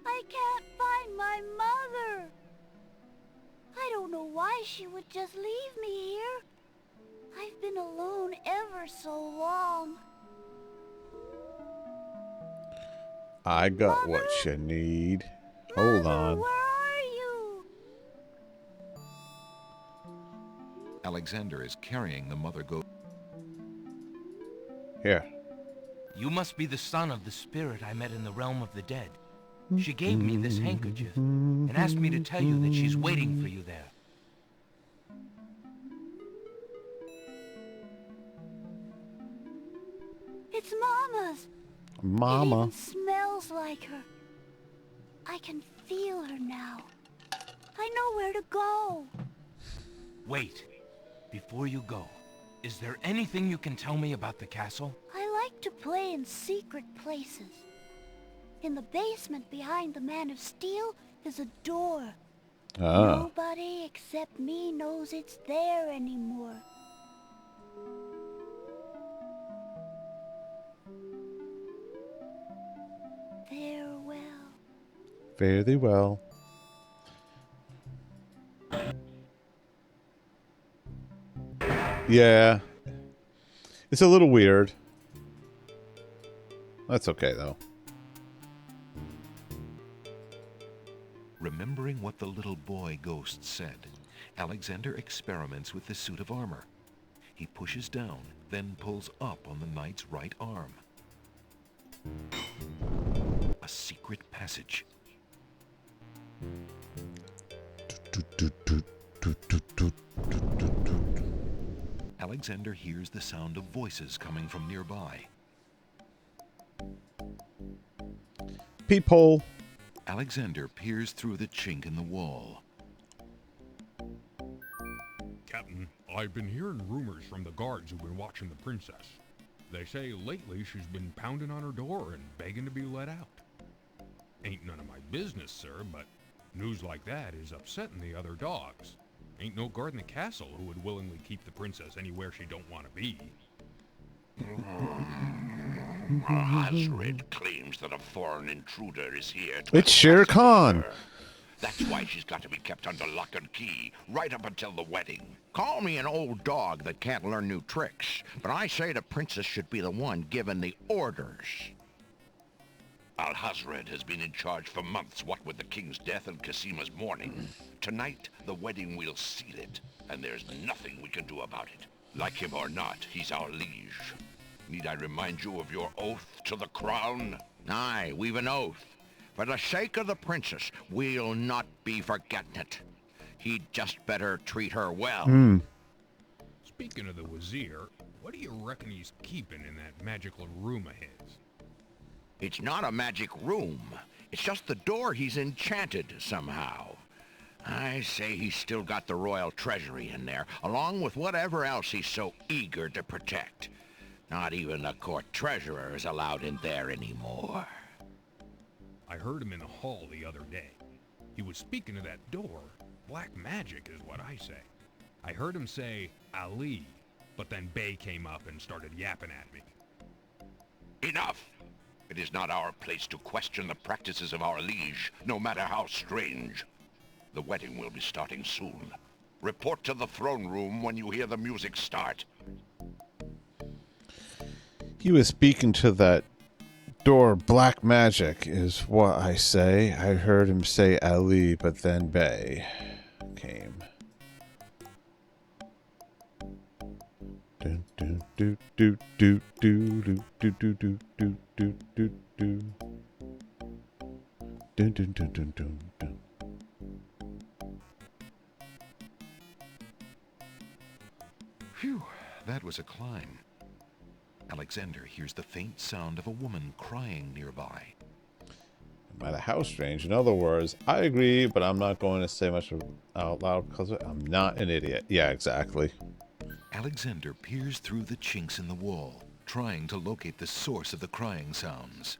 I can't find my mother. I don't know why she would just leave me here. I've been alone ever so long. I got what you need. Hold on. Where are you? Alexander is carrying the mother goat. Here. You must be the son of the spirit I met in the realm of the dead. She gave me this handkerchief and asked me to tell you that she's waiting for you there. It's Mama's. Mama. It even smells like her. I can feel her now. I know where to go. Wait. Before you go, is there anything you can tell me about the castle? I like to play in secret places. In the basement behind the Man of Steel is a door. Ah. Nobody except me knows it's there anymore. Farewell. Fare thee well. Yeah. It's a little weird. That's okay, though. Remembering what the little boy ghost said, Alexander experiments with the suit of armor. He pushes down, then pulls up on the knight's right arm. A secret passage. Alexander hears the sound of voices coming from nearby. Peephole. Alexander peers through the chink in the wall. Captain, I've been hearing rumors from the guards who've been watching the princess. They say lately she's been pounding on her door and begging to be let out. Ain't none of my business, sir, but news like that is upsetting the other dogs. Ain't no guard in the castle who would willingly keep the princess anywhere she don't want to be. Alhazred claims that a foreign intruder is here to It's Shere Khan. That's why she's got to be kept under lock and key, right up until the wedding. Call me an old dog that can't learn new tricks, but I say the princess should be the one given the orders. Alhazred has been in charge for months, what with the king's death and Casima's mourning. Tonight, the wedding will seal it, and there's nothing we can do about it. Like him or not, he's our liege. Need I remind you of your oath to the crown? Aye, we've an oath. For the sake of the princess, we'll not be forgetting it. He'd just better treat her well. Speaking of the Wazir, what do you reckon he's keeping in that magical room of his? It's not a magic room. It's just the door he's enchanted somehow. I say he's still got the royal treasury in there, along with whatever else he's so eager to protect. Not even the court treasurer is allowed in there anymore. I heard him in the hall the other day. He was speaking of that door. Black magic is what I say. I heard him say Ali, but then Bay came up and started yapping at me. Enough! It is not our place to question the practices of our liege, no matter how strange. The wedding will be starting soon. Report to the throne room when you hear the music start. He was speaking to that door. Black magic is what I say. I heard him say Ali, but then Bay came. Do do do do do do do do do do do do do do. Dun dun dun dun dun dun. Phew, that was a climb. Alexander hears the faint sound of a woman crying nearby. By the house range. In other words, I agree, but I'm not going to say much out loud because I'm not an idiot. Yeah, exactly. Alexander peers through the chinks in the wall, trying to locate the source of the crying sounds.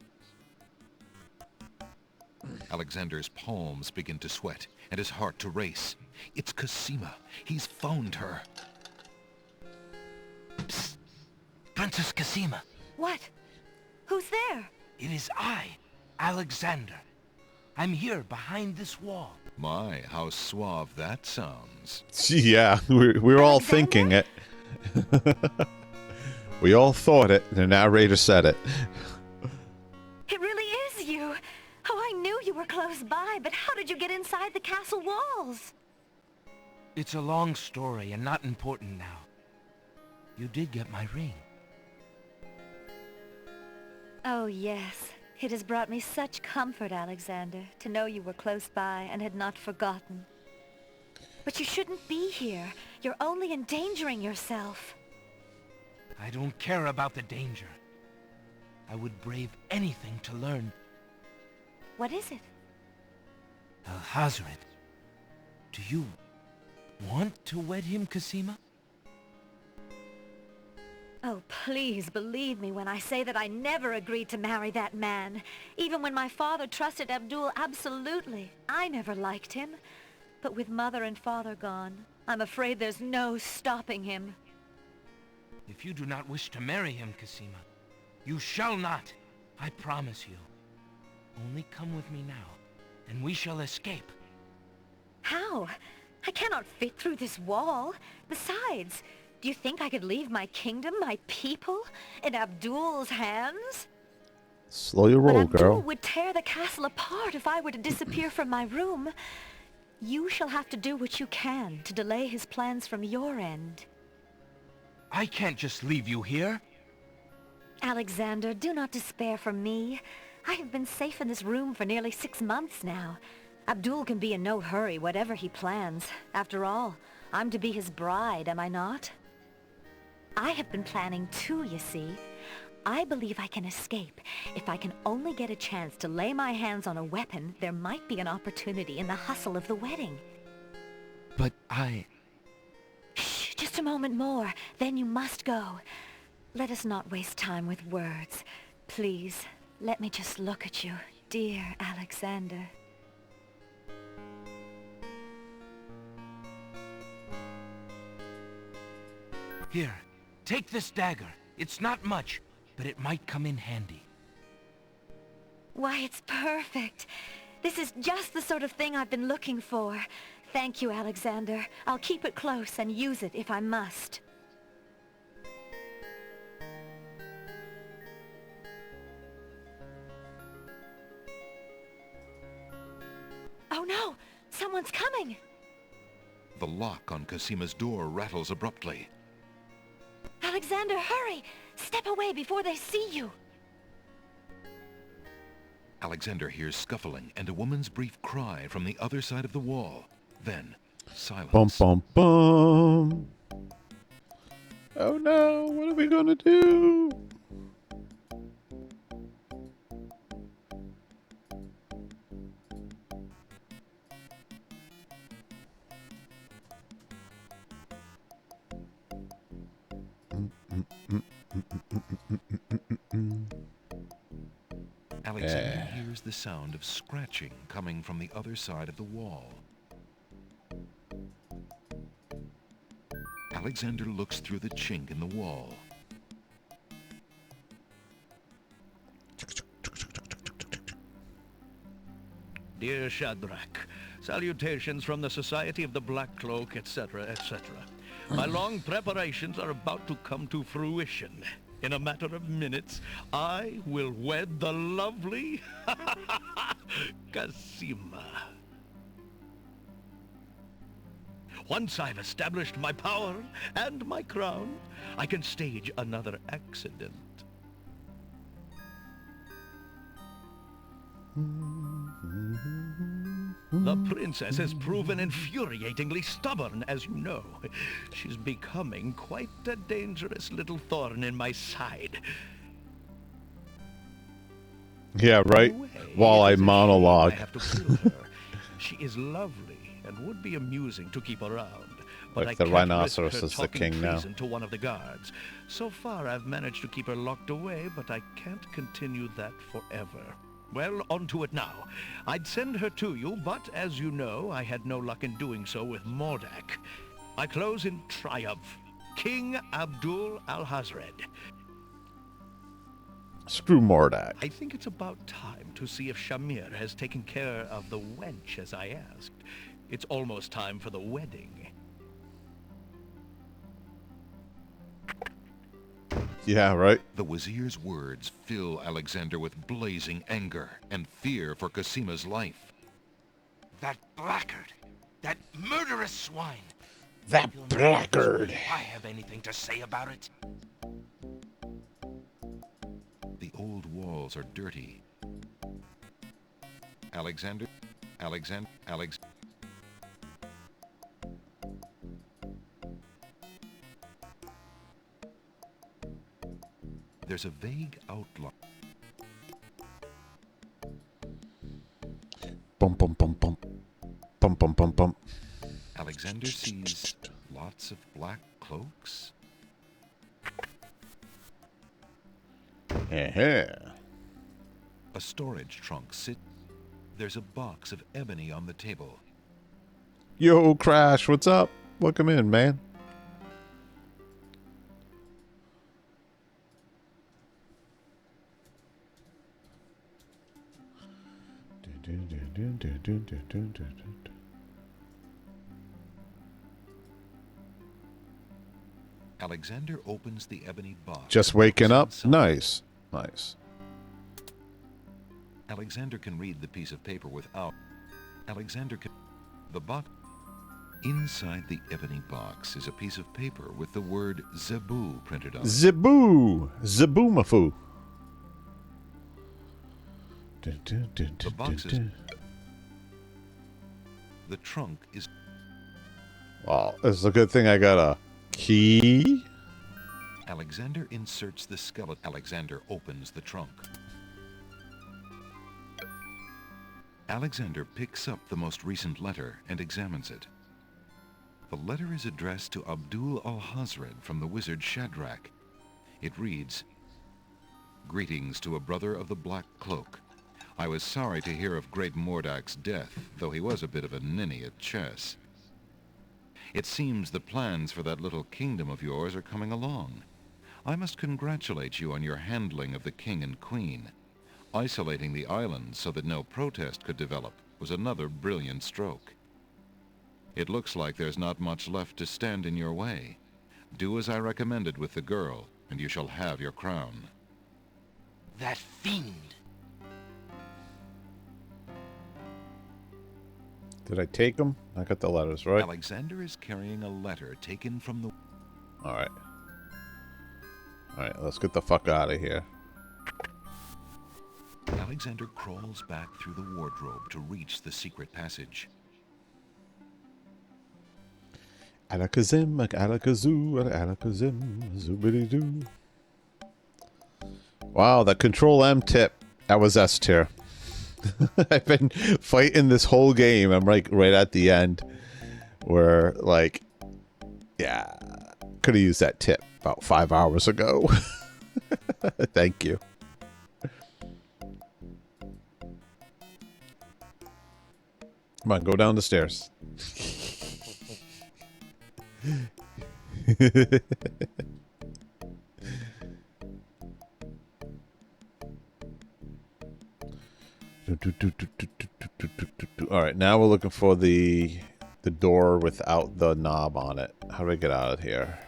Alexander's palms begin to sweat and his heart to race. It's Casima. He's phoned her. Psst. Princess Casima. What? Who's there? It is I, Alexander. I'm here behind this wall. My, how suave that sounds. Yeah, we're all thinking it. We all thought it. The narrator said it. It really is you. Oh, I knew you were close by, but how did you get inside the castle walls? It's a long story and not important now. You did get my ring. Oh, yes. It has brought me such comfort, Alexander, to know you were close by and had not forgotten. But you shouldn't be here. You're only endangering yourself. I don't care about the danger. I would brave anything to learn. What is it? Alhazred, do you want to wed him, Cosima? Oh, please believe me when I say that I never agreed to marry that man. Even when my father trusted Abdul absolutely. I never liked him. But with mother and father gone, I'm afraid there's no stopping him. If you do not wish to marry him, Cosima, you shall not. I promise you. Only come with me now, and we shall escape. How? I cannot fit through this wall. Besides, do you think I could leave my kingdom, my people, in Abdul's hands? Slow your roll, Abdul girl. would tear the castle apart if I were to disappear from my room. You shall have to do what you can to delay his plans from your end. I can't just leave you here. Alexander, do not despair for me. I have been safe in this room for nearly 6 months now. Abdul can be in no hurry, whatever he plans. After all, I'm to be his bride, am I not? I have been planning too, you see. I believe I can escape. If I can only get a chance to lay my hands on a weapon, there might be an opportunity in the hustle of the wedding. But I... Shh, just a moment more, then you must go. Let us not waste time with words. Please, let me just look at you, dear Alexander. Here, take this dagger. It's not much, but it might come in handy. Why, it's perfect. This is just the sort of thing I've been looking for. Thank you, Alexander. I'll keep it close and use it if I must. Oh no! Someone's coming! The lock on Cosima's door rattles abruptly. Alexander, hurry! Step away before they see you! Alexander hears scuffling and a woman's brief cry from the other side of the wall. Then, silence. Bum, bum, bum. Oh no, what are we gonna do? Alexander hears the sound of scratching coming from the other side of the wall. Alexander looks through the chink in the wall. Dear Shadrach, salutations from the Society of the Black Cloak, etc., etc. My long preparations are about to come to fruition. In a matter of minutes, I will wed the lovely Cosima. Once I've established my power and my crown, I can stage another accident. The princess has proven infuriatingly stubborn, as you know. She's becoming quite a dangerous little thorn in my side. Yeah, right? While I monologue. I have to kill her. She is lovely and would be amusing to keep around. But Like I the can't rhinoceros risk her is the talking king now. treason to one of the guards. So far, I've managed to keep her locked away, but I can't continue that forever. Well, on to it now. I'd send her to you, but as you know, I had no luck in doing so with Mordak. I close in triumph. King Abdul Alhazred. Screw Mordak. I think it's about time to see if Shamir has taken care of the wench as I asked. It's almost time for the wedding. Yeah, right? The Wazir's words fill Alexander with blazing anger and fear for Cosima's life. That blackguard! That murderous swine! That He'll blackguard! never if I have anything to say about it. The old walls are dirty. Alexander. There's a vague outline. Bum bum bum bum. Bum bum bum bum. Alexander sees lots of black cloaks. Uh-huh. A storage trunk sits. There's a box of ebony on the table. Yo, Crash, what's up? Welcome in, man. Alexander opens the ebony box. Just waking up? Nice. Nice. Alexander can read the piece of paper without. Alexander can. The box. Inside the ebony box is a piece of paper with the word Zebu printed on it. Zebu! Zebumafu. The box is. The trunk is. Well, it's a good thing I got a key. Alexander inserts the skeleton. Alexander opens the trunk. Alexander picks up the most recent letter and examines it. The letter is addressed to Abdul al-Hazred from the wizard Shadrach. It reads, "Greetings to a brother of the Black Cloak. I was sorry to hear of great Mordak's death, though he was a bit of a ninny at chess. It seems the plans for that little kingdom of yours are coming along. I must congratulate you on your handling of the king and queen. Isolating the islands so that no protest could develop was another brilliant stroke. It looks like there's not much left to stand in your way. Do as I recommended with the girl, and you shall have your crown." That fiend! Did I take them? I got the letters, right? Alexander is carrying a letter taken from the... Alright. Alright, let's get the fuck out of here. Alexander crawls back through the wardrobe to reach the secret passage. Alakazim, alakazoo, alakazim, zoobity-doo. Wow, the Control M tip. That was S tier. I've been fighting this whole game. I'm like right at the end where like, yeah, could have used that tip about 5 hours ago. Thank you. Come on, go down the stairs. All right, now we're looking for the door without the knob on it. How do I get out of here?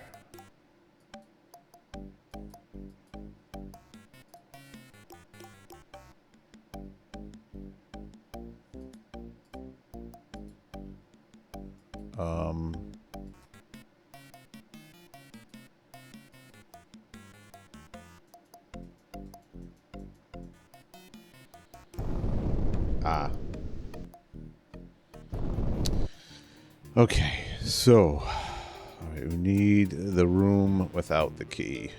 Okay, so all right, we need the room without the key.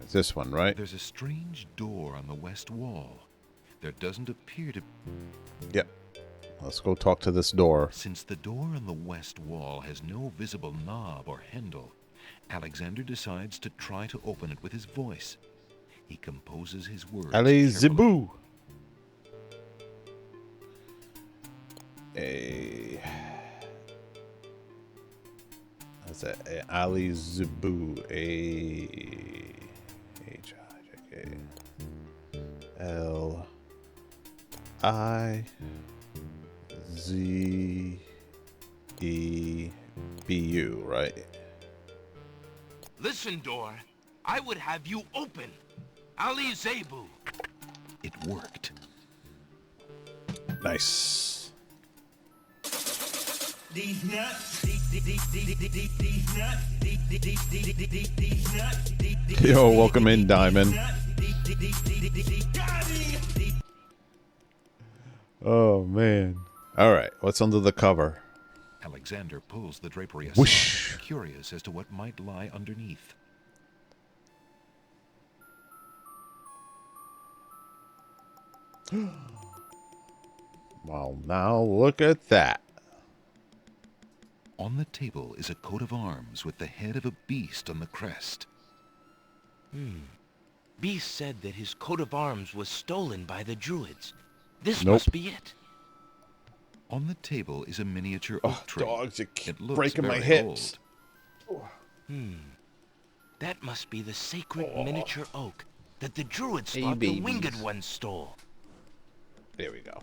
It's this one, right? There's a strange door on the west wall. There doesn't appear to... Yep. Let's go talk to this door. Since the door on the west wall has no visible knob or handle, Alexander decides to try to open it with his voice. He composes his words Ali carefully. Zebu. That's it. Ali Zebu. H-I-J-K. L. I-Z-E-B-U, right? Listen, door. I would have you open. Ali Zebu. It worked. Nice. These nuts. Yo, welcome in, Diamond. Oh, man. All right, what's under the cover? Alexander pulls the drapery aside, Whoosh. curious as to what might lie underneath. Well, now look at that. On the table is a coat of arms with the head of a beast on the crest. Beast said that his coat of arms was stolen by the druids. This Nope. must be it. On the table is a miniature oak tree. Dogs, it keep It looks breaking my very hips. old. That must be the sacred miniature oak that the druids thought the winged ones stole. There we go.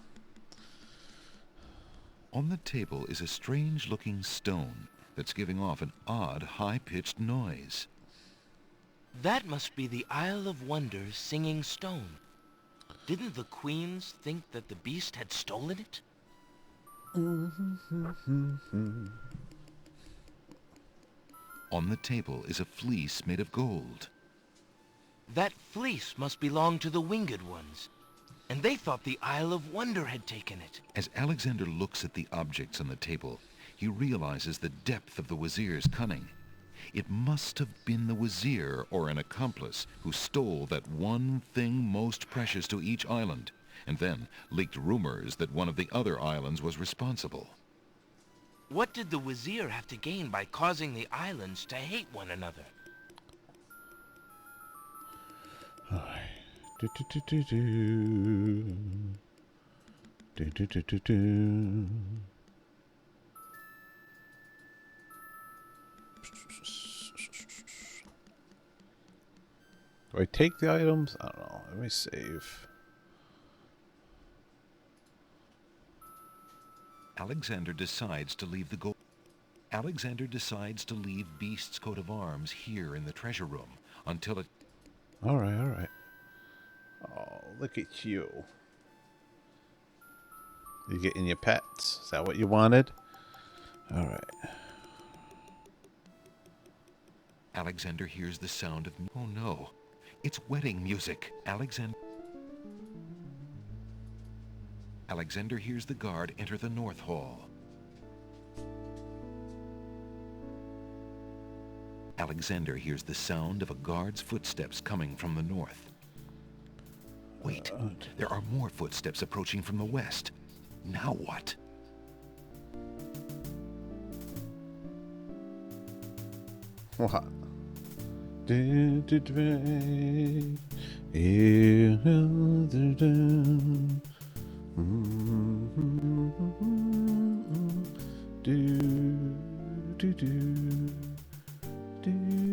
On the table is a strange-looking stone that's giving off an odd, high-pitched noise. That must be the Isle of Wonders singing stone. Didn't the queens think that the beast had stolen it? On the table is a fleece made of gold. That fleece must belong to the winged ones. And they thought the Isle of Wonder had taken it. As Alexander looks at the objects on the table, he realizes the depth of the Wazir's cunning. It must have been the Wazir or an accomplice who stole that one thing most precious to each island, and then leaked rumors that one of the other islands was responsible. What did the Wazir have to gain by causing the islands to hate one another? Do, do, do, do, do. Do, do, do, do, do. Do I take the items? I don't know. Let me save. Alexander decides to leave the gold. Alexander decides to leave Beast's coat of arms here in the treasure room until it... All right, all right. Oh, look at you. You getting your pets? Is that what you wanted? All right. Alexander hears the sound of... Oh no, it's wedding music. Alexander hears the guard enter the North Hall. Alexander hears the sound of a guard's footsteps coming from the north. Wait, there are more footsteps approaching from the west. Now what? What?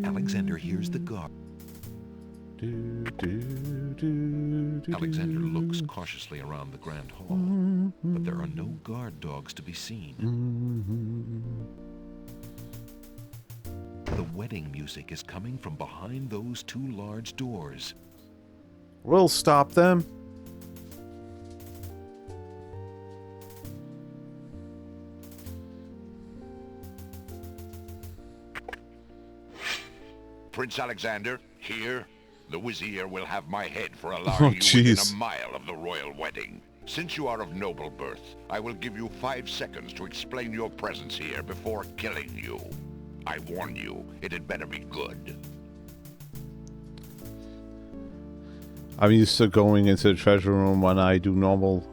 Alexander hears the guard. Alexander looks cautiously around the grand hall, but there are no guard dogs to be seen. The wedding music is coming from behind those two large doors. We'll stop them. Prince Alexander, here, the Wazir will have my head for allowing you within a mile of the royal wedding. Since you are of noble birth, I will give you 5 seconds to explain your presence here before killing you. I warn you, it had better be good. I'm used to going into the treasure room when I do normal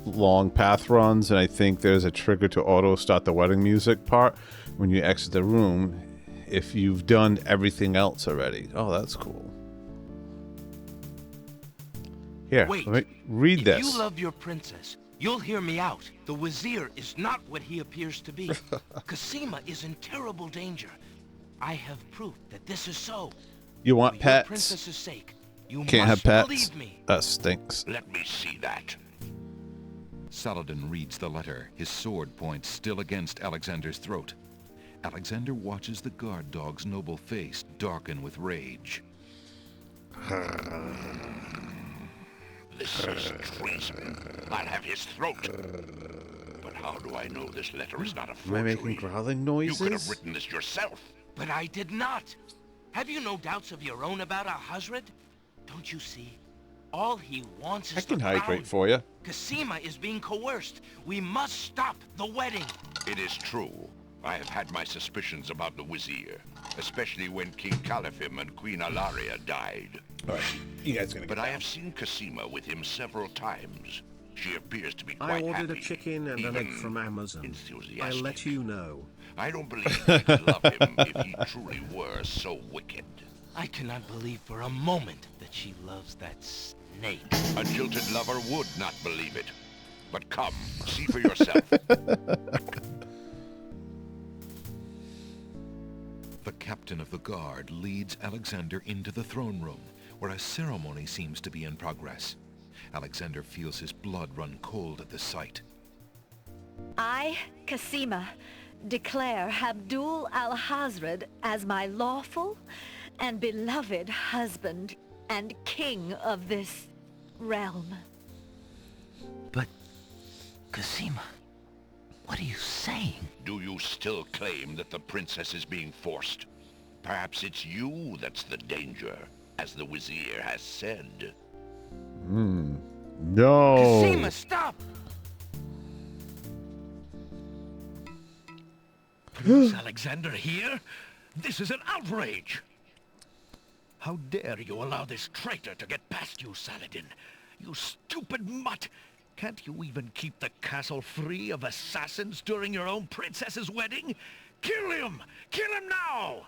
long path runs, and I think there's a trigger to auto start the wedding music part when you exit the room if you've done everything else already. Oh, that's cool. Here, Wait, let me read this. If you love your princess, you'll hear me out. The Wazir is not what he appears to be. Kasima is in terrible danger. I have proof that this is so. You want For pets? your princess's sake, you Can't have must pets. believe me. That stinks. Let me see that. Saladin reads the letter, his sword point still against Alexander's throat. Alexander watches the guard dog's noble face darken with rage. This is treason. I'll have his throat. But how do I know this letter is not a forgery? Am I making growling noises? You could have written this yourself. But I did not. Have you no doubts of your own about Al-Hazred? Don't you see? All he wants is I can the hydrate crown. for you. Kasima is being coerced. We must stop the wedding. It is true. I have had my suspicions about the Wazir, especially when King Califim and Queen Alaria died. All right, you guys gonna get But I down. have seen Kasima with him several times. She appears to be I quite ordered happy, a chicken and an egg from Amazon. enthusiastic. I'll let you know. I don't believe I could love him if he truly were so wicked. I cannot believe for a moment that she loves that snake. A jilted lover would not believe it. But come, see for yourself. The captain of the guard leads Alexander into the throne room, where a ceremony seems to be in progress. Alexander feels his blood run cold at the sight. I, Kasima, declare Abdul al-Hazred as my lawful and beloved husband and king of this realm. But, Kasima, what are you saying? Do you still claim that the princess is being forced? Perhaps it's you that's the danger, as the Wazir has said. No. Kasima, stop! Prince Alexander here? This is an outrage! How dare you allow this traitor to get past you, Saladin? You stupid mutt! Can't you even keep the castle free of assassins during your own princess's wedding? Kill him! Kill him now!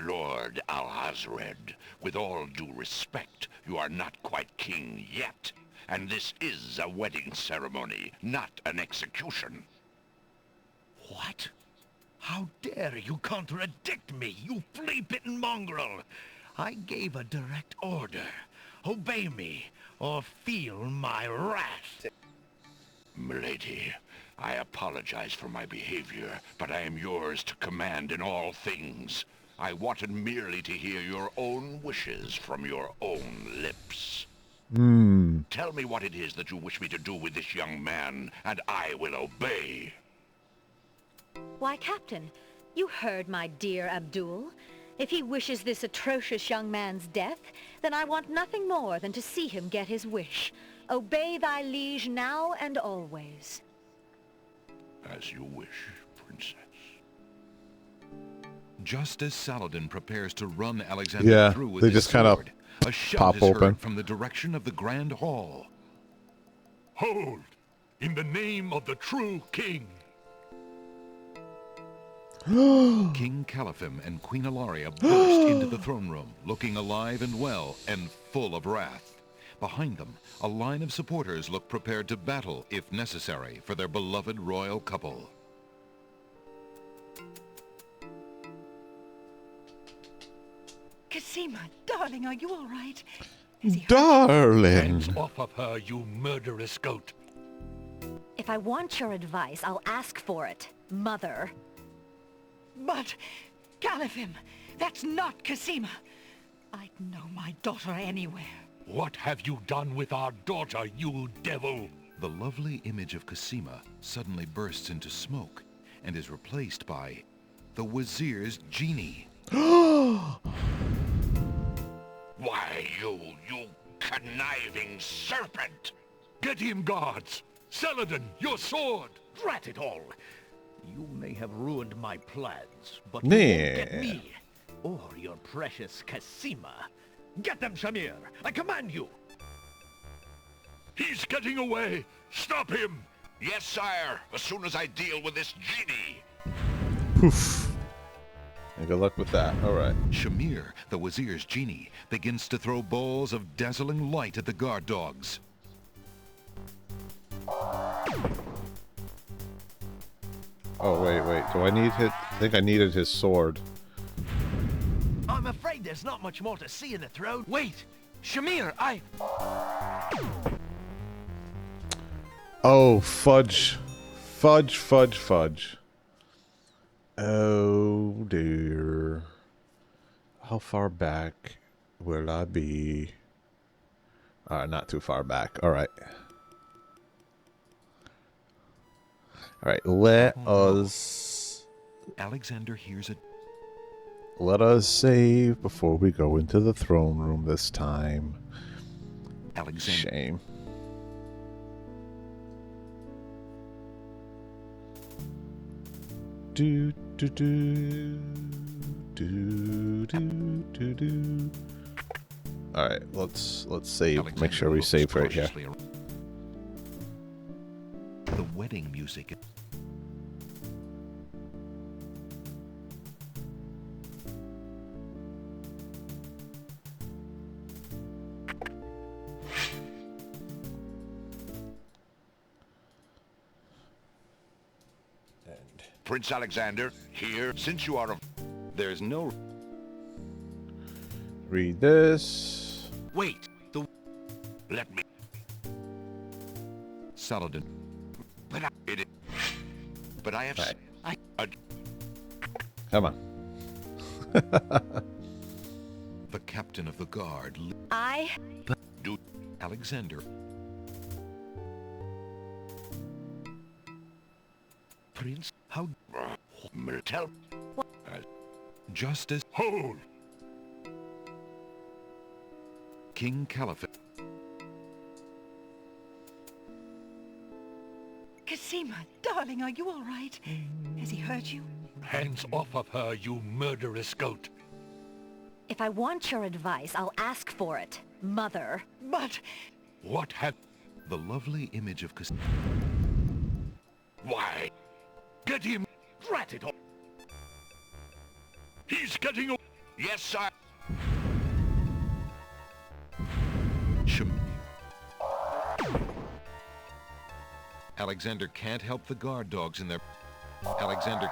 Lord Al-Hazred, with all due respect, you are not quite king yet. And this is a wedding ceremony, not an execution. What? How dare you contradict me, you flea-bitten mongrel! I gave a direct order. Obey me, or feel my wrath. Milady, I apologize for my behavior, but I am yours to command in all things. I wanted merely to hear your own wishes from your own lips. Tell me what it is that you wish me to do with this young man, and I will obey. Why, Captain, you heard my dear Abdul. If he wishes this atrocious young man's death, then I want nothing more than to see him get his wish. Obey thy liege now and always. As you wish, princess. Just as Saladin prepares to run Alexander through with they his just kind of sword, a shout pop is open. heard from the direction of the Grand Hall. Hold! In the name of the true king! King Califim and Queen Alaria burst into the throne room, looking alive and well, and full of wrath. Behind them, a line of supporters look prepared to battle, if necessary, for their beloved royal couple. Kasima, darling, are you all right? Darling. Hands off of her, you murderous goat! If I want your advice, I'll ask for it, Mother. But, Califim, that's not Kasima. I'd know my daughter anywhere. What have you done with our daughter, you devil? The lovely image of Kasima suddenly bursts into smoke and is replaced by the Wazir's genie. Why, you conniving serpent! Get him, guards! Saladin, your sword! Drat it all! You may have ruined my plans, but you won't get Nah. me, or your precious Kasima. Get them, Shamir! I command you! He's getting away! Stop him! Yes, sire, as soon as I deal with this genie. Poof. And good luck with that. All right. Shamir, the Wazir's genie, begins to throw balls of dazzling light at the guard dogs. Oh, wait. Do I need his... I think I needed his sword. I'm afraid there's not much more to see in the throne. Wait! Shamir, Oh, fudge. Fudge, fudge, fudge. Oh, dear. How far back will I be? Not too far back. All right. All right, let us... Alexander hears it. Let us save before we go into the throne room this time. Alexander. Shame. Do do do do do do do. All right, let's save. Alexander Make sure we looks save right here. cautiously around. The wedding music. Prince Alexander, here, since you are of... There's no... Read this. Wait, Let me... Saladin. But I have... Right. Come on. The captain of the guard. Do... Alexander. Prince, how... Tell... Justice. Hold! King Caliphate. Cosima, darling, are you all right? Has he hurt you? Hands off of her, you murderous goat. If I want your advice, I'll ask for it, Mother. But... What have... The lovely image of Cosima. Why? Get him! Rat it all! He's getting... Yes, sir. Alexander can't help the guard dogs in their... Alexander...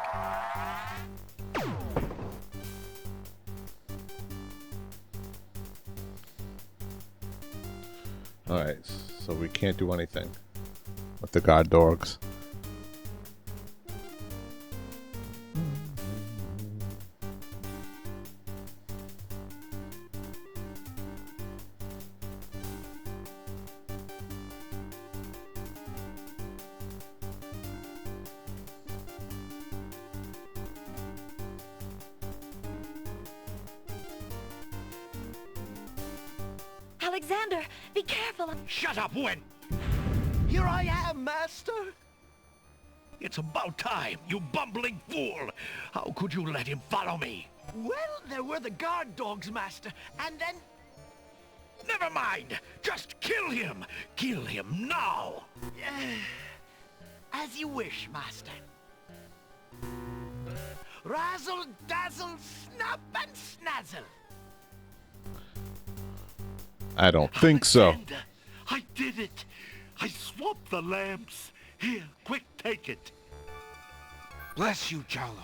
Alright, so we can't do anything with the guard dogs. Alexander, be careful. Shut up, Wen! Here I am, Master. It's about time, you bumbling fool! How could you let him follow me? Well, there were the guard dogs, Master, and then... Never mind! Just kill him! Kill him now! As you wish, Master. Razzle, dazzle, snap, and snazzle. I don't think so. Alexander, I did it! I swapped the lamps. Here, quick, take it. Bless you, Jarlo.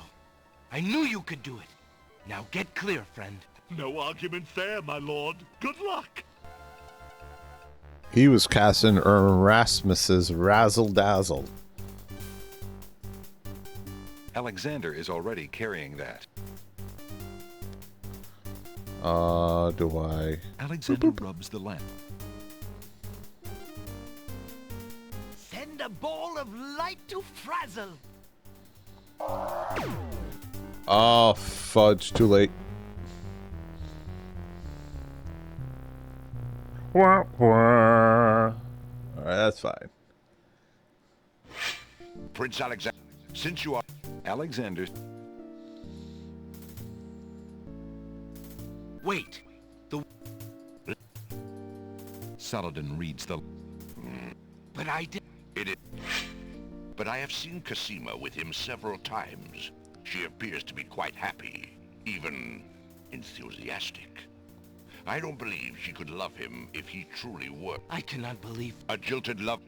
I knew you could do it. Now get clear, friend. No argument there, my lord. Good luck. He was casting Erasmus's Razzle Dazzle. Alexander is already carrying that. Do I... Alexander rubs the lamp. Send a ball of light to frazzle. Oh, fudge. Too late. Wah, wah. Alright, that's fine. Prince Alexander, since you are... Alexander... Wait. Saladin reads the... But I did... It is... But I have seen Cosima with him several times. She appears to be quite happy, even enthusiastic. I don't believe she could love him if he truly were. I cannot believe... A jilted love...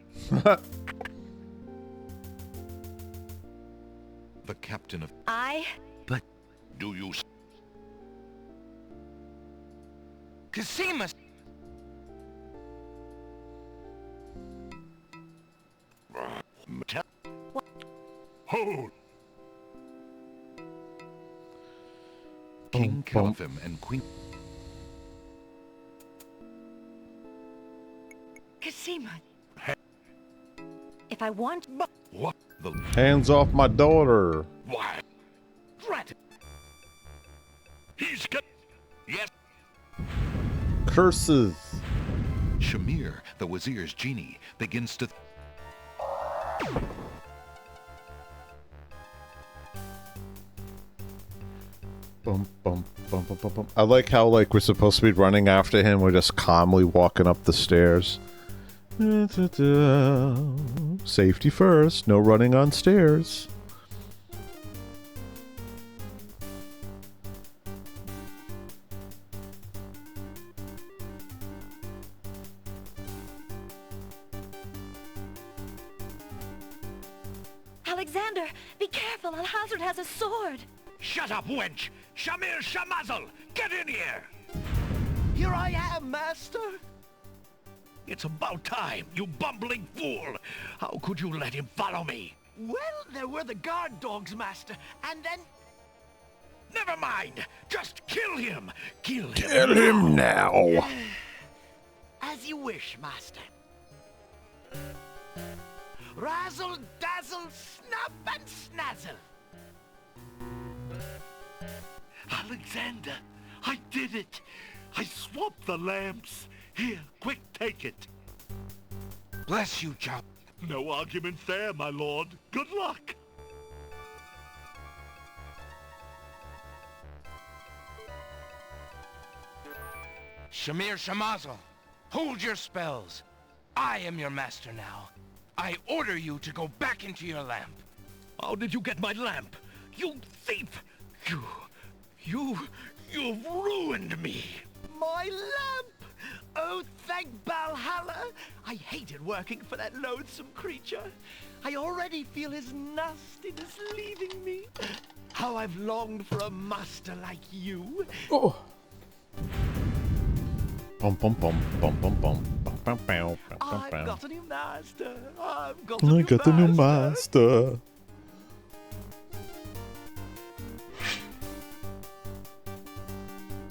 The captain of... But... Do you... Cosima... alone! King Caliphim and Queen... Cosima. If I want... What? Hands off my daughter. Why? Drat. He's got... Yes. Curses. Shamir, the Wazir's genie, begins to... Bum, bum, bum, bum, bum, bum. I like how like we're supposed to be running after him. We're just calmly walking up the stairs. Da, da, da. Safety first. No running on stairs. Alexander, be careful. Al-Hazard has a sword. Shut up, wench! Shamir Shamazel! Get in here! Here I am, Master. It's about time, you bumbling fool! How could you let him follow me? Well, there were the guard dogs, Master, and then... Never mind! Just kill him! Kill him! Kill him now! As you wish, Master. Razzle, dazzle, snap and snazzle. Alexander, I did it! I swapped the lamps! Here, quick, take it! Bless you, Chop. No argument there, my lord. Good luck! Shamir Shamazel, hold your spells. I am your master now. I order you to go back into your lamp. How did you get my lamp? You thief! You've ruined me! My lamp! Oh, thank Valhalla! I hated working for that loathsome creature. I already feel his nastiness leaving me. How I've longed for a master like you. Oh. Bum bum bum bum bum bum bum bum bum bum. I've got a new master. I've got I got the new master.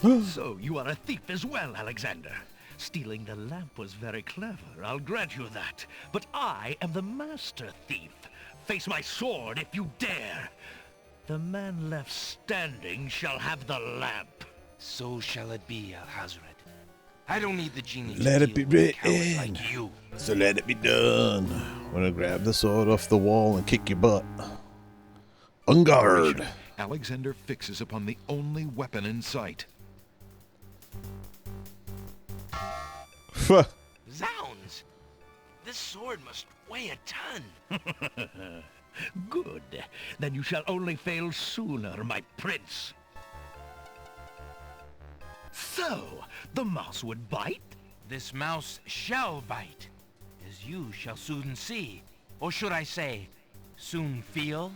So, you are a thief as well, Alexander. Stealing the lamp was very clever, I'll grant you that. But I am the master thief. Face my sword if you dare. The man left standing shall have the lamp. So shall it be, Al-Hazred. I don't need the genie Let to it be deal with a coward written. like you. So let it be done. I'm gonna grab the sword off the wall and kick your butt. On guard. Alexander fixes upon the only weapon in sight. Zounds! This sword must weigh a ton. Good. Then you shall only fail sooner, my prince. So, the mouse would bite? This mouse shall bite, as you shall soon see. Or should I say, soon feel?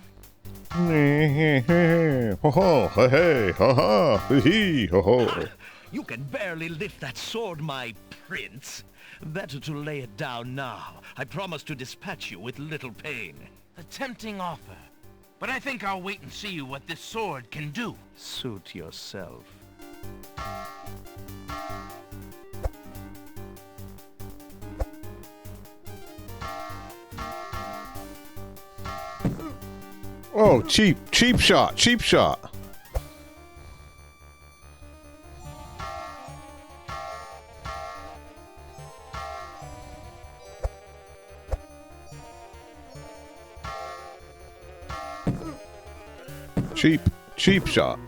Ho ho, hey hey, ha ha, hee ho ho. You can barely lift that sword, my prince. Better to lay it down now. I promise to dispatch you with little pain. A tempting offer. But I think I'll wait and see what this sword can do. Suit yourself. Oh, cheap shot, cheap shot. Cheap shot.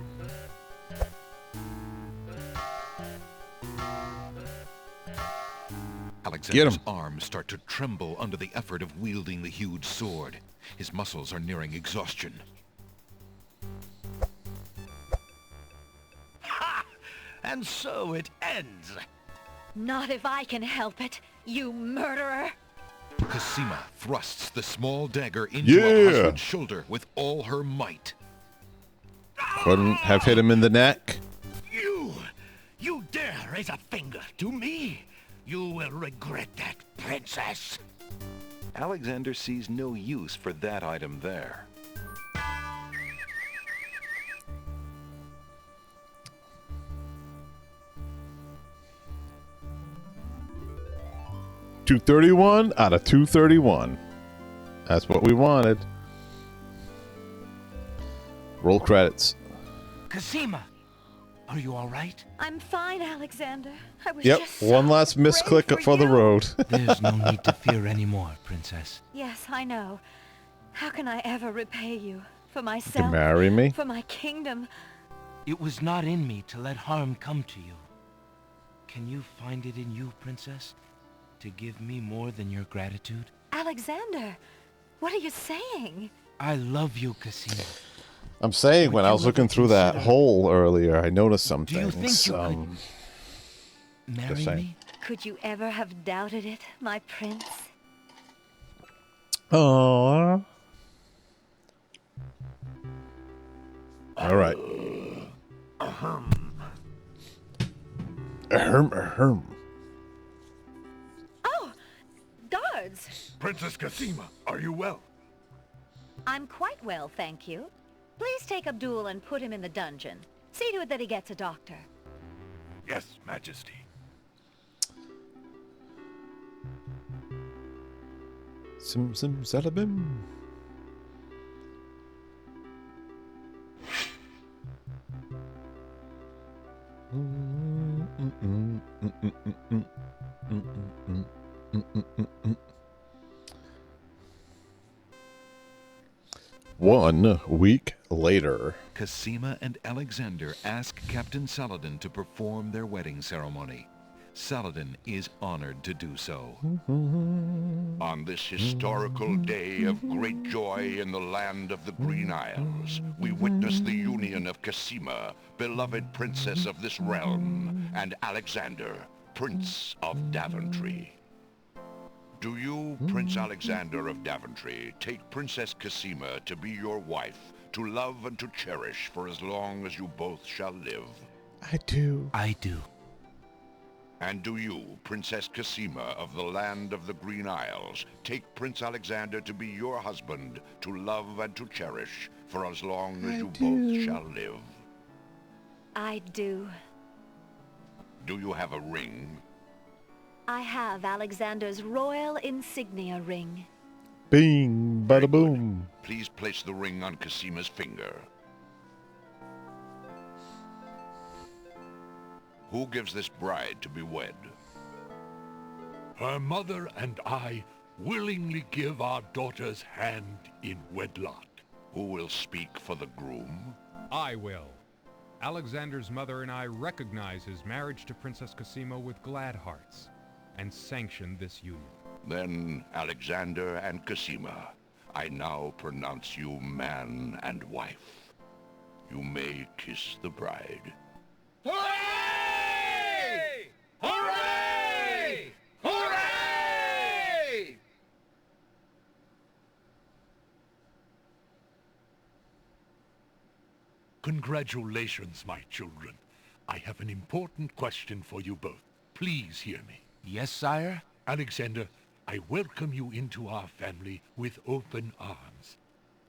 Alexander's arms start to tremble under the effort of wielding the huge sword. His muscles are nearing exhaustion. Ha! And so it ends. Not if I can help it, you murderer. Cosima thrusts the small dagger into Al-Hazred's shoulder with all her might. Couldn't have hit him in the neck. You dare raise a finger to me? You will regret that, princess. Alexander sees no use for that item there. 231 out of 231. That's what we wanted. Roll credits. Cosima, are you all right? I'm fine, Alexander. I was Yep, just one last misclick for the road. There's no need to fear anymore, Princess. Yes, I know. How can I ever repay you? For You myself? can marry me. For my kingdom? It was not in me to let harm come to you. Can you find it in you, Princess, to give me more than your gratitude? Alexander, what are you saying? I love you, Cosima. I'm saying, when I was looking through that hole earlier, I noticed some Do you things. think you could marry me? Could you ever have doubted it, my prince? Aww. All right. Ahem. Oh, guards! Princess Cosima, are you well? I'm quite well, thank you. Please take Abdul and put him in the dungeon. See to it that he gets a doctor. Yes, Majesty. Sim salabim. One week later. Cosima and Alexander ask Captain Saladin to perform their wedding ceremony. Saladin is honored to do so. On this historical day of great joy in the land of the Green Isles, we witness the union of Cosima, beloved princess of this realm, and Alexander, Prince of Daventry. Do you, Prince Alexander of Daventry, take Princess Cosima to be your wife, to love and to cherish for as long as you both shall live? I do. I do. And do you, Princess Cosima of the land of the Green Isles, take Prince Alexander to be your husband, to love and to cherish for as long as you both shall live? I do. Do you have a ring? I have Alexander's royal insignia ring. Bing, bada boom. Please place the ring on Cosima's finger. Who gives this bride to be wed? Her mother and I willingly give our daughter's hand in wedlock. Who will speak for the groom? I will. Alexander's mother and I recognize his marriage to Princess Cosima with glad hearts, and sanction this union. Then, Alexander and Cosima, I now pronounce you man and wife. You may kiss the bride. Hooray! Hooray! Hooray! Congratulations, my children. I have an important question for you both. Please hear me. Yes, sire? Alexander, I welcome you into our family with open arms.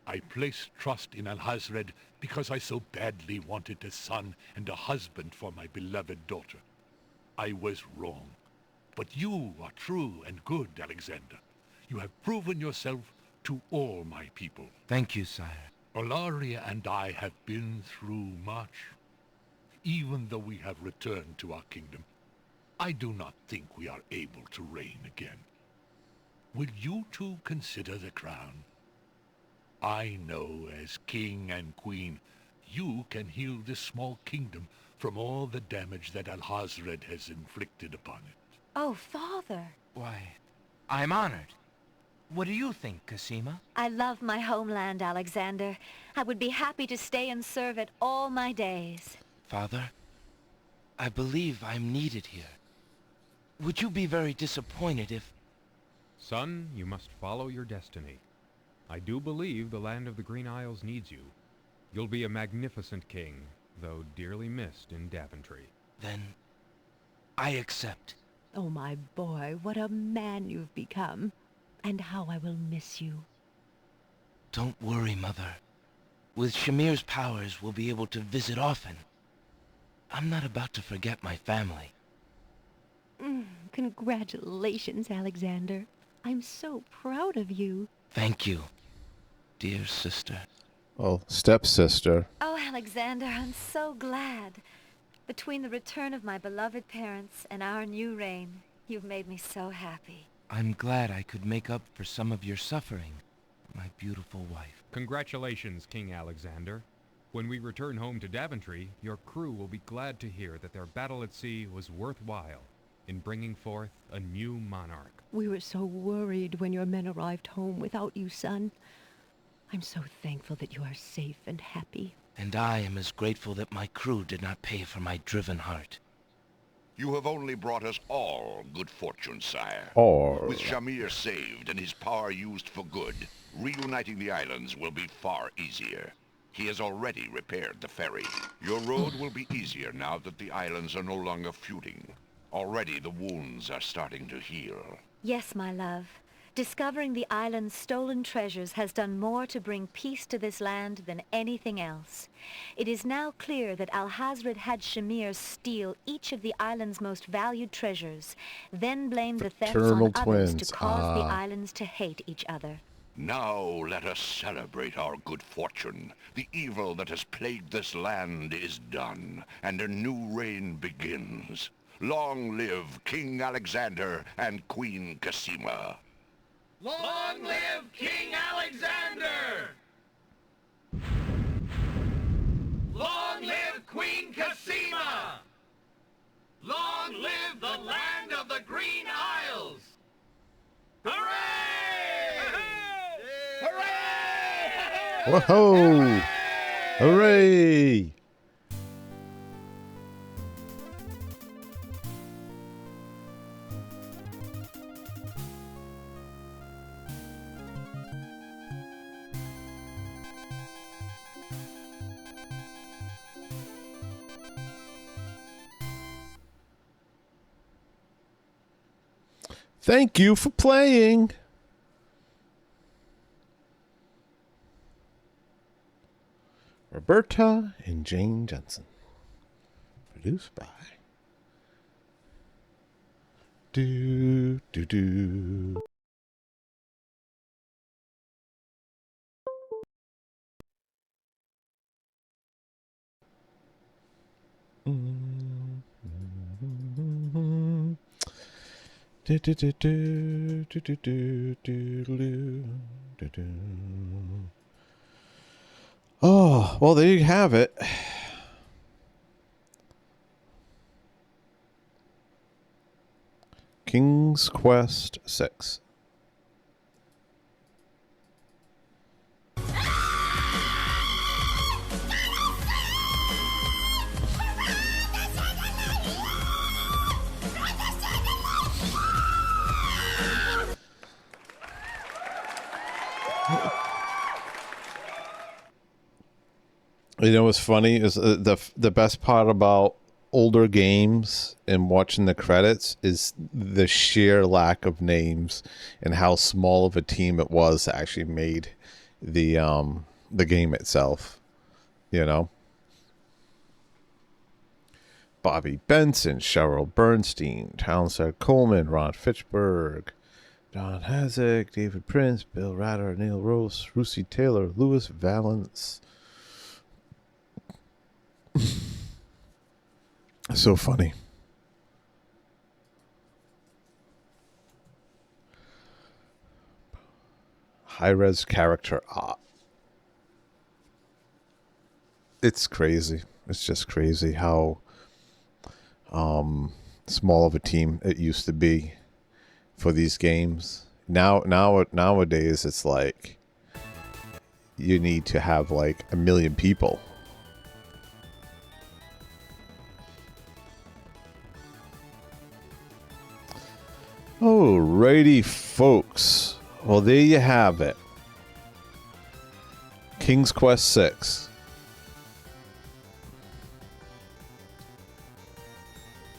I placed trust in Alhazred because I so badly wanted a son and a husband for my beloved daughter. I was wrong. But you are true and good, Alexander. You have proven yourself to all my people. Thank you, sire. Olaria and I have been through much. Even though we have returned to our kingdom, I do not think we are able to reign again. Will you two consider the crown? I know as king and queen, you can heal this small kingdom from all the damage that Alhazred has inflicted upon it. Oh, Father. Why, I'm honored. What do you think, Cosima? I love my homeland, Alexander. I would be happy to stay and serve it all my days. Father, I believe I'm needed here. Would you be very disappointed if... Son, you must follow your destiny. I do believe the land of the Green Isles needs you. You'll be a magnificent king, though dearly missed in Daventry. Then, I accept. Oh, my boy, what a man you've become. And how I will miss you. Don't worry, Mother. With Shamir's powers, we'll be able to visit often. I'm not about to forget my family. Congratulations, Alexander. I'm so proud of you. Thank you, dear sister. Well, stepsister. Oh, Alexander, I'm so glad. Between the return of my beloved parents and our new reign, you've made me so happy. I'm glad I could make up for some of your suffering, my beautiful wife. Congratulations, King Alexander. When we return home to Daventry, your crew will be glad to hear that their battle at sea was worthwhile in bringing forth a new monarch. We were so worried when your men arrived home without you, son. I'm so thankful that you are safe and happy. And I am as grateful that my crew did not pay for my driven heart. You have only brought us all good fortune, sire. All. With Shamir saved and his power used for good, reuniting the islands will be far easier. He has already repaired the ferry. Your road will be easier now that the islands are no longer feuding. Already the wounds are starting to heal. Yes, my love. Discovering the island's stolen treasures has done more to bring peace to this land than anything else. It is now clear that Alhazred had Shamir steal each of the island's most valued treasures, then blame the thefts on others to cause the islands to hate each other. Now let us celebrate our good fortune. The evil that has plagued this land is done, and a new reign begins. Long live King Alexander and Queen Cassima. Long live King Alexander! Long live Queen Cassima! Long live the land of the Green Isles! Hooray! Hooray! Whoa! Hooray! Thank you for playing. Roberta and Jane Jensen. Produced by Do Do Do. Do, do, do, do, do, do, do, do, do, do. Oh, well, there you have it. King's Quest 6. You know what's funny is the best part about older games and watching the credits is the sheer lack of names and how small of a team it was that actually made the game itself. You know, Bobby Benson, Cheryl Bernstein, Townsend Coleman, Ron Fitchburg, Don Hazick, David Prince, Bill Ratter, Neil Rose, Russi Taylor, Louis Valance. So funny. High-res character art. It's crazy. It's just crazy how small of a team it used to be for these games. Nowadays, it's like you need to have like 1 million people. Alrighty, folks. Well, there you have it. King's Quest 6.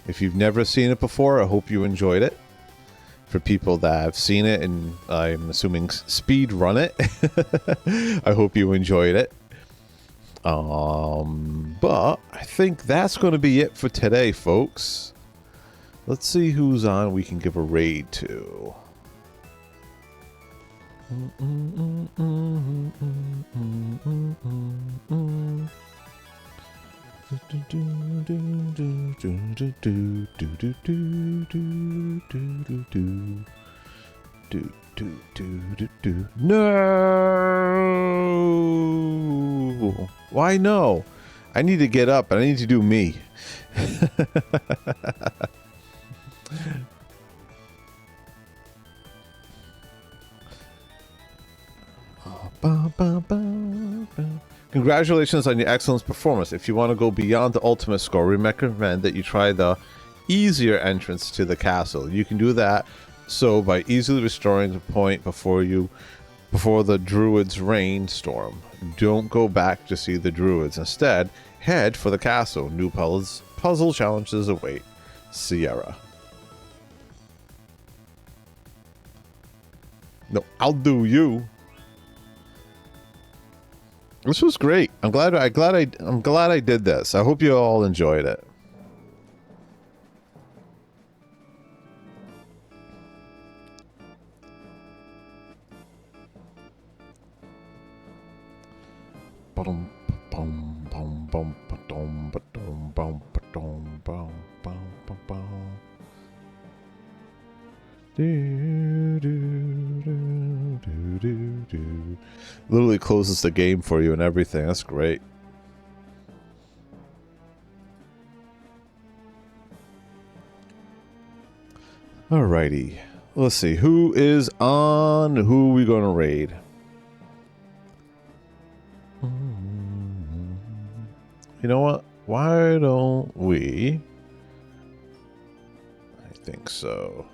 If you've never seen it before, I hope you enjoyed it. For people that have seen it, and I'm assuming speed run it, I hope you enjoyed it. But I think that's going to be it for today, folks. Let's see who's on we can give a raid to. No! Why no? I need to get up and I need to do me. Congratulations on your excellent performance. If you want to go beyond the ultimate score, we recommend that you try the easier entrance to the castle. You can do that by easily restoring the point before the druids' rainstorm. Don't go back to see the druids. Instead, head for the castle. New puzzle challenges await. Sierra. No, I'll do you. This was great. I'm glad I did this. I hope you all enjoyed it. Literally closes the game for you and everything. That's great. Alrighty. Let's see. Who is on? Who are we going to raid? You know what? Why don't we? I think so.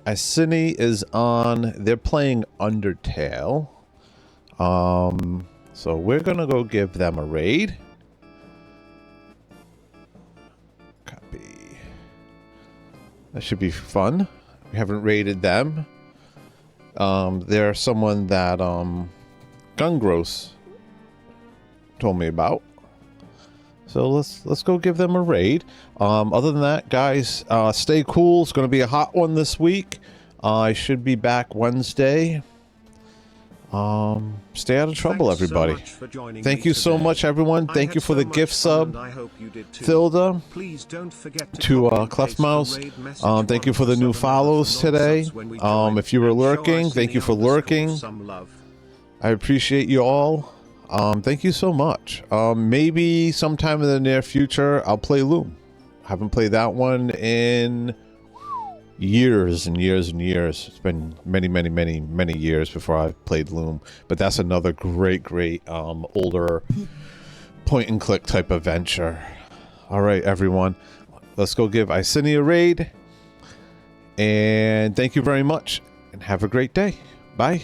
Iceni is on. They're playing Undertale. So we're gonna go give them a raid. Copy. That should be fun. We haven't raided them. They're someone that Gungros told me about. So let's go give them a raid. Other than that, guys, stay cool. It's going to be a hot one this week. I should be back Wednesday. Stay out of trouble, everybody. Thank you so much, everyone. Thank you for the gift sub, Thilda, to Cleft Mouse. Thank you for the new follows today. If you were lurking, thank you for lurking. I appreciate you all. Thank you so much. Maybe sometime in the near future, I'll play Loom. I haven't played that one in years and years and years. It's been many years before I've played Loom. But that's another great older point and click type of venture. All right, everyone. Let's go give Iceni a raid. And thank you very much. And have a great day. Bye.